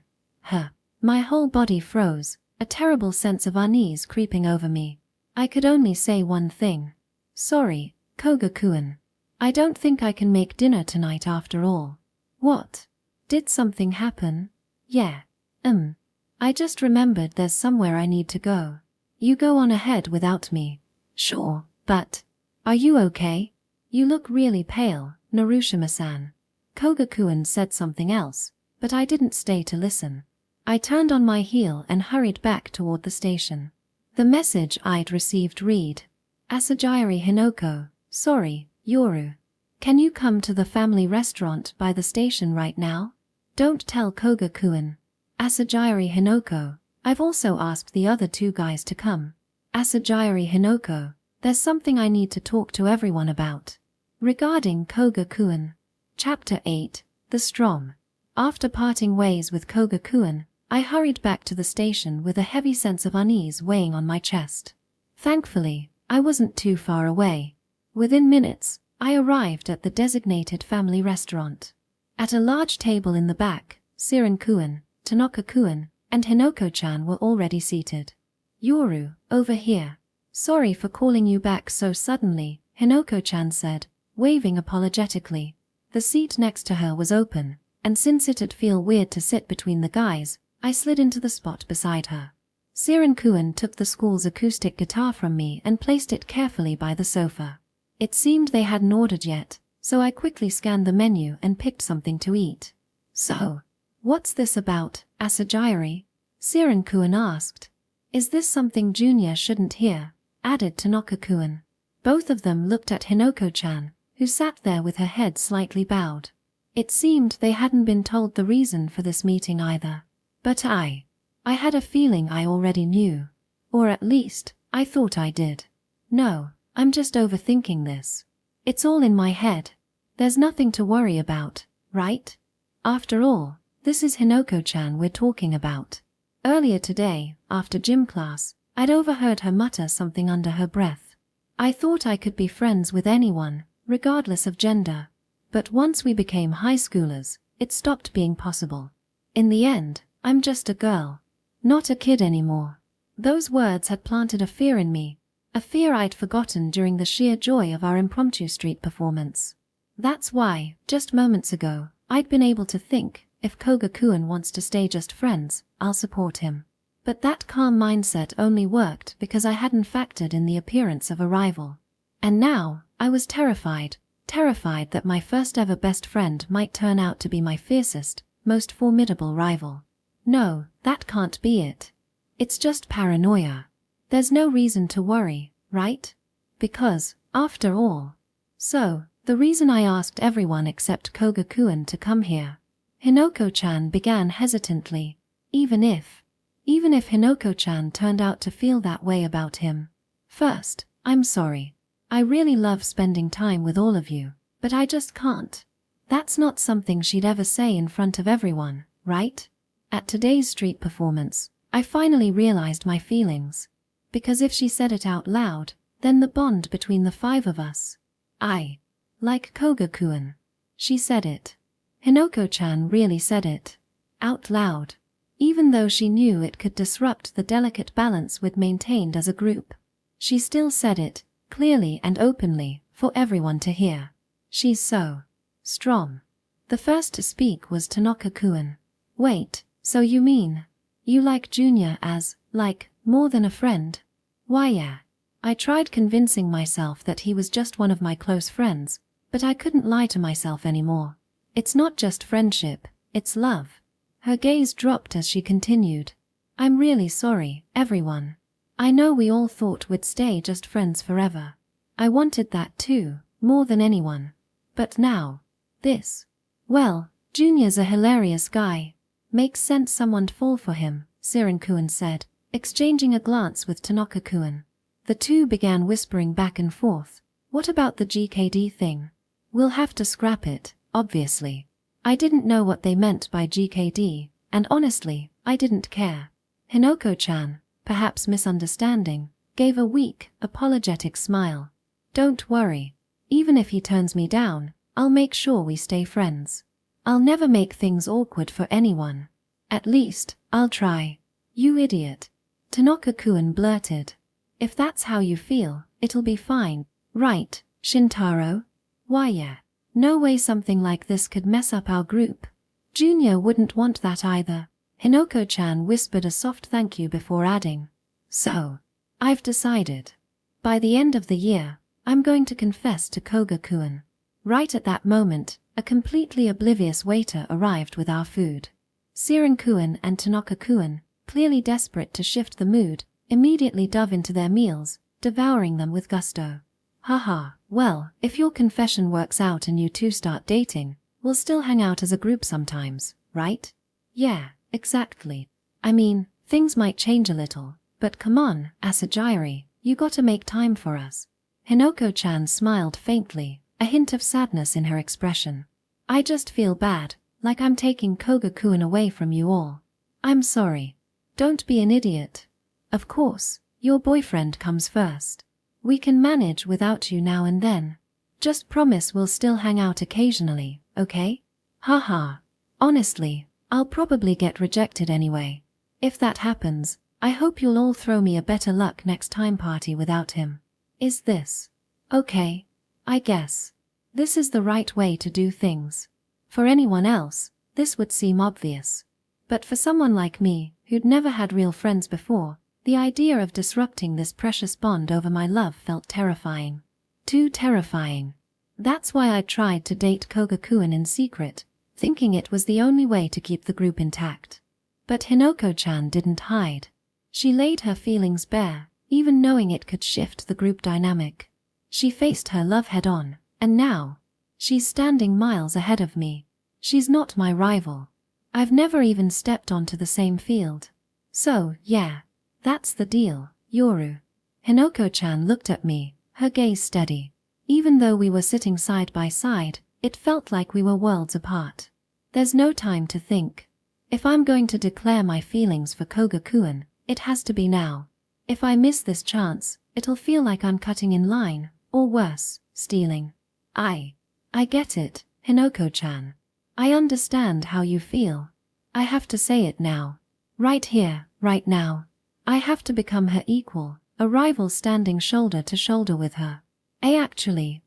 My whole body froze, a terrible sense of unease creeping over me. I could only say one thing. Sorry, Koga-kun. I don't think I can make dinner tonight after all. What? Did something happen? Yeah. I just remembered there's somewhere I need to go. You go on ahead without me. Sure, but... Are you okay? You look really pale, Narushima-san. Koga-kun said something else, but I didn't stay to listen. I turned on my heel and hurried back toward the station. The message I'd received read, Asagiri Hinoko, sorry, Yoru. Can you come to the family restaurant by the station right now? Don't tell Koga-kun. Asagiri Hinoko, I've also asked the other two guys to come. Asagiri Hinoko, there's something I need to talk to everyone about. Regarding Koga-kun. Chapter 8, The Strom. After parting ways with Koga-kun, I hurried back to the station with a heavy sense of unease weighing on my chest. Thankfully, I wasn't too far away. Within minutes, I arrived at the designated family restaurant. At a large table in the back, Siren-kun, Tanaka-kun, and Hinoko-chan were already seated. Yoru, over here. Sorry for calling you back so suddenly, Hinoko-chan said, waving apologetically. The seat next to her was open, and since it'd feel weird to sit between the guys, I slid into the spot beside her. Siren-kun took the school's acoustic guitar from me and placed it carefully by the sofa. It seemed they hadn't ordered yet, so I quickly scanned the menu and picked something to eat. So, what's this about, Asagiri? Siren-kun asked. Is this something Junior shouldn't hear? Added Tanaka-kun. Both of them looked at Hinoko-chan, who sat there with her head slightly bowed. It seemed they hadn't been told the reason for this meeting either. But I had a feeling I already knew. Or at least, I thought I did. No, I'm just overthinking this. It's all in my head. There's nothing to worry about, right? After all, this is Hinoko-chan we're talking about. Earlier today, after gym class, I'd overheard her mutter something under her breath. I thought I could be friends with anyone, regardless of gender. But once we became high schoolers, it stopped being possible. In the end, I'm just a girl. Not a kid anymore. Those words had planted a fear in me, a fear I'd forgotten during the sheer joy of our impromptu street performance. That's why, just moments ago, I'd been able to think, if Koga-kun wants to stay just friends, I'll support him. But that calm mindset only worked because I hadn't factored in the appearance of a rival. And now, I was terrified that my first ever best friend might turn out to be my fiercest, most formidable rival. No, that can't be it. It's just paranoia. There's no reason to worry, right? Because, after all. So, the reason I asked everyone except Koga-kun to come here. Hinoko-chan began hesitantly, even if Hinoko-chan turned out to feel that way about him. First, I'm sorry. I really love spending time with all of you, but I just can't. That's not something she'd ever say in front of everyone, right? At today's street performance, I finally realized my feelings. Because if she said it out loud, then the bond between the five of us. Like Koga-kun. She said it. Hinoko-chan really said it. Out loud. Even though she knew it could disrupt the delicate balance we'd maintained as a group. She still said it, clearly and openly, for everyone to hear. She's so strong. The first to speak was Tanaka-kun. Wait, so you mean, you like Junior as, like, more than a friend? Why yeah. I tried convincing myself that he was just one of my close friends, but I couldn't lie to myself anymore. It's not just friendship, it's love. Her gaze dropped as she continued. I'm really sorry, everyone. I know we all thought we'd stay just friends forever. I wanted that too, more than anyone. But now, this. Well, Junior's a hilarious guy. Makes sense someone'd fall for him, Siren-kun said, exchanging a glance with Tanaka-kun. The two began whispering back and forth. What about the GKD thing? We'll have to scrap it, obviously. I didn't know what they meant by GKD, and honestly, I didn't care. Hinoko-chan, perhaps misunderstanding, gave a weak, apologetic smile. Don't worry. Even if he turns me down, I'll make sure we stay friends. I'll never make things awkward for anyone. At least, I'll try. You idiot. Tanaka-kun blurted. If that's how you feel, it'll be fine, right, Shintaro? Why yeah. No way something like this could mess up our group. Junior wouldn't want that either. Hinoko-chan whispered a soft thank you before adding. So, I've decided. By the end of the year, I'm going to confess to Koga-kun. Right at that moment, a completely oblivious waiter arrived with our food. Siren-kun and Tanaka-kun, clearly desperate to shift the mood, immediately dove into their meals, devouring them with gusto. Haha, well, if your confession works out and you two start dating, we'll still hang out as a group sometimes, right? Yeah, exactly. I mean, things might change a little, but come on, Asajiri, you gotta make time for us. Hinoko-chan smiled faintly, a hint of sadness in her expression. I just feel bad, like I'm taking Koga-kun away from you all. I'm sorry. Don't be an idiot. Of course, your boyfriend comes first. We can manage without you now and then. Just promise we'll still hang out occasionally, okay? Haha. Honestly, I'll probably get rejected anyway. If that happens, I hope you'll all throw me a better luck next time party without him. Is this okay? I guess. This is the right way to do things. For anyone else, this would seem obvious. But for someone like me, who'd never had real friends before, the idea of disrupting this precious bond over my love felt terrifying. Too terrifying. That's why I tried to date Koga-kun in secret, thinking it was the only way to keep the group intact. But Hinoko-chan didn't hide. She laid her feelings bare, even knowing it could shift the group dynamic. She faced her love head-on, and now, she's standing miles ahead of me. She's not my rival. I've never even stepped onto the same field. So, yeah, that's the deal, Yoru. Hinoko-chan looked at me, her gaze steady. Even though we were sitting side by side, it felt like we were worlds apart. There's no time to think. If I'm going to declare my feelings for Koga-kun, it has to be now. If I miss this chance, it'll feel like I'm cutting in line, or worse, stealing. I get it, Hinoko-chan. I understand how you feel. I have to say it now. Right here, right now. I have to become her equal, a rival standing shoulder to shoulder with her. Actually,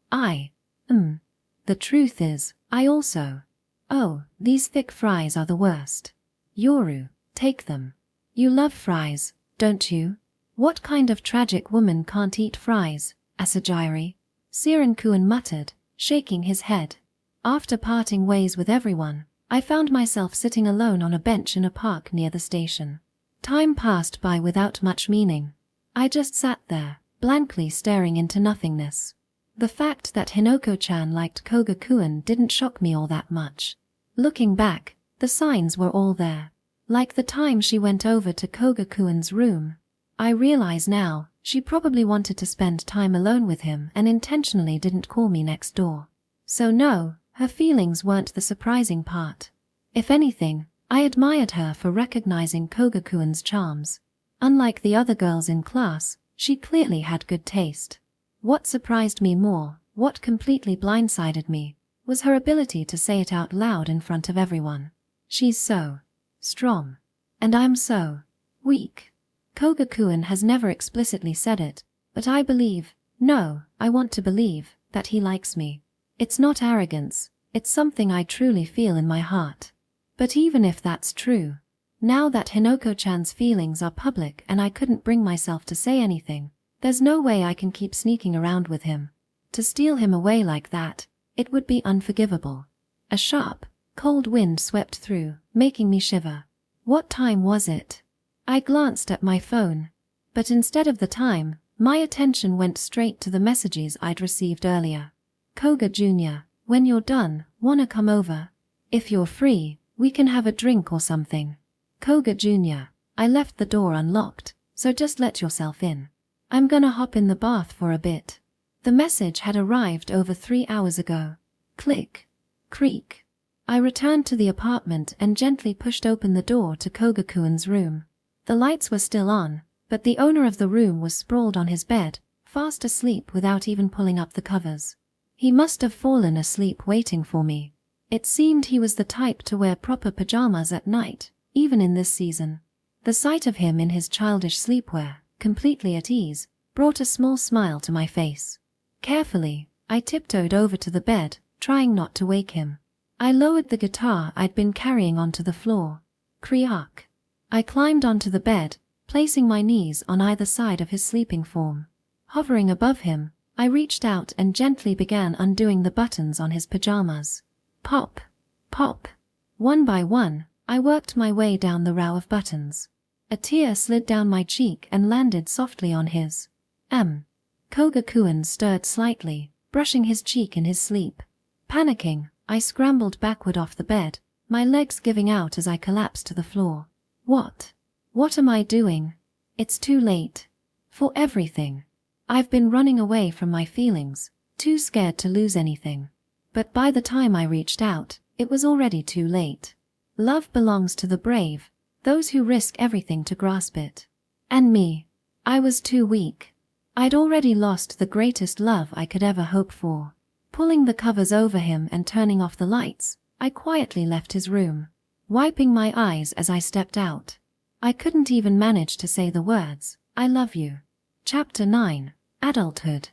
the truth is, I also. Oh, these thick fries are the worst. Yoru, take them. You love fries, don't you? What kind of tragic woman can't eat fries, Asajiri? Siren-kun muttered, shaking his head. After parting ways with everyone, I found myself sitting alone on a bench in a park near the station. Time passed by without much meaning. I just sat there, blankly staring into nothingness. The fact that Hinoko-chan liked Koga-kun didn't shock me all that much. Looking back, the signs were all there. Like the time she went over to Koga-kun's room. I realize now, she probably wanted to spend time alone with him and intentionally didn't call me next door. So no, her feelings weren't the surprising part. If anything, I admired her for recognizing Koga-kun's charms. Unlike the other girls in class, she clearly had good taste. What surprised me more, what completely blindsided me, was her ability to say it out loud in front of everyone. She's so strong. And I'm so weak. Koga-kun has never explicitly said it, but I believe, no, I want to believe, that he likes me. It's not arrogance, it's something I truly feel in my heart. But even if that's true, now that Hinoko-chan's feelings are public and I couldn't bring myself to say anything, There's no way I can keep sneaking around with him. To steal him away like that, it would be unforgivable. A sharp, cold wind swept through, making me shiver. What time was it? I glanced at my phone, but instead of the time, my attention went straight to the messages I'd received earlier. Koga Jr., when you're done, wanna come over? If you're free, we can have a drink or something. Koga Jr., I left the door unlocked, so just let yourself in. I'm gonna hop in the bath for a bit. The message had arrived over 3 hours ago. Click. Creak. I returned to the apartment and gently pushed open the door to Koga-kun's room. The lights were still on, but the owner of the room was sprawled on his bed, fast asleep without even pulling up the covers. He must have fallen asleep waiting for me. It seemed he was the type to wear proper pajamas at night, even in this season. The sight of him in his childish sleepwear, completely at ease, brought a small smile to my face. Carefully, I tiptoed over to the bed, trying not to wake him. I lowered the guitar I'd been carrying onto the floor. Creak. I climbed onto the bed, placing my knees on either side of his sleeping form. Hovering above him, I reached out and gently began undoing the buttons on his pajamas. Pop. Pop. One by one, I worked my way down the row of buttons. A tear slid down my cheek and landed softly on his. Koga-kun stirred slightly, brushing his cheek in his sleep. Panicking, I scrambled backward off the bed, my legs giving out as I collapsed to the floor. What am I doing? It's too late. For everything. I've been running away from my feelings, too scared to lose anything. But by the time I reached out, it was already too late. Love belongs to the brave, those who risk everything to grasp it. And me. I was too weak. I'd already lost the greatest love I could ever hope for. Pulling the covers over him and turning off the lights, I quietly left his room, wiping my eyes as I stepped out. I couldn't even manage to say the words, "I love you." Chapter 9. Adulthood.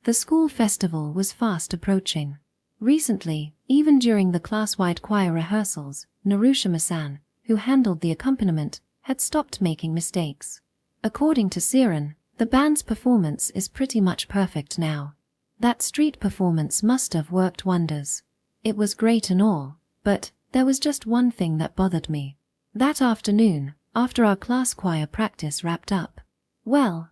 The school festival was fast approaching. Recently, even during the class-wide choir rehearsals, Narushima-san, who handled the accompaniment, had stopped making mistakes. According to Siren, the band's performance is pretty much perfect now. That street performance must have worked wonders. It was great and all, but there was just one thing that bothered me. That afternoon, after our class choir practice wrapped up. "Well,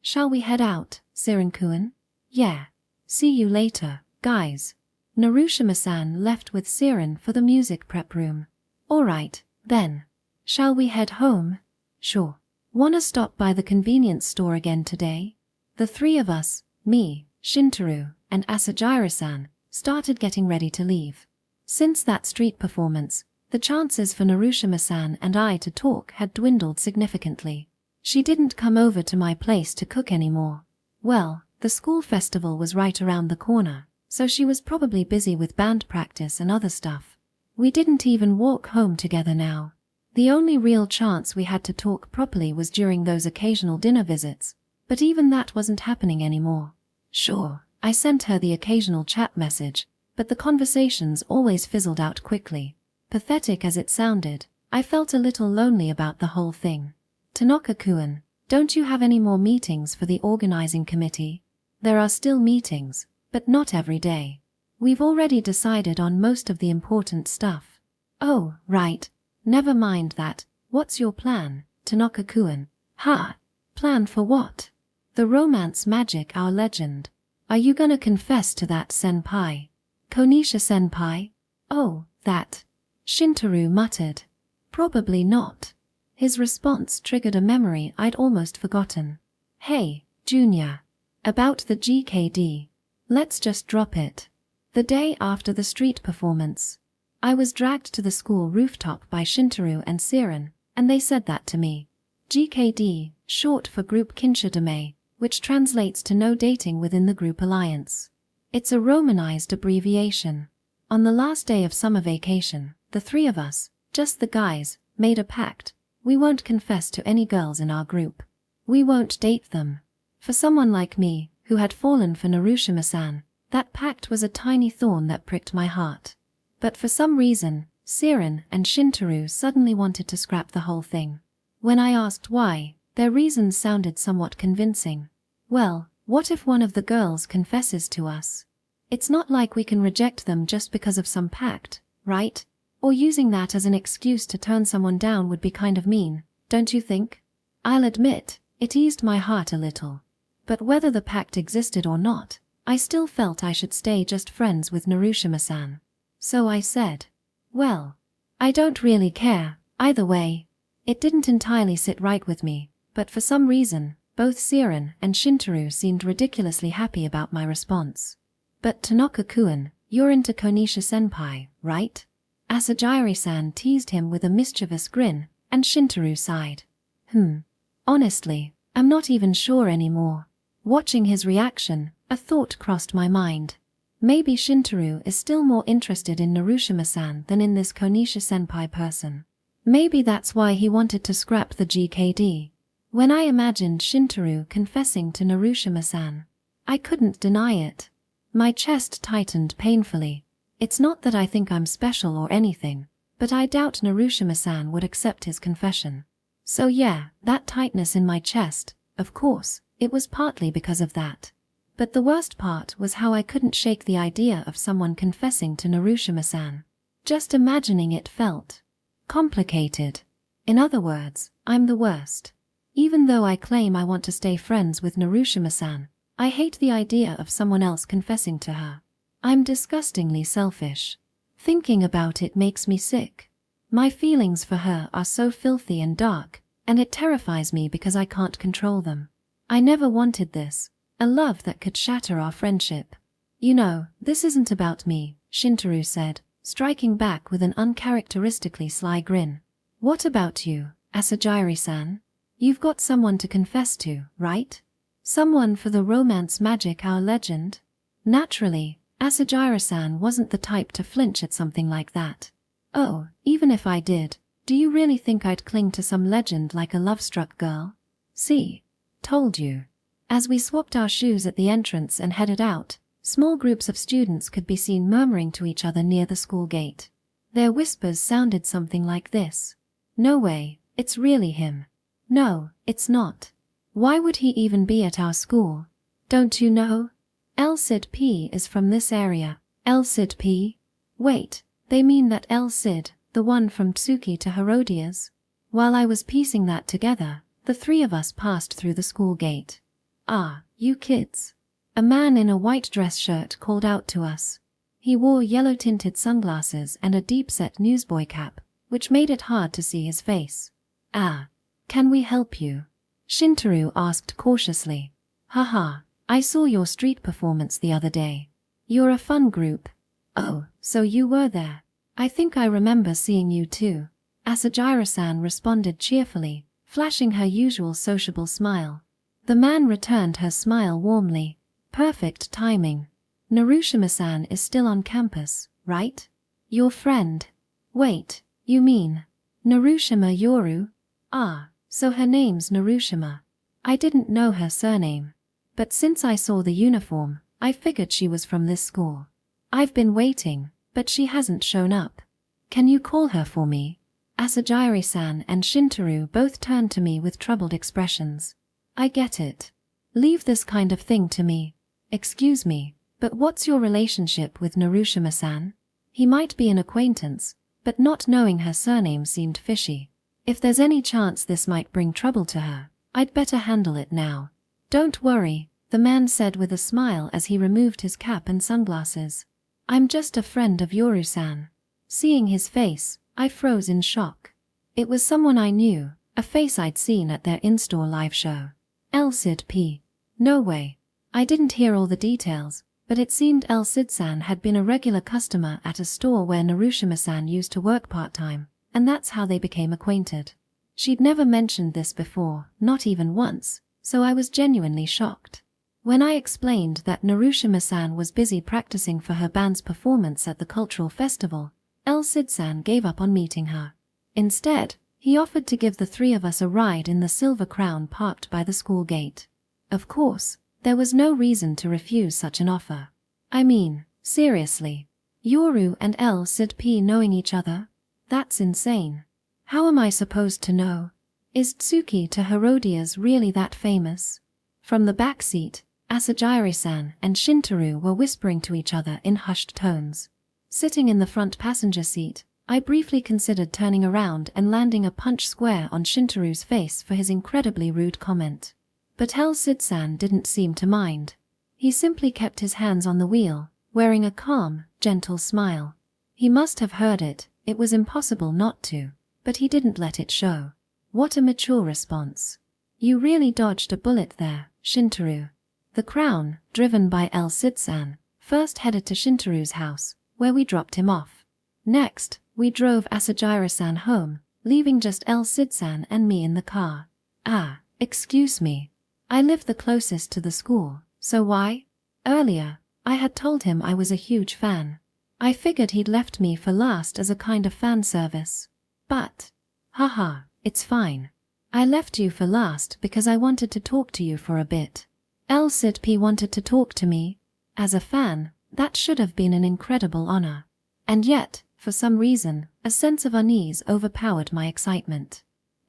shall we head out, Siren-kun?" "Yeah. See you later, guys." Narushima-san left with Siren for the music prep room. "Alright, then. Shall we head home?" "Sure. Wanna stop by the convenience store again today?" The three of us, me, Shintaro, and Asajira-san, started getting ready to leave. Since that street performance, the chances for Narushima-san and I to talk had dwindled significantly. She didn't come over to my place to cook anymore. Well, the school festival was right around the corner, so she was probably busy with band practice and other stuff. We didn't even walk home together now. The only real chance we had to talk properly was during those occasional dinner visits, but even that wasn't happening anymore. Sure, I sent her the occasional chat message, but the conversations always fizzled out quickly. Pathetic as it sounded, I felt a little lonely about the whole thing. "Tanaka-kun, don't you have any more meetings for the organizing committee?" "There are still meetings, but not every day. We've already decided on most of the important stuff." "Oh, right. Never mind that. What's your plan, Tanaka-kun?" "Ha! Plan for what?" "The romance magic our legend. Are you gonna confess to that, senpai?" "Konisha-senpai?" "Oh, that." Shintaro muttered. "Probably not." His response triggered a memory I'd almost forgotten. "Hey, Junior. About the GKD. Let's just drop it." The day after the street performance, I was dragged to the school rooftop by Shintaro and Siren, and they said that to me. GKD, short for Group Kinshadame, which translates to no dating within the group alliance. It's a romanized abbreviation. On the last day of summer vacation, the three of us, just the guys, made a pact. We won't confess to any girls in our group. We won't date them. For someone like me, who had fallen for Narushima-san, that pact was a tiny thorn that pricked my heart. But for some reason, Siren and Shintaro suddenly wanted to scrap the whole thing. When I asked why, their reasons sounded somewhat convincing. Well, what if one of the girls confesses to us? It's not like we can reject them just because of some pact, right? Or using that as an excuse to turn someone down would be kind of mean, don't you think? I'll admit, it eased my heart a little. But whether the pact existed or not, I still felt I should stay just friends with Narushima-san. So I said, well, I don't really care, either way. It didn't entirely sit right with me, but for some reason, both Siren and Shintaro seemed ridiculously happy about my response. But Tanaka-kun, you're into Konisha-senpai, right? Asajiri-san teased him with a mischievous grin, and Shintaro sighed. Honestly, I'm not even sure anymore. Watching his reaction, a thought crossed my mind. Maybe Shintaro is still more interested in Narushima-san than in this Konisha-senpai person. Maybe that's why he wanted to scrap the GKD. When I imagined Shintaro confessing to Narushima-san, I couldn't deny it. My chest tightened painfully. It's not that I think I'm special or anything, but I doubt Narushima-san would accept his confession. So yeah, that tightness in my chest, of course, it was partly because of that. But the worst part was how I couldn't shake the idea of someone confessing to Narushima-san. Just imagining it felt complicated. In other words, I'm the worst. Even though I claim I want to stay friends with Narushima-san, I hate the idea of someone else confessing to her. I'm disgustingly selfish. Thinking about it makes me sick. My feelings for her are so filthy and dark, and it terrifies me because I can't control them. I never wanted this, a love that could shatter our friendship. You know, this isn't about me, Shintaro said, striking back with an uncharacteristically sly grin. What about you, Asajiri-san? You've got someone to confess to, right? Someone for the romance magic hour legend? Naturally, Asajiri-san wasn't the type to flinch at something like that. Oh, even if I did, do you really think I'd cling to some legend like a love-struck girl? See? Told you. As we swapped our shoes at the entrance and headed out, small groups of students could be seen murmuring to each other near the school gate. Their whispers sounded something like this. No way, it's really him. No, it's not. Why would he even be at our school? Don't you know? El Cid P is from this area. El Cid P? Wait, they mean that El Cid, the one from Tsuki to Herodias? While I was piecing that together, the three of us passed through the school gate. Ah, you kids. A man in a white dress shirt called out to us. He wore yellow-tinted sunglasses and a deep-set newsboy cap, which made it hard to see his face. Ah, can we help you? Shintaro asked cautiously. Haha, I saw your street performance the other day. You're a fun group. Oh, so you were there. I think I remember seeing you too. Asajiri-san responded cheerfully, flashing her usual sociable smile. The man returned her smile warmly. Perfect timing. Narushima-san is still on campus, right? Your friend. Wait, you mean Narushima Yoru? Ah, so her name's Narushima. I didn't know her surname. But since I saw the uniform, I figured she was from this school. I've been waiting, but she hasn't shown up. Can you call her for me? Asajiri-san and Shintaro both turned to me with troubled expressions. I get it. Leave this kind of thing to me. Excuse me, but what's your relationship with Narushima-san? He might be an acquaintance, but not knowing her surname seemed fishy. If there's any chance this might bring trouble to her, I'd better handle it now. Don't worry, the man said with a smile as he removed his cap and sunglasses. I'm just a friend of Yoru-san. Seeing his face, I froze in shock. It was someone I knew, a face I'd seen at their in-store live show. El Cid P. No way. I didn't hear all the details, but it seemed El Cid-san had been a regular customer at a store where Narushima-san used to work part-time, and that's how they became acquainted. She'd never mentioned this before, not even once, so I was genuinely shocked. When I explained that Narushima-san was busy practicing for her band's performance at the cultural festival, El Cid-san gave up on meeting her. Instead, he offered to give the three of us a ride in the Silver Crown parked by the school gate. Of course, there was no reason to refuse such an offer. I mean, seriously, Yoru and El Cid P knowing each other? That's insane. How am I supposed to know? Is Tsuki to Herodias really that famous? From the back seat, Asajiri-san and Shintaro were whispering to each other in hushed tones. Sitting in the front passenger seat, I briefly considered turning around and landing a punch square on Shintaro's face for his incredibly rude comment. But Sid-san didn't seem to mind. He simply kept his hands on the wheel, wearing a calm, gentle smile. He must have heard it, it was impossible not to, but he didn't let it show. What a mature response. You really dodged a bullet there, Shintaro. The Crown, driven by Sid-san, first headed to Shintaro's house, where we dropped him off. Next, we drove Asajiri-san home, leaving just Sid-san and me in the car. Ah, excuse me. I live the closest to the school, so why? Earlier, I had told him I was a huge fan. I figured he'd left me for last as a kind of fan service. But, haha, it's fine. I left you for last because I wanted to talk to you for a bit. Sid wanted to talk to me. As a fan, that should have been an incredible honor. And yet, for some reason, a sense of unease overpowered my excitement.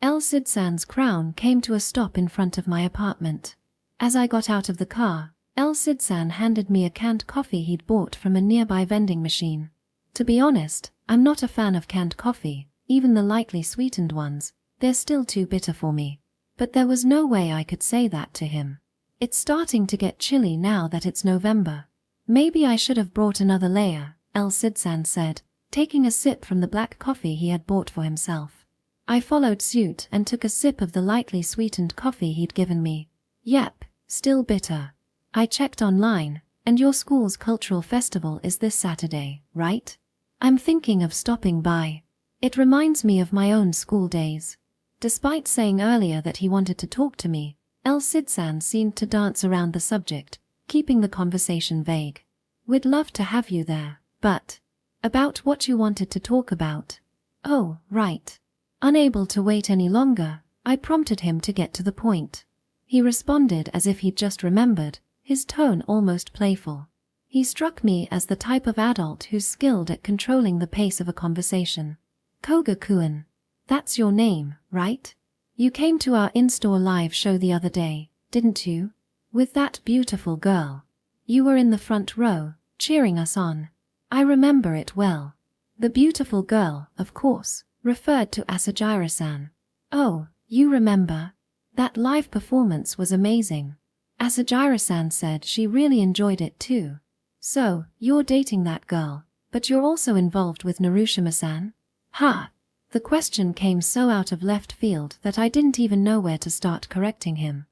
Sid-san's Crown came to a stop in front of my apartment. As I got out of the car, Sid-san handed me a canned coffee he'd bought from a nearby vending machine. To be honest, I'm not a fan of canned coffee, even the lightly sweetened ones. They're still too bitter for me. But there was no way I could say that to him. It's starting to get chilly now that it's November. Maybe I should have brought another layer, Sid-san said, taking a sip from the black coffee he had bought for himself. I followed suit and took a sip of the lightly sweetened coffee he'd given me. Yep, still bitter. I checked online, and your school's cultural festival is this Saturday, right? I'm thinking of stopping by. It reminds me of my own school days. Despite saying earlier that he wanted to talk to me, Sid-san seemed to dance around the subject, keeping the conversation vague. We'd love to have you there, but... About what you wanted to talk about? Oh, right. Unable to wait any longer, I prompted him to get to the point. He responded as if he'd just remembered, his tone almost playful. He struck me as the type of adult who's skilled at controlling the pace of a conversation. Koga-kun. That's your name, right? You came to our in-store live show the other day, didn't you? With that beautiful girl. You were in the front row, cheering us on. I remember it well. The beautiful girl, of course, referred to Asajiri-san. Oh, you remember? That live performance was amazing. Asajiri-san said she really enjoyed it too. So, you're dating that girl, but you're also involved with Narushima-san? Ha! The question came so out of left field that I didn't even know where to start correcting him.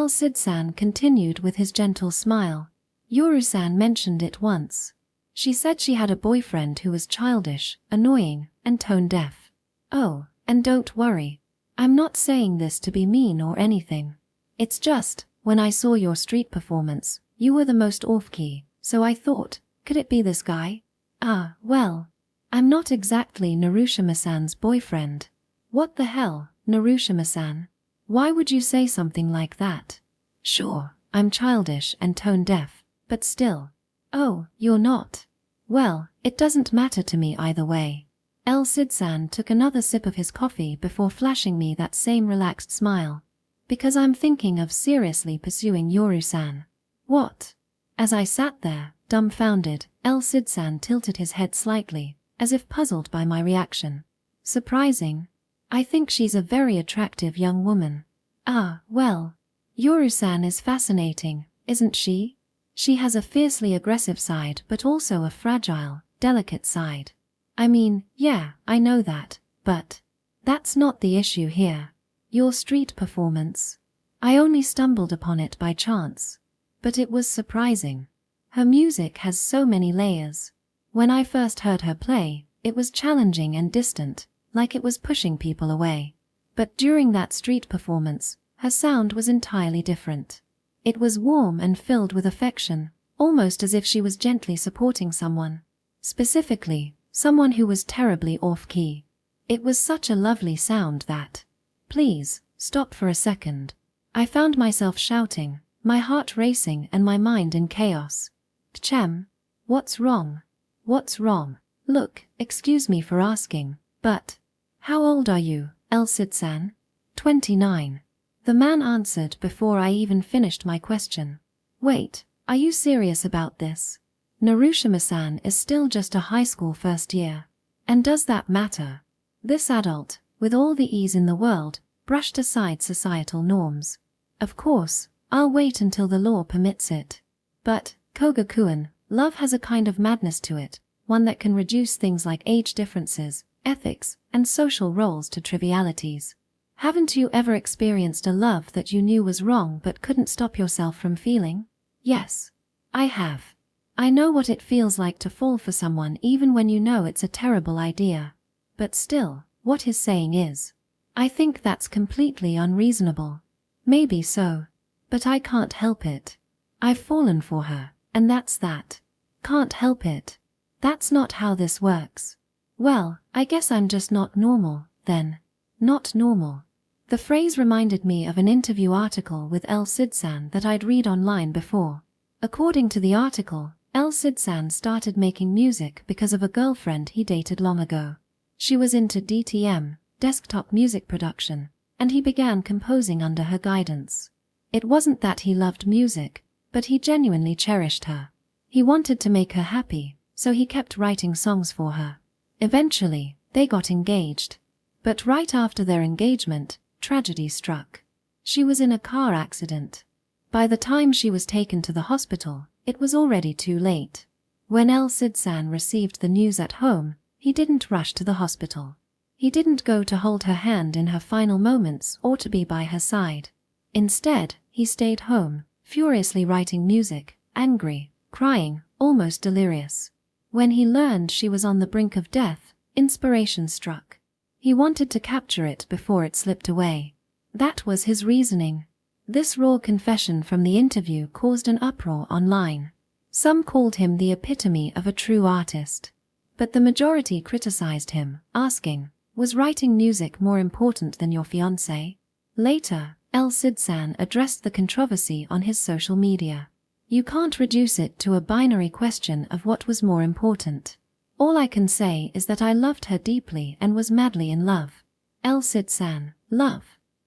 Sid-san continued with his gentle smile. Yoru-san mentioned it once. She said she had a boyfriend who was childish, annoying, and tone-deaf. Oh, and don't worry. I'm not saying this to be mean or anything. It's just, when I saw your street performance, you were the most off-key, so I thought, could it be this guy? Ah, well, I'm not exactly Narushima-san's boyfriend. What the hell, Narushima-san? Why would you say something like that? Sure, I'm childish and tone-deaf, but still. Oh, you're not. Well, it doesn't matter to me either way. Sid-san took another sip of his coffee before flashing me that same relaxed smile. Because I'm thinking of seriously pursuing Yoru-san. What? As I sat there, dumbfounded, Sid-san tilted his head slightly, as if puzzled by my reaction. Surprising. I think she's a very attractive young woman. Ah, well. Yoru-san is fascinating, isn't she? She has a fiercely aggressive side but also a fragile, delicate side. I mean, yeah, I know that, but that's not the issue here. Your street performance. I only stumbled upon it by chance. But it was surprising. Her music has so many layers. When I first heard her play, it was challenging and distant, like it was pushing people away. But during that street performance, her sound was entirely different. It was warm and filled with affection, almost as if she was gently supporting someone. Specifically, someone who was terribly off-key. It was such a lovely sound that... Please, stop for a second. I found myself shouting, my heart racing and my mind in chaos. Tchem, what's wrong? What's wrong? Look, excuse me for asking, but... How old are you, Sid-san? 29. The man answered before I even finished my question. Wait, are you serious about this? Narushima-san is still just a high school first year. And does that matter? This adult, with all the ease in the world, brushed aside societal norms. Of course, I'll wait until the law permits it. But, Koga-kun, love has a kind of madness to it, one that can reduce things like age differences, ethics, and social roles to trivialities. Haven't you ever experienced a love that you knew was wrong but couldn't stop yourself from feeling? Yes, I have. I know what it feels like to fall for someone even when you know it's a terrible idea. But still, what he's saying is, I think that's completely unreasonable. Maybe so. But I can't help it. I've fallen for her, and that's that. Can't help it. That's not how this works. Well, I guess I'm just not normal, then. Not normal. The phrase reminded me of an interview article with El Cid-san that I'd read online before. According to the article, El Cid-san started making music because of a girlfriend he dated long ago. She was into DTM, desktop music production, and he began composing under her guidance. It wasn't that he loved music, but he genuinely cherished her. He wanted to make her happy, so he kept writing songs for her. Eventually, they got engaged. But right after their engagement, tragedy struck. She was in a car accident. By the time she was taken to the hospital, it was already too late. When El Cid-san received the news at home, he didn't rush to the hospital. He didn't go to hold her hand in her final moments or to be by her side. Instead, he stayed home, furiously writing music, angry, crying, almost delirious. When he learned she was on the brink of death, inspiration struck. He wanted to capture it before it slipped away. That was his reasoning. This raw confession from the interview caused an uproar online. Some called him the epitome of a true artist. But the majority criticized him, asking, was writing music more important than your fiancé? Later, El Cid-san addressed the controversy on his social media. You can't reduce it to a binary question of what was more important. All I can say is that I loved her deeply and was madly in love. El Cid-san, love.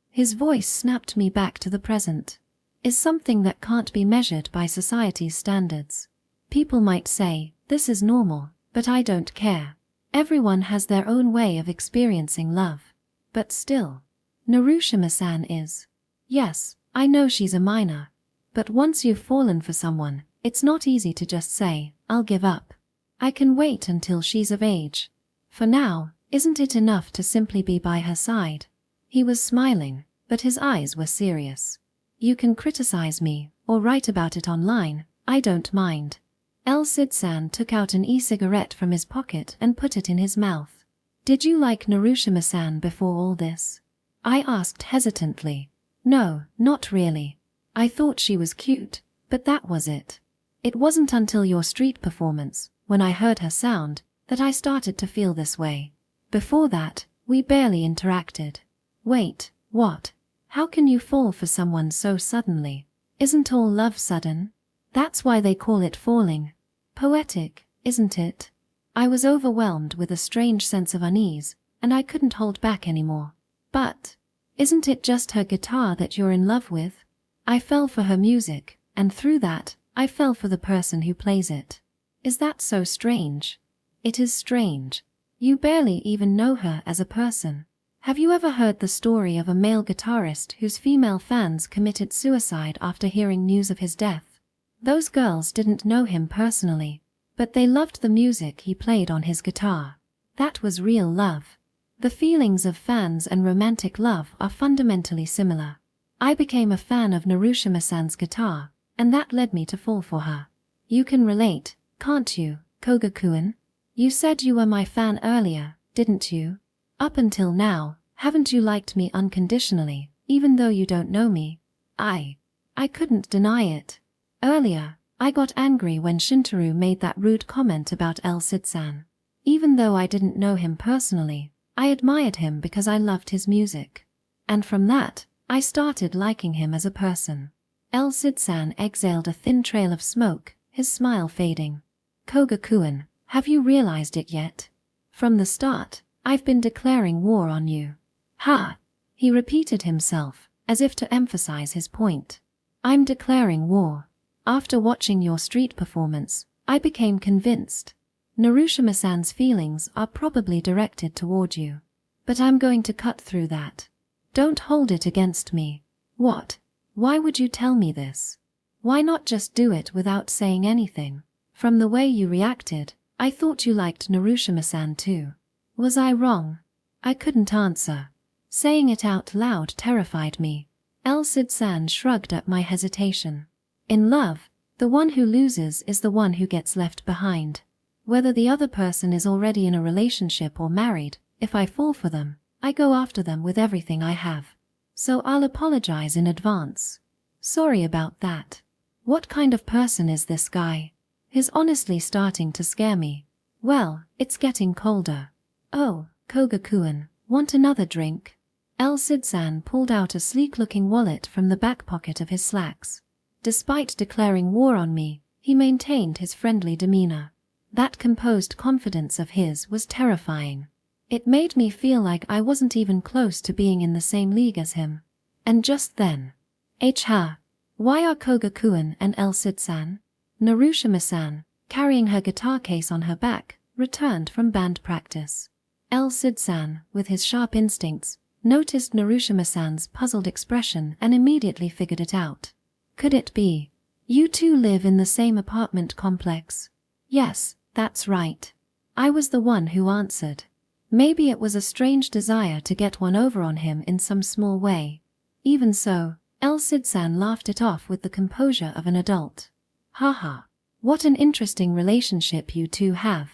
His voice snapped me back to the present. Is something that can't be measured by society's standards. People might say, this is normal, but I don't care. Everyone has their own way of experiencing love. But still, Narushima-san is. Yes, I know she's a minor. But once you've fallen for someone, it's not easy to just say, I'll give up. I can wait until she's of age. For now, isn't it enough to simply be by her side? He was smiling, but his eyes were serious. You can criticize me, or write about it online, I don't mind. El Cid-san took out an e-cigarette from his pocket and put it in his mouth. Did you like Narushima-san before all this? I asked hesitantly. No, not really. I thought she was cute, but that was it. It wasn't until your street performance, when I heard her sound, that I started to feel this way. Before that, we barely interacted. Wait, what? How can you fall for someone so suddenly? Isn't all love sudden? That's why they call it falling. Poetic, isn't it? I was overwhelmed with a strange sense of unease, and I couldn't hold back anymore. But, isn't it just her guitar that you're in love with? I fell for her music, and through that, I fell for the person who plays it. Is that so strange? It is strange. You barely even know her as a person. Have you ever heard the story of a male guitarist whose female fans committed suicide after hearing news of his death? Those girls didn't know him personally, but they loved the music he played on his guitar. That was real love. The feelings of fans and romantic love are fundamentally similar. I became a fan of Narushima-san's guitar, and that led me to fall for her. You can relate, can't you, Koga-kun? You said you were my fan earlier, didn't you? Up until now, haven't you liked me unconditionally, even though you don't know me? I couldn't deny it. Earlier, I got angry when Shintaro made that rude comment about El Cid-san. Even though I didn't know him personally, I admired him because I loved his music. And from that, I started liking him as a person. El Cid-san exhaled a thin trail of smoke, his smile fading. Koga-kun, have you realized it yet? From the start, I've been declaring war on you. Ha! He repeated himself, as if to emphasize his point. I'm declaring war. After watching your street performance, I became convinced. Narushima-san's feelings are probably directed toward you. But I'm going to cut through that. Don't hold it against me. What? Why would you tell me this? Why not just do it without saying anything? From the way you reacted, I thought you liked Narushima-san too. Was I wrong? I couldn't answer. Saying it out loud terrified me. Elcid-san shrugged at my hesitation. In love, the one who loses is the one who gets left behind. Whether the other person is already in a relationship or married, if I fall for them, I go after them with everything I have. So I'll apologize in advance. Sorry about that. What kind of person is this guy? He's honestly starting to scare me. Well, it's getting colder. Oh, Koga-kun, want another drink? Elcid-san pulled out a sleek-looking wallet from the back pocket of his slacks. Despite declaring war on me, he maintained his friendly demeanor. That composed confidence of his was terrifying. It made me feel like I wasn't even close to being in the same league as him. And just then, ha! Why are Koga-kun and Elcid-san? Narushima-san, carrying her guitar case on her back, returned from band practice. Elcid-san, with his sharp instincts, noticed Narushima-san's puzzled expression and immediately figured it out. Could it be? You two live in the same apartment complex? Yes, that's right. I was the one who answered. Maybe it was a strange desire to get one over on him in some small way. Even so, Elcid-san laughed it off with the composure of an adult. Haha, what an interesting relationship you two have.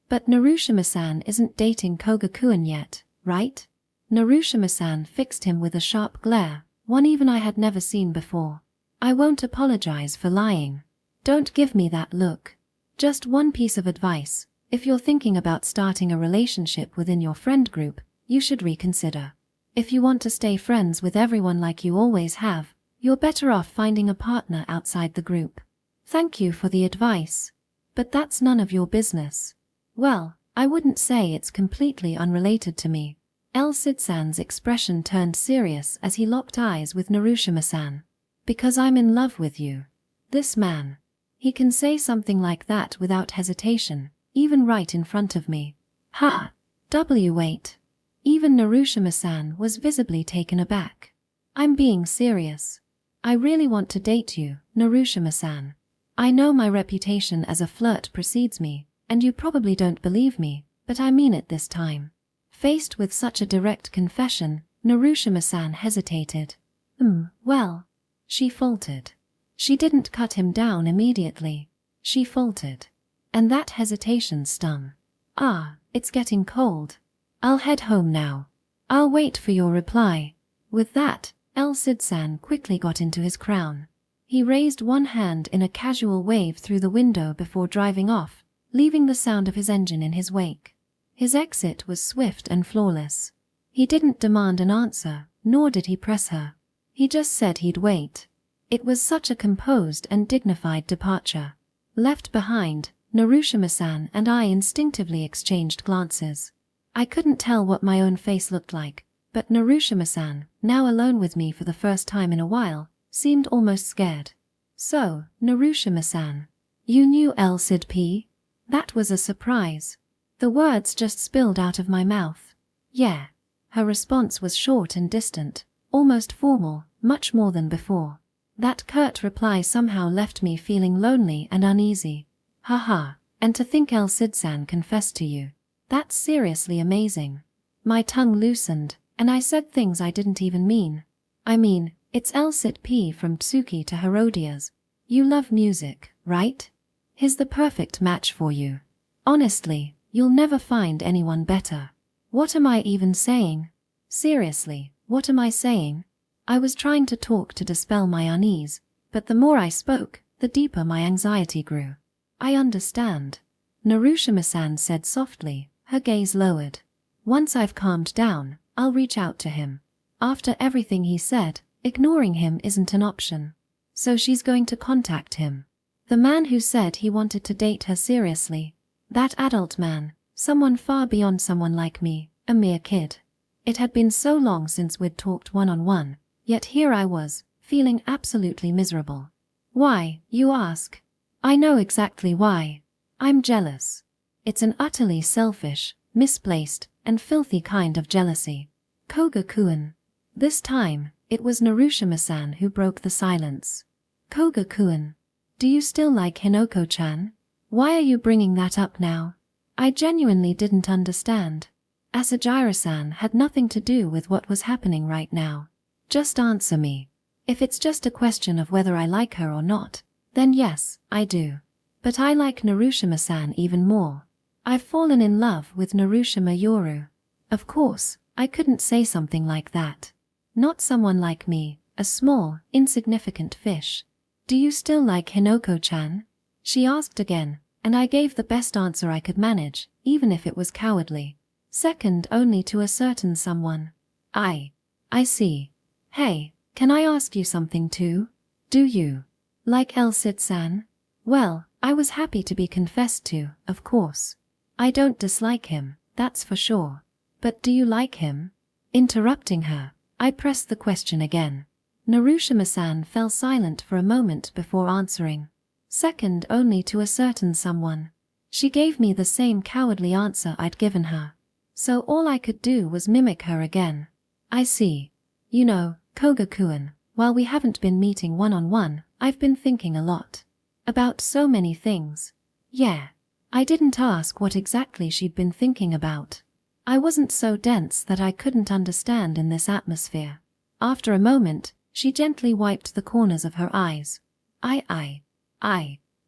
But Narushima-san isn't dating Koga-kun yet, right? Narushima-san fixed him with a sharp glare, one even I had never seen before. I won't apologize for lying. Don't give me that look. Just one piece of advice. If you're thinking about starting a relationship within your friend group, you should reconsider. If you want to stay friends with everyone like you always have, you're better off finding a partner outside the group. Thank you for the advice. But that's none of your business. Well, I wouldn't say it's completely unrelated to me. Elcid-san's expression turned serious as he locked eyes with Narushima-san. Because I'm in love with you. This man. He can say something like that without hesitation, even right in front of me. Ha! Wait. Even Narushima-san was visibly taken aback. I'm being serious. I really want to date you, Narushima-san. I know my reputation as a flirt precedes me, and you probably don't believe me, but I mean it this time. Faced with such a direct confession, Narushima-san hesitated. Well, she faltered. She didn't cut him down immediately. She faltered. And that hesitation stung. It's getting cold. I'll head home now. I'll wait for your reply. With that, Elcid-san quickly got into his crown. He raised one hand in a casual wave through the window before driving off, leaving the sound of his engine in his wake. His exit was swift and flawless. He didn't demand an answer, nor did he press her. He just said he'd wait. It was such a composed and dignified departure. Left behind, Narushima-san and I instinctively exchanged glances. I couldn't tell what my own face looked like, but Narushima-san, now alone with me for the first time in a while, seemed almost scared. So, Narushima-san, you knew Elcid P? That was a surprise. The words just spilled out of my mouth. Yeah. Her response was short and distant, almost formal, much more than before. That curt reply somehow left me feeling lonely and uneasy. Haha, and to think Elcid-san confessed to you. That's seriously amazing. My tongue loosened, and I said things I didn't even mean. I mean, it's Elcid P from Tsuki to Herodias. You love music, right? He's the perfect match for you. Honestly, you'll never find anyone better. What am I even saying? Seriously, what am I saying? I was trying to talk to dispel my unease, but the more I spoke, the deeper my anxiety grew. I understand. Narushima-san said softly, her gaze lowered. Once I've calmed down, I'll reach out to him. After everything he said, ignoring him isn't an option. So she's going to contact him. The man who said he wanted to date her seriously. That adult man, someone far beyond someone like me, a mere kid. It had been so long since we'd talked one-on-one, Yet here I was, feeling absolutely miserable. Why, you ask? I know exactly why. I'm jealous. It's an utterly selfish, misplaced, and filthy kind of jealousy. Koga-kun. This time, it was Narushima-san who broke the silence. Koga-kun. Do you still like Hinoko-chan? Why are you bringing that up now? I genuinely didn't understand. Asajira-san had nothing to do with what was happening right now. Just answer me. If it's just a question of whether I like her or not, then yes, I do. But I like Narushima-san even more. I've fallen in love with Narushima Yoru. Of course, I couldn't say something like that. Not someone like me, a small, insignificant fish. Do you still like Hinoko-chan? She asked again, and I gave the best answer I could manage, even if it was cowardly. Second only to a certain someone. I see. Hey, can I ask you something too? Do you like El-Cid-san? Well, I was happy to be confessed to, of course. I don't dislike him, that's for sure. But do you like him? Interrupting her, I pressed the question again. Narushima-san fell silent for a moment before answering. Second only to a certain someone. She gave me the same cowardly answer I'd given her. So all I could do was mimic her again. I see. You know, Koga-kun, while we haven't been meeting one-on-one, I've been thinking a lot. About so many things. Yeah. I didn't ask what exactly she'd been thinking about. I wasn't so dense that I couldn't understand in this atmosphere. After a moment, she gently wiped the corners of her eyes. I.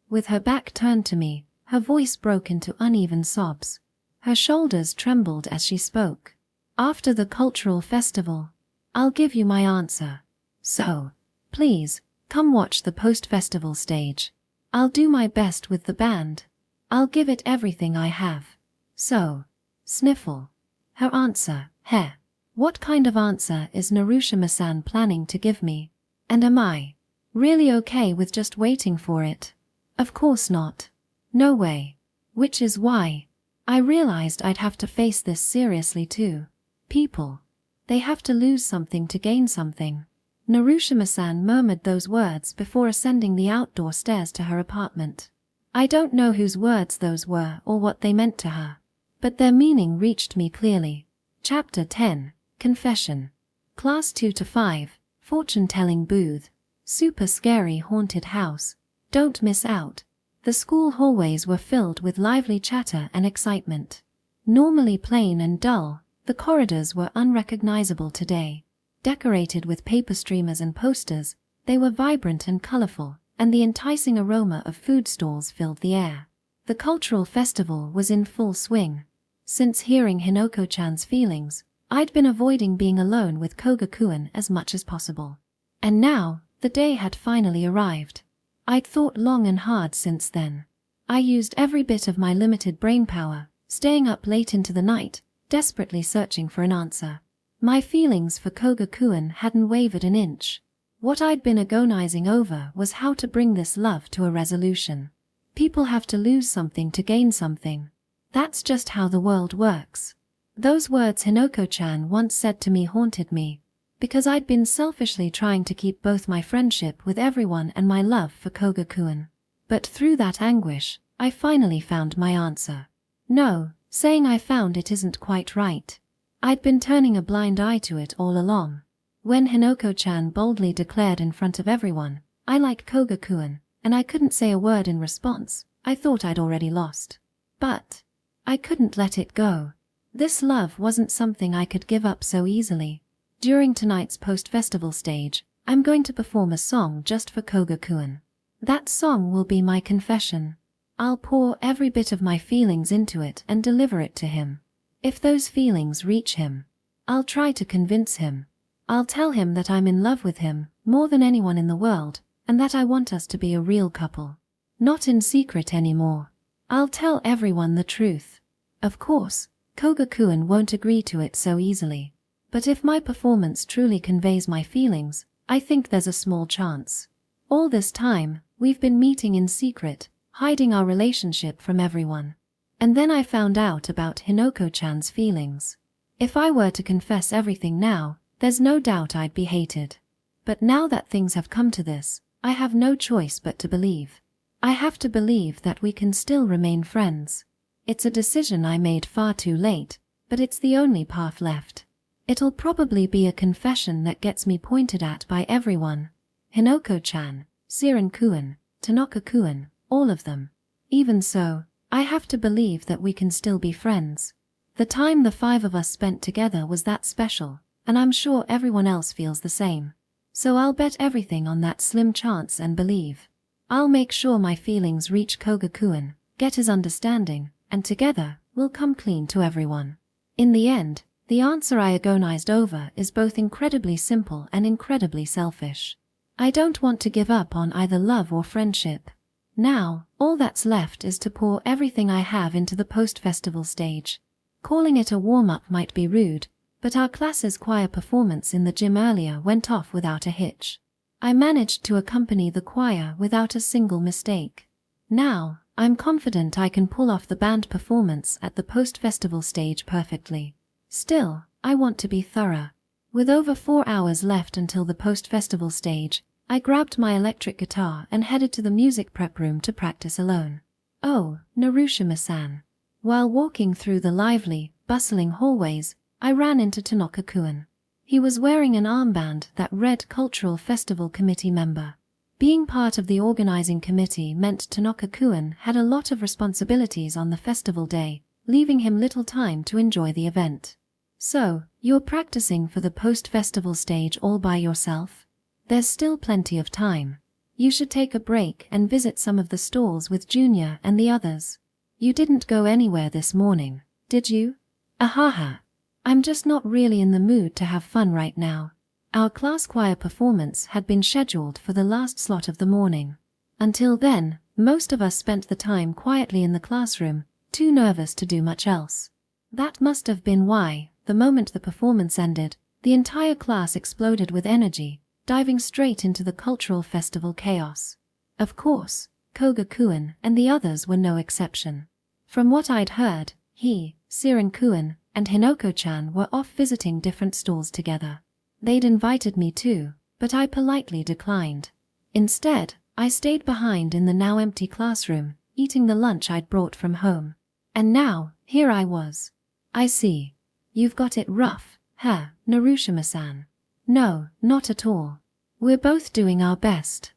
With her back turned to me, her voice broke into uneven sobs. Her shoulders trembled as she spoke. After the cultural festival, I'll give you my answer. So, please, come watch the post-festival stage. I'll do my best with the band. I'll give it everything I have. So, sniffle. Her answer, heh. What kind of answer is Narushima-san planning to give me? And am I really okay with just waiting for it? Of course not. No way. Which is why I realized I'd have to face this seriously too. People. They have to lose something to gain something. Narushima-san murmured those words before ascending the outdoor stairs to her apartment. I don't know whose words those were or what they meant to her, but their meaning reached me clearly. Chapter 10. Confession. Class 2 to 5, Fortune-telling booth. Super scary haunted house. Don't miss out. The school hallways were filled with lively chatter and excitement. Normally plain and dull, the corridors were unrecognizable today. Decorated with paper streamers and posters, they were vibrant and colorful, and the enticing aroma of food stalls filled the air. The cultural festival was in full swing. Since hearing Hinoko-chan's feelings, I'd been avoiding being alone with Koga-kun as much as possible. And now, the day had finally arrived. I'd thought long and hard since then. I used every bit of my limited brain power, staying up late into the night, desperately searching for an answer. My feelings for Koga-kun hadn't wavered an inch. What I'd been agonizing over was how to bring this love to a resolution. People have to lose something to gain something. That's just how the world works. Those words Hinoko-chan once said to me haunted me, because I'd been selfishly trying to keep both my friendship with everyone and my love for Koga-kun. But through that anguish, I finally found my answer. No, saying I found it isn't quite right. I'd been turning a blind eye to it all along. When Hinoko-chan boldly declared in front of everyone, I like Koga-kun, and I couldn't say a word in response, I thought I'd already lost. But I couldn't let it go. This love wasn't something I could give up so easily. During tonight's post-festival stage, I'm going to perform a song just for Koga-kun. That song will be my confession. I'll pour every bit of my feelings into it and deliver it to him. If those feelings reach him, I'll try to convince him. I'll tell him that I'm in love with him more than anyone in the world, and that I want us to be a real couple. Not in secret anymore. I'll tell everyone the truth. Of course, Koga-kun won't agree to it so easily. But if my performance truly conveys my feelings, I think there's a small chance. All this time, we've been meeting in secret, hiding our relationship from everyone. And then I found out about Hinoko-chan's feelings. If I were to confess everything now, there's no doubt I'd be hated. But now that things have come to this, I have no choice but to believe. I have to believe that we can still remain friends. It's a decision I made far too late, but it's the only path left. It'll probably be a confession that gets me pointed at by everyone. Hinoko-chan, Siren-kun, Tanaka-kun, all of them. Even so, I have to believe that we can still be friends. The time the 5 of us spent together was that special, and I'm sure everyone else feels the same. So I'll bet everything on that slim chance and believe. I'll make sure my feelings reach Koga-kun, get his understanding, and together, we'll come clean to everyone. In the end, the answer I agonized over is both incredibly simple and incredibly selfish. I don't want to give up on either love or friendship. Now, all that's left is to pour everything I have into the post-festival stage. Calling it a warm-up might be rude, but our class's choir performance in the gym earlier went off without a hitch. I managed to accompany the choir without a single mistake. Now, I'm confident I can pull off the band performance at the post-festival stage perfectly. Still, I want to be thorough. With over 4 hours left until the post-festival stage, I grabbed my electric guitar and headed to the music prep room to practice alone. Oh, Narushima-san. While walking through the lively, bustling hallways, I ran into Tanaka-kun. He was wearing an armband that read Cultural Festival Committee member. Being part of the organizing committee meant Tanaka-kun had a lot of responsibilities on the festival day, leaving him little time to enjoy the event. So, you're practicing for the post-festival stage all by yourself? There's still plenty of time. You should take a break and visit some of the stalls with Junior and the others. You didn't go anywhere this morning, did you? Ahaha. I'm just not really in the mood to have fun right now. Our class choir performance had been scheduled for the last slot of the morning. Until then, most of us spent the time quietly in the classroom, too nervous to do much else. That must have been why, the moment the performance ended, the entire class exploded with energy, diving straight into the cultural festival chaos. Of course, Koga-kun and the others were no exception. From what I'd heard, he, Siren-kun, and Hinoko-chan were off visiting different stalls together. They'd invited me too, but I politely declined. Instead, I stayed behind in the now empty classroom, eating the lunch I'd brought from home. And now, here I was. I see. You've got it rough, huh, Narushima-san? No, not at all. We're both doing our best.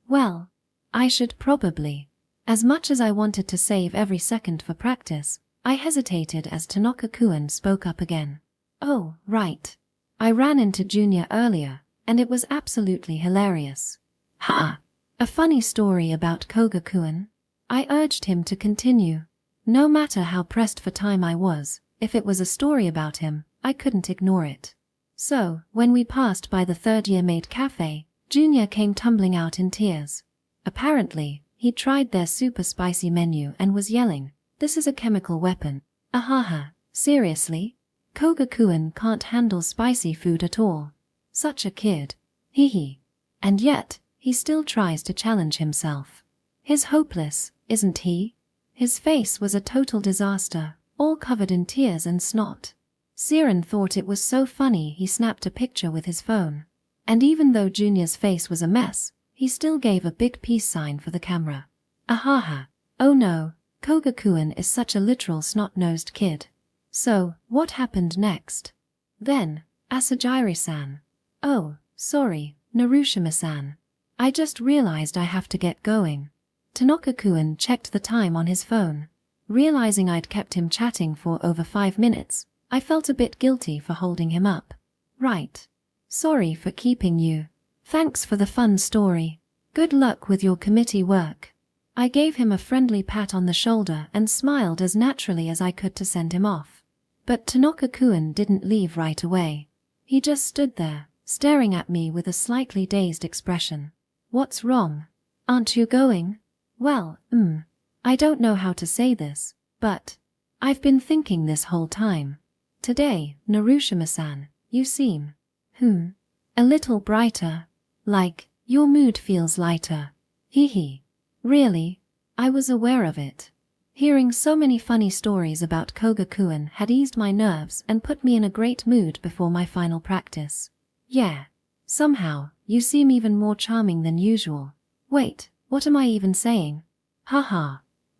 Well, I should probably. As much as I wanted to save every second for practice, I hesitated as Tanaka-kun spoke up again. Oh, right. I ran into Junior earlier, and it was absolutely hilarious. Ha! A funny story about Koga-kun? I urged him to continue. No matter how pressed for time I was, if it was a story about him, I couldn't ignore it. So, when we passed by the third-year maid cafe, Junior came tumbling out in tears. Apparently, he tried their super spicy menu and was yelling, "This is a chemical weapon." Ahaha, seriously? Koga-kun can't handle spicy food at all. Such a kid. Hee. And yet, he still tries to challenge himself. He's hopeless, isn't he? His face was a total disaster, all covered in tears and snot. Siren thought it was so funny he snapped a picture with his phone. And even though Junior's face was a mess, he still gave a big peace sign for the camera. Ahaha. Oh no, Koga-kun is such a literal snot-nosed kid. So, what happened next? Then, Asajiri-san. Oh, sorry, Narushima-san. I just realized I have to get going. Tanaka-kun checked the time on his phone. Realizing I'd kept him chatting for over 5 minutes, I felt a bit guilty for holding him up. Right. Sorry for keeping you. Thanks for the fun story. Good luck with your committee work. I gave him a friendly pat on the shoulder and smiled as naturally as I could to send him off. But Tanaka-kun didn't leave right away. He just stood there, staring at me with a slightly dazed expression. What's wrong? Aren't you going? Well, I don't know how to say this, but I've been thinking this whole time. Today, Narushima-san, you seem, a little brighter. Like, your mood feels lighter. Hee. Really? I was aware of it. Hearing so many funny stories about Koga-kun had eased my nerves and put me in a great mood before my final practice. Yeah. Somehow, you seem even more charming than usual. Wait, what am I even saying? Haha.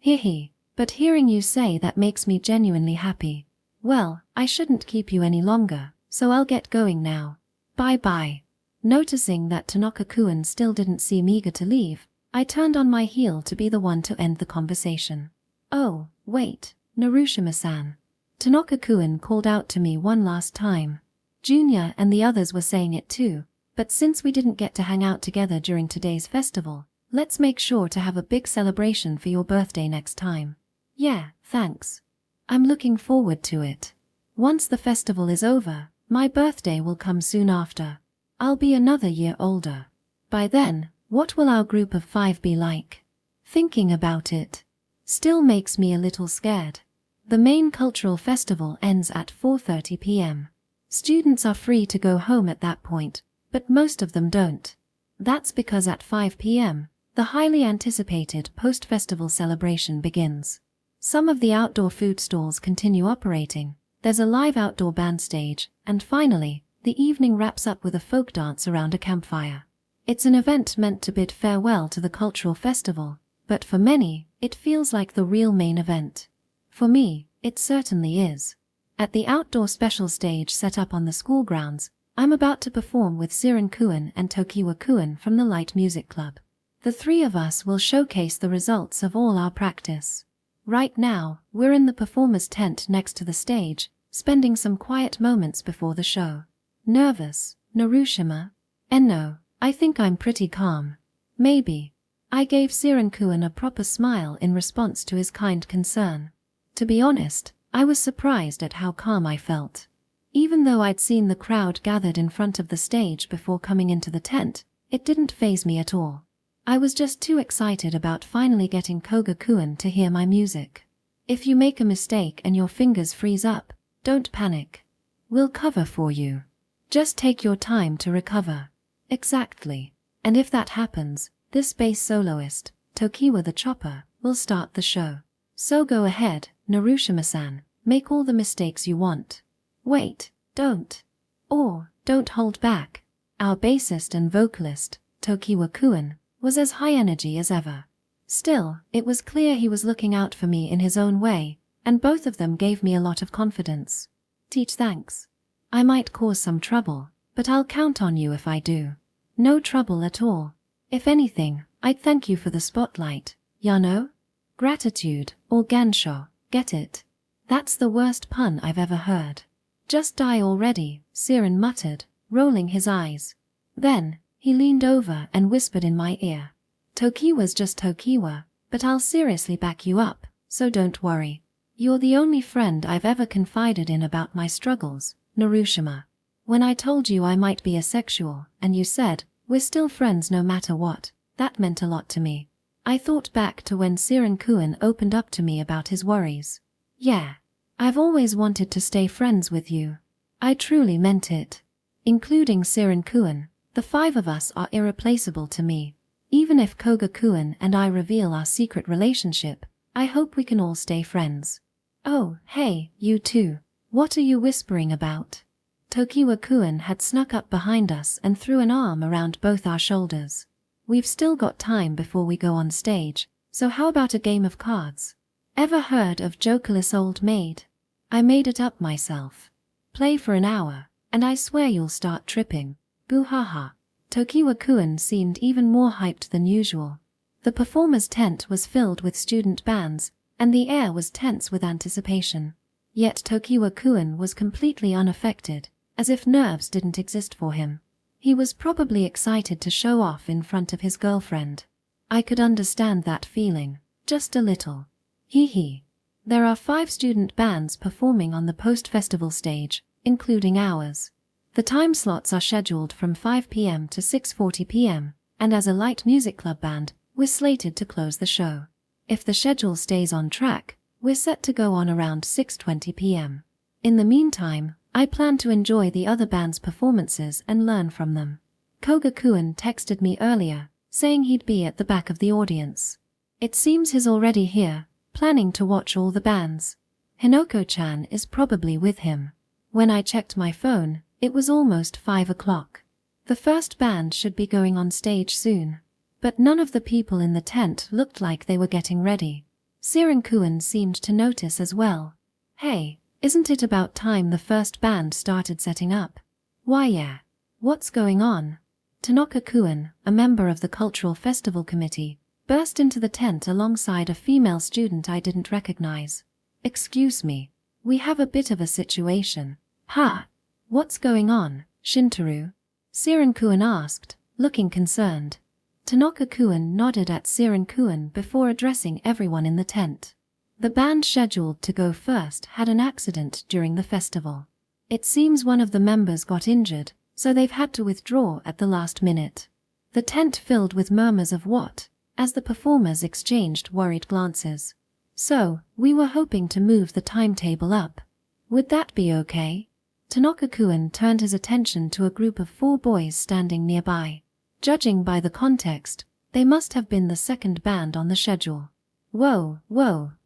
Hehe. But hearing you say that makes me genuinely happy. Well, I shouldn't keep you any longer, so I'll get going now. Bye-bye. Noticing that Tanaka-kun still didn't seem eager to leave, I turned on my heel to be the one to end the conversation. Oh, wait, Narushima-san. Tanaka-kun called out to me one last time. Junior and the others were saying it too, but since we didn't get to hang out together during today's festival, let's make sure to have a big celebration for your birthday next time. Yeah, thanks. I'm looking forward to it. Once the festival is over, my birthday will come soon after. I'll be another year older. By then, what will our group of 5 be like? Thinking about it still makes me a little scared. The main cultural festival ends at 4:30 p.m. Students are free to go home at that point, but most of them don't. That's because at 5 p.m., the highly anticipated post-festival celebration begins. Some of the outdoor food stalls continue operating, there's a live outdoor band stage, and finally, the evening wraps up with a folk dance around a campfire. It's an event meant to bid farewell to the cultural festival, but for many, it feels like the real main event. For me, it certainly is. At the outdoor special stage set up on the school grounds, I'm about to perform with Siren-kun and Tokiwa-kun from the Light Music Club. The 3 of us will showcase the results of all our practice. Right now, we're in the performer's tent next to the stage, spending some quiet moments before the show. Nervous, Narushima? No, I think I'm pretty calm. Maybe. I gave Siren-kun a proper smile in response to his kind concern. To be honest, I was surprised at how calm I felt. Even though I'd seen the crowd gathered in front of the stage before coming into the tent, it didn't faze me at all. I was just too excited about finally getting Koga-kun to hear my music. If you make a mistake and your fingers freeze up, don't panic. We'll cover for you. Just take your time to recover. Exactly. And if that happens, this bass soloist, Tokiwa the Chopper, will start the show. So go ahead, Narushima-san, make all the mistakes you want. Wait, don't. Or, don't hold back. Our bassist and vocalist, Tokiwa-kun, was as high energy as ever. Still, it was clear he was looking out for me in his own way, and both of them gave me a lot of confidence. Thanks. I might cause some trouble, but I'll count on you if I do. No trouble at all. If anything, I'd thank you for the spotlight, Yano? Gratitude, or gansho, get it? That's the worst pun I've ever heard. Just die already, Siren muttered, rolling his eyes. Then, he leaned over and whispered in my ear. Tokiwa's just Tokiwa, but I'll seriously back you up, so don't worry. You're the only friend I've ever confided in about my struggles, Narushima. When I told you I might be asexual, and you said, we're still friends no matter what, that meant a lot to me. I thought back to when Siren-kun opened up to me about his worries. Yeah, I've always wanted to stay friends with you. I truly meant it. Including Siren-kun, the 5 of us are irreplaceable to me. Even if Koga-kun and I reveal our secret relationship, I hope we can all stay friends. Oh, hey, you two. What are you whispering about? Tokiwa-kun had snuck up behind us and threw an arm around both our shoulders. We've still got time before we go on stage, so how about a game of cards? Ever heard of Jokerless Old Maid? I made it up myself. Play for an hour, and I swear you'll start tripping. Boo-ha-ha. Tokiwa-kun seemed even more hyped than usual. The performer's tent was filled with student bands, and the air was tense with anticipation. Yet Tokiwa-kun was completely unaffected, as if nerves didn't exist for him. He was probably excited to show off in front of his girlfriend. I could understand that feeling, just a little. Hee. There are 5 student bands performing on the post-festival stage, including ours. The time slots are scheduled from 5 p.m. to 6:40 p.m., and as a light music club band, we're slated to close the show. If the schedule stays on track, we're set to go on around 6:20 p.m. In the meantime, I plan to enjoy the other band's performances and learn from them. Koga-kun texted me earlier, saying he'd be at the back of the audience. It seems he's already here, planning to watch all the bands. Hinoko-chan is probably with him. When I checked my phone, it was almost 5 o'clock. The first band should be going on stage soon. But none of the people in the tent looked like they were getting ready. Siren-kun seemed to notice as well. Hey, isn't it about time the first band started setting up? Why yeah. What's going on? Tanaka-kun, a member of the cultural festival committee, burst into the tent alongside a female student I didn't recognize. Excuse me. We have a bit of a situation. Ha! What's going on, Shintaro? Siren-kun asked, looking concerned. Tanaka-kun nodded at Siren-kun before addressing everyone in the tent. The band scheduled to go first had an accident during the festival. It seems one of the members got injured, so they've had to withdraw at the last minute. The tent filled with murmurs of what, as the performers exchanged worried glances. So, we were hoping to move the timetable up. Would that be okay? Tanaka-kun turned his attention to a group of 4 boys standing nearby. Judging by the context, they must have been the second band on the schedule. Whoa,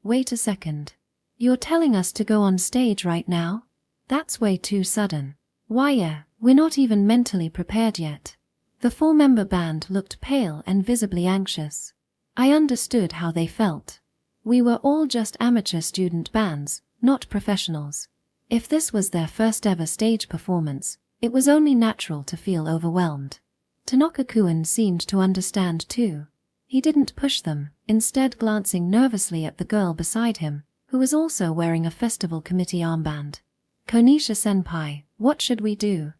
wait a second. You're telling us to go on stage right now? That's way too sudden. Why yeah, we're not even mentally prepared yet. The 4-member band looked pale and visibly anxious. I understood how they felt. We were all just amateur student bands, not professionals. If this was their first ever stage performance, it was only natural to feel overwhelmed. Tanaka-kun seemed to understand too. He didn't push them, instead glancing nervously at the girl beside him, who was also wearing a festival committee armband. Konisha-senpai, what should we do?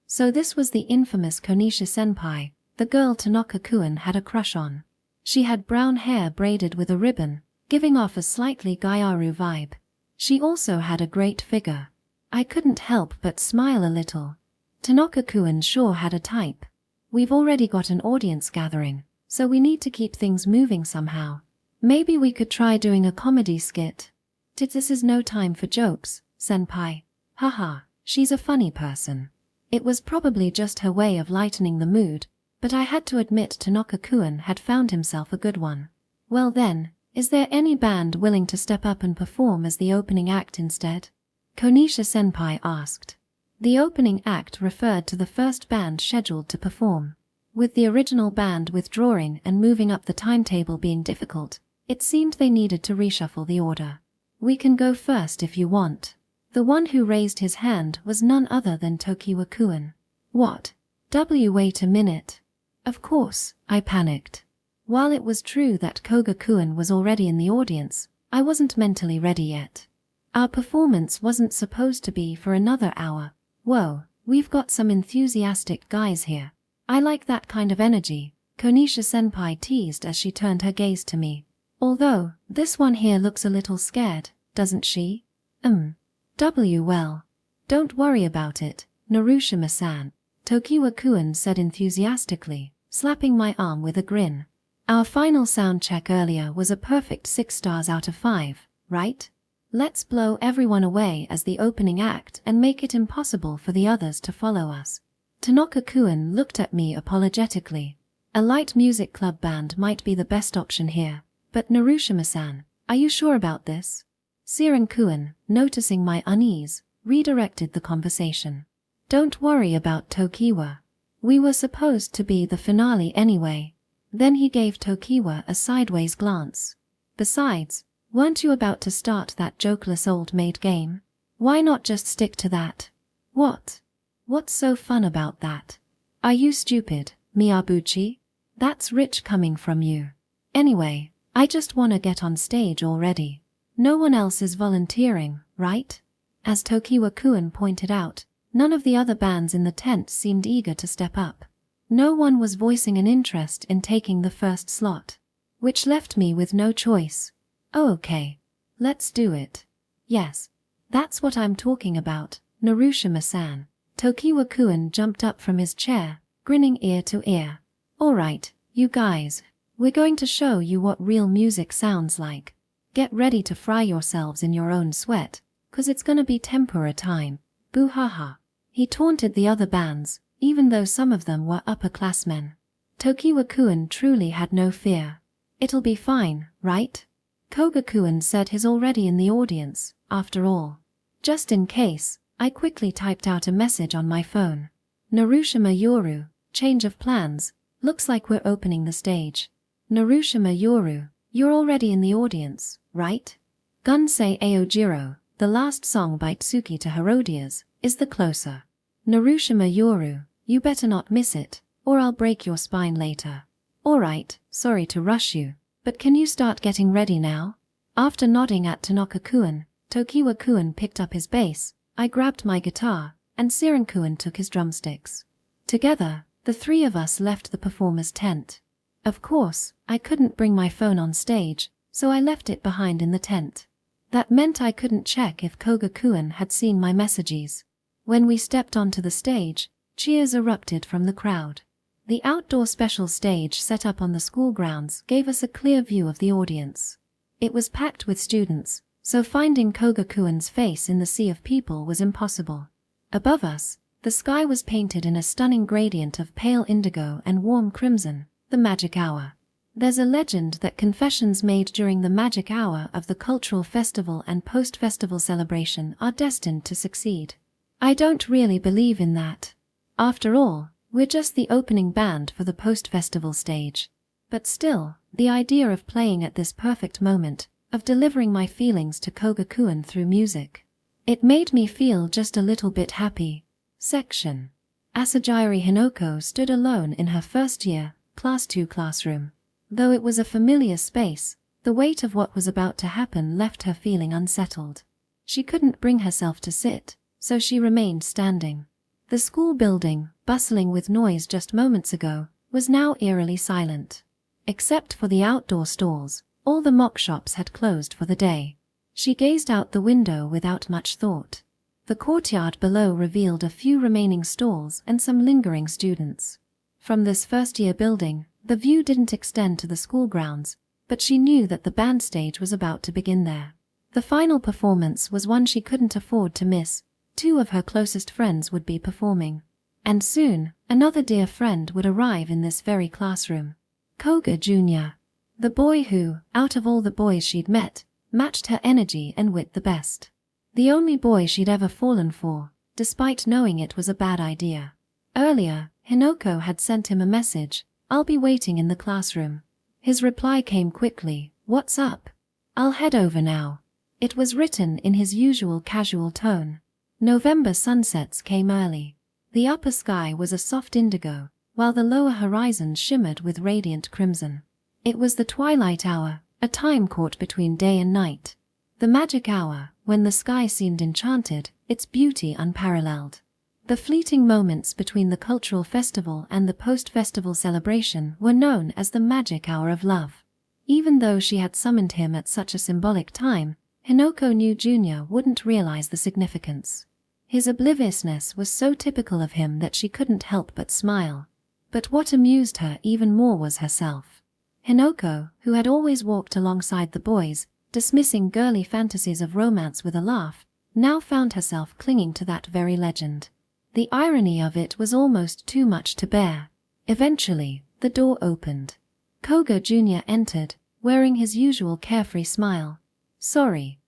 So this was the infamous Konisha-senpai, the girl Tanaka-kun had a crush on. She had brown hair braided with a ribbon, giving off a slightly Gyaru vibe. She also had a great figure. I couldn't help but smile a little. Tanaka-kun sure had a type. We've already got an audience gathering, so we need to keep things moving somehow. Maybe we could try doing a comedy skit. This is no time for jokes, senpai. Haha, she's a funny person. It was probably just her way of lightening the mood, but I had to admit Tanaka-kun had found himself a good one. Well then, is there any band willing to step up and perform as the opening act instead? Konisha-senpai asked. The opening act referred to the first band scheduled to perform. With the original band withdrawing and moving up the timetable being difficult, it seemed they needed to reshuffle the order. We can go first if you want. The one who raised his hand was none other than Tokiwa-kun. What? Wait a minute. Of course, I panicked. While it was true that Koga-kun was already in the audience, I wasn't mentally ready yet. Our performance wasn't supposed to be for another hour. Whoa, we've got some enthusiastic guys here. I like that kind of energy, Konisha-senpai teased as she turned her gaze to me. Although, this one here looks a little scared, doesn't she? Well. Don't worry about it, Narushima-san, Tokiwa-kun said enthusiastically, slapping my arm with a grin. Our final sound check earlier was a perfect 6 stars out of 5, right? Let's blow everyone away as the opening act and make it impossible for the others to follow us. Tanaka-kun looked at me apologetically. A light music club band might be the best option here, but Narushima-san, are you sure about this? Siren-kun, noticing my unease, redirected the conversation. Don't worry about Tokiwa. We were supposed to be the finale anyway. Then he gave Tokiwa a sideways glance. Besides, weren't you about to start that jokeless old maid game? Why not just stick to that? What? What's so fun about that? Are you stupid, Miyabuchi? That's rich coming from you. Anyway, I just wanna get on stage already. No one else is volunteering, right? As Tokiwa-kun pointed out, none of the other bands in the tent seemed eager to step up. No one was voicing an interest in taking the first slot, which left me with no choice. Oh okay, let's do it. Yes, that's what I'm talking about, Narushima-san. Tokiwa-kun jumped up from his chair, grinning ear to ear. Alright, you guys, we're going to show you what real music sounds like. Get ready to fry yourselves in your own sweat, 'cause it's gonna be tempura time. Boo ha ha. He taunted the other bands, even though some of them were upperclassmen. Tokiwa-kun truly had no fear. It'll be fine, right? Koga-kun said he's already in the audience, after all. Just in case, I quickly typed out a message on my phone. Narushima Yoru, change of plans, looks like we're opening the stage. Narushima Yoru, you're already in the audience, right? Gunsei Aojiro, the last song by Tsuki to Herodias, is the closer. Narushima Yoru, you better not miss it, or I'll break your spine later. Alright, sorry to rush you, but can you start getting ready now? After nodding at Tanaka-kun, Tokiwa-kun picked up his bass, I grabbed my guitar, and Siren-kun took his drumsticks. Together, the three of us left the performer's tent. Of course, I couldn't bring my phone on stage, so I left it behind in the tent. That meant I couldn't check if Koga-kun had seen my messages. When we stepped onto the stage, cheers erupted from the crowd. The outdoor special stage set up on the school grounds gave us a clear view of the audience. It was packed with students, so finding Koga-kun's face in the sea of people was impossible. Above us, the sky was painted in a stunning gradient of pale indigo and warm crimson, the magic hour. There's a legend that confessions made during the magic hour of the cultural festival and post-festival celebration are destined to succeed. I don't really believe in that. After all, we're just the opening band for the post-festival stage. But still, the idea of playing at this perfect moment, of delivering my feelings to Koga-kun through music, it made me feel just a little bit happy. Section. Asagiri Hinoko stood alone in her first year, Class 2 classroom. Though it was a familiar space, the weight of what was about to happen left her feeling unsettled. She couldn't bring herself to sit, so she remained standing. The school building, bustling with noise just moments ago, was now eerily silent. Except for the outdoor stalls, all the mock shops had closed for the day. She gazed out the window without much thought. The courtyard below revealed a few remaining stalls and some lingering students. From this first-year building, the view didn't extend to the school grounds, but she knew that the band stage was about to begin there. The final performance was one she couldn't afford to miss. Two of her closest friends would be performing. And soon, another dear friend would arrive in this very classroom. Koga Jr. The boy who, out of all the boys she'd met, matched her energy and wit the best. The only boy she'd ever fallen for, despite knowing it was a bad idea. Earlier, Hinoko had sent him a message, "I'll be waiting in the classroom." His reply came quickly, "What's up? I'll head over now." It was written in his usual casual tone. November sunsets came early. The upper sky was a soft indigo, while the lower horizon shimmered with radiant crimson. It was the twilight hour, a time caught between day and night. The magic hour, when the sky seemed enchanted, its beauty unparalleled. The fleeting moments between the cultural festival and the post-festival celebration were known as the magic hour of love. Even though she had summoned him at such a symbolic time, Hinoko knew Junior wouldn't realize the significance. His obliviousness was so typical of him that she couldn't help but smile. But what amused her even more was herself. Hinoko, who had always walked alongside the boys, dismissing girly fantasies of romance with a laugh, now found herself clinging to that very legend. The irony of it was almost too much to bear. Eventually, the door opened. Koga Jr. entered, wearing his usual carefree smile. Sorry.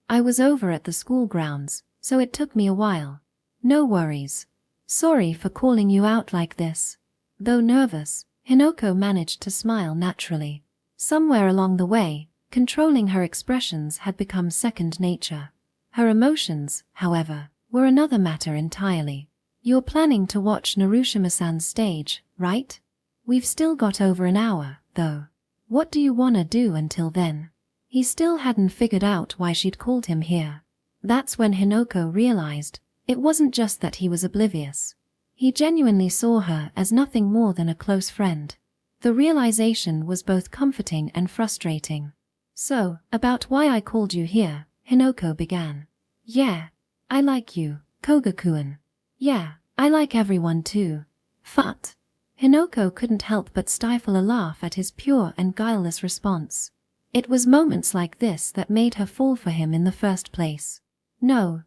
I was over at the school grounds, so it took me a while." "No worries. Sorry for calling you out like this." Though nervous, Hinoko managed to smile naturally. Somewhere along the way, controlling her expressions had become second nature. Her emotions, however, were another matter entirely. "You're planning to watch Narushima-san's stage, right? We've still got over an hour, though. What do you wanna do until then?" He still hadn't figured out why she'd called him here. That's when Hinoko realized it wasn't just that he was oblivious. He genuinely saw her as nothing more than a close friend. The realization was both comforting and frustrating. "So, about why I called you here," Hinoko began. "Yeah, I like you, Koga-kun. Yeah, I like everyone too. Fut." Hinoko couldn't help but stifle a laugh at his pure and guileless response. It was moments like this that made her fall for him in the first place. No,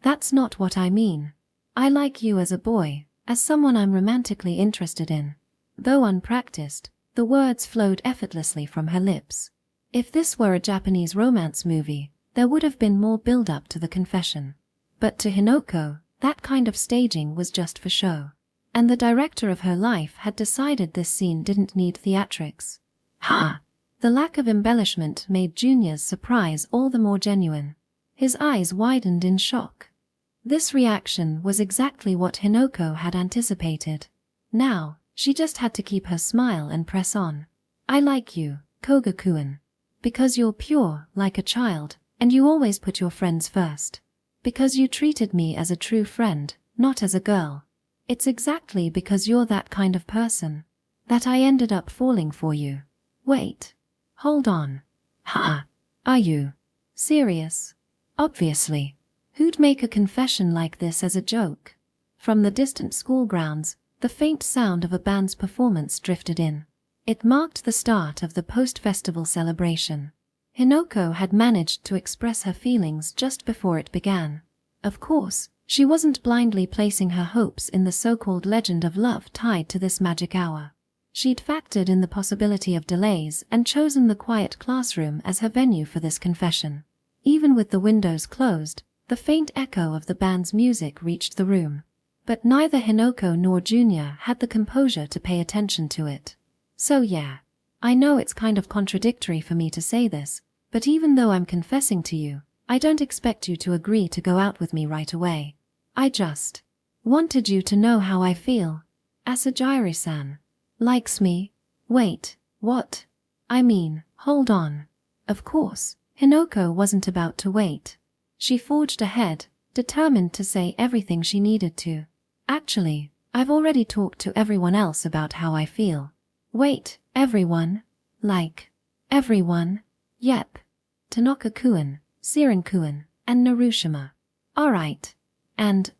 that's not what I mean. I like you as a boy, as someone I'm romantically interested in." Though unpracticed, the words flowed effortlessly from her lips. If this were a Japanese romance movie, there would have been more build-up to the confession. But to Hinoko, That kind of staging was just for show. And the director of her life had decided this scene didn't need theatrics. Ha! The lack of embellishment made Junior's surprise all the more genuine. His eyes widened in shock. This reaction was exactly what Hinoko had anticipated. Now, she just had to keep her smile and press on. I like you, Koga-kun. Because you're pure, like a child, and you always put your friends first. Because you treated me as a true friend, not as a girl. It's exactly because you're that kind of person that I ended up falling for you. Wait. Hold on. Ha! Are you serious? Obviously. Who'd make a confession like this as a joke? From the distant school grounds, the faint sound of a band's performance drifted in. It marked the start of the post-festival celebration. Hinoko had managed to express her feelings just before it began. Of course, she wasn't blindly placing her hopes in the so-called legend of love tied to this magic hour. She'd factored in the possibility of delays and chosen the quiet classroom as her venue for this confession. Even with the windows closed, the faint echo of the band's music reached the room. But neither Hinoko nor Junior had the composure to pay attention to it. So yeah, I know it's kind of contradictory for me to say this, but even though I'm confessing to you, I don't expect you to agree to go out with me right away. I just wanted you to know how I feel. Asajiri-san likes me. Wait, what? I mean, hold on. Of course, Hinoko wasn't about to wait. She forged ahead, determined to say everything she needed to. Actually, I've already talked to everyone else about how I feel. Wait, everyone? Like, everyone? Yep. Tanaka-kun, Siren-kun, and Narushima. Alright. And,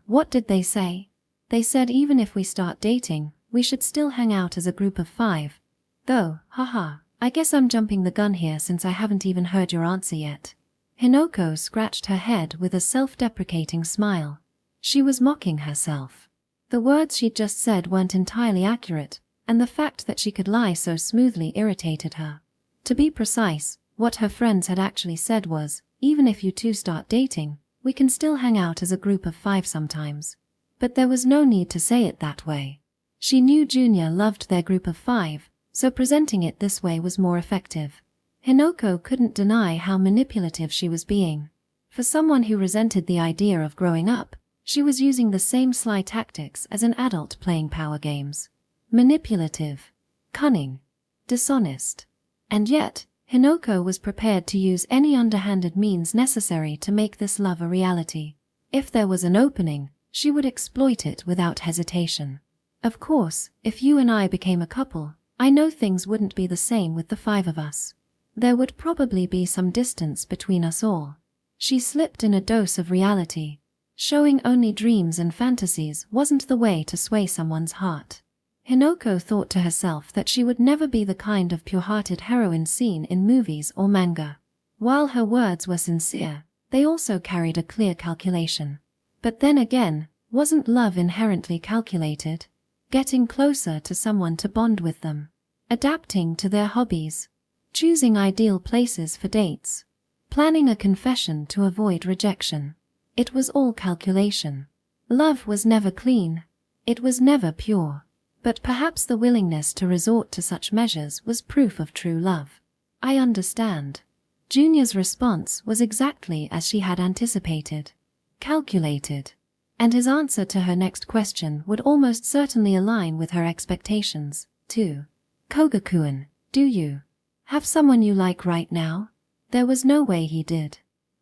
what did they say? They said even if we start dating, we should still hang out as a group of 5. Though, haha, I guess I'm jumping the gun here since I haven't even heard your answer yet. Hinoko scratched her head with a self-deprecating smile. She was mocking herself. The words she'd just said weren't entirely accurate, and the fact that she could lie so smoothly irritated her. To be precise, what her friends had actually said was, even if you two start dating, we can still hang out as a group of 5 sometimes. But there was no need to say it that way. She knew Junior loved their group of 5, so presenting it this way was more effective. Hinoko couldn't deny how manipulative she was being. For someone who resented the idea of growing up, she was using the same sly tactics as an adult playing power games. Manipulative, cunning, dishonest. And yet, Hinoko was prepared to use any underhanded means necessary to make this love a reality. If there was an opening, she would exploit it without hesitation. Of course, if you and I became a couple, I know things wouldn't be the same with the 5 of us. There would probably be some distance between us all. She slipped in a dose of reality. Showing only dreams and fantasies wasn't the way to sway someone's heart. Hinoko thought to herself that she would never be the kind of pure-hearted heroine seen in movies or manga. While her words were sincere, they also carried a clear calculation. But then again, wasn't love inherently calculated? Getting closer to someone to bond with them, adapting to their hobbies, choosing ideal places for dates, planning a confession to avoid rejection. It was all calculation. Love was never clean. It was never pure. But perhaps the willingness to resort to such measures was proof of true love. I understand. Junior's response was exactly as she had anticipated. Calculated. And his answer to her next question would almost certainly align with her expectations, too. Koga-kun, do you have someone you like right now? There was no way he did.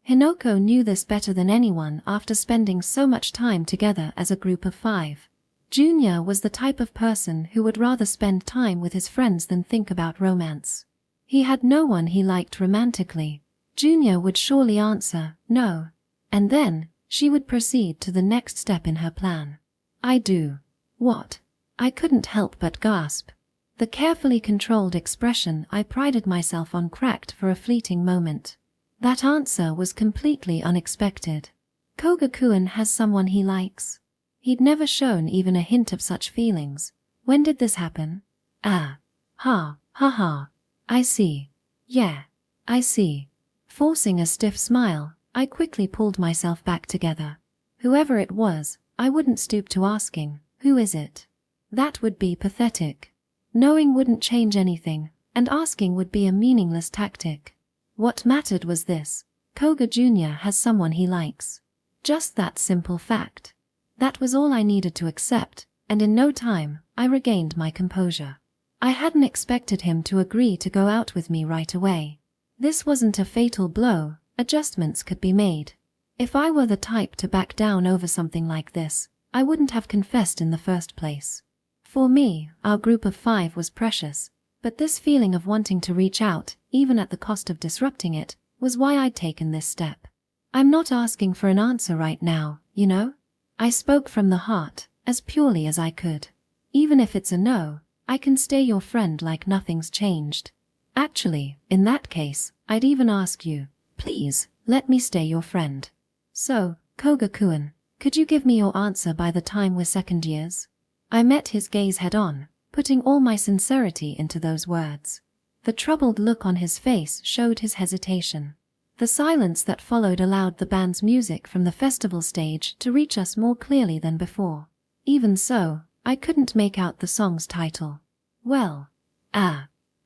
Hinoko knew this better than anyone after spending so much time together as a group of 5. Junior was the type of person who would rather spend time with his friends than think about romance. He had no one he liked romantically. Junior would surely answer, no. And then, she would proceed to the next step in her plan. I do. What? I couldn't help but gasp. The carefully controlled expression I prided myself on cracked for a fleeting moment. That answer was completely unexpected. Koga-kun has someone he likes. He'd never shown even a hint of such feelings. When did this happen? Ha, ha. I see. Yeah, I see. Forcing a stiff smile, I quickly pulled myself back together. Whoever it was, I wouldn't stoop to asking, "Who is it?" That would be pathetic. Knowing wouldn't change anything, and asking would be a meaningless tactic. What mattered was this: Koga Jr. has someone he likes. Just that simple fact. That was all I needed to accept, and in no time, I regained my composure. I hadn't expected him to agree to go out with me right away. This wasn't a fatal blow, adjustments could be made. If I were the type to back down over something like this, I wouldn't have confessed in the first place. For me, our group of 5 was precious, but this feeling of wanting to reach out, even at the cost of disrupting it, was why I'd taken this step. I'm not asking for an answer right now, you know? I spoke from the heart, as purely as I could. Even if it's a no, I can stay your friend like nothing's changed. Actually, in that case, I'd even ask you, please, let me stay your friend. So, Koga-kun, could you give me your answer by the time we're second years? I met his gaze head on, putting all my sincerity into those words. The troubled look on his face showed his hesitation. The silence that followed allowed the band's music from the festival stage to reach us more clearly than before. Even so, I couldn't make out the song's title. Well,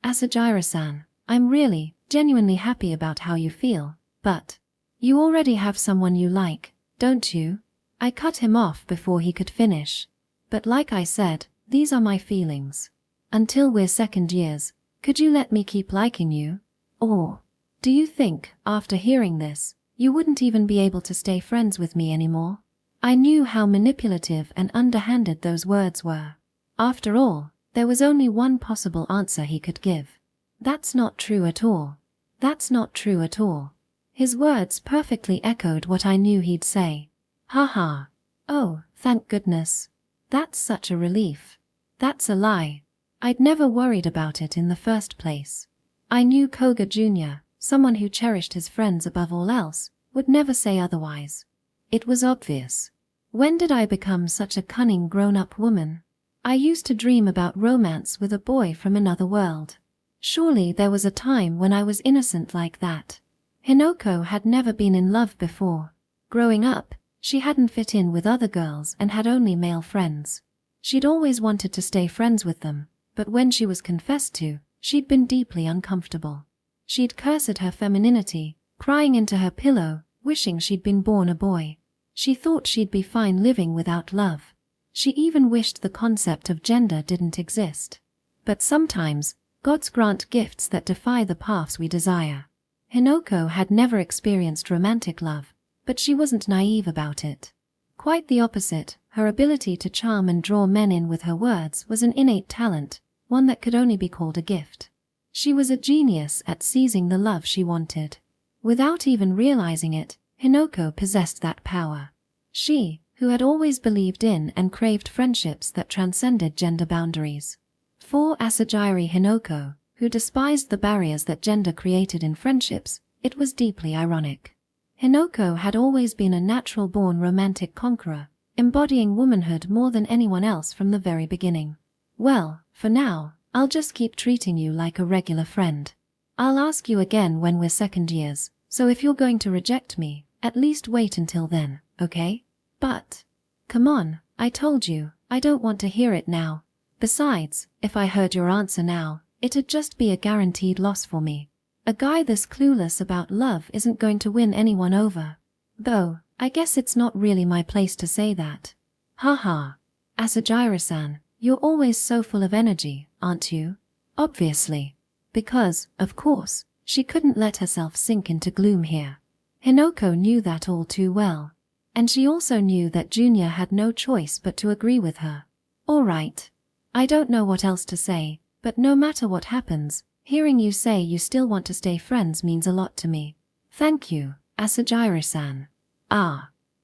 Asajira-san, I'm really, genuinely happy about how you feel, but you already have someone you like, don't you? I cut him off before he could finish. But like I said, these are my feelings. Until we're second years, could you let me keep liking you? Or do you think, after hearing this, you wouldn't even be able to stay friends with me anymore? I knew how manipulative and underhanded those words were. After all, there was only one possible answer he could give. That's not true at all. That's not true at all. His words perfectly echoed what I knew he'd say. Ha. Oh, thank goodness. That's such a relief. That's a lie. I'd never worried about it in the first place. I knew Koga Jr., someone who cherished his friends above all else, would never say otherwise. It was obvious. When did I become such a cunning grown-up woman? I used to dream about romance with a boy from another world. Surely there was a time when I was innocent like that. Hinoko had never been in love before. Growing up, she hadn't fit in with other girls and had only male friends. She'd always wanted to stay friends with them, but when she was confessed to, she'd been deeply uncomfortable. She'd cursed her femininity, crying into her pillow, wishing she'd been born a boy. She thought she'd be fine living without love. She even wished the concept of gender didn't exist. But sometimes, gods grant gifts that defy the paths we desire. Hinoko had never experienced romantic love, but she wasn't naive about it. Quite the opposite, her ability to charm and draw men in with her words was an innate talent, one that could only be called a gift. She was a genius at seizing the love she wanted. Without even realizing it, Hinoko possessed that power. She, who had always believed in and craved friendships that transcended gender boundaries. For Asajiri Hinoko, who despised the barriers that gender created in friendships, it was deeply ironic. Hinoko had always been a natural-born romantic conqueror, embodying womanhood more than anyone else from the very beginning. Well, for now, I'll just keep treating you like a regular friend. I'll ask you again when we're second years, so if you're going to reject me, at least wait until then, okay? But come on, I told you, I don't want to hear it now. Besides, if I heard your answer now, it'd just be a guaranteed loss for me. A guy this clueless about love isn't going to win anyone over. Though, I guess it's not really my place to say that. Haha. Asajira-san, you're always so full of energy, aren't you? Obviously. Because, of course, she couldn't let herself sink into gloom here. Hinoko knew that all too well. And she also knew that Junior had no choice but to agree with her. All right. I don't know what else to say, but no matter what happens, hearing you say you still want to stay friends means a lot to me. Thank you, Asajira-san.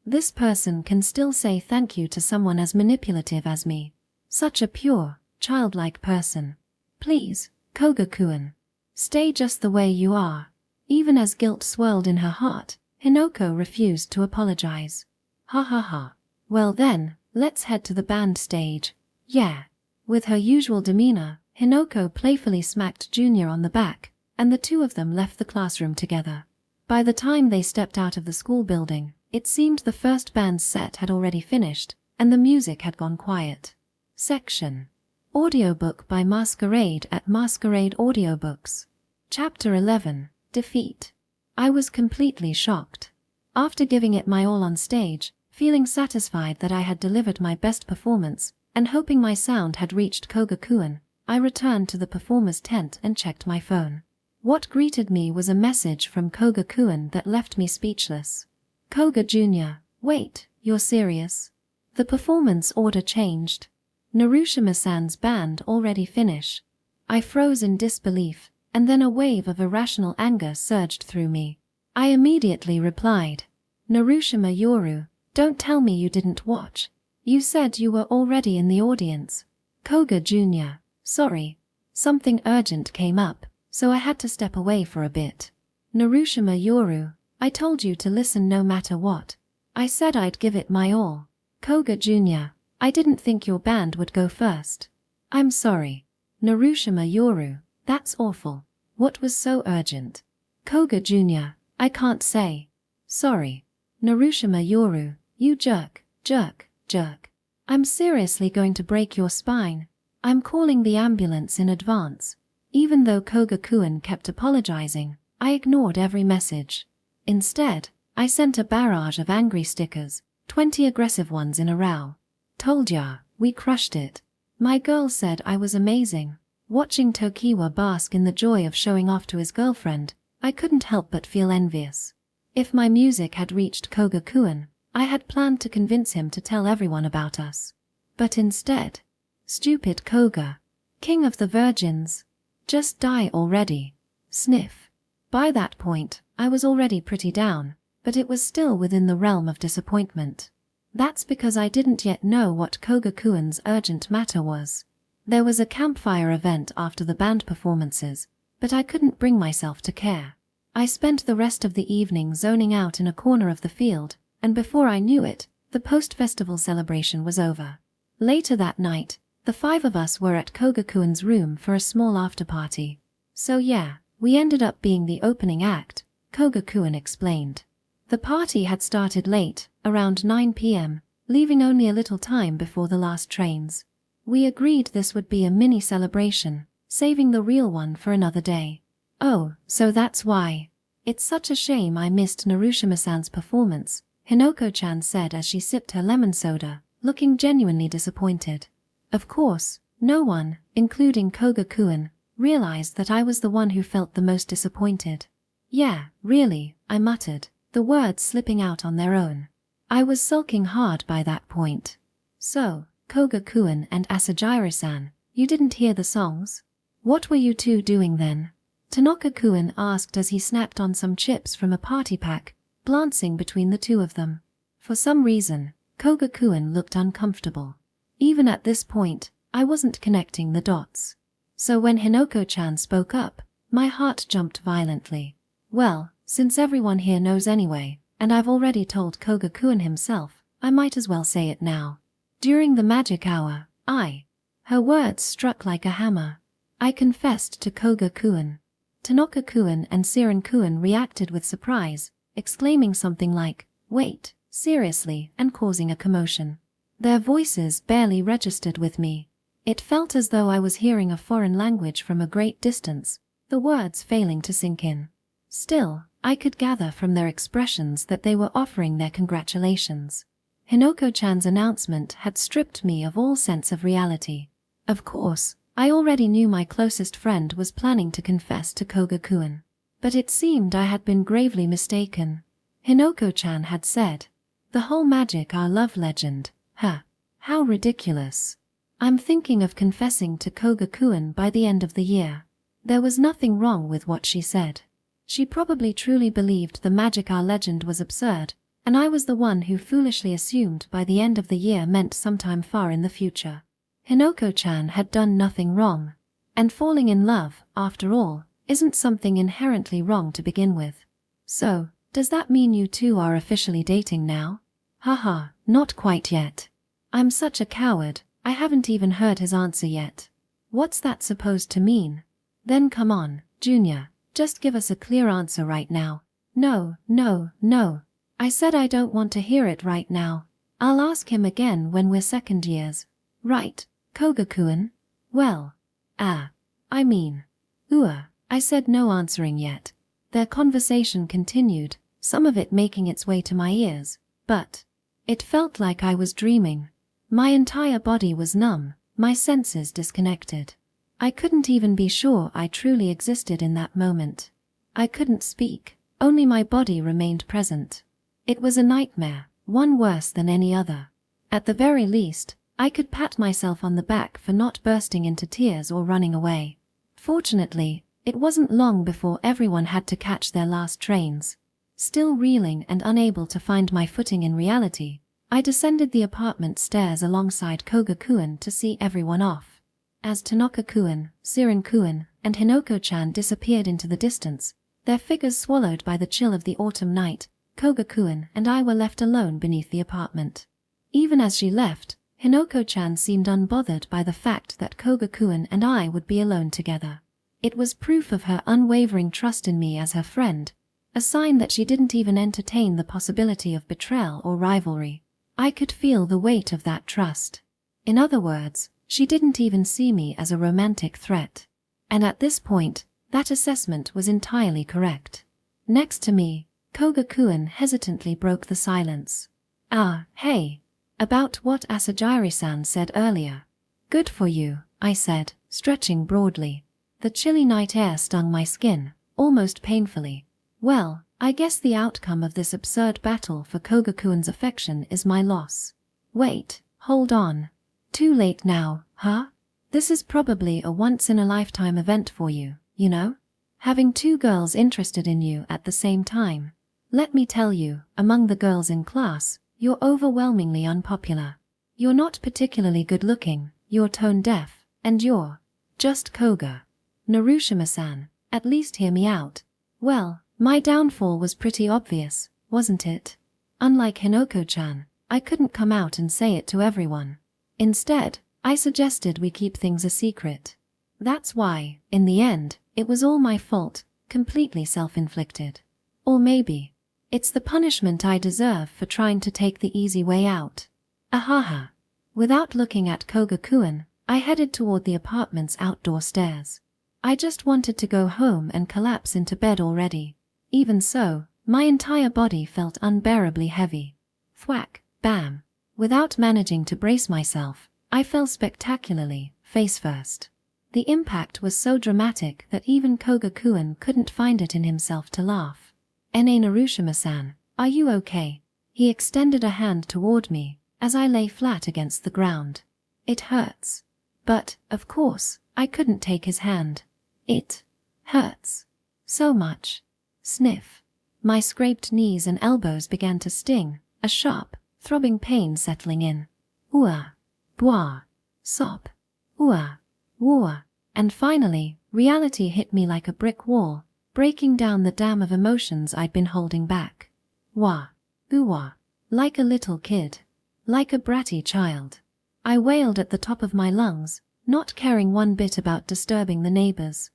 This person can still say thank you to someone as manipulative as me. Such a pure, childlike person. Please, Koga-kun, stay just the way you are. Even as guilt swirled in her heart, Hinoko refused to apologize. Ha. Well then, let's head to the band stage. Yeah. With her usual demeanor, Hinoko playfully smacked Junior on the back, and the two of them left the classroom together. By the time they stepped out of the school building, It seemed the first band's set had already finished, and the music had gone quiet. Section. Audiobook by Masquerade at Masquerade Audiobooks. Chapter 11. Defeat. I was completely shocked. After giving it my all on stage, feeling satisfied that I had delivered my best performance, and hoping my sound had reached Kogakuin, I returned to the performer's tent and checked my phone. What greeted me was a message from Kogakuin that left me speechless. Koga Jr., wait, you're serious? The performance order changed. Narushima-san's band already finish. I froze in disbelief, and then a wave of irrational anger surged through me. I immediately replied, Narushima Yoru, don't tell me you didn't watch. You said you were already in the audience. Koga Jr., sorry. Something urgent came up, so I had to step away for a bit. Narushima Yoru, I told you to listen no matter what. I said I'd give it my all. Koga Jr., I didn't think your band would go first. I'm sorry. Narushima Yoru, that's awful. What was so urgent? Koga Jr., I can't say. Sorry. Narushima Yoru, you jerk. I'm seriously going to break your spine. I'm calling the ambulance in advance. Even though Kogakuin kept apologizing, I ignored every message. Instead, I sent a barrage of angry stickers, 20 aggressive ones in a row. Told ya, we crushed it. My girl said I was amazing. Watching Tokiwa bask in the joy of showing off to his girlfriend, I couldn't help but feel envious. If my music had reached Kogakuin, I had planned to convince him to tell everyone about us. But instead, stupid Koga, king of the virgins, just die already. Sniff. By that point, I was already pretty down, but it was still within the realm of disappointment. That's because I didn't yet know what Kogakuin's urgent matter was. There was a campfire event after the band performances, but I couldn't bring myself to care. I spent the rest of the evening zoning out in a corner of the field, and before I knew it, the post-festival celebration was over. Later that night, the 5 of us were at Kogakuin's room for a small after-party. So yeah, we ended up being the opening act, Kogakuin explained. The party had started late, around 9 p.m., leaving only a little time before the last trains. We agreed this would be a mini celebration, saving the real one for another day. Oh, so that's why. It's such a shame I missed Narushima-san's performance, Hinoko-chan said as she sipped her lemon soda, looking genuinely disappointed. Of course, no one, including Kogakuin, realized that I was the one who felt the most disappointed. Yeah, really, I muttered, the words slipping out on their own. I was sulking hard by that point. So, Kogakuin and Asajiri-san, you didn't hear the songs? What were you two doing then? Tanaka-kun asked as he snapped on some chips from a party pack, glancing between the two of them. For some reason, Kogakuin looked uncomfortable. Even at this point, I wasn't connecting the dots. So when Hinoko-chan spoke up, my heart jumped violently. Well, since everyone here knows anyway, and I've already told Kogakuin himself, I might as well say it now. During the magic hour, her words struck like a hammer. I confessed to Kogakuin. Tanaka-kun and Siren-kun reacted with surprise, exclaiming something like, "Wait, seriously," and causing a commotion. Their voices barely registered with me. It felt as though I was hearing a foreign language from a great distance, the words failing to sink in. Still, I could gather from their expressions that they were offering their congratulations. Hinoko-chan's announcement had stripped me of all sense of reality. Of course, I already knew my closest friend was planning to confess to Kogakuin. But it seemed I had been gravely mistaken. Hinoko-chan had said, "The whole magic our love legend, how ridiculous. I'm thinking of confessing to Kogakuin by the end of the year." There was nothing wrong with what she said. She probably truly believed the magic our legend was absurd, and I was the one who foolishly assumed by the end of the year meant sometime far in the future. Hinoko-chan had done nothing wrong, and falling in love, after all, isn't something inherently wrong to begin with. So, does that mean you two are officially dating now? Haha, not quite yet. I'm such a coward, I haven't even heard his answer yet. What's that supposed to mean? Then come on, Junior, just give us a clear answer right now. No. I said I don't want to hear it right now. I'll ask him again when we're second years. Right, Koga-kun? Well, I mean, I said, no answering yet. Their conversation continued, some of it making its way to my ears, but it felt like I was dreaming. My entire body was numb, my senses disconnected. I couldn't even be sure I truly existed in that moment. I couldn't speak, only my body remained present. It was a nightmare, one worse than any other. At the very least, I could pat myself on the back for not bursting into tears or running away. Fortunately, it wasn't long before everyone had to catch their last trains. Still reeling and unable to find my footing in reality, I descended the apartment stairs alongside Koga-kun to see everyone off. As Tanaka-kun, Sirin-kun, and Hinoko-chan disappeared into the distance, their figures swallowed by the chill of the autumn night, Koga-kun and I were left alone beneath the apartment. Even as she left, Hinoko-chan seemed unbothered by the fact that Koga-kun and I would be alone together. It was proof of her unwavering trust in me as her friend, a sign that she didn't even entertain the possibility of betrayal or rivalry. I could feel the weight of that trust. In other words, she didn't even see me as a romantic threat. And at this point, that assessment was entirely correct. Next to me, Koga-kun hesitantly broke the silence. Hey. About what Asajiri-san said earlier. Good for you, I said, stretching broadly. The chilly night air stung my skin, almost painfully. Well, I guess the outcome of this absurd battle for Koga-kun's affection is my loss. Wait, hold on. Too late now, huh? This is probably a once-in-a-lifetime event for you, you know? Having two girls interested in you at the same time. Let me tell you, among the girls in class, you're overwhelmingly unpopular. You're not particularly good-looking, you're tone-deaf, and you're just Koga. Narushima-san, at least hear me out. Well, my downfall was pretty obvious, wasn't it? Unlike Hinoko-chan, I couldn't come out and say it to everyone. Instead, I suggested we keep things a secret. That's why, in the end, it was all my fault, completely self-inflicted. Or maybe it's the punishment I deserve for trying to take the easy way out. Ahaha. Without looking at Koga-kun, I headed toward the apartment's outdoor stairs. I just wanted to go home and collapse into bed already. Even so, my entire body felt unbearably heavy. Thwack, bam. Without managing to brace myself, I fell spectacularly, face first. The impact was so dramatic that even Koga-kun couldn't find it in himself to laugh. Narushima-san, are you okay? He extended a hand toward me, as I lay flat against the ground. It hurts. But, of course, I couldn't take his hand. It hurts. So much. Sniff. My scraped knees and elbows began to sting, a sharp, throbbing pain settling in. Ooah. Bwah. Sob. Ooah. Wah. And finally, reality hit me like a brick wall, breaking down the dam of emotions I'd been holding back. Wah. Ooh-wah. Like a little kid. Like a bratty child. I wailed at the top of my lungs, not caring one bit about disturbing the neighbors.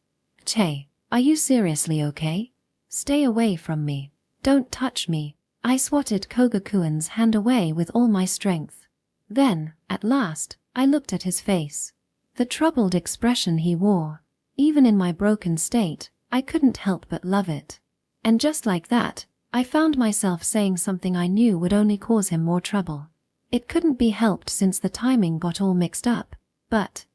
Che, are you seriously okay? Stay away from me. Don't touch me. I swatted Koga-kun's hand away with all my strength. Then, at last, I looked at his face. The troubled expression he wore. Even in my broken state, I couldn't help but love it. And just like that, I found myself saying something I knew would only cause him more trouble. It couldn't be helped since the timing got all mixed up, but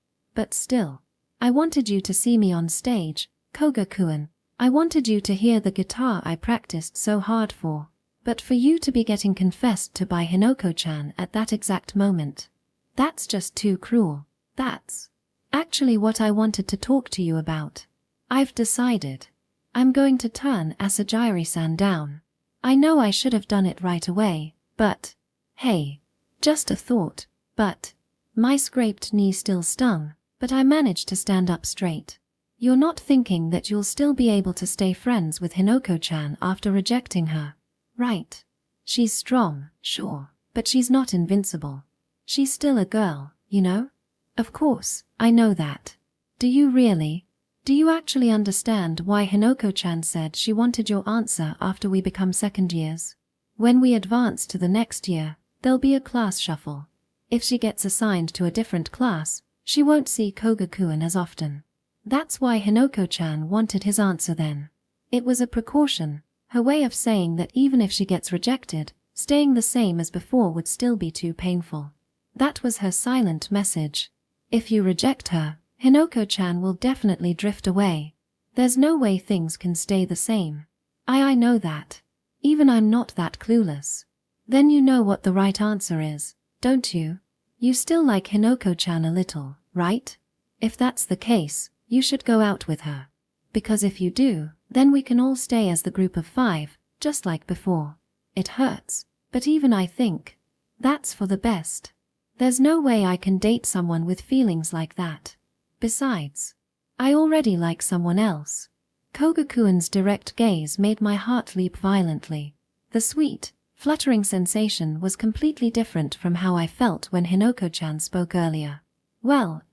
still. I wanted you to see me on stage, Koga-kun. I wanted you to hear the guitar I practiced so hard for. But for you to be getting confessed to by Hinoko-chan at that exact moment. That's just too cruel. That's actually what I wanted to talk to you about. I've decided. I'm going to turn Asajiri-san down. I know I should have done it right away, but hey, just a thought. But my scraped knee still stung, but I managed to stand up straight. You're not thinking that you'll still be able to stay friends with Hinoko-chan after rejecting her, right? She's strong, sure, but she's not invincible. She's still a girl, you know? Of course, I know that. Do you really? Do you actually understand why Hinoko-chan said she wanted your answer after we become second years? When we advance to the next year, there'll be a class shuffle. If she gets assigned to a different class, she won't see Koga-kun as often. That's why Hinoko-chan wanted his answer then. It was a precaution, her way of saying that even if she gets rejected, staying the same as before would still be too painful. That was her silent message. If you reject her, Hinoko-chan will definitely drift away. There's no way things can stay the same. I know that. Even I'm not that clueless. Then you know what the right answer is, don't you? You still like Hinoko-chan a little, right? If that's the case, you should go out with her. Because if you do, then we can all stay as the group of 5, just like before. It hurts, but even I think that's for the best. There's no way I can date someone with feelings like that. Besides, I already like someone else. Koga-kun's direct gaze made my heart leap violently. The sweet, fluttering sensation was completely different from how I felt when Hinoko-chan spoke earlier. Well,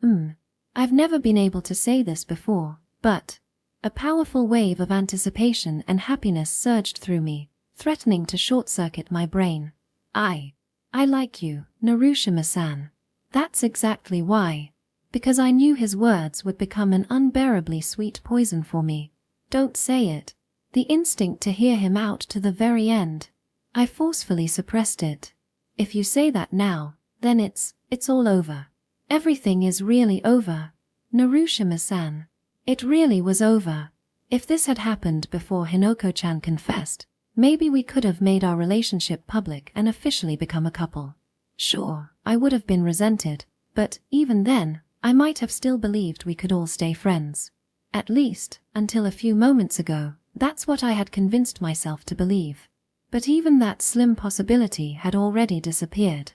I've never been able to say this before, but a powerful wave of anticipation and happiness surged through me, threatening to short-circuit my brain. I like you, Narushima-san. That's exactly why. Because I knew his words would become an unbearably sweet poison for me. Don't say it. The instinct to hear him out to the very end. I forcefully suppressed it. If you say that now, then it's all over. Everything is really over. Narushima-san. It really was over. If this had happened before Hinoko-chan confessed, maybe we could have made our relationship public and officially become a couple. Sure, I would have been resented, but even then, I might have still believed we could all stay friends. At least, until a few moments ago, that's what I had convinced myself to believe. But even that slim possibility had already disappeared.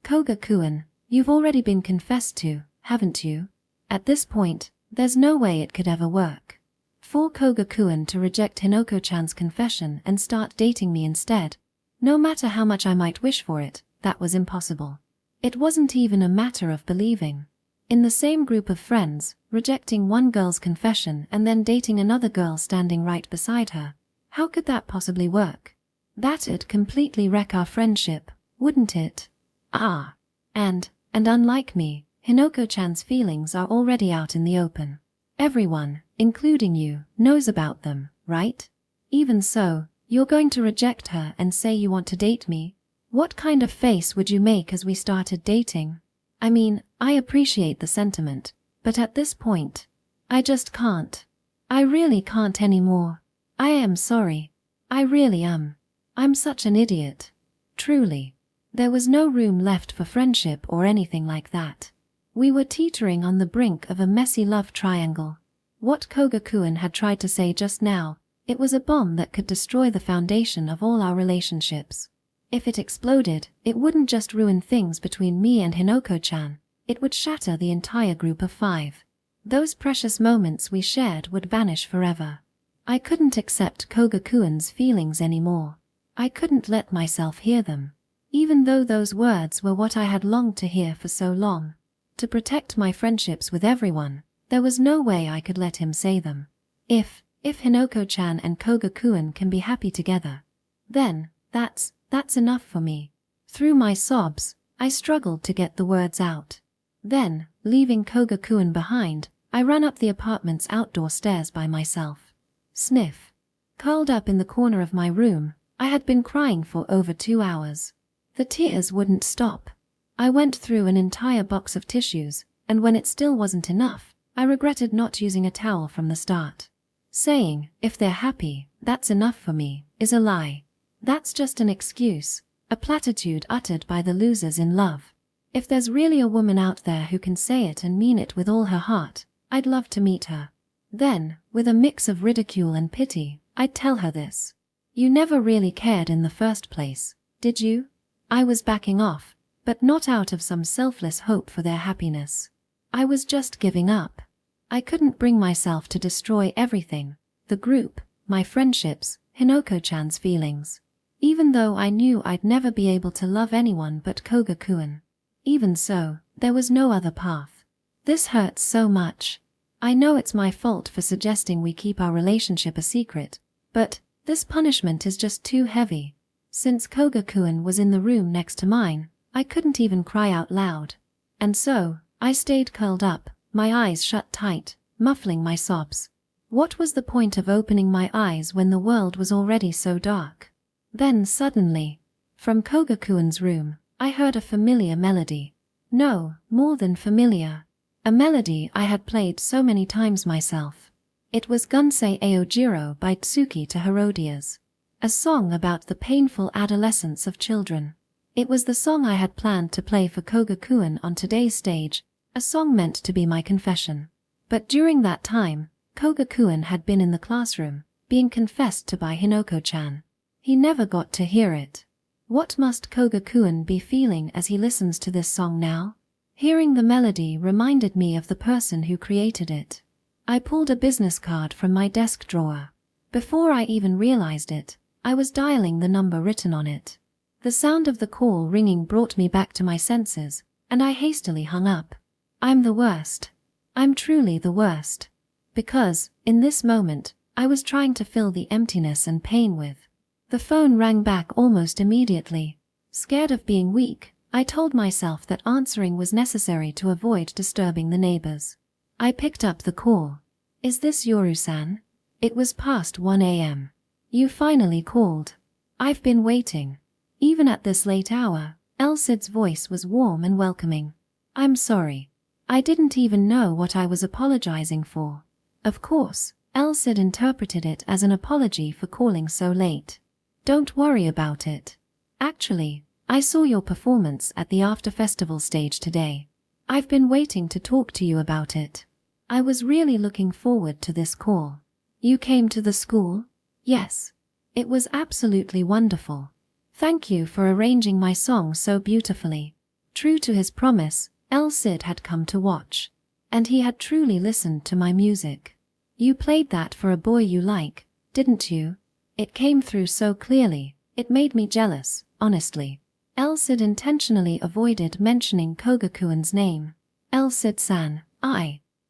Koga-kun, you've already been confessed to, haven't you? At this point, there's no way it could ever work. For Koga-kun to reject Hinoko-chan's confession and start dating me instead, no matter how much I might wish for it, that was impossible. It wasn't even a matter of believing. In the same group of friends, rejecting one girl's confession and then dating another girl standing right beside her, how could that possibly work? That'd completely wreck our friendship, wouldn't it? And unlike me, Hinoko-chan's feelings are already out in the open. Everyone, including you, knows about them, right? Even so, you're going to reject her and say you want to date me? What kind of face would you make as we started dating? I mean, I appreciate the sentiment, but at this point, I just can't. I really can't anymore. I am sorry. I really am. I'm such an idiot. Truly. There was no room left for friendship or anything like that. We were teetering on the brink of a messy love triangle. What Koga-kun had tried to say just now, it was a bomb that could destroy the foundation of all our relationships. If it exploded, it wouldn't just ruin things between me and Hinoko-chan, it would shatter the entire group of 5. Those precious moments we shared would vanish forever. I couldn't accept Koga-kun's feelings anymore. I couldn't let myself hear them. Even though those words were what I had longed to hear for so long. To protect my friendships with everyone, there was no way I could let him say them. If Hinoko-chan and Koga-kun can be happy together, then that's enough for me. Through my sobs, I struggled to get the words out. Then, leaving Koga-kun behind, I ran up the apartment's outdoor stairs by myself. Sniff. Curled up in the corner of my room, I had been crying for over 2 hours. The tears wouldn't stop. I went through an entire box of tissues, and when it still wasn't enough, I regretted not using a towel from the start. Saying, if they're happy, that's enough for me, is a lie. That's just an excuse, a platitude uttered by the losers in love. If there's really a woman out there who can say it and mean it with all her heart, I'd love to meet her. Then, with a mix of ridicule and pity, I'd tell her this. You never really cared in the first place, did you? I was backing off, but not out of some selfless hope for their happiness. I was just giving up. I couldn't bring myself to destroy everything, the group, my friendships, Hinoko-chan's feelings. Even though I knew I'd never be able to love anyone but Koga-kun. Even so, there was no other path. This hurts so much. I know it's my fault for suggesting we keep our relationship a secret, but this punishment is just too heavy. Since Koga-kun was in the room next to mine, I couldn't even cry out loud. And so, I stayed curled up, my eyes shut tight, muffling my sobs. What was the point of opening my eyes when the world was already so dark? Then suddenly, from Koga-kun's room, I heard a familiar melody. No, more than familiar. A melody I had played so many times myself. It was Gunsei Aojiro by Tsuki to Herodias. A song about the painful adolescence of children. It was the song I had planned to play for Koga-kun on today's stage, a song meant to be my confession. But during that time, Koga-kun had been in the classroom, being confessed to by Hinoko-chan. He never got to hear it. What must Koga-kun be feeling as he listens to this song now? Hearing the melody reminded me of the person who created it. I pulled a business card from my desk drawer. Before I even realized it, I was dialing the number written on it. The sound of the call ringing brought me back to my senses, and I hastily hung up. I'm the worst. I'm truly the worst. Because, in this moment, I was trying to fill the emptiness and pain with. The phone rang back almost immediately. Scared of being weak, I told myself that answering was necessary to avoid disturbing the neighbors. I picked up the call. Is this Yoru-san? It was past 1 a.m. You finally called. I've been waiting. Even at this late hour, Elsid's voice was warm and welcoming. I'm sorry. I didn't even know what I was apologizing for. Of course, Elsid interpreted it as an apology for calling so late. Don't worry about it. Actually, I saw your performance at the after-festival stage today. I've been waiting to talk to you about it. I was really looking forward to this call. You came to the school? Yes. It was absolutely wonderful. Thank you for arranging my song so beautifully. True to his promise, Elsid had come to watch. And he had truly listened to my music. You played that for a boy you like, didn't you? It came through so clearly, it made me jealous, honestly. Elsid intentionally avoided mentioning Koga-kun's name. Elsid-san,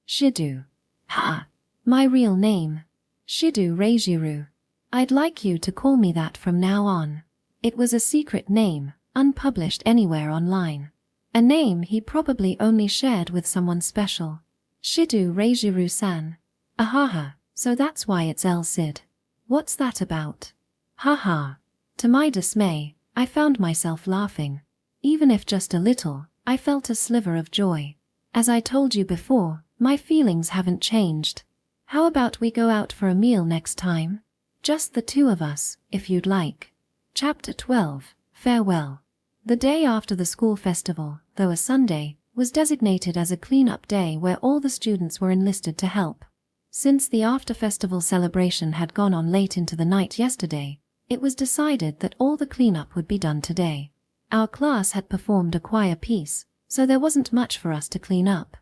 Shidu. Ha! My real name. Shidu Reijiro. I'd like you to call me that from now on. It was a secret name, unpublished anywhere online. A name he probably only shared with someone special. Shidu Reijiro-san. Ahaha, so that's why it's Elsid. What's that about? Haha. To my dismay, I found myself laughing. Even if just a little, I felt a sliver of joy. As I told you before, my feelings haven't changed. How about we go out for a meal next time? Just the two of us, if you'd like. Chapter 12, Farewell. The day after the school festival, though a Sunday, was designated as a clean-up day where all the students were enlisted to help. Since the after-festival celebration had gone on late into the night yesterday, it was decided that all the cleanup would be done today. Our class had performed a choir piece, so there wasn't much for us to clean up.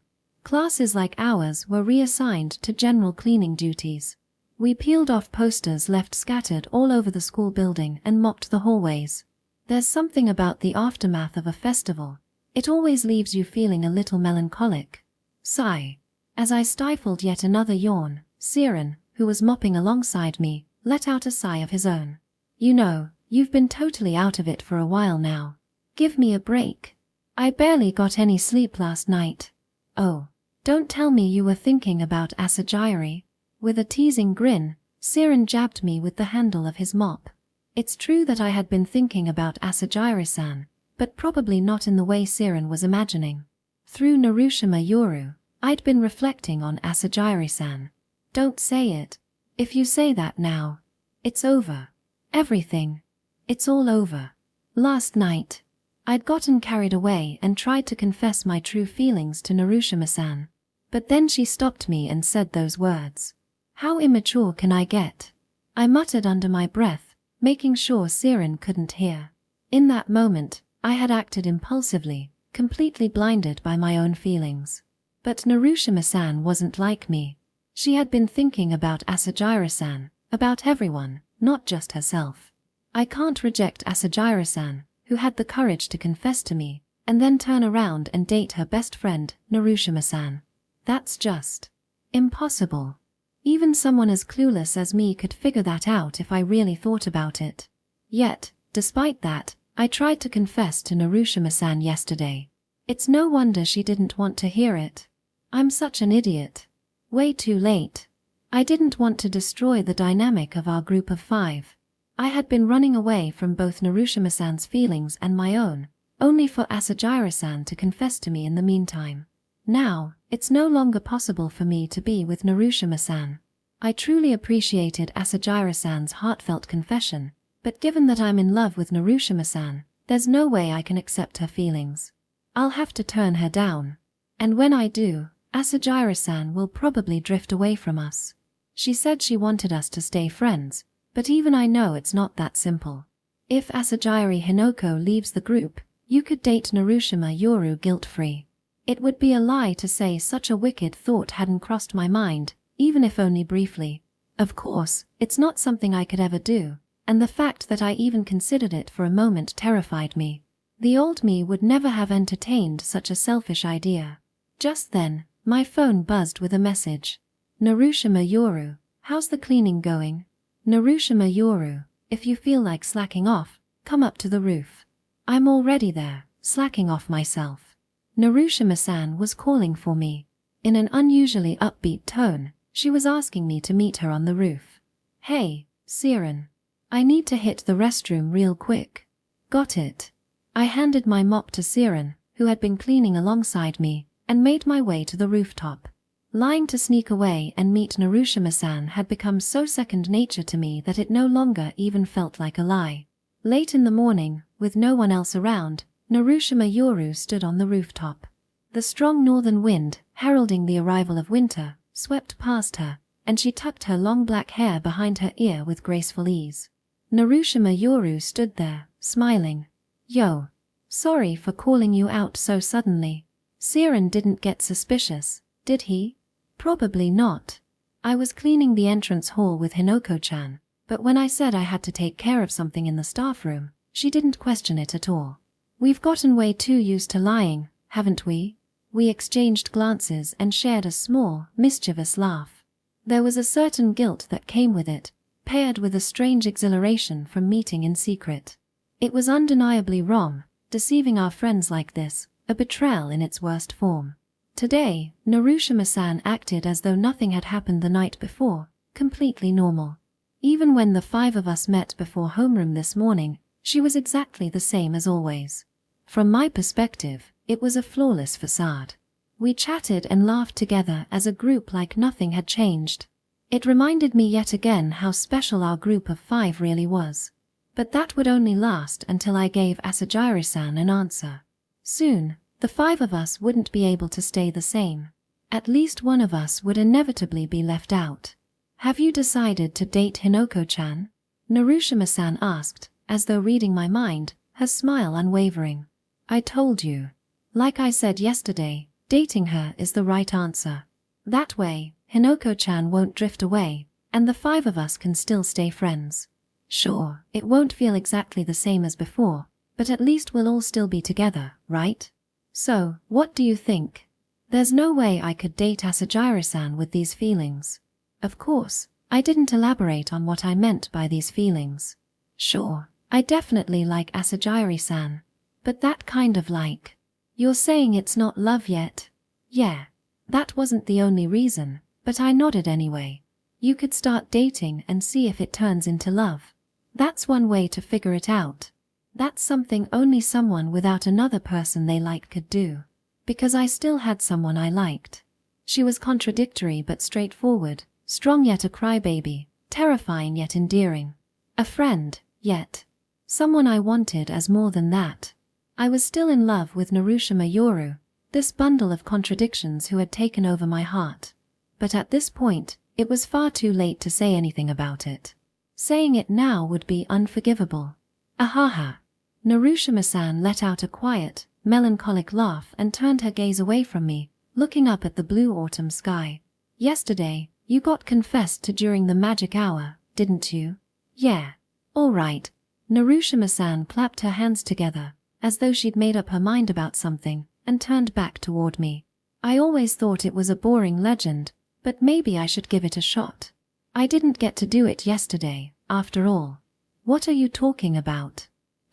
Classes like ours were reassigned to general cleaning duties. We peeled off posters left scattered all over the school building and mopped the hallways. There's something about the aftermath of a festival. It always leaves you feeling a little melancholic. Sigh. As I stifled yet another yawn, Siren, who was mopping alongside me, let out a sigh of his own. You know, you've been totally out of it for a while now. Give me a break. I barely got any sleep last night. Oh, don't tell me you were thinking about Asagiri. With a teasing grin, Siren jabbed me with the handle of his mop. It's true that I had been thinking about Asagiri-san, but probably not in the way Siren was imagining. Through Narushima Yoru, I'd been reflecting on Asagiri-san. Don't say it. If you say that now, it's over. Everything. It's all over. Last night, I'd gotten carried away and tried to confess my true feelings to Narushima-san. But then she stopped me and said those words. How immature can I get? I muttered under my breath, making sure Siren couldn't hear. In that moment, I had acted impulsively, completely blinded by my own feelings. But Narushima-san wasn't like me. She had been thinking about Asagiri-san, about everyone, not just herself. I can't reject Asagiri-san, who had the courage to confess to me, and then turn around and date her best friend, Narushima-san. That's just impossible. Even someone as clueless as me could figure that out if I really thought about it. Yet, Despite that, I tried to confess to Narushima-san yesterday. It's no wonder she didn't want to hear it. I'm such an idiot. Way too late. I didn't want to destroy the dynamic of our group of 5. I had been running away from both Narushima-san's feelings and my own, only for Asajira-san to confess to me in the meantime. Now, it's no longer possible for me to be with Narushima-san. I truly appreciated Asajira-san's heartfelt confession, but given that I'm in love with Narushima-san, there's no way I can accept her feelings. I'll have to turn her down. And when I do, Asajira-san will probably drift away from us. She said she wanted us to stay friends, but even I know it's not that simple. If Asajiri Hinoko leaves the group, you could date Narushima Yoru guilt-free. It would be a lie to say such a wicked thought hadn't crossed my mind, even if only briefly. Of course, it's not something I could ever do, and the fact that I even considered it for a moment terrified me. The old me would never have entertained such a selfish idea. Just then, my phone buzzed with a message. Narushima Yoru, how's the cleaning going? Narushima Yoru, if you feel like slacking off, come up to the roof. I'm already there, slacking off myself. Narushima-san was calling for me. In an unusually upbeat tone, she was asking me to meet her on the roof. Hey, Siren. I need to hit the restroom real quick. Got it. I handed my mop to Siren, who had been cleaning alongside me, and made my way to the rooftop. Lying to sneak away and meet Narushima-san had become so second nature to me that it no longer even felt like a lie. Late in the morning, with no one else around, Narushima Yoru stood on the rooftop. The strong northern wind, heralding the arrival of winter, swept past her, and she tucked her long black hair behind her ear with graceful ease. Narushima Yoru stood there, smiling. Yo. Sorry for calling you out so suddenly. Siren didn't get suspicious, did he? Probably not. I was cleaning the entrance hall with Hinoko-chan, but when I said I had to take care of something in the staff room, she didn't question it at all. We've gotten way too used to lying, haven't we? We exchanged glances and shared a small, mischievous laugh. There was a certain guilt that came with it, paired with a strange exhilaration from meeting in secret. It was undeniably wrong, deceiving our friends like this, a betrayal in its worst form. Today, Narushima-san acted as though nothing had happened the night before, completely normal. Even when the 5 of us met before homeroom this morning, she was exactly the same as always. From my perspective, it was a flawless facade. We chatted and laughed together as a group like nothing had changed. It reminded me yet again how special our group of 5 really was. But that would only last until I gave Asajiri-san an answer. Soon, the 5 of us wouldn't be able to stay the same. At least one of us would inevitably be left out. Have you decided to date Hinoko-chan? Narushima-san asked, as though reading my mind, her smile unwavering. I told you. Like I said yesterday, dating her is the right answer. That way, Hinoko-chan won't drift away, and the 5 of us can still stay friends. Sure, it won't feel exactly the same as before, but at least we'll all still be together, right? So, what do you think? There's no way I could date Asajiri-san with these feelings. Of course, I didn't elaborate on what I meant by these feelings. Sure, I definitely like Asajiri-san. But that kind of like. You're saying it's not love yet? Yeah. That wasn't the only reason, but I nodded anyway. You could start dating and see if it turns into love. That's one way to figure it out. That's something only someone without another person they like could do. Because I still had someone I liked. She was contradictory but straightforward, strong yet a crybaby, terrifying yet endearing. A friend, yet. Someone I wanted as more than that. I was still in love with Narushima Yoru, this bundle of contradictions who had taken over my heart. But at this point, it was far too late to say anything about it. Saying it now would be unforgivable. Ahaha. Narushima-san let out a quiet, melancholic laugh and turned her gaze away from me, looking up at the blue autumn sky. Yesterday, you got confessed to during the magic hour, didn't you? Yeah. All right. Narushima-san clapped her hands together, as though she'd made up her mind about something, and turned back toward me. I always thought it was a boring legend, but maybe I should give it a shot. I didn't get to do it yesterday, after all. What are you talking about?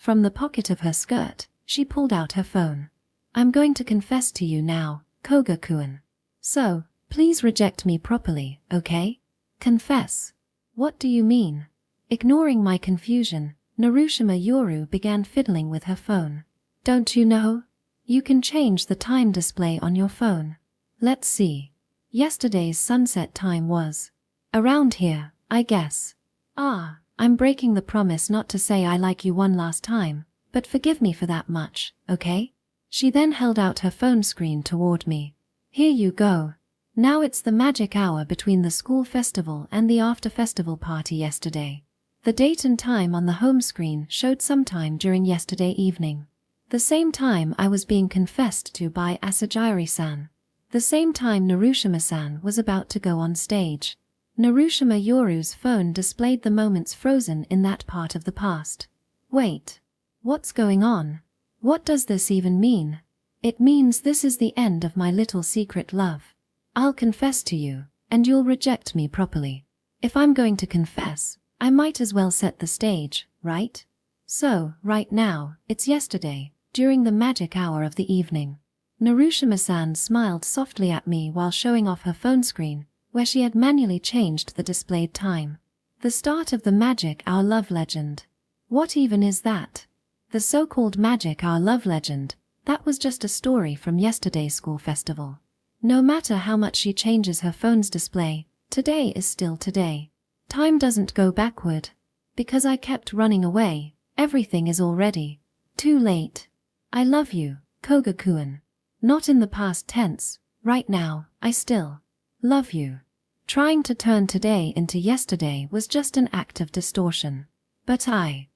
From the pocket of her skirt, she pulled out her phone. I'm going to confess to you now, Koga-kun. So, please reject me properly, okay? Confess. What do you mean? Ignoring my confusion, Narushima Yoru began fiddling with her phone. Don't you know? You can change the time display on your phone. Let's see. Yesterday's sunset time was around here, I guess. Ah, I'm breaking the promise not to say I like you one last time, but forgive me for that much, okay? She then held out her phone screen toward me. Here you go. Now it's the magic hour between the school festival and the after-festival party yesterday. The date and time on the home screen showed sometime during yesterday evening. The same time I was being confessed to by Asajiri-san. The same time Narushima-san was about to go on stage. Narushima Yoru's phone displayed the moments frozen in that part of the past. Wait. What's going on? What does this even mean? It means this is the end of my little secret love. I'll confess to you, and you'll reject me properly. If I'm going to confess, I might as well set the stage, right? So, right now, it's yesterday, during the magic hour of the evening. Narushima-san smiled softly at me while showing off her phone screen, where she had manually changed the displayed time. The start of the magic hour love legend. What even is that? The so-called magic hour love legend, that was just a story from yesterday's school festival. No matter how much she changes her phone's display, today is still today. Time doesn't go backward. Because I kept running away, everything is already too late. I love you, Koga-kun. Not in the past tense, right now, I still love you. Trying to turn today into yesterday was just an act of distortion. But I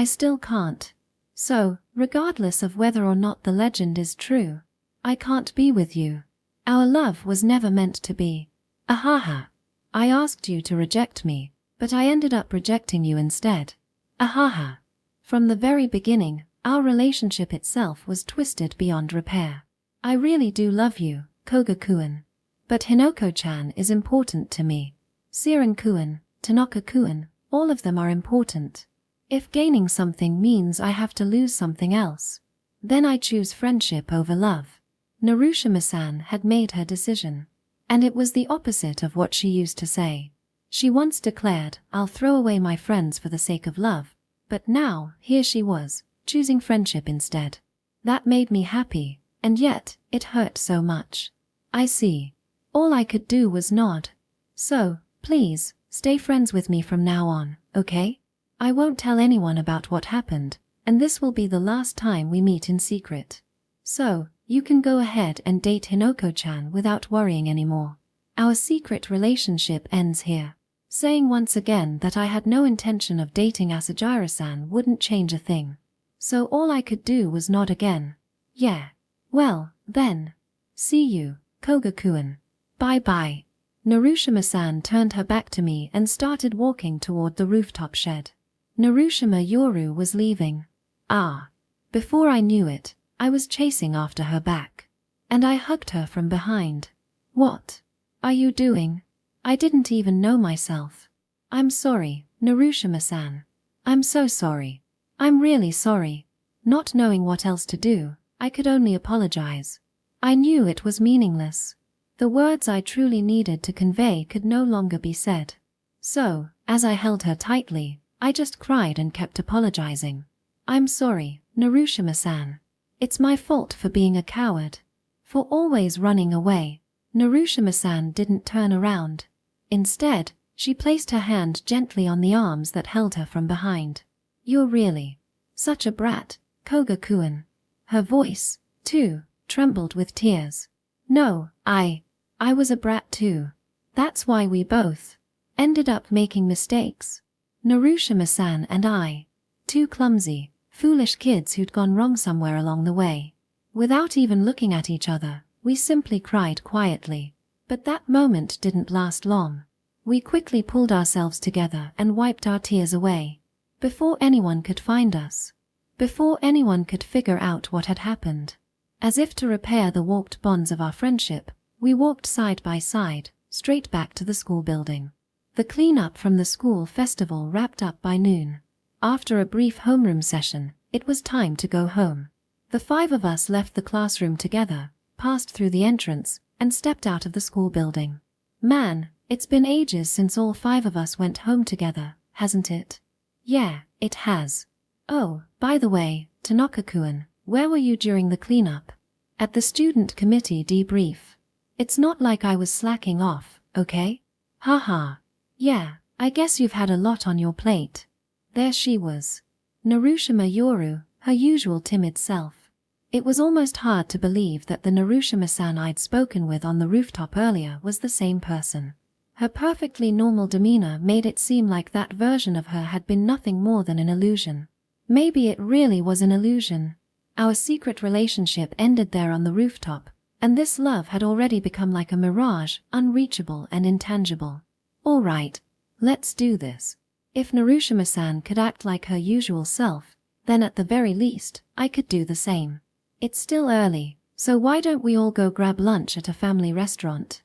still can't. So, regardless of whether or not the legend is true, I can't be with you. Our love was never meant to be. Ahaha. I asked you to reject me, but I ended up rejecting you instead. Ahaha. From the very beginning, our relationship itself was twisted beyond repair. I really do love you, Koga-kun. But Hinoko-chan is important to me. Siren-kun, Tanaka-kun, all of them are important. If gaining something means I have to lose something else, then I choose friendship over love. Narushima-san had made her decision. And it was the opposite of what she used to say. She once declared, I'll throw away my friends for the sake of love. But now, here she was, choosing friendship instead. That made me happy, and yet, it hurt so much. I see. All I could do was nod. So, please, stay friends with me from now on, okay? I won't tell anyone about what happened, and this will be the last time we meet in secret. So, you can go ahead and date Hinoko-chan without worrying anymore. Our secret relationship ends here. Saying once again that I had no intention of dating Asajiri-san wouldn't change a thing. So all I could do was nod again. Yeah. Well, then. See you, Koga-kun. Bye-bye. Narushima-san turned her back to me and started walking toward the rooftop shed. Narushima Yoru was leaving. Ah. Before I knew it, I was chasing after her back. And I hugged her from behind. What are you doing? I didn't even know myself. I'm sorry, Narushima-san. I'm so sorry. I'm really sorry. Not knowing what else to do, I could only apologize. I knew it was meaningless. The words I truly needed to convey could no longer be said. So, as I held her tightly, I just cried and kept apologizing. I'm sorry, Narushima-san. It's my fault for being a coward. For always running away. Narushima-san didn't turn around. Instead, she placed her hand gently on the arms that held her from behind. You're really such a brat, Koga-kun. Her voice, too, trembled with tears. No, I was a brat too. That's why we both ended up making mistakes. Narushima-san and I. Two clumsy, foolish kids who'd gone wrong somewhere along the way. Without even looking at each other, we simply cried quietly. But that moment didn't last long. We quickly pulled ourselves together and wiped our tears away. Before anyone could find us. Before anyone could figure out what had happened. As if to repair the warped bonds of our friendship, we walked side by side, straight back to the school building. The cleanup from the school festival wrapped up by noon. After a brief homeroom session, It was time to go home. The 5 of us left the classroom together, passed through the entrance, and stepped out of the school building. Man, it's been ages since all 5 of us went home together, hasn't it? Yeah, it has. Oh, by the way, Tanaka-kun, where were you during the cleanup? At the student committee debrief. It's not like I was slacking off, okay? Haha. Yeah, I guess you've had a lot on your plate. There she was. Narushima Yoru, her usual timid self. It was almost hard to believe that the Narushima-san I'd spoken with on the rooftop earlier was the same person. Her perfectly normal demeanor made it seem like that version of her had been nothing more than an illusion. Maybe it really was an illusion. Our secret relationship ended there on the rooftop, and this love had already become like a mirage, unreachable and intangible. All right, let's do this. If Narushima-san could act like her usual self, then at the very least, I could do the same. It's still early, so why don't we all go grab lunch at a family restaurant?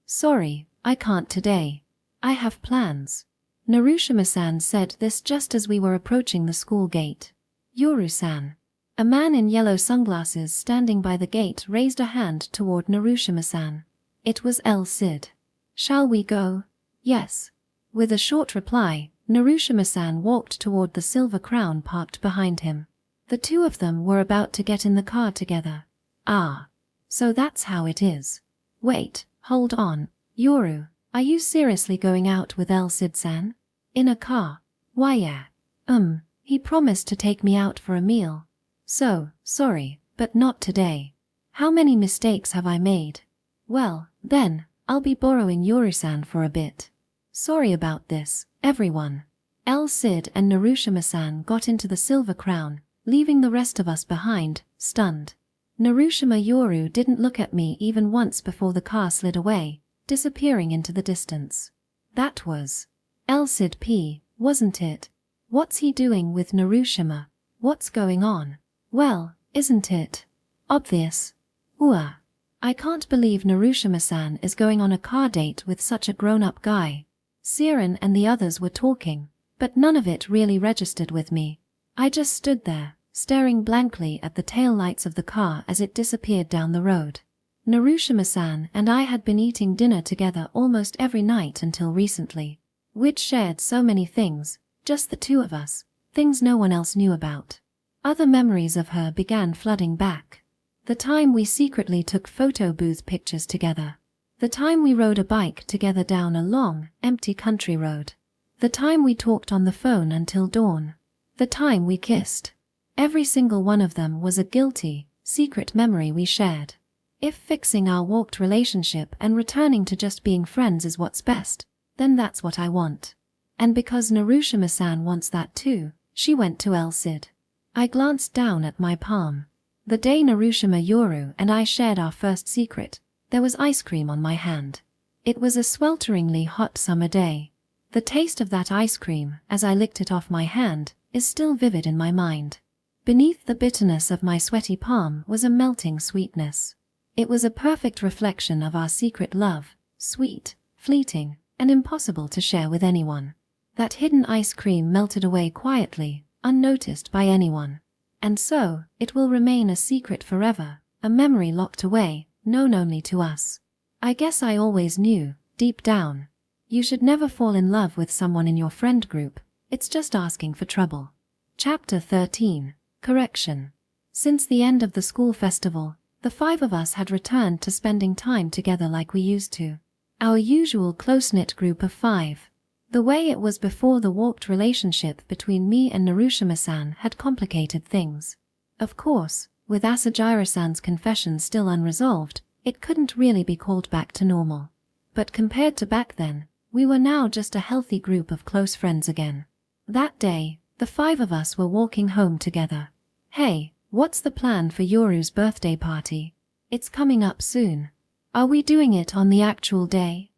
Sorry, I can't today. I have plans. Narushima-san said this just as we were approaching the school gate. Yoru-san. A man in yellow sunglasses standing by the gate raised a hand toward Narushima-san. It was El Cid. Shall we go? Yes. With a short reply, Narushima-san walked toward the silver crown parked behind him. The 2 of them were about to get in the car together. Ah. So that's how it is. Wait, hold on. Yoru, are you seriously going out with El Cid-san? In a car? Why yeah. He promised to take me out for a meal. So, sorry, but not today. How many mistakes have I made? Well, then, I'll be borrowing Yoru-san for a bit. Sorry about this, everyone. El Cid and Narushima-san got into the silver crown, leaving the rest of us behind, stunned. Narushima Yoru didn't look at me even once before the car slid away, disappearing into the distance. That was El Cid P, wasn't it? What's he doing with Narushima? What's going on? Well, isn't it obvious? I can't believe Narushima-san is going on a car date with such a grown-up guy. Siren and the others were talking, but none of it really registered with me. I just stood there, staring blankly at the tail lights of the car as it disappeared down the road. Narushima-san and I had been eating dinner together almost every night until recently. We'd shared so many things, just the 2 of us, things no one else knew about. Other memories of her began flooding back. The time we secretly took photo booth pictures together. The time we rode a bike together down a long, empty country road. The time we talked on the phone until dawn. The time we kissed. Every single one of them was a guilty, secret memory we shared. If fixing our warped relationship and returning to just being friends is what's best, then that's what I want. And because Narushima-san wants that too, she went to El Cid. I glanced down at my palm. The day Narushima Yoru and I shared our first secret, there was ice cream on my hand. It was a swelteringly hot summer day. The taste of that ice cream, as I licked it off my hand, is still vivid in my mind. Beneath the bitterness of my sweaty palm was a melting sweetness. It was a perfect reflection of our secret love, sweet, fleeting, and impossible to share with anyone. That hidden ice cream melted away quietly, unnoticed by anyone. And so, it will remain a secret forever, a memory locked away, known only to us. I guess I always knew, deep down. You should never fall in love with someone in your friend group, it's just asking for trouble. Chapter 13. Correction. Since the end of the school festival, the 5 of us had returned to spending time together like we used to. Our usual close-knit group of 5. The way it was before the warped relationship between me and Narushima-san had complicated things. Of course, with Asajira-san's confession still unresolved, it couldn't really be called back to normal. But compared to back then, we were now just a healthy group of close friends again. That day, the 5 of us were walking home together. Hey, what's the plan for Yoru's birthday party? It's coming up soon. Are we doing it on the actual day?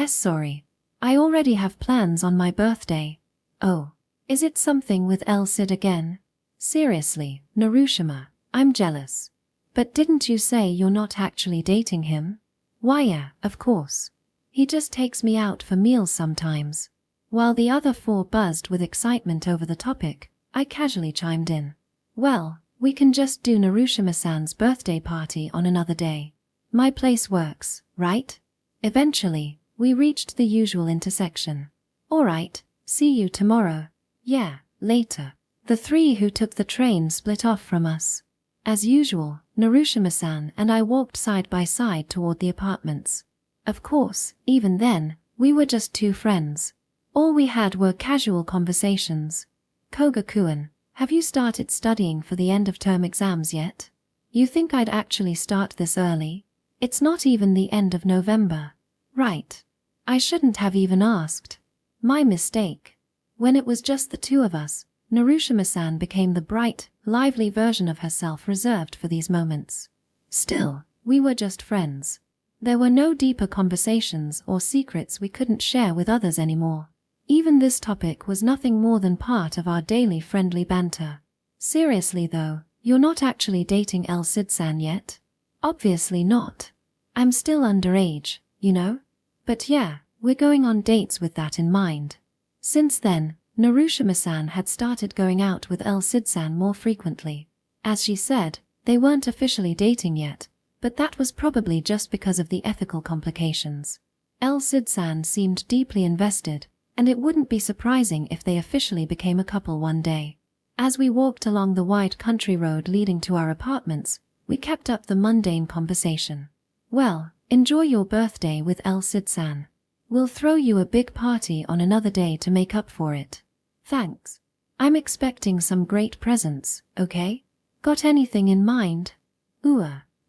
Sorry. I already have plans on my birthday. Oh, is it something with El Cid again? Seriously, Narushima, I'm jealous. But didn't you say you're not actually dating him? Why yeah, of course. He just takes me out for meals sometimes. While the other 4 buzzed with excitement over the topic, I casually chimed in. Well, we can just do Narushima-san's birthday party on another day. My place works, right? Eventually, we reached the usual intersection. Alright, see you tomorrow. Yeah, later. The three who took the train split off from us. As usual, Narushima-san and I walked side by side toward the apartments. Of course, even then, we were just two friends. All we had were casual conversations. Koga-kun, have you started studying for the end-of-term exams yet? You think I'd actually start this early? It's not even the end of November. Right. I shouldn't have even asked. My mistake. When it was just the two of us, Narushima-san became the bright, lively version of herself reserved for these moments. Still, we were just friends. There were no deeper conversations or secrets we couldn't share with others anymore. Even this topic was nothing more than part of our daily friendly banter. Seriously though, you're not actually dating El Cid-san yet? Obviously not. I'm still underage, you know? But yeah, we're going on dates with that in mind. Since then, Narushima-san had started going out with El Cid-san more frequently. As she said, they weren't officially dating yet, but that was probably just because of the ethical complications. El Cid-san seemed deeply invested, and it wouldn't be surprising if they officially became a couple one day. As we walked along the wide country road leading to our apartments, we kept up the mundane conversation. Well, enjoy your birthday with El Cid-san. We'll throw you a big party on another day to make up for it. Thanks. I'm expecting some great presents, okay? Got anything in mind?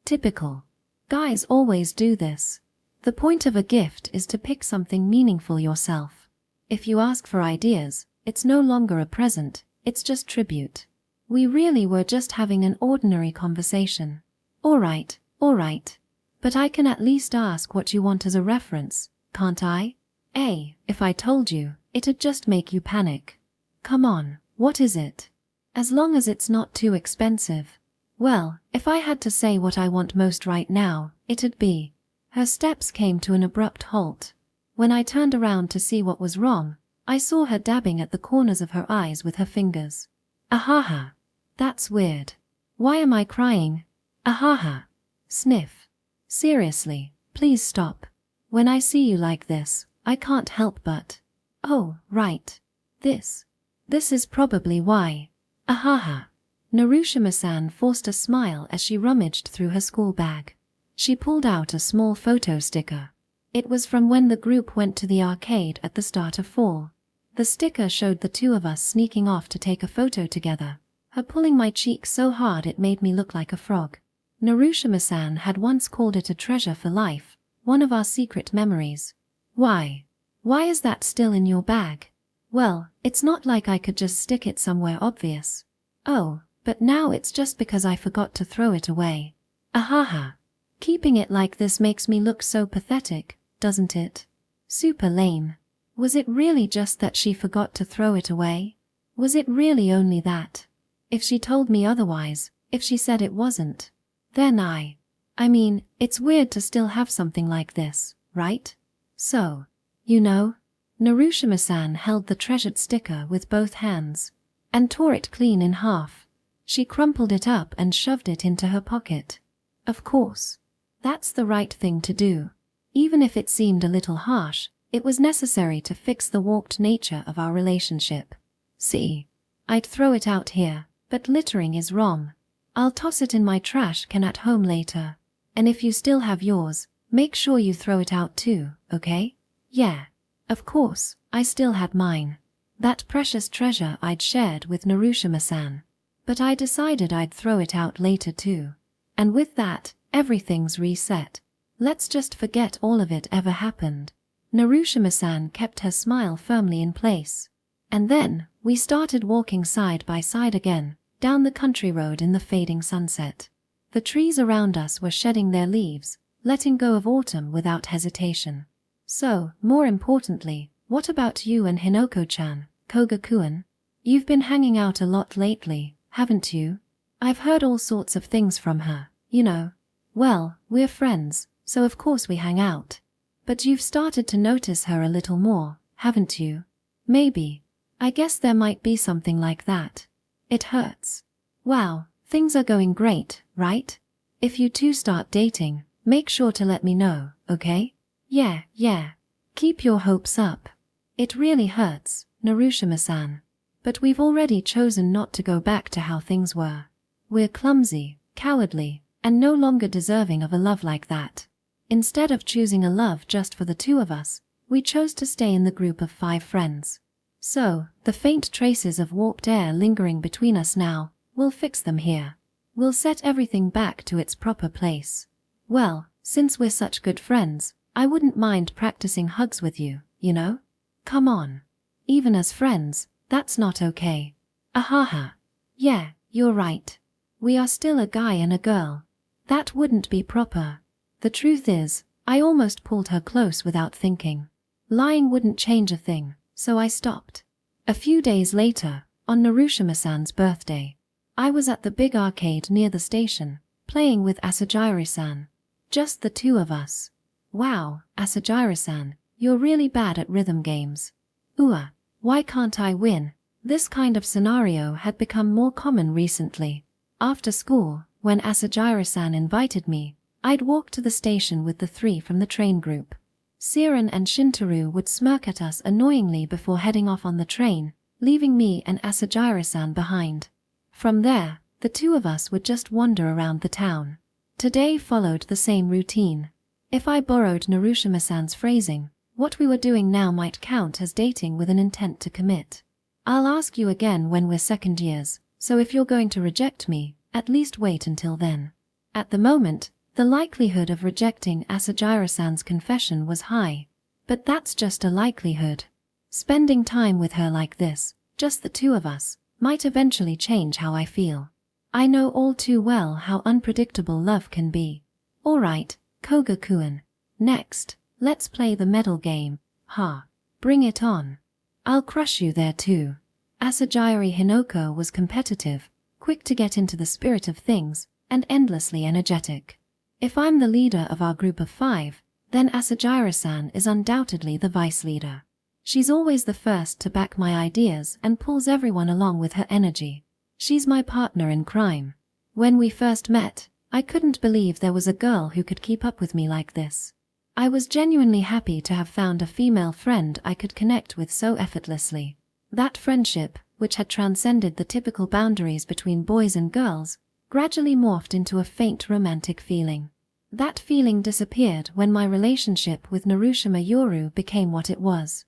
Typical. Guys always do this. The point of a gift is to pick something meaningful yourself. If you ask for ideas, it's no longer a present, it's just tribute. We really were just having an ordinary conversation. Alright. But I can at least ask what you want as a reference, can't I? If I told you, it'd just make you panic. Come on, what is it? As long as it's not too expensive. Well, if I had to say what I want most right now, it'd be... Her steps came to an abrupt halt. When I turned around to see what was wrong, I saw her dabbing at the corners of her eyes with her fingers. Ahaha. That's weird. Why am I crying? Ahaha. Sniff. Seriously, please stop. When I see you like this, I can't help but... Oh, right. This is probably why. Ahaha. Narushima-san forced a smile as she rummaged through her school bag. She pulled out a small photo sticker. It was from when the group went to the arcade at the start of fall. The sticker showed the two of us sneaking off to take a photo together, her pulling my cheek so hard it made me look like a frog. Narushima-san had once called it a treasure for life, one of our secret memories. Why? Why is that still in your bag? Well, it's not like I could just stick it somewhere obvious. Oh, but now it's just because I forgot to throw it away. Ahaha. Keeping it like this makes me look so pathetic, doesn't it? Super lame. Was it really just that she forgot to throw it away? Was it really only that? If she told me otherwise, if she said it wasn't, then I mean, it's weird to still have something like this, right? So, you know, Narushima-san held the treasured sticker with both hands and tore it clean in half. She crumpled it up and shoved it into her pocket. Of course. That's the right thing to do. Even if it seemed a little harsh, it was necessary to fix the warped nature of our relationship. See, I'd throw it out here, but littering is wrong. I'll toss it in my trash can at home later. And if you still have yours, make sure you throw it out too, okay? Yeah. Of course, I still had mine. That precious treasure I'd shared with Narushima-san. But I decided I'd throw it out later too. And with that, everything's reset. Let's just forget all of it ever happened. Narushima-san kept her smile firmly in place. And then, we started walking side by side again, down the country road in the fading sunset. The trees around us were shedding their leaves, letting go of autumn without hesitation. So, more importantly, what about you and Hinoko-chan, Koga-kun? You've been hanging out a lot lately, haven't you? I've heard all sorts of things from her, you know. Well, we're friends, so of course we hang out. But you've started to notice her a little more, haven't you? Maybe. I guess there might be something like that. It hurts. Wow, things are going great, right? If you two start dating, make sure to let me know, okay? Yeah. Keep your hopes up. It really hurts, Narushima-san. But we've already chosen not to go back to how things were. We're clumsy, cowardly, and no longer deserving of a love like that. Instead of choosing a love just for the two of us, we chose to stay in the group of 5 friends. So, the faint traces of warped air lingering between us now, we'll fix them here. We'll set everything back to its proper place. Well, since we're such good friends, I wouldn't mind practicing hugs with you, you know? Come on. Even as friends, that's not okay. Ahaha. Yeah, you're right. We are still a guy and a girl. That wouldn't be proper. The truth is, I almost pulled her close without thinking. Lying wouldn't change a thing, so I stopped. A few days later, on Narushima-san's birthday, I was at the big arcade near the station, playing with Asajiri-san. Just the two of us. Wow, Asajiri-san, you're really bad at rhythm games. Why can't I win? This kind of scenario had become more common recently. After school, when Asajiri-san invited me, I'd walk to the station with the 3 from the train group. Siren and Shintaro would smirk at us annoyingly before heading off on the train, leaving me and Asajiri-san behind. From there, the two of us would just wander around the town. Today followed the same routine. If I borrowed Narushima-san's phrasing, what we were doing now might count as dating with an intent to commit. I'll ask you again when we're second years, so if you're going to reject me, at least wait until then. At the moment, the likelihood of rejecting Asajiri-san's confession was high. But that's just a likelihood. Spending time with her like this, just the two of us, might eventually change how I feel. I know all too well how unpredictable love can be. Alright, Koga-kun. Next, let's play the medal game. Bring it on. I'll crush you there too. Asajiri Hinoko was competitive, quick to get into the spirit of things, and endlessly energetic. If I'm the leader of our group of 5, then Asajiri-san is undoubtedly the vice leader. She's always the first to back my ideas and pulls everyone along with her energy. She's my partner in crime. When we first met, I couldn't believe there was a girl who could keep up with me like this. I was genuinely happy to have found a female friend I could connect with so effortlessly. That friendship, which had transcended the typical boundaries between boys and girls, gradually morphed into a faint romantic feeling. That feeling disappeared when my relationship with Narushima Yoru became what it was.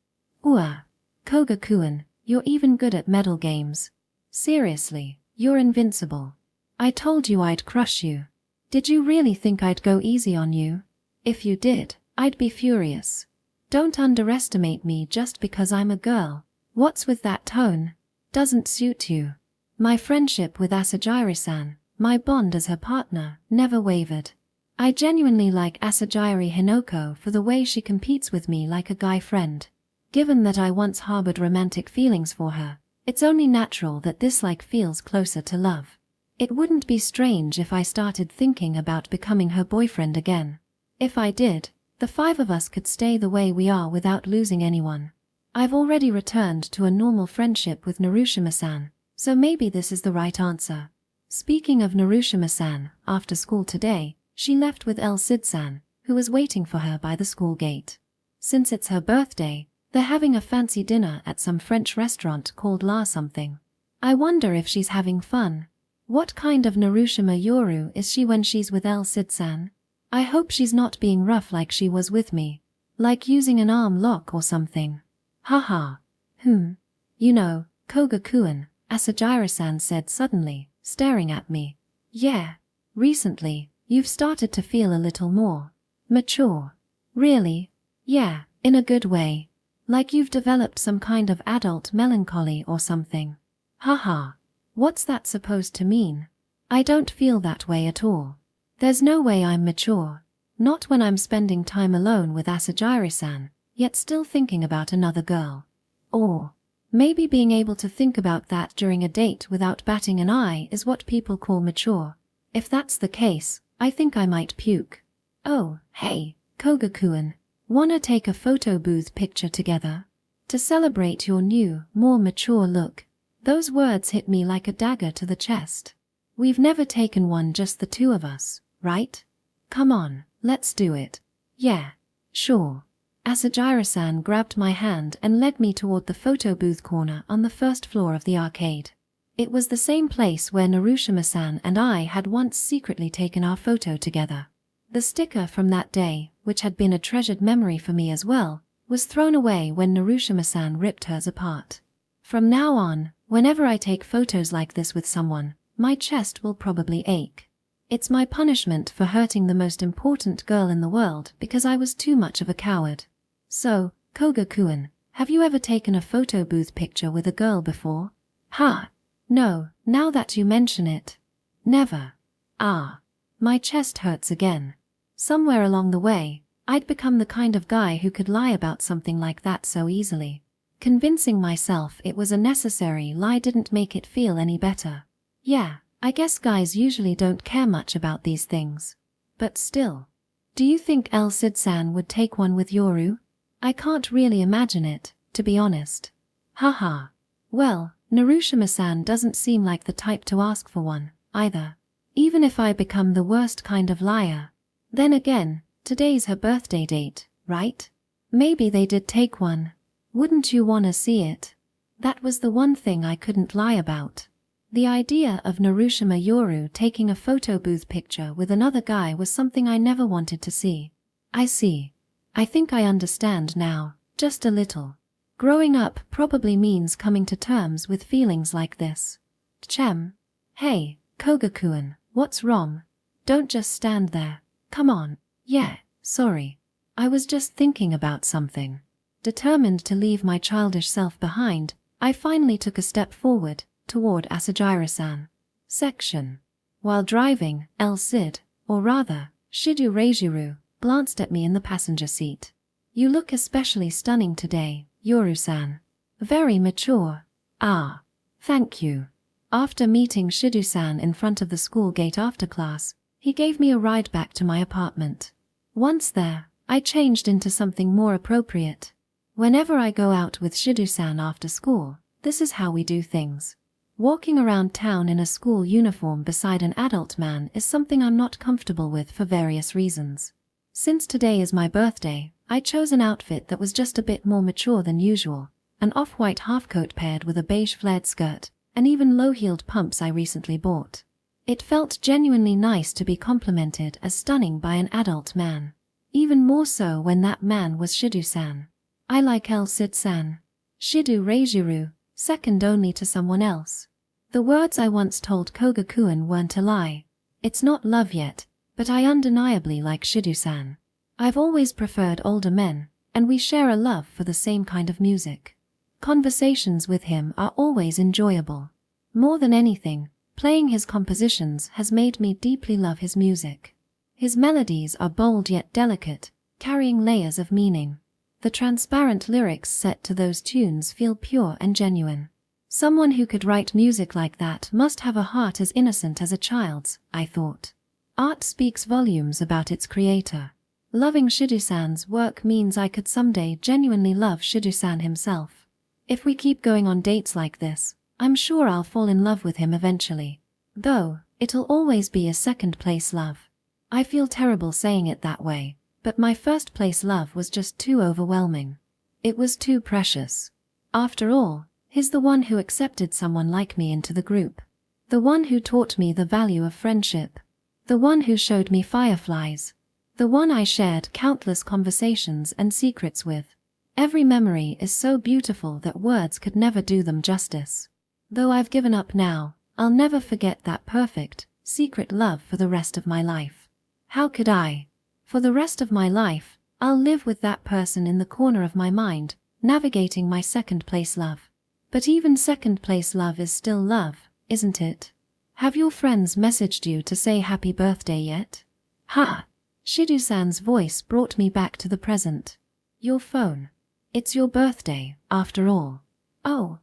Koga-kun, you're even good at medal games. Seriously, you're invincible. I told you I'd crush you. Did you really think I'd go easy on you? If you did, I'd be furious. Don't underestimate me just because I'm a girl. What's with that tone? Doesn't suit you. My friendship with Asajiri-san, my bond as her partner, never wavered. I genuinely like Asajiri Hinoko for the way she competes with me like a guy friend. Given that I once harbored romantic feelings for her, it's only natural that this like feels closer to love. It wouldn't be strange if I started thinking about becoming her boyfriend again. If I did, the 5 of us could stay the way we are without losing anyone. I've already returned to a normal friendship with Narushima-san, so maybe this is the right answer. Speaking of Narushima-san, after school today, she left with El-Cid-san, who was waiting for her by the school gate. Since it's her birthday, they're having a fancy dinner at some French restaurant called La Something. I wonder if she's having fun. What kind of Narushima Yoru is she when she's with El-Cid-san? I hope she's not being rough like she was with me. Like using an arm lock or something. Haha. You know, Koga-kun, Asajiri-san said suddenly, staring at me. Yeah. Recently, you've started to feel a little more mature. Really? Yeah, in a good way. Like you've developed some kind of adult melancholy or something. Haha. What's that supposed to mean? I don't feel that way at all. There's no way I'm mature. Not when I'm spending time alone with Asajiri-san, yet still thinking about another girl. Or maybe being able to think about that during a date without batting an eye is what people call mature. If that's the case, I think I might puke. Oh, hey, Koga-kun. Wanna take a photo booth picture together? To celebrate your new, more mature look. Those words hit me like a dagger to the chest. We've never taken one, just the two of us, right? Come on, let's do it. Yeah, sure. Asajira-san grabbed my hand and led me toward the photo booth corner on the first floor of the arcade. It was the same place where Narushima-san and I had once secretly taken our photo together. The sticker from that day, which had been a treasured memory for me as well, was thrown away when Narushima-san ripped hers apart. From now on, whenever I take photos like this with someone, my chest will probably ache. It's my punishment for hurting the most important girl in the world because I was too much of a coward. So, Koga-kun, have you ever taken a photo booth picture with a girl before? Ha! No, now that you mention it. Never. Ah. My chest hurts again. Somewhere along the way, I'd become the kind of guy who could lie about something like that so easily. Convincing myself it was a necessary lie didn't make it feel any better. Yeah, I guess guys usually don't care much about these things. But still. Do you think El Cid-san would take one with Yoru? I can't really imagine it, to be honest. Haha. Well, Narushima-san doesn't seem like the type to ask for one, either. Even if I become the worst kind of liar. Then again, today's her birthday date, right? Maybe they did take one. Wouldn't you wanna see it? That was the one thing I couldn't lie about. The idea of Narushima Yoru taking a photo booth picture with another guy was something I never wanted to see. I see. I think I understand now, just a little. Growing up probably means coming to terms with feelings like this. Chem. Hey, Koga-kun, what's wrong? Don't just stand there. Come on. Yeah, sorry. I was just thinking about something. Determined to leave my childish self behind, I finally took a step forward, toward Asajira-san. Section. While driving, El Cid, or rather, Shidu Reijiro, glanced at me in the passenger seat. You look especially stunning today, Yoru-san. Very mature. Ah. Thank you. After meeting Shidu-san in front of the school gate after class, he gave me a ride back to my apartment. Once there, I changed into something more appropriate. Whenever I go out with Shidu-san after school, this is how we do things. Walking around town in a school uniform beside an adult man is something I'm not comfortable with for various reasons. Since today is my birthday, I chose an outfit that was just a bit more mature than usual, an off-white half-coat paired with a beige flared skirt, and even low-heeled pumps I recently bought. It felt genuinely nice to be complimented as stunning by an adult man. Even more so when that man was Shidu-san. I like El Cid-san. Shidu Reijiro, second only to someone else. The words I once told Koga-kun weren't a lie. It's not love yet, but I undeniably like Shidu-san. I've always preferred older men, and we share a love for the same kind of music. Conversations with him are always enjoyable. More than anything, playing his compositions has made me deeply love his music. His melodies are bold yet delicate, carrying layers of meaning. The transparent lyrics set to those tunes feel pure and genuine. Someone who could write music like that must have a heart as innocent as a child's, I thought. Art speaks volumes about its creator. Loving Shidu-san's work means I could someday genuinely love Shidu-san himself. If we keep going on dates like this, I'm sure I'll fall in love with him eventually. Though, it'll always be a second-place love. I feel terrible saying it that way, but my first-place love was just too overwhelming. It was too precious. After all, he's the one who accepted someone like me into the group. The one who taught me the value of friendship. The one who showed me fireflies. The one I shared countless conversations and secrets with. Every memory is so beautiful that words could never do them justice. Though I've given up now, I'll never forget that perfect, secret love for the rest of my life. How could I? For the rest of my life, I'll live with that person in the corner of my mind, navigating my second-place love. But even second-place love is still love, isn't it? Have your friends messaged you to say happy birthday yet? Ha! Shidu-san's voice brought me back to the present. Your phone. It's your birthday, after all. Oh,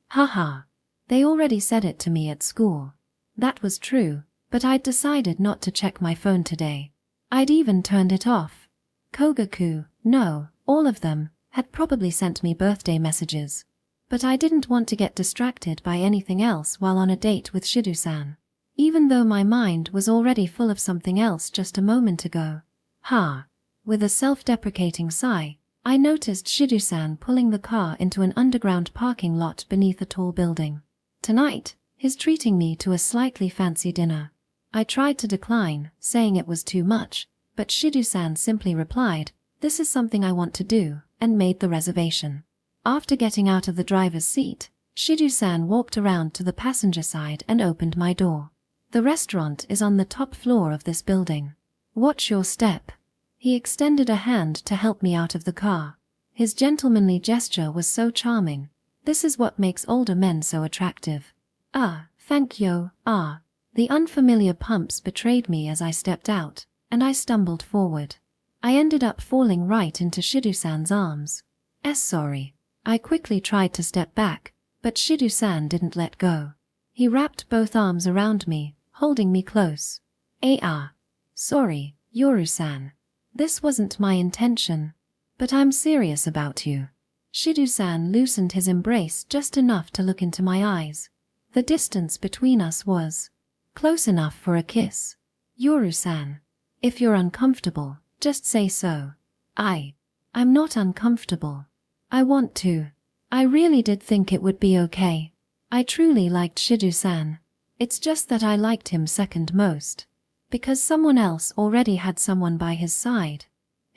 haha. They already said it to me at school. That was true, but I'd decided not to check my phone today. I'd even turned it off. Kogaku, no, all of them, had probably sent me birthday messages. But I didn't want to get distracted by anything else while on a date with Shidu-san, even though my mind was already full of something else just a moment ago. With a self-deprecating sigh, I noticed Shidu-san pulling the car into an underground parking lot beneath a tall building. Tonight, he's treating me to a slightly fancy dinner. I tried to decline, saying it was too much, but Shidu-san simply replied, "This is something I want to do," and made the reservation. After getting out of the driver's seat, Shidu-san walked around to the passenger side and opened my door. "The restaurant is on the top floor of this building. Watch your step." He extended a hand to help me out of the car. His gentlemanly gesture was so charming. This is what makes older men so attractive. Thank you. The unfamiliar pumps betrayed me as I stepped out, and I stumbled forward. I ended up falling right into Shidu-san's arms. Sorry. I quickly tried to step back, but Shidu-san didn't let go. He wrapped both arms around me, holding me close. Sorry, Yoru-san. This wasn't my intention. But I'm serious about you. Shidu-san loosened his embrace just enough to look into my eyes. The distance between us was close enough for a kiss. Yoru-san, if you're uncomfortable, just say so. I'm not uncomfortable. I want to. I really did think it would be okay. I truly liked Shidu-san. It's just that I liked him second most. Because someone else already had someone by his side.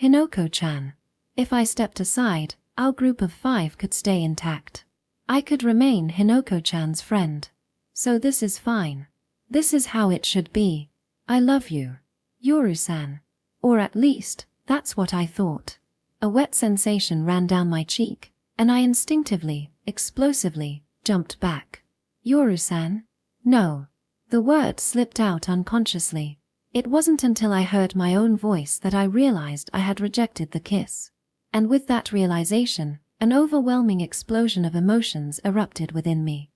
Hinoko-chan. If I stepped aside, our group of 5 could stay intact. I could remain Hinoko-chan's friend. So this is fine. This is how it should be. I love you, Yoru-san. Or at least, that's what I thought. A wet sensation ran down my cheek, and I instinctively, explosively, jumped back. Yoru-san? No. The word slipped out unconsciously. It wasn't until I heard my own voice that I realized I had rejected the kiss. And with that realization, an overwhelming explosion of emotions erupted within me.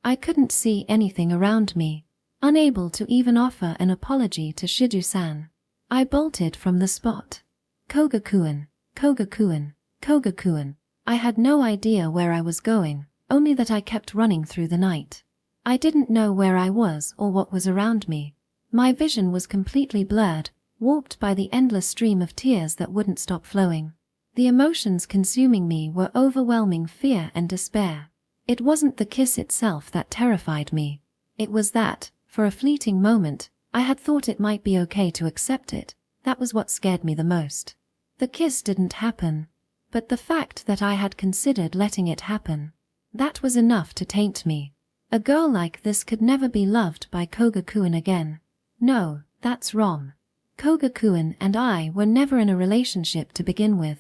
I couldn't see anything around me. Unable to even offer an apology to Shidu-san, I bolted from the spot. Koga-kun, Koga-kun, Koga-kun. I had no idea where I was going, only that I kept running through the night. I didn't know where I was or what was around me. My vision was completely blurred, warped by the endless stream of tears that wouldn't stop flowing. The emotions consuming me were overwhelming fear and despair. It wasn't the kiss itself that terrified me. It was that, for a fleeting moment, I had thought it might be okay to accept it. That was what scared me the most. The kiss didn't happen. But the fact that I had considered letting it happen, that was enough to taint me. A girl like this could never be loved by Koga-kun again. No, that's wrong. Koga-kun and I were never in a relationship to begin with.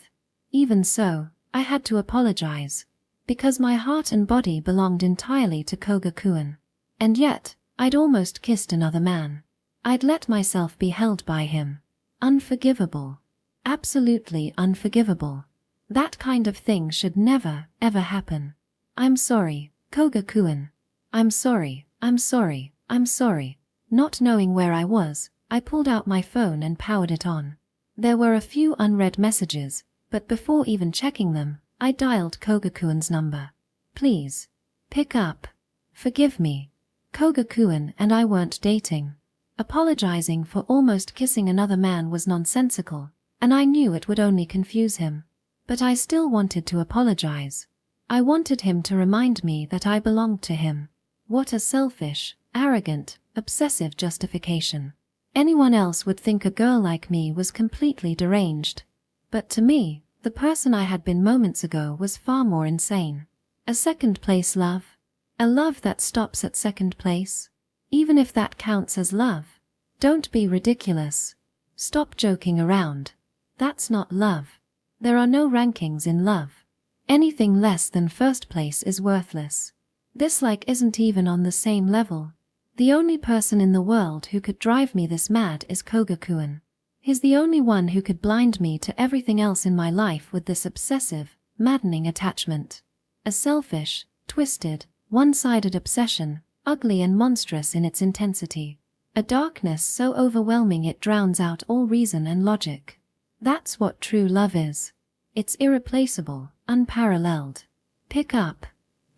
Even so, I had to apologize. Because my heart and body belonged entirely to Koga-kun. And yet, I'd almost kissed another man. I'd let myself be held by him. Unforgivable. Absolutely unforgivable. That kind of thing should never, ever happen. I'm sorry, Koga-kun. I'm sorry, I'm sorry, I'm sorry. Not knowing where I was, I pulled out my phone and powered it on. There were a few unread messages, but before even checking them, I dialed Koga-kun's number. Please. Pick up. Forgive me. Koga-kun and I weren't dating. Apologizing for almost kissing another man was nonsensical, and I knew it would only confuse him. But I still wanted to apologize. I wanted him to remind me that I belonged to him. What a selfish, arrogant, obsessive justification. Anyone else would think a girl like me was completely deranged. But to me, the person I had been moments ago was far more insane. A second-place love? A love that stops at second place? Even if that counts as love. Don't be ridiculous. Stop joking around. That's not love. There are no rankings in love. Anything less than first place is worthless. This isn't even on the same level. The only person in the world who could drive me this mad is Koga-kun. He's the only one who could blind me to everything else in my life with this obsessive, maddening attachment. A selfish, twisted, one-sided obsession, ugly and monstrous in its intensity. A darkness so overwhelming it drowns out all reason and logic. That's what true love is. It's irreplaceable, unparalleled. Pick up.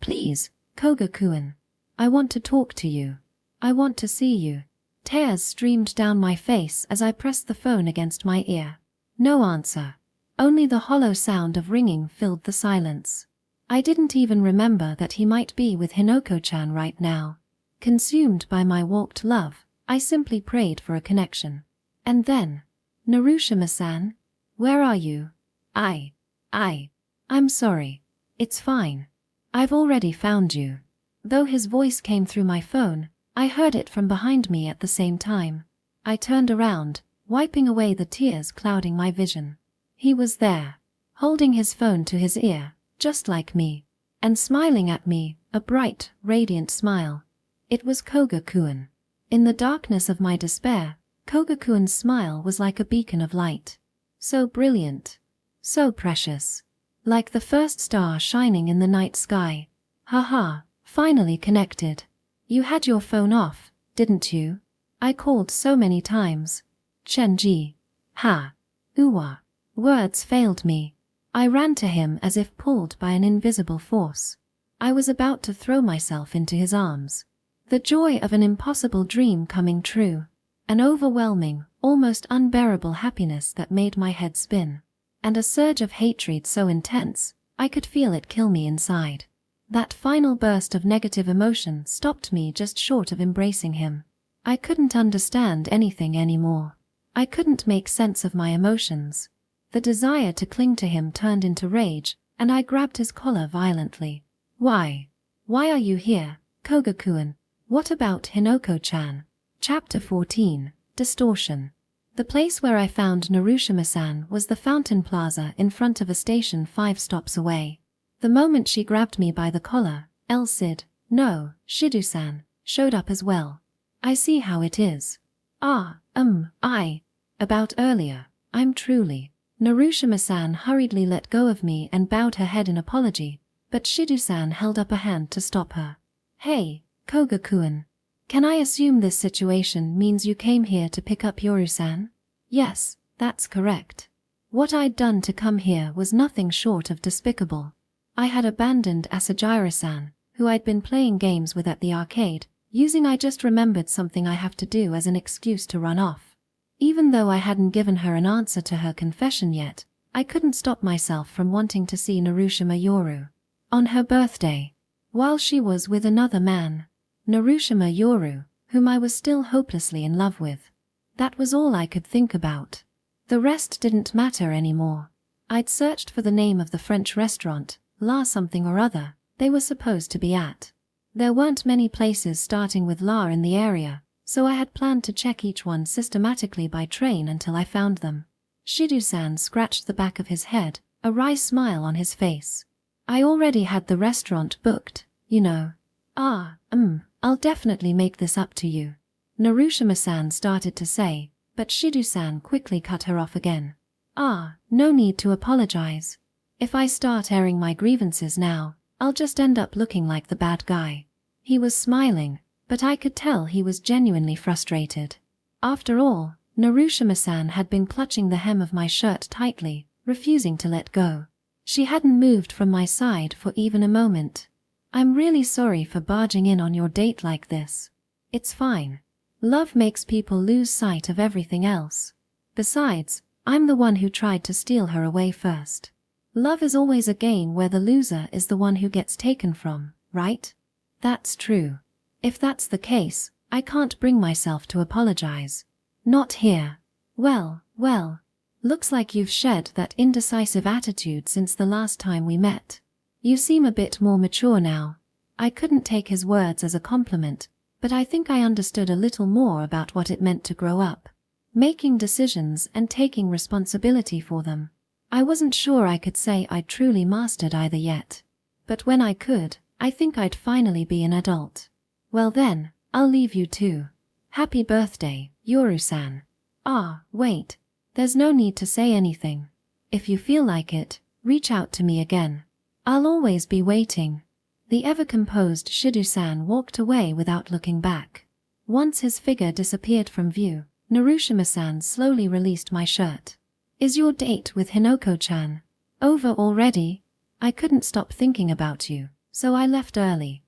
Please, Koga-kun. I want to talk to you. I want to see you. Tears streamed down my face as I pressed the phone against my ear. No answer. Only the hollow sound of ringing filled the silence. I didn't even remember that he might be with Hinoko-chan right now. Consumed by my warped love, I simply prayed for a connection. And then, Narushima-san? Where are you? I'm sorry. It's fine. I've already found you. Though his voice came through my phone, I heard it from behind me at the same time. I turned around, wiping away the tears clouding my vision. He was there, holding his phone to his ear, just like me, and smiling at me, a bright, radiant smile. It was Koga-kun. In the darkness of my despair, Koga-kun's smile was like a beacon of light. So brilliant. So precious. Like the first star shining in the night sky. Haha, finally connected. You had your phone off, didn't you? I called so many times. Chenji. Ha. Uwa. Words failed me. I ran to him as if pulled by an invisible force. I was about to throw myself into his arms. The joy of an impossible dream coming true. An overwhelming, almost unbearable happiness that made my head spin. And a surge of hatred so intense, I could feel it kill me inside. That final burst of negative emotion stopped me just short of embracing him. I couldn't understand anything anymore. I couldn't make sense of my emotions. The desire to cling to him turned into rage, and I grabbed his collar violently. Why? Why are you here, Koga-kun? What about Hinoko-chan? Chapter 14, Distortion. The place where I found Narushima-san was the Fountain Plaza in front of a station 5 stops away. The moment she grabbed me by the collar, no, Shidu-san, showed up as well. I see how it is. About earlier, I'm truly. Narushima-san hurriedly let go of me and bowed her head in apology, but Shidu-san held up a hand to stop her. Hey, Koga-kun. Can I assume this situation means you came here to pick up Yoru-san? Yes, that's correct. What I'd done to come here was nothing short of despicable. I had abandoned Asajira-san, who I'd been playing games with at the arcade, using I just remembered something I have to do as an excuse to run off. Even though I hadn't given her an answer to her confession yet, I couldn't stop myself from wanting to see Narushima Yoru. On her birthday, while she was with another man, Narushima Yoru, whom I was still hopelessly in love with. That was all I could think about. The rest didn't matter anymore. I'd searched for the name of the French restaurant, La something or other, they were supposed to be at. There weren't many places starting with La in the area, so I had planned to check each one systematically by train until I found them. Shidu-san scratched the back of his head, a wry smile on his face. I already had the restaurant booked, you know. I'll definitely make this up to you. Narushima-san started to say, but Shidu-san quickly cut her off again. No need to apologize. If I start airing my grievances now, I'll just end up looking like the bad guy. He was smiling, but I could tell he was genuinely frustrated. After all, Narushima-san had been clutching the hem of my shirt tightly, refusing to let go. She hadn't moved from my side for even a moment. I'm really sorry for barging in on your date like this. It's fine. Love makes people lose sight of everything else. Besides, I'm the one who tried to steal her away first. Love is always a game where the loser is the one who gets taken from, right? That's true. If that's the case, I can't bring myself to apologize. Not here. Well, looks like you've shed that indecisive attitude since the last time we met. You seem a bit more mature now. I couldn't take his words as a compliment, but I think I understood a little more about what it meant to grow up. Making decisions and taking responsibility for them. I wasn't sure I could say I'd truly mastered either yet. But when I could, I think I'd finally be an adult. Well then, I'll leave you too. Happy birthday, Yoru-san. Wait. There's no need to say anything. If you feel like it, reach out to me again. I'll always be waiting. The ever-composed Shidu-san walked away without looking back. Once his figure disappeared from view, Narushima-san slowly released my shirt. Is your date with Hinoko-chan over already? I couldn't stop thinking about you, so I left early.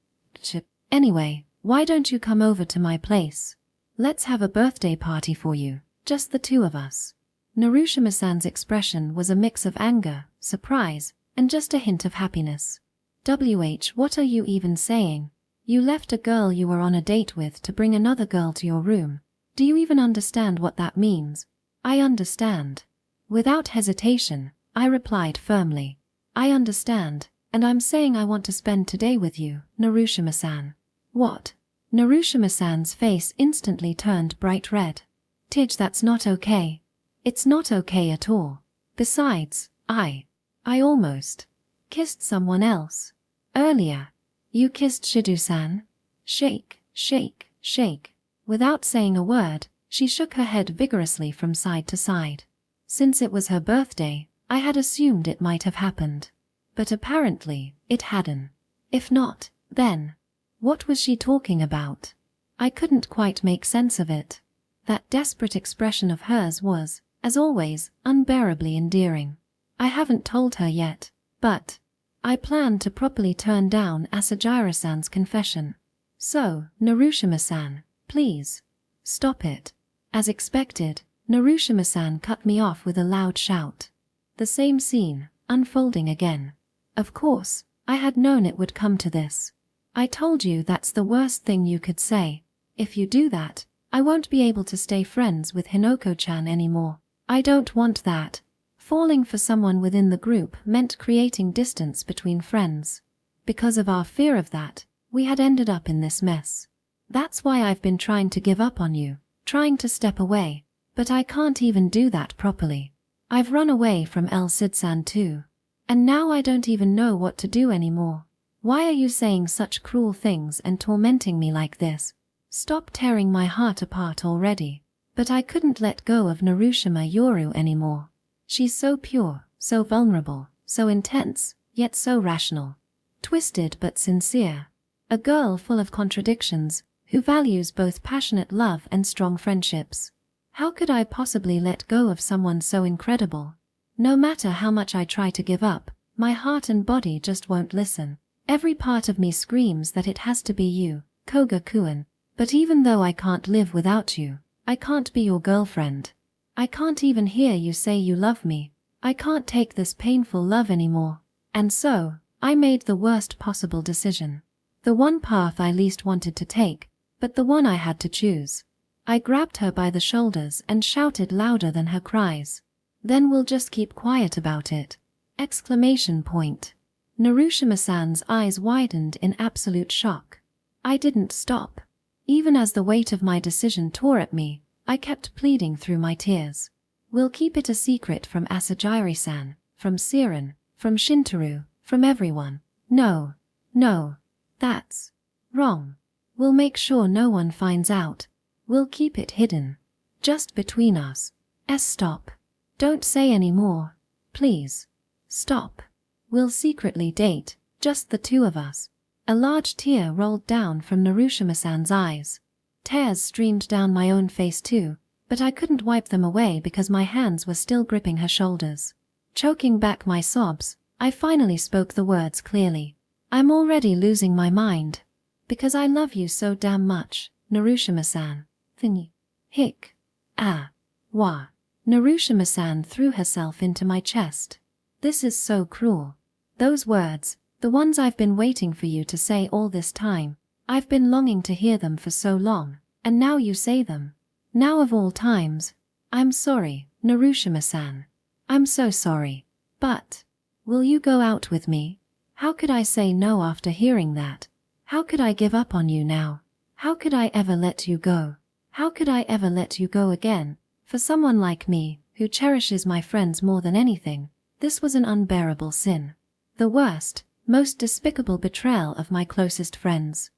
Anyway, why don't you come over to my place? Let's have a birthday party for you, just the two of us. Narushima-san's expression was a mix of anger, surprise, and just a hint of happiness. What are you even saying? You left a girl you were on a date with to bring another girl to your room. Do you even understand what that means? I understand. Without hesitation, I replied firmly. I understand, and I'm saying I want to spend today with you, Narushima-san. What? Narushima-san's face instantly turned bright red. That's not okay. It's not okay at all. Besides, I almost kissed someone else. Earlier. You kissed Shido-san? Shake, shake, shake. Without saying a word, she shook her head vigorously from side to side. Since it was her birthday, I had assumed it might have happened. But apparently, it hadn't. If not, then what was she talking about? I couldn't quite make sense of it. That desperate expression of hers was, as always, unbearably endearing. I haven't told her yet, but I plan to properly turn down Asajira-san's confession. So, Narushima-san, please, stop it. As expected, Narushima-san cut me off with a loud shout. The same scene, unfolding again. Of course, I had known it would come to this. I told you that's the worst thing you could say. If you do that, I won't be able to stay friends with Hinoko-chan anymore. I don't want that. Falling for someone within the group meant creating distance between friends. Because of our fear of that, we had ended up in this mess. That's why I've been trying to give up on you, trying to step away, but I can't even do that properly. I've run away from El-Cid-san too. And now I don't even know what to do anymore. Why are you saying such cruel things and tormenting me like this? Stop tearing my heart apart already. But I couldn't let go of Narushima Yoru anymore. She's so pure, so vulnerable, so intense, yet so rational. Twisted but sincere. A girl full of contradictions, who values both passionate love and strong friendships. How could I possibly let go of someone so incredible? No matter how much I try to give up, my heart and body just won't listen. Every part of me screams that it has to be you, Koga-kun. But even though I can't live without you, I can't be your girlfriend. I can't even hear you say you love me. I can't take this painful love anymore. And so, I made the worst possible decision. The one path I least wanted to take, but the one I had to choose. I grabbed her by the shoulders and shouted louder than her cries. Then we'll just keep quiet about it. Exclamation point. Narushima-san's eyes widened in absolute shock. I didn't stop. Even as the weight of my decision tore at me, I kept pleading through my tears. We'll keep it a secret from Asajiri-san, from Siren, from Shintaro, from everyone. No. No. That's wrong. We'll make sure no one finds out. We'll keep it hidden. Just between us. Stop. Don't say any more. Please. Stop. We'll secretly date, just the two of us. A large tear rolled down from Narushima-san's eyes. Tears streamed down my own face too, but I couldn't wipe them away because my hands were still gripping her shoulders. Choking back my sobs, I finally spoke the words clearly. I'm already losing my mind. Because I love you so damn much, Narushima-san. Thingy. Hick. Ah. Wah. Narushima-san threw herself into my chest. This is so cruel. Those words, the ones I've been waiting for you to say all this time. I've been longing to hear them for so long, and now you say them. Now of all times. I'm sorry, Narushima-san. I'm so sorry. But will you go out with me? How could I say no after hearing that? How could I give up on you now? How could I ever let you go? How could I ever let you go again? For someone like me, who cherishes my friends more than anything, this was an unbearable sin. The worst, most despicable betrayal of my closest friends.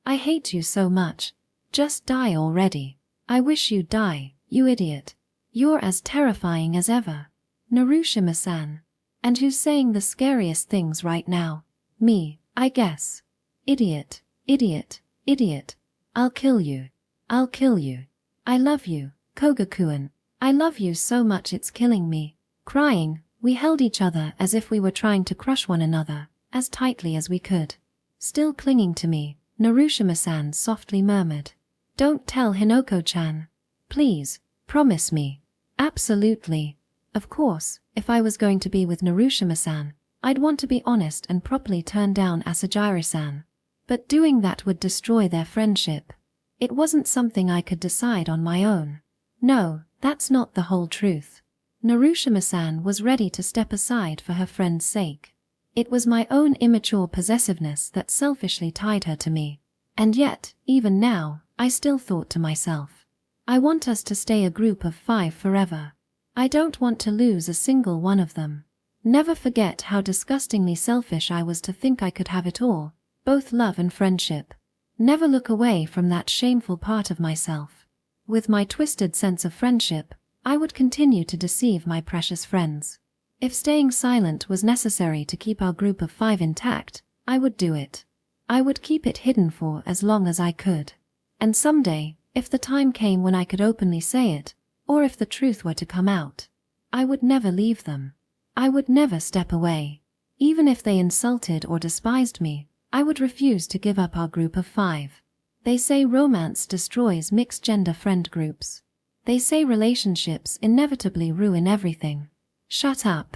I hate you so much. Just die already. I wish you'd die, you idiot. You're as terrifying as ever. Narushima-san. And who's saying the scariest things right now? Me, I guess. Idiot, idiot, idiot. I'll kill you. I'll kill you. I love you, Koga-kun. I love you so much it's killing me. Crying, We held each other as if we were trying to crush one another, as tightly as we could. Still clinging to me, Narushima-san softly murmured, "Don't tell Hinoko-chan. Please, promise me." Absolutely. Of course, if I was going to be with Narushima-san, I'd want to be honest and properly turn down Asajiri-san. But doing that would destroy their friendship. It wasn't something I could decide on my own. No, that's not the whole truth. Narushima-san was ready to step aside for her friend's sake. It was my own immature possessiveness that selfishly tied her to me. And yet, even now, I still thought to myself, I want us to stay a group of 5 forever. I don't want to lose a single one of them. Never forget how disgustingly selfish I was to think I could have it all, both love and friendship. Never look away from that shameful part of myself. With my twisted sense of friendship, I would continue to deceive my precious friends. If staying silent was necessary to keep our group of 5 intact, I would do it. I would keep it hidden for as long as I could. And someday, if the time came when I could openly say it, or if the truth were to come out, I would never leave them. I would never step away. Even if they insulted or despised me, I would refuse to give up our group of 5. They say romance destroys mixed-gender friend groups. They say relationships inevitably ruin everything. Shut up.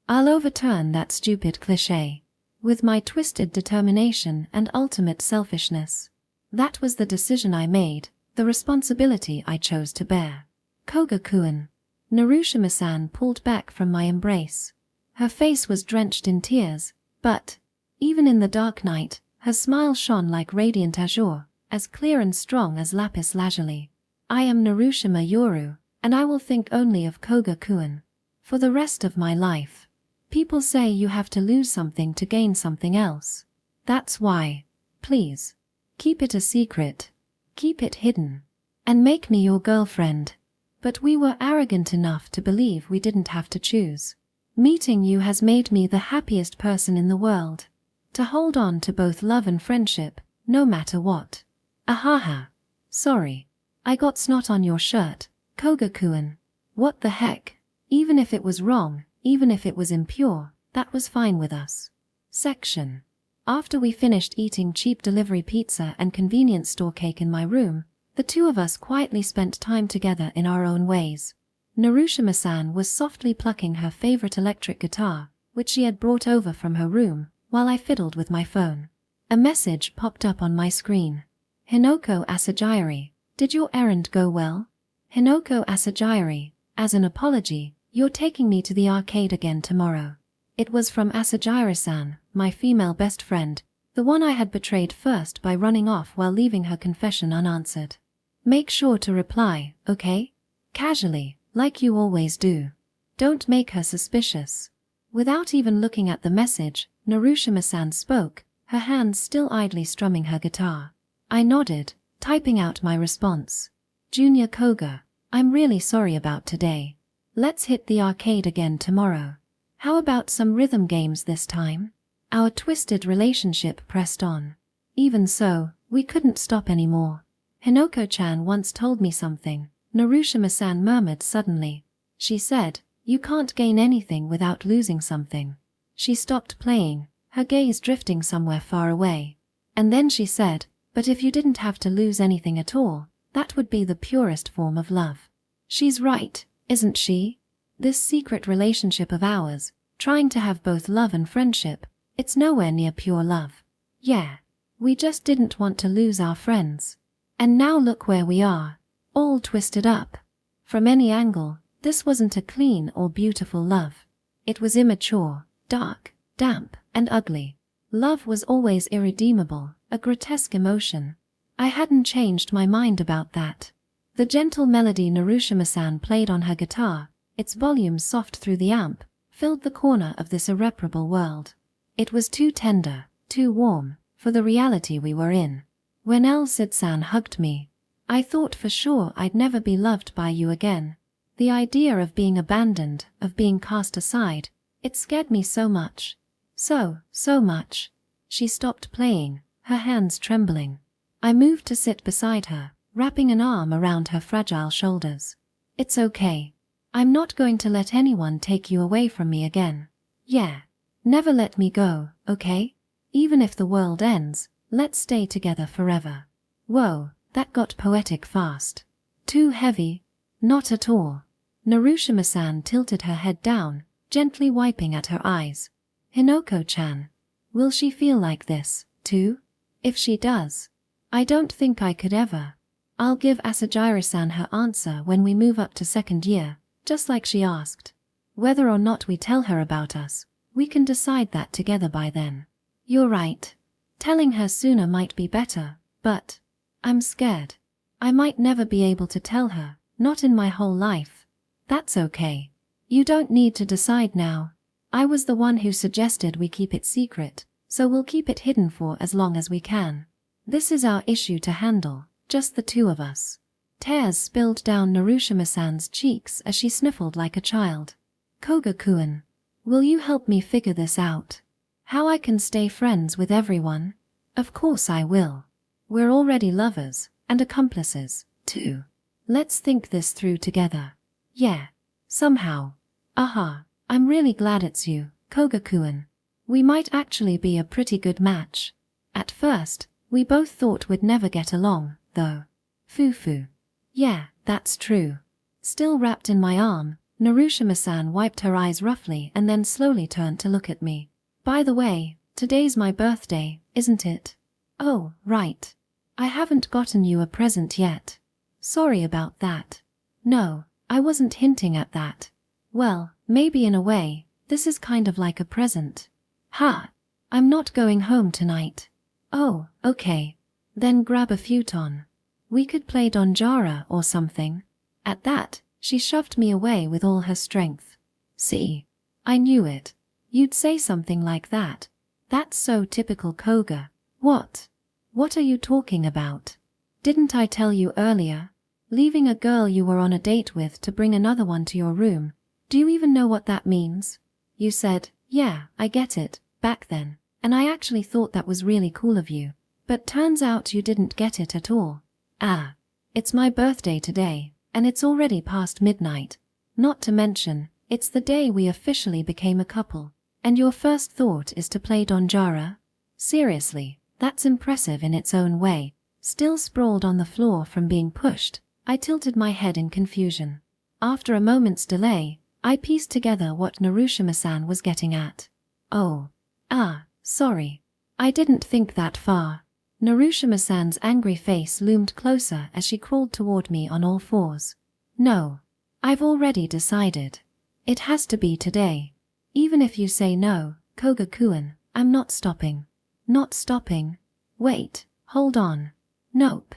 I'll overturn that stupid cliché. With my twisted determination and ultimate selfishness. That was the decision I made, the responsibility I chose to bear. Koga-kun. Narushima-san pulled back from my embrace. Her face was drenched in tears, but, even in the dark night, her smile shone like radiant azure, as clear and strong as lapis lazuli. I am Narushima Yoru, and I will think only of Koga-kun. For the rest of my life. People say you have to lose something to gain something else. That's why. Please. Keep it a secret. Keep it hidden. And make me your girlfriend. But we were arrogant enough to believe we didn't have to choose. Meeting you has made me the happiest person in the world. To hold on to both love and friendship, no matter what. Ahaha. Sorry. I got snot on your shirt, Koga-kun. What the heck? Even if it was wrong, even if it was impure, that was fine with us. Section. After we finished eating cheap delivery pizza and convenience store cake in my room, the two of us quietly spent time together in our own ways. Narushima-san was softly plucking her favorite electric guitar, which she had brought over from her room, while I fiddled with my phone. A message popped up on my screen. Hinoko Asajiri, did your errand go well? Hinoko Asajiri, as an apology, you're taking me to the arcade again tomorrow. It was from Asajiri-san, my female best friend, the one I had betrayed first by running off while leaving her confession unanswered. Make sure to reply, okay? Casually, like you always do. Don't make her suspicious. Without even looking at the message, Narushima-san spoke, her hands still idly strumming her guitar. I nodded, typing out my response. Junior Koga, I'm really sorry about today. Let's hit the arcade again tomorrow. How about some rhythm games this time? Our twisted relationship pressed on. Even so, we couldn't stop anymore. Hinoko-chan once told me something, Narushima-san murmured suddenly. She said, you can't gain anything without losing something. She stopped playing, her gaze drifting somewhere far away. And then she said, but if you didn't have to lose anything at all, that would be the purest form of love. She's right, isn't she? This secret relationship of ours, trying to have both love and friendship, it's nowhere near pure love. Yeah. We just didn't want to lose our friends. And now look where we are, all twisted up. From any angle, this wasn't a clean or beautiful love. It was immature, dark, damp, and ugly. Love was always irredeemable, a grotesque emotion. I hadn't changed my mind about that. The gentle melody Narushima-san played on her guitar, its volume soft through the amp, filled the corner of this irreparable world. It was too tender, too warm, for the reality we were in. When El-Cid-san hugged me, I thought for sure I'd never be loved by you again. The idea of being abandoned, of being cast aside, it scared me so much. So much. She stopped playing, her hands trembling. I moved to sit beside her, wrapping an arm around her fragile shoulders. It's okay. I'm not going to let anyone take you away from me again. Yeah. Never let me go, okay? Even if the world ends, let's stay together forever. Whoa, that got poetic fast. Too heavy? Not at all. Narushima-san tilted her head down, gently wiping at her eyes. Hinoko-chan. Will she feel like this, too? If she does, I don't think I could ever. I'll give Asajiri-san her answer when we move up to second year, just like she asked. Whether or not we tell her about us, we can decide that together by then. You're right. Telling her sooner might be better, but I'm scared. I might never be able to tell her, not in my whole life. That's okay. You don't need to decide now. I was the one who suggested we keep it secret, so we'll keep it hidden for as long as we can. This is our issue to handle, just the two of us. Tears spilled down Narushima-san's cheeks as she sniffled like a child. Koga-kun, will you help me figure this out? How I can stay friends with everyone? Of course I will. We're already lovers, and accomplices, too. Let's think this through together. Yeah. Somehow. Aha, I'm really glad it's you, Koga-kun. We might actually be a pretty good match. At first, we both thought we'd never get along, though. Foo-foo. Yeah, that's true. Still wrapped in my arm, Narushima-san wiped her eyes roughly and then slowly turned to look at me. By the way, today's my birthday, isn't it? Oh, right. I haven't gotten you a present yet. Sorry about that. No, I wasn't hinting at that. Well, maybe in a way, this is kind of like a present. Ha! I'm not going home tonight. Oh, okay. Then grab a futon. We could play Donjara or something. At that, she shoved me away with all her strength. See? I knew it. You'd say something like that. That's so typical Koga. What? What are you talking about? Didn't I tell you earlier? Leaving a girl you were on a date with to bring another one to your room. Do you even know what that means? You said, yeah, I get it, back then, and I actually thought that was really cool of you. But turns out you didn't get it at all. Ah. It's my birthday today, and it's already past midnight. Not to mention, it's the day we officially became a couple. And your first thought is to play Donjara? Seriously, that's impressive in its own way. Still sprawled on the floor from being pushed, I tilted my head in confusion. After a moment's delay, I pieced together what Narushima-san was getting at. Oh. Ah, sorry. I didn't think that far. Narushima-san's angry face loomed closer as she crawled toward me on all fours. No. I've already decided. It has to be today. Even if you say no, Koga-kun, I'm not stopping. Not stopping? Wait, hold on. Nope.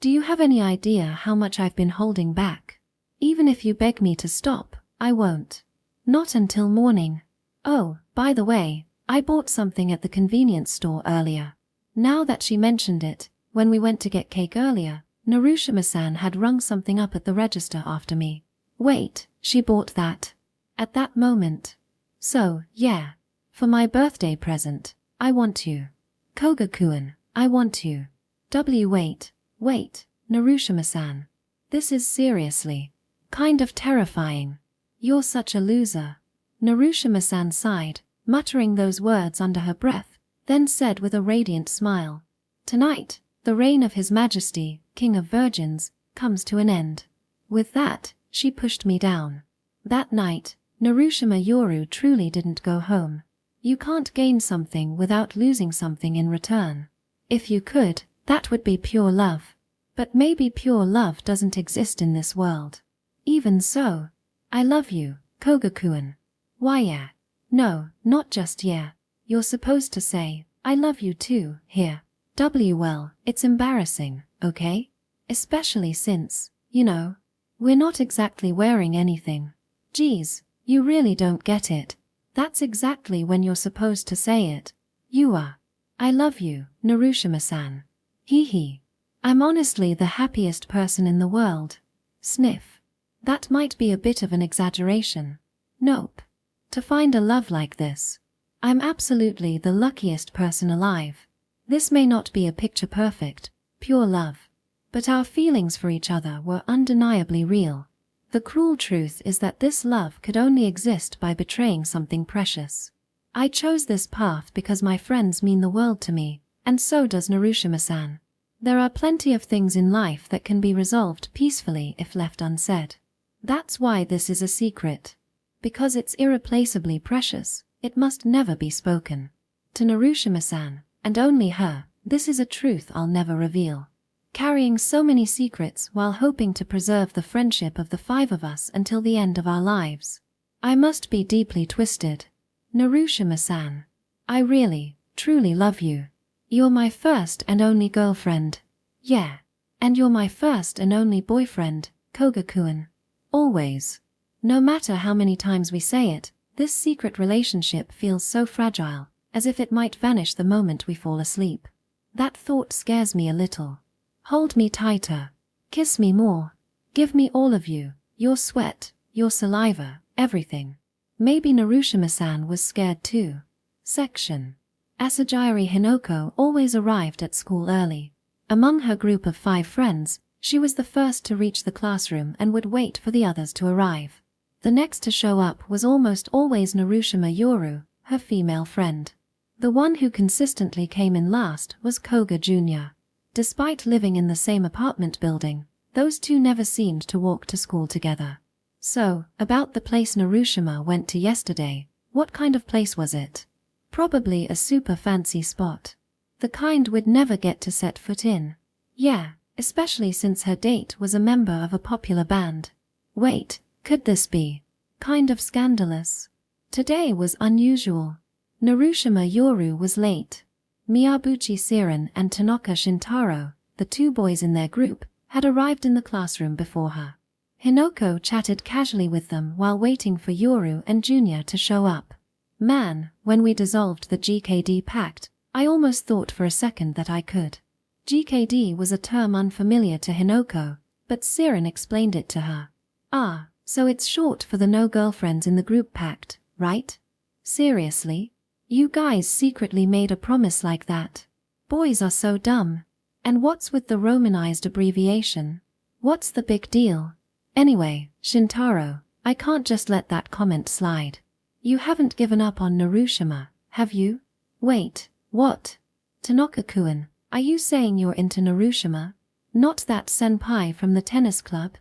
Do you have any idea how much I've been holding back? Even if you beg me to stop, I won't. Not until morning. Oh, by the way, I bought something at the convenience store earlier. Now that she mentioned it, when we went to get cake earlier, Narushima-san had rung something up at the register after me. Wait, she bought that? At that moment. So, yeah. For my birthday present, I want you. Koga-kun, I want you. Wait, Narushima-san. This is seriously kind of terrifying. You're such a loser. Narushima-san sighed, muttering those words under her breath, then said with a radiant smile, tonight, the reign of His Majesty, King of Virgins, comes to an end. With that, she pushed me down. That night, Narushima Yoru truly didn't go home. You can't gain something without losing something in return. If you could, that would be pure love. But maybe pure love doesn't exist in this world. Even so, I love you, Koga-kun. Why yeah? No, not just yeah. You're supposed to say, I love you too, here. Well, it's embarrassing, okay? Especially since, we're not exactly wearing anything. Geez, you really don't get it. That's exactly when you're supposed to say it. You are. I love you, Narushima-san. Hee hee. I'm honestly the happiest person in the world. Sniff. That might be a bit of an exaggeration. Nope. To find a love like this. I'm absolutely the luckiest person alive. This may not be a picture-perfect, pure love. But our feelings for each other were undeniably real. The cruel truth is that this love could only exist by betraying something precious. I chose this path because my friends mean the world to me, and so does Narushima-san. There are plenty of things in life that can be resolved peacefully if left unsaid. That's why this is a secret. Because it's irreplaceably precious, it must never be spoken. To Narushima-san, and only her, this is a truth I'll never reveal. Carrying so many secrets while hoping to preserve the friendship of the five of us until the end of our lives. I must be deeply twisted. Narushima-san, I really, truly love you. You're my first and only girlfriend. Yeah. And you're my first and only boyfriend, Koga-kun. Always. No matter how many times we say it, this secret relationship feels so fragile, as if it might vanish the moment we fall asleep. That thought scares me a little. Hold me tighter. Kiss me more. Give me all of you, your sweat, your saliva, everything. Maybe Narushima-san was scared too. Section. Asagiri Hinoko always arrived at school early. Among her group of 5 friends, she was the first to reach the classroom and would wait for the others to arrive. The next to show up was almost always Narushima Yoru, her female friend. The one who consistently came in last was Koga Jr. Despite living in the same apartment building, those two never seemed to walk to school together. So, about the place Narushima went to yesterday, what kind of place was it? Probably a super fancy spot. The kind we'd never get to set foot in. Yeah, especially since her date was a member of a popular band. Wait, could this be kind of scandalous? Today was unusual. Narushima Yoru was late. Miyabuchi Siren and Tanaka Shintaro, the 2 boys in their group, had arrived in the classroom before her. Hinoko chatted casually with them while waiting for Yoru and Junior to show up. Man, when we dissolved the GKD pact, I almost thought for a second that I could. GKD was a term unfamiliar to Hinoko, but Siren explained it to her. Ah, so it's short for the no girlfriends in the group pact, right? Seriously? You guys secretly made a promise like that? Boys are so dumb. And what's with the Romanized abbreviation? What's the big deal? Anyway, Shintaro, I can't just let that comment slide. You haven't given up on Narushima, have you? Wait, what? Tanaka-kun, are you saying you're into Narushima? Not that senpai from the tennis club?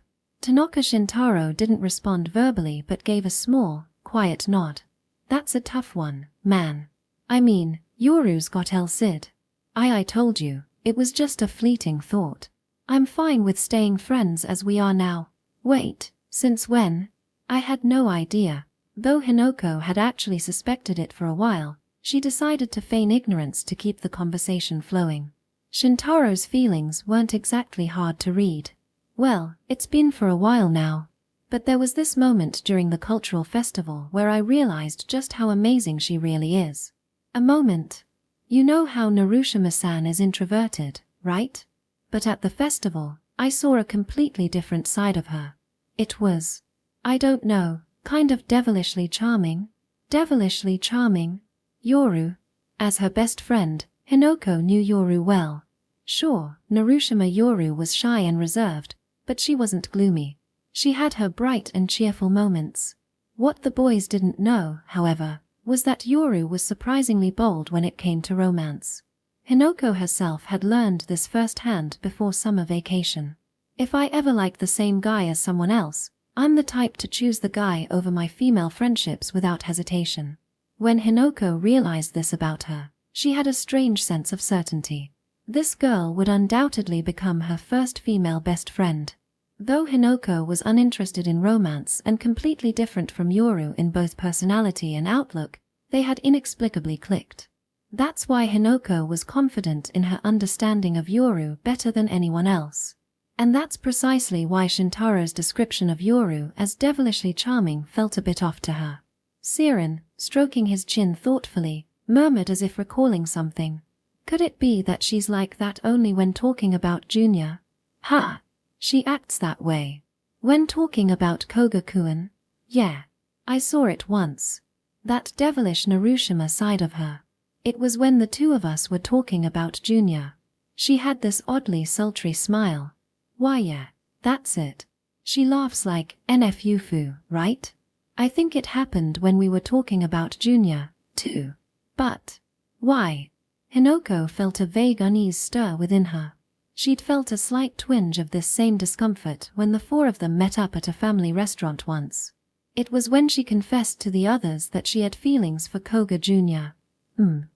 Tanaka Shintaro didn't respond verbally but gave a small, quiet nod. That's a tough one, man. I mean, Yoru's got El Cid. I told you, it was just a fleeting thought. I'm fine with staying friends as we are now. Wait, since when? I had no idea. Though Hinoko had actually suspected it for a while, she decided to feign ignorance to keep the conversation flowing. Shintaro's feelings weren't exactly hard to read. Well, it's been for a while now. But there was this moment during the cultural festival where I realized just how amazing she really is. A moment. You know how Narushima-san is introverted, right? But at the festival, I saw a completely different side of her. It was, I don't know, kind of devilishly charming. Devilishly charming. Yoru. As her best friend, Hinoko knew Yoru well. Sure, Narushima Yoru was shy and reserved, but she wasn't gloomy. She had her bright and cheerful moments. What the boys didn't know, however, was that Yoru was surprisingly bold when it came to romance. Hinoko herself had learned this firsthand before summer vacation. If I ever like the same guy as someone else, I'm the type to choose the guy over my female friendships without hesitation. When Hinoko realized this about her, she had a strange sense of certainty. This girl would undoubtedly become her first female best friend. Though Hinoko was uninterested in romance and completely different from Yoru in both personality and outlook, they had inexplicably clicked. That's why Hinoko was confident in her understanding of Yoru better than anyone else. And that's precisely why Shintaro's description of Yoru as devilishly charming felt a bit off to her. Siren, stroking his chin thoughtfully, murmured as if recalling something. Could it be that she's like that only when talking about Junior? Ha! She acts that way. When talking about Koga-kun? Yeah. I saw it once. That devilish Narushima side of her. It was when the 2 of us were talking about Junior. She had this oddly sultry smile. Why yeah, that's it. She laughs like NFU, right? I think it happened when we were talking about Junior, too. But why? Hinoko felt a vague unease stir within her. She'd felt a slight twinge of this same discomfort when the four of them met up at a family restaurant once. It was when she confessed to the others that she had feelings for Koga Jr.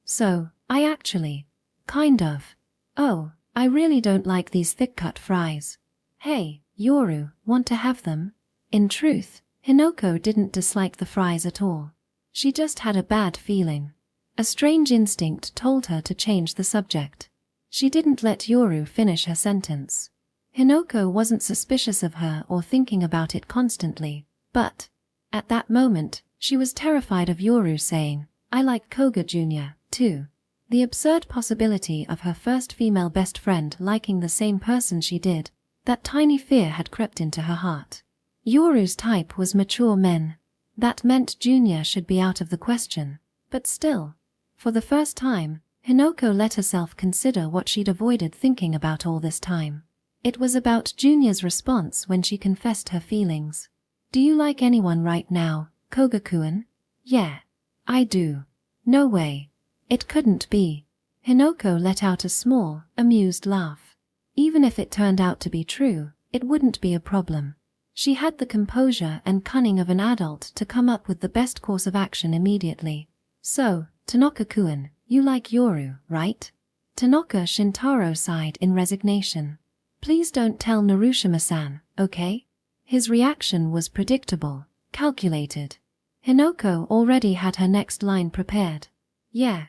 So, I actually. Kind of. Oh, I really don't like these thick-cut fries. Hey, Yoru, want to have them? In truth, Hinoko didn't dislike the fries at all. She just had a bad feeling. A strange instinct told her to change the subject. She didn't let Yoru finish her sentence. Hinoko wasn't suspicious of her or thinking about it constantly, but at that moment, she was terrified of Yoru saying, I like Koga Jr., too. The absurd possibility of her first female best friend liking the same person she did, that tiny fear had crept into her heart. Yoru's type was mature men. That meant Junior should be out of the question. But still, for the first time, Hinoko let herself consider what she'd avoided thinking about all this time. It was about Junior's response when she confessed her feelings. Do you like anyone right now, Koga-kun? Yeah. I do. No way. It couldn't be. Hinoko let out a small, amused laugh. Even if it turned out to be true, it wouldn't be a problem. She had the composure and cunning of an adult to come up with the best course of action immediately. So, Tanaka-kun, you like Yoru, right? Tanaka Shintaro sighed in resignation. Please don't tell Narushima-san, okay? His reaction was predictable, calculated. Hinoko already had her next line prepared. Yeah,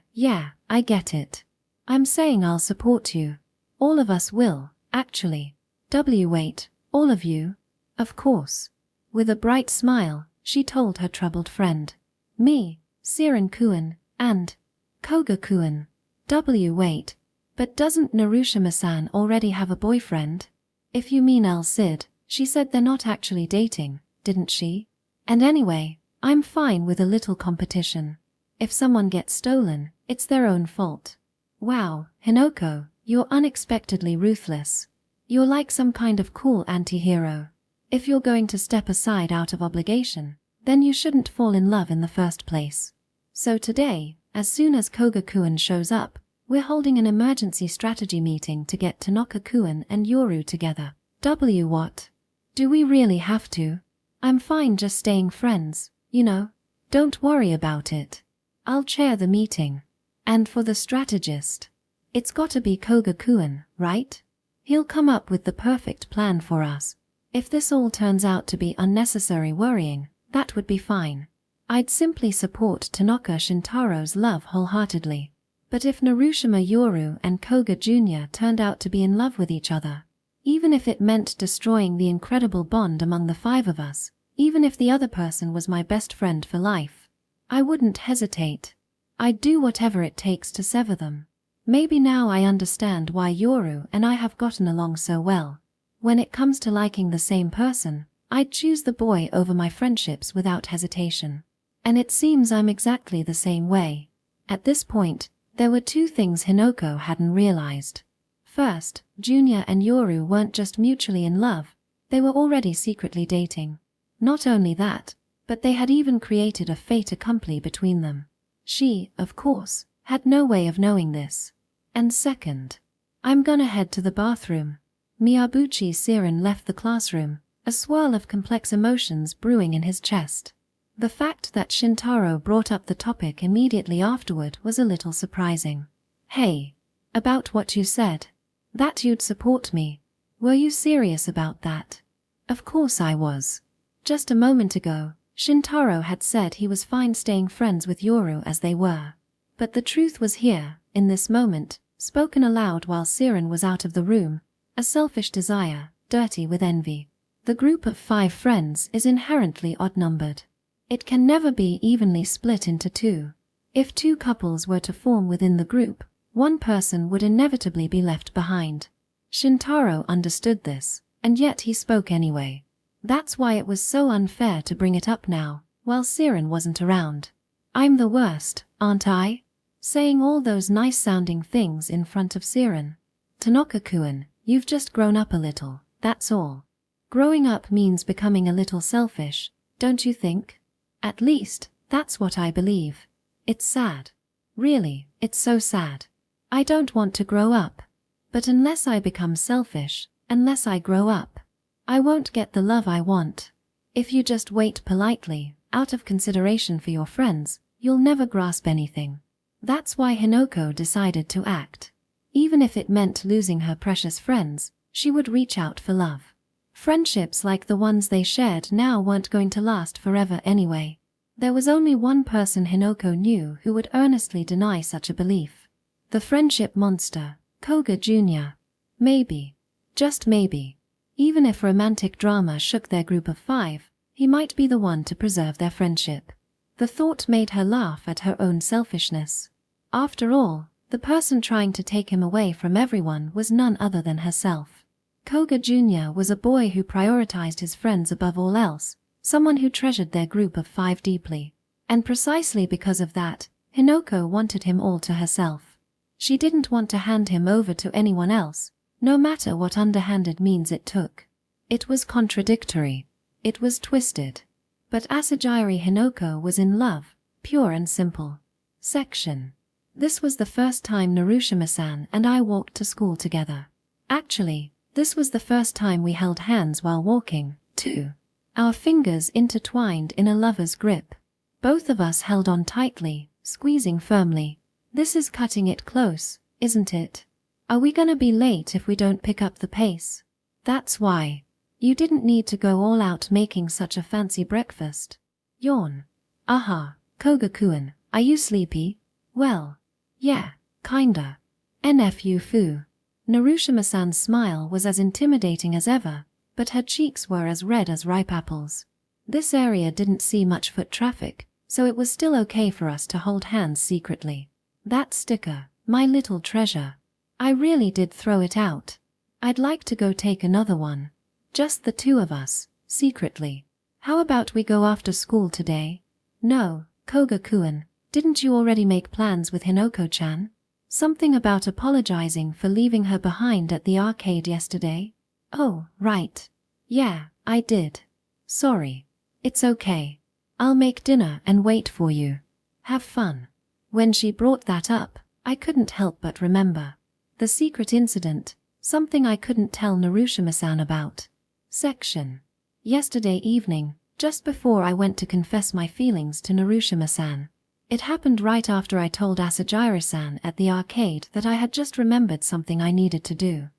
I get it. I'm saying I'll support you. All of us will, actually. Wait, all of you? Of course. With a bright smile, she told her troubled friend. Me, Siren-kun, and Koga-kun. Wait, but doesn't Narushima-san already have a boyfriend? If you mean El Cid, she said they're not actually dating, didn't she? And anyway, I'm fine with a little competition. If someone gets stolen, it's their own fault. Wow, Hinoko, you're unexpectedly ruthless. You're like some kind of cool anti-hero. If you're going to step aside out of obligation, then you shouldn't fall in love in the first place. So today, as soon as Koga-kun shows up, we're holding an emergency strategy meeting to get Tanaka-kun and Yoru together. What? Do we really have to? I'm fine just staying friends, you know. Don't worry about it. I'll chair the meeting. And for the strategist, it's gotta be Koga-kun, right? He'll come up with the perfect plan for us. If this all turns out to be unnecessary worrying, that would be fine. I'd simply support Tanaka Shintaro's love wholeheartedly. But if Narushima Yoru and Koga Jr. turned out to be in love with each other, even if it meant destroying the incredible bond among the five of us, even if the other person was my best friend for life, I wouldn't hesitate. I'd do whatever it takes to sever them. Maybe now I understand why Yoru and I have gotten along so well. When it comes to liking the same person, I'd choose the boy over my friendships without hesitation. And it seems I'm exactly the same way. At this point, there were two things Hinoko hadn't realized. First, Junior and Yoru weren't just mutually in love, they were already secretly dating. Not only that, but they had even created a fait accompli between them. She, of course, had no way of knowing this. And second, I'm gonna head to the bathroom. Miyabuchi Siren left the classroom, a swirl of complex emotions brewing in his chest. The fact that Shintaro brought up the topic immediately afterward was a little surprising. Hey, about what you said. That you'd support me. Were you serious about that? Of course I was. Just a moment ago, Shintaro had said he was fine staying friends with Yoru as they were. But the truth was here, in this moment, spoken aloud while Siren was out of the room, a selfish desire, dirty with envy. The group of 5 friends is inherently odd-numbered. It can never be evenly split into 2. If 2 couples were to form within the group, one person would inevitably be left behind. Shintaro understood this, and yet he spoke anyway. That's why it was so unfair to bring it up now, while Siren wasn't around. I'm the worst, aren't I? Saying all those nice-sounding things in front of Siren. Tanaka-kun, you've just grown up a little, that's all. Growing up means becoming a little selfish, don't you think? At least, that's what I believe. It's sad. Really, it's so sad. I don't want to grow up. But unless I become selfish, unless I grow up, I won't get the love I want. If you just wait politely, out of consideration for your friends, you'll never grasp anything. That's why Hinoko decided to act. Even if it meant losing her precious friends, she would reach out for love. Friendships like the ones they shared now weren't going to last forever anyway. There was only one person Hinoko knew who would earnestly deny such a belief. The friendship monster, Koga Jr. Maybe, just maybe, even if romantic drama shook their group of 5, he might be the one to preserve their friendship. The thought made her laugh at her own selfishness. After all, the person trying to take him away from everyone was none other than herself. Koga Jr. was a boy who prioritized his friends above all else, someone who treasured their group of 5 deeply. And precisely because of that, Hinoko wanted him all to herself. She didn't want to hand him over to anyone else, no matter what underhanded means it took. It was contradictory. It was twisted. But Asajiri Hinoko was in love, pure and simple. Section. This was the first time Narushima-san and I walked to school together. Actually, this was the first time we held hands while walking, too. Our fingers intertwined in a lover's grip. Both of us held on tightly, squeezing firmly. This is cutting it close, isn't it? Are we gonna be late if we don't pick up the pace? That's why. You didn't need to go all out making such a fancy breakfast. Yawn. Aha, Koga-kun, are you sleepy? Well, yeah, kinda. NFU foo. Narushima-san's smile was as intimidating as ever, but her cheeks were as red as ripe apples. This area didn't see much foot traffic, so it was still okay for us to hold hands secretly. That sticker, my little treasure. I really did throw it out. I'd like to go take another one. Just the 2 of us, secretly. How about we go after school today? No, Koga-kun, didn't you already make plans with Hinoko-chan? Something about apologizing for leaving her behind at the arcade yesterday? Oh, right. Yeah, I did. Sorry. It's okay. I'll make dinner and wait for you. Have fun. When she brought that up, I couldn't help but remember. The secret incident, something I couldn't tell Narushima-san about. Section. Yesterday evening, just before I went to confess my feelings to Narushima-san. It happened right after I told Asajiri-san at the arcade that I had just remembered something I needed to do.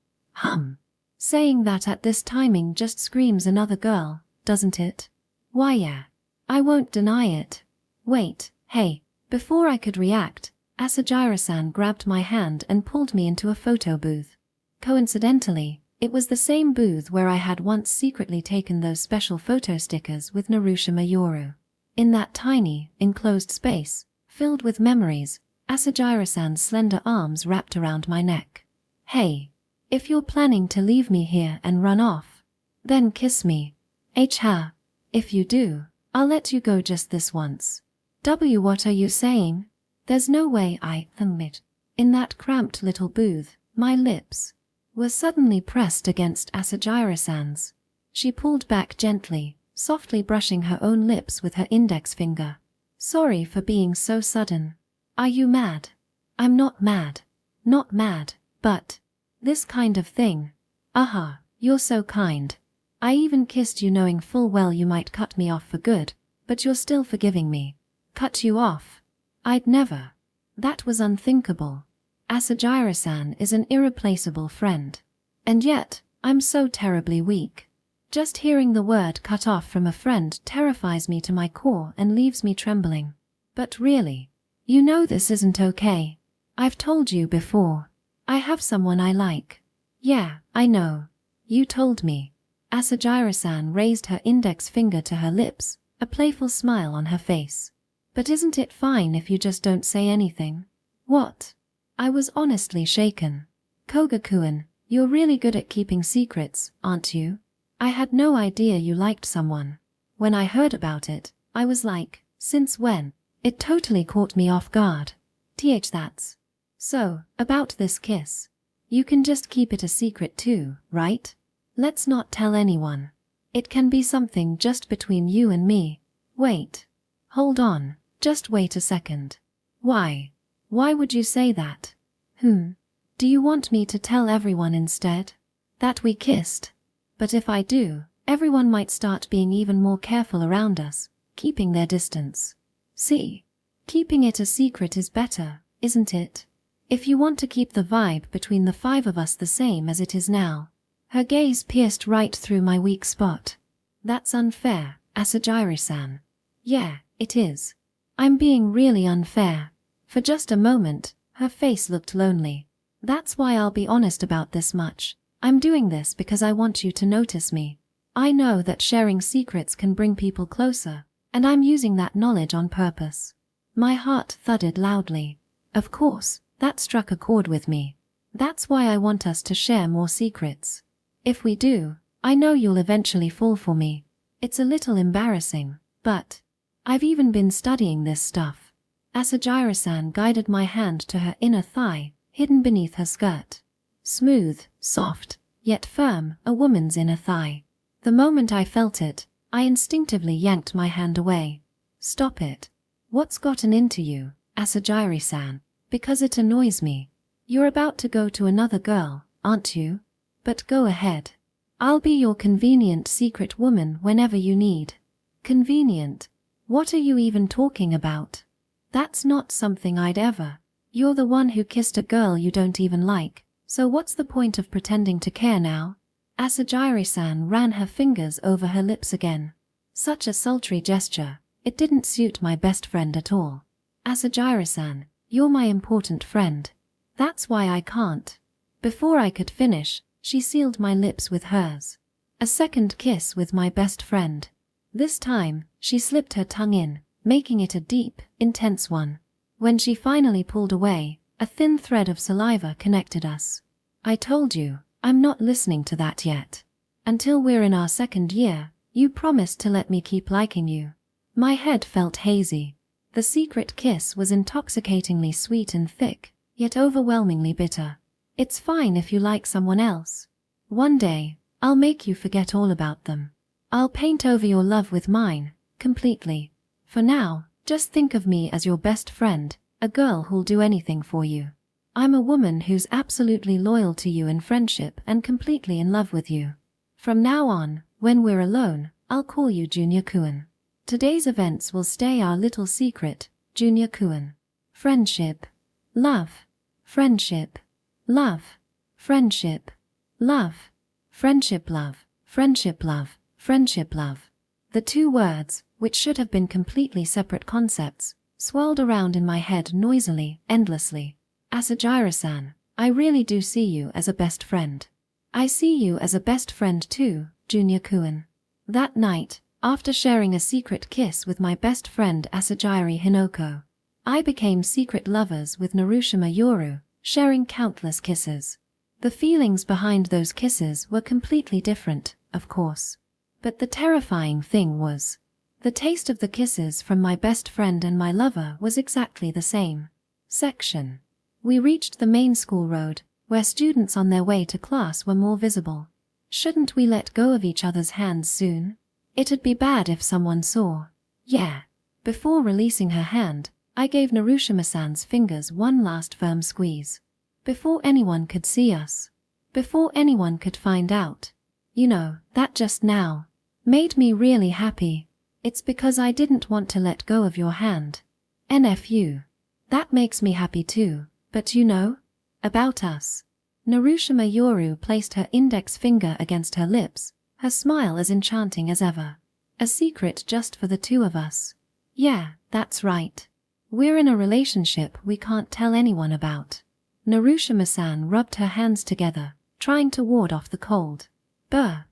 Saying that at this timing just screams another girl, doesn't it? Why yeah. I won't deny it. Wait, hey, before I could react, Asajiri-san grabbed my hand and pulled me into a photo booth. Coincidentally, it was the same booth where I had once secretly taken those special photo stickers with Narushima Yoru. In that tiny, enclosed space, filled with memories, Asajiri-san's slender arms wrapped around my neck. Hey, if you're planning to leave me here and run off, then kiss me. Ha. If you do, I'll let you go just this once. What are you saying? There's no way I admit. In that cramped little booth, my lips were suddenly pressed against Asajiri-san's. She pulled back gently, softly brushing her own lips with her index finger. Sorry for being so sudden. Are you mad? I'm not mad. Not mad, but this kind of thing. Aha, you're so kind. I even kissed you knowing full well you might cut me off for good, but you're still forgiving me. Cut you off? I'd never. That was unthinkable. Asajiri-san is an irreplaceable friend. And yet, I'm so terribly weak. Just hearing the word cut off from a friend terrifies me to my core and leaves me trembling. But really, you know this isn't okay. I've told you before. I have someone I like. Yeah, I know. You told me. Asajiri-san raised her index finger to her lips, a playful smile on her face. But isn't it fine if you just don't say anything? What? I was honestly shaken. Koga-kun, you're really good at keeping secrets, aren't you? I had no idea you liked someone. When I heard about it, I was like, since when? It totally caught me off guard. That's. So, about this kiss. You can just keep it a secret too, right? Let's not tell anyone. It can be something just between you and me. Wait. Hold on. Just wait a second. Why? Why would you say that? Do you want me to tell everyone instead? That we kissed? But if I do, everyone might start being even more careful around us, keeping their distance. See? Keeping it a secret is better, isn't it? If you want to keep the vibe between the five of us the same as it is now. Her gaze pierced right through my weak spot. That's unfair, Asajiri-san. Yeah, it is. I'm being really unfair. For just a moment, her face looked lonely. That's why I'll be honest about this much. I'm doing this because I want you to notice me. I know that sharing secrets can bring people closer, and I'm using that knowledge on purpose. My heart thudded loudly. Of course, that struck a chord with me. That's why I want us to share more secrets. If we do, I know you'll eventually fall for me. It's a little embarrassing, but I've even been studying this stuff. Asajiri-san guided my hand to her inner thigh, hidden beneath her skirt. Smooth, soft, yet firm, a woman's inner thigh. The moment I felt it, I instinctively yanked my hand away. Stop it. What's gotten into you, Asajiri-san? Because it annoys me. You're about to go to another girl, aren't you? But go ahead. I'll be your convenient secret woman whenever you need. Convenient? What are you even talking about? That's not something I'd ever. You're the one who kissed a girl you don't even like, so what's the point of pretending to care now? Asajiri-san ran her fingers over her lips again. Such a sultry gesture, it didn't suit my best friend at all. Asajiri-san, you're my important friend. That's why I can't. Before I could finish, she sealed my lips with hers. A second kiss with my best friend. This time, she slipped her tongue in, making it a deep, intense one. When she finally pulled away, a thin thread of saliva connected us. I told you, I'm not listening to that yet. Until we're in our second year, you promised to let me keep liking you. My head felt hazy. The secret kiss was intoxicatingly sweet and thick, yet overwhelmingly bitter. It's fine if you like someone else. One day, I'll make you forget all about them. I'll paint over your love with mine, completely. For now, just think of me as your best friend, a girl who'll do anything for you. I'm a woman who's absolutely loyal to you in friendship and completely in love with you. From now on, when we're alone, I'll call you Junior-kun. Today's events will stay our little secret, Junior-kun. Friendship. Love. Friendship. Love. Friendship. Love. Friendship love. Friendship love. Friendship love. The two words, which should have been completely separate concepts, swirled around in my head noisily, endlessly. Asajiri-san, I really do see you as a best friend. I see you as a best friend too, Junior-kun. That night, after sharing a secret kiss with my best friend Asajiri Hinoko, I became secret lovers with Narushima Yoru, sharing countless kisses. The feelings behind those kisses were completely different, of course. But the terrifying thing was, the taste of the kisses from my best friend and my lover was exactly the same. Section. We reached the main school road, where students on their way to class were more visible. Shouldn't we let go of each other's hands soon? It'd be bad if someone saw. Yeah. Before releasing her hand, I gave Narushima-san's fingers one last firm squeeze. Before anyone could see us. Before anyone could find out. You know, that just now made me really happy. It's because I didn't want to let go of your hand. NFU. That makes me happy too, but you know? About us. Narushima Yoru placed her index finger against her lips, her smile as enchanting as ever. A secret just for the two of us. Yeah, that's right. We're in a relationship we can't tell anyone about. Narushima-san rubbed her hands together, trying to ward off the cold.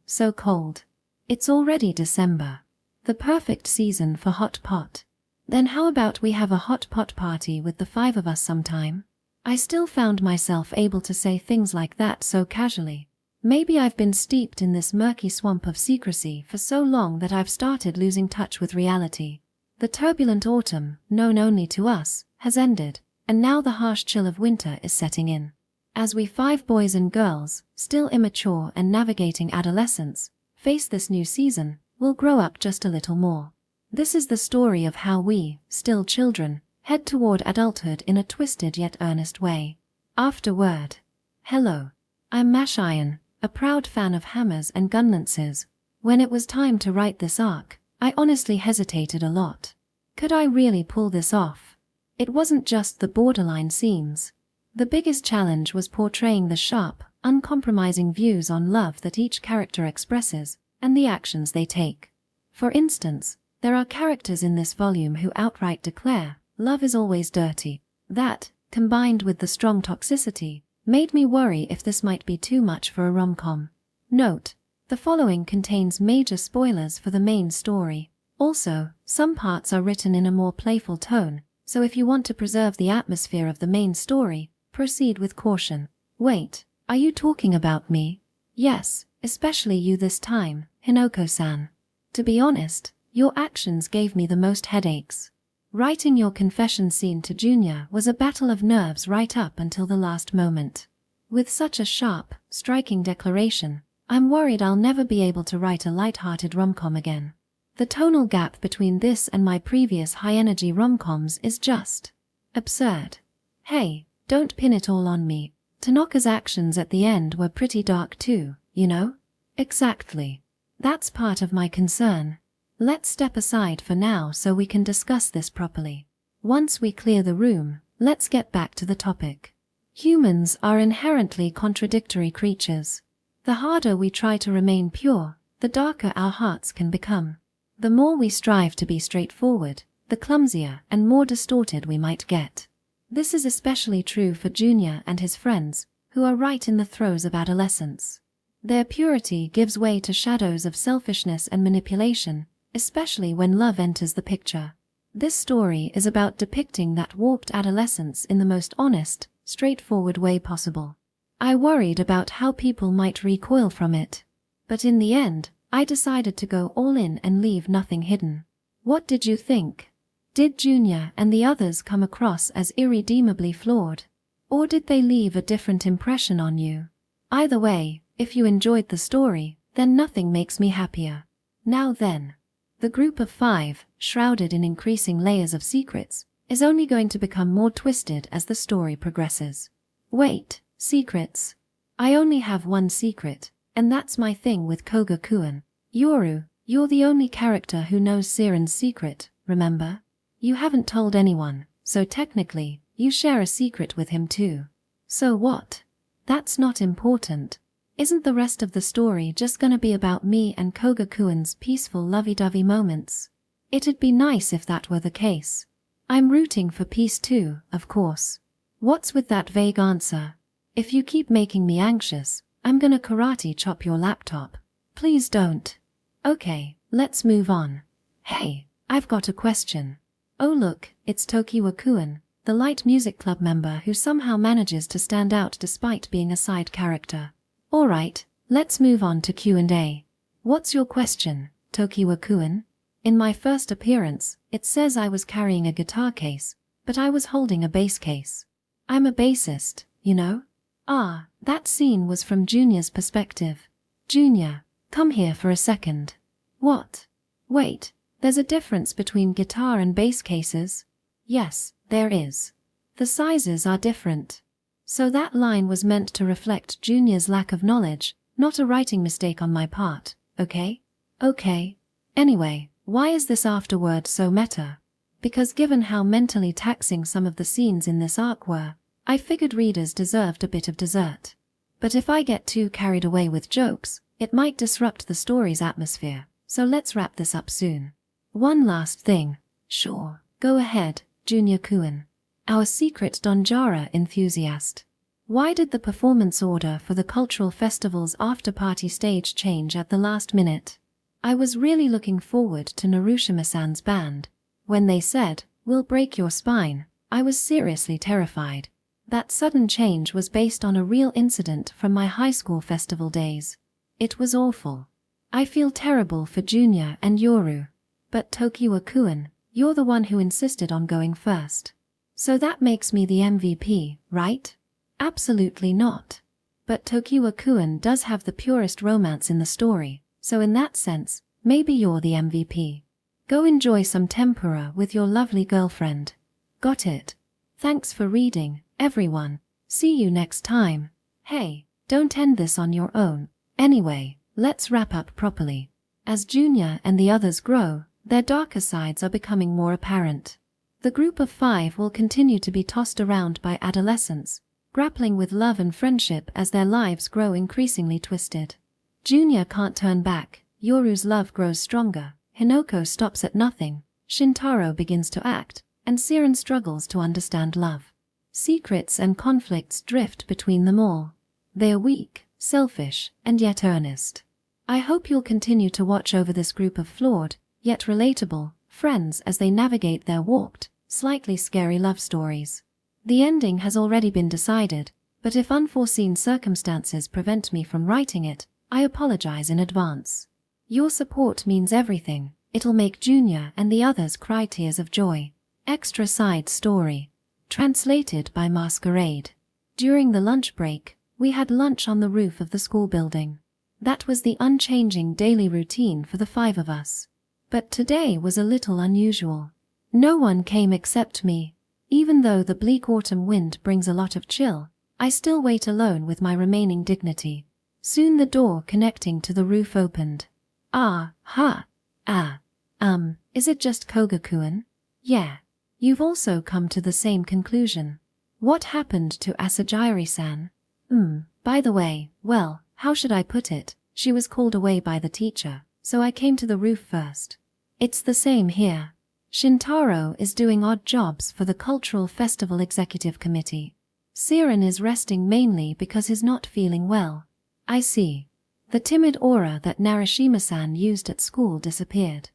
So cold. It's already December. The perfect season for hot pot. Then how about we have a hot pot party with the five of us sometime? I still found myself able to say things like that so casually. Maybe I've been steeped in this murky swamp of secrecy for so long that I've started losing touch with reality. The turbulent autumn, known only to us, has ended, and now the harsh chill of winter is setting in. As we 5 boys and girls, still immature and navigating adolescence, face this new season, we'll grow up just a little more. This is the story of how we, still children, head toward adulthood in a twisted yet earnest way. Afterword. Hello. I'm Mashion, a proud fan of hammers and gunlances. When it was time to write this arc, I honestly hesitated a lot. Could I really pull this off? It wasn't just the borderline scenes. The biggest challenge was portraying the sharp, uncompromising views on love that each character expresses, and the actions they take. For instance, there are characters in this volume who outright declare, "Love is always dirty." That, combined with the strong toxicity, made me worry if this might be too much for a rom-com. Note: the following contains major spoilers for the main story. Also, some parts are written in a more playful tone, so if you want to preserve the atmosphere of the main story, proceed with caution. Wait, are you talking about me? Yes, especially you this time, Hinoko-san. To be honest, your actions gave me the most headaches. Writing your confession scene to Junior was a battle of nerves right up until the last moment. With such a sharp, striking declaration, I'm worried I'll never be able to write a light-hearted rom-com again. The tonal gap between this and my previous high-energy rom-coms is just absurd. Hey, don't pin it all on me. Tanaka's actions at the end were pretty dark too, you know? Exactly. That's part of my concern. Let's step aside for now so we can discuss this properly. Once we clear the room, let's get back to the topic. Humans are inherently contradictory creatures. The harder we try to remain pure, the darker our hearts can become. The more we strive to be straightforward, the clumsier and more distorted we might get. This is especially true for Junior and his friends, who are right in the throes of adolescence. Their purity gives way to shadows of selfishness and manipulation, especially when love enters the picture. This story is about depicting that warped adolescence in the most honest, straightforward way possible. I worried about how people might recoil from it. But in the end, I decided to go all in and leave nothing hidden. What did you think? Did Junior and the others come across as irredeemably flawed? Or did they leave a different impression on you? Either way, if you enjoyed the story, then nothing makes me happier. Now then. The group of 5, shrouded in increasing layers of secrets, is only going to become more twisted as the story progresses. Wait, secrets? I only have one secret, and that's my thing with Koga-kun. Yoru, you're the only character who knows Siren's secret, remember? You haven't told anyone, so technically, you share a secret with him too. So what? That's not important. Isn't the rest of the story just gonna be about me and Koga-kun's peaceful lovey-dovey moments? It'd be nice if that were the case. I'm rooting for peace too, of course. What's with that vague answer? If you keep making me anxious, I'm gonna karate chop your laptop. Please don't. Okay, let's move on. Hey, I've got a question. Oh look, it's Tokiwa-kun, the light music club member who somehow manages to stand out despite being a side character. Alright, let's move on to Q&A. What's your question, Tokiwa-kun? In my first appearance, it says I was carrying a guitar case, but I was holding a bass case. I'm a bassist, you know? Ah, that scene was from Junior's perspective. Junior, come here for a second. What? Wait, there's a difference between guitar and bass cases? Yes, there is. The sizes are different. So that line was meant to reflect Junior's lack of knowledge, not a writing mistake on my part, okay? Okay. Anyway, why is this afterword so meta? Because given how mentally taxing some of the scenes in this arc were, I figured readers deserved a bit of dessert. But if I get too carried away with jokes, it might disrupt the story's atmosphere, so let's wrap this up soon. One last thing. Sure, go ahead, Junior-kun. Our secret Donjara enthusiast. Why did the performance order for the cultural festival's after-party stage change at the last minute? I was really looking forward to Narushima-san's band. When they said, "We'll break your spine," I was seriously terrified. That sudden change was based on a real incident from my high school festival days. It was awful. I feel terrible for Junior and Yoru. But Tokiwa-kun, you're the one who insisted on going first. So that makes me the MVP, right? Absolutely not. But Tokiwa-kun does have the purest romance in the story, so in that sense, maybe you're the MVP. Go enjoy some tempura with your lovely girlfriend. Got it. Thanks for reading, everyone. See you next time. Hey, don't end this on your own. Anyway, let's wrap up properly. As Junior and the others grow, their darker sides are becoming more apparent. The group of 5 will continue to be tossed around by adolescence, grappling with love and friendship as their lives grow increasingly twisted. Junior can't turn back, Yoru's love grows stronger, Hinoko stops at nothing, Shintaro begins to act, and Siren struggles to understand love. Secrets and conflicts drift between them all. They are weak, selfish, and yet earnest. I hope you'll continue to watch over this group of flawed, yet relatable, friends as they navigate their warped, slightly scary love stories. The ending has already been decided, but if unforeseen circumstances prevent me from writing it, I apologize in advance. Your support means everything. It'll make Junior and the others cry tears of joy. Extra side story. Translated by Masquerade. During the lunch break, we had lunch on the roof of the school building. That was the unchanging daily routine for the 5 of us. But today was a little unusual. No one came except me. Even though the bleak autumn wind brings a lot of chill, I still wait alone with my remaining dignity. Soon the door connecting to the roof opened. Is it just Kogakuin? Yeah. You've also come to the same conclusion. What happened to Asajiri-san? By the way, well, how should I put it? She was called away by the teacher, so I came to the roof first. It's the same here. Shintaro is doing odd jobs for the Cultural Festival Executive Committee. Siren is resting mainly because he's not feeling well. I see. The timid aura that Narashima-san used at school disappeared.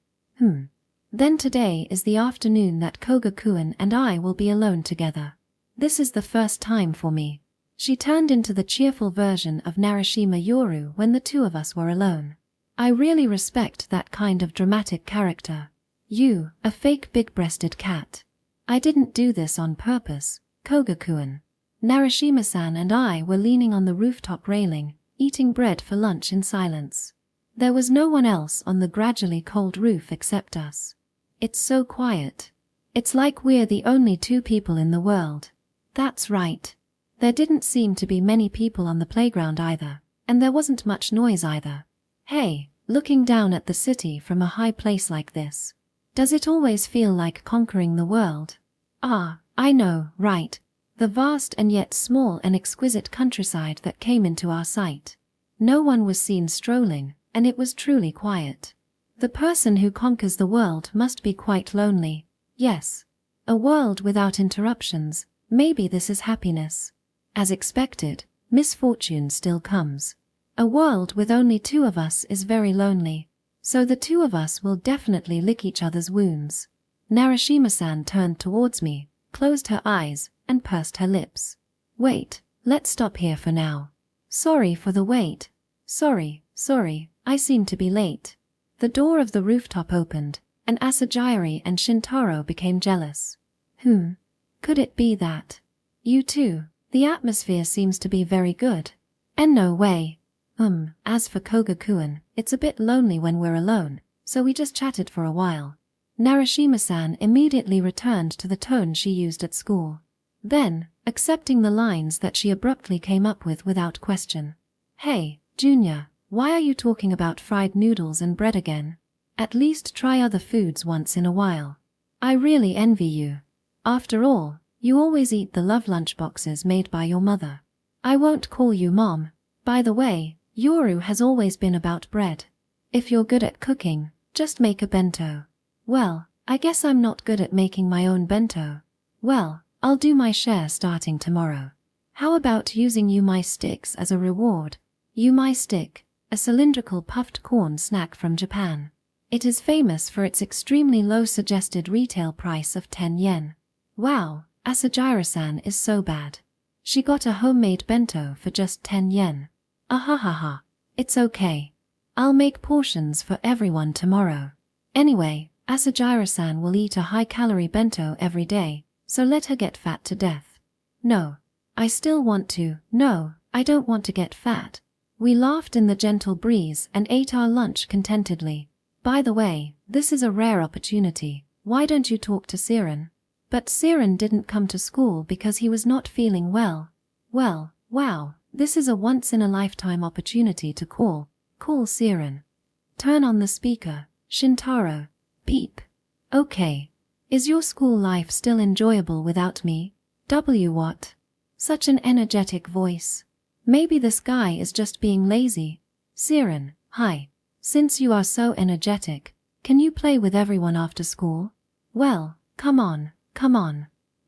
Then today is the afternoon that Kogakuin and I will be alone together. This is the first time for me. She turned into the cheerful version of Narashima Yoru when the 2 of us were alone. I really respect that kind of dramatic character. You, a fake big-breasted cat. I didn't do this on purpose, Kogakuin. Narashima-san and I were leaning on the rooftop railing, eating bread for lunch in silence. There was no one else on the gradually cold roof except us. It's so quiet. It's like we're the only 2 people in the world. That's right. There didn't seem to be many people on the playground either, and there wasn't much noise either. Hey, looking down at the city from a high place like this. Does it always feel like conquering the world? I know, right. The vast and yet small and exquisite countryside that came into our sight. No one was seen strolling, and it was truly quiet. The person who conquers the world must be quite lonely. Yes. A world without interruptions. Maybe this is happiness. As expected, misfortune still comes. A world with only 2 of us is very lonely. So the 2 of us will definitely lick each other's wounds. Narashima-san turned towards me, closed her eyes, and pursed her lips. Wait, let's stop here for now. Sorry for the wait. Sorry, I seem to be late. The door of the rooftop opened, and Asajiri and Shintaro became jealous. Could it be that? You too, the atmosphere seems to be very good. And no way. As for Kogakuin, it's a bit lonely when we're alone, so we just chatted for a while. Narashima-san immediately returned to the tone she used at school. Then, accepting the lines that she abruptly came up with without question. Hey, Junior, why are you talking about fried noodles and bread again? At least try other foods once in a while. I really envy you. After all, you always eat the love lunchboxes made by your mother. I won't call you Mom. By the way, Yoru has always been about bread. If you're good at cooking, just make a bento. Well, I guess I'm not good at making my own bento. Well, I'll do my share starting tomorrow. How about using Yumai sticks as a reward? Yumai stick, a cylindrical puffed corn snack from Japan. It is famous for its extremely low suggested retail price of 10 yen. Wow, Asajiri-san is so bad. She got a homemade bento for just 10 yen. Ahahaha. It's okay. I'll make portions for everyone tomorrow. Anyway, Asajiri-san will eat a high-calorie bento every day, so let her get fat to death. No. I still want to. No, I don't want to get fat. We laughed in the gentle breeze and ate our lunch contentedly. By the way, this is a rare opportunity. Why don't you talk to Siren? But Siren didn't come to school because he was not feeling well. Well, wow, this is a once-in-a-lifetime opportunity to call Siren. Turn on the speaker, Shintaro. Beep. Okay. Is your school life still enjoyable without me? What? Such an energetic voice. Maybe this guy is just being lazy. Siren, hi. Since you are so energetic, can you play with everyone after school? Well, come on.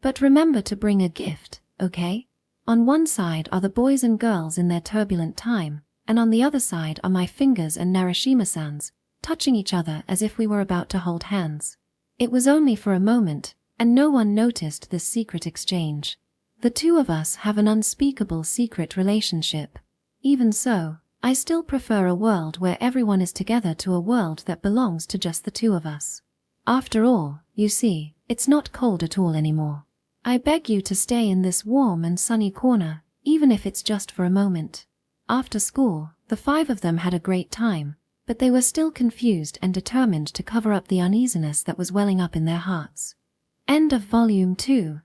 But remember to bring a gift, okay? On one side are the boys and girls in their turbulent time, and on the other side are my fingers and Narashima-san's, touching each other as if we were about to hold hands. It was only for a moment, and no one noticed this secret exchange. The two of us have an unspeakable secret relationship. Even so, I still prefer a world where everyone is together to a world that belongs to just the two of us. After all, you see, it's not cold at all anymore. I beg you to stay in this warm and sunny corner, even if it's just for a moment. After school, the five of them had a great time, but they were still confused and determined to cover up the uneasiness that was welling up in their hearts. End of Volume 2.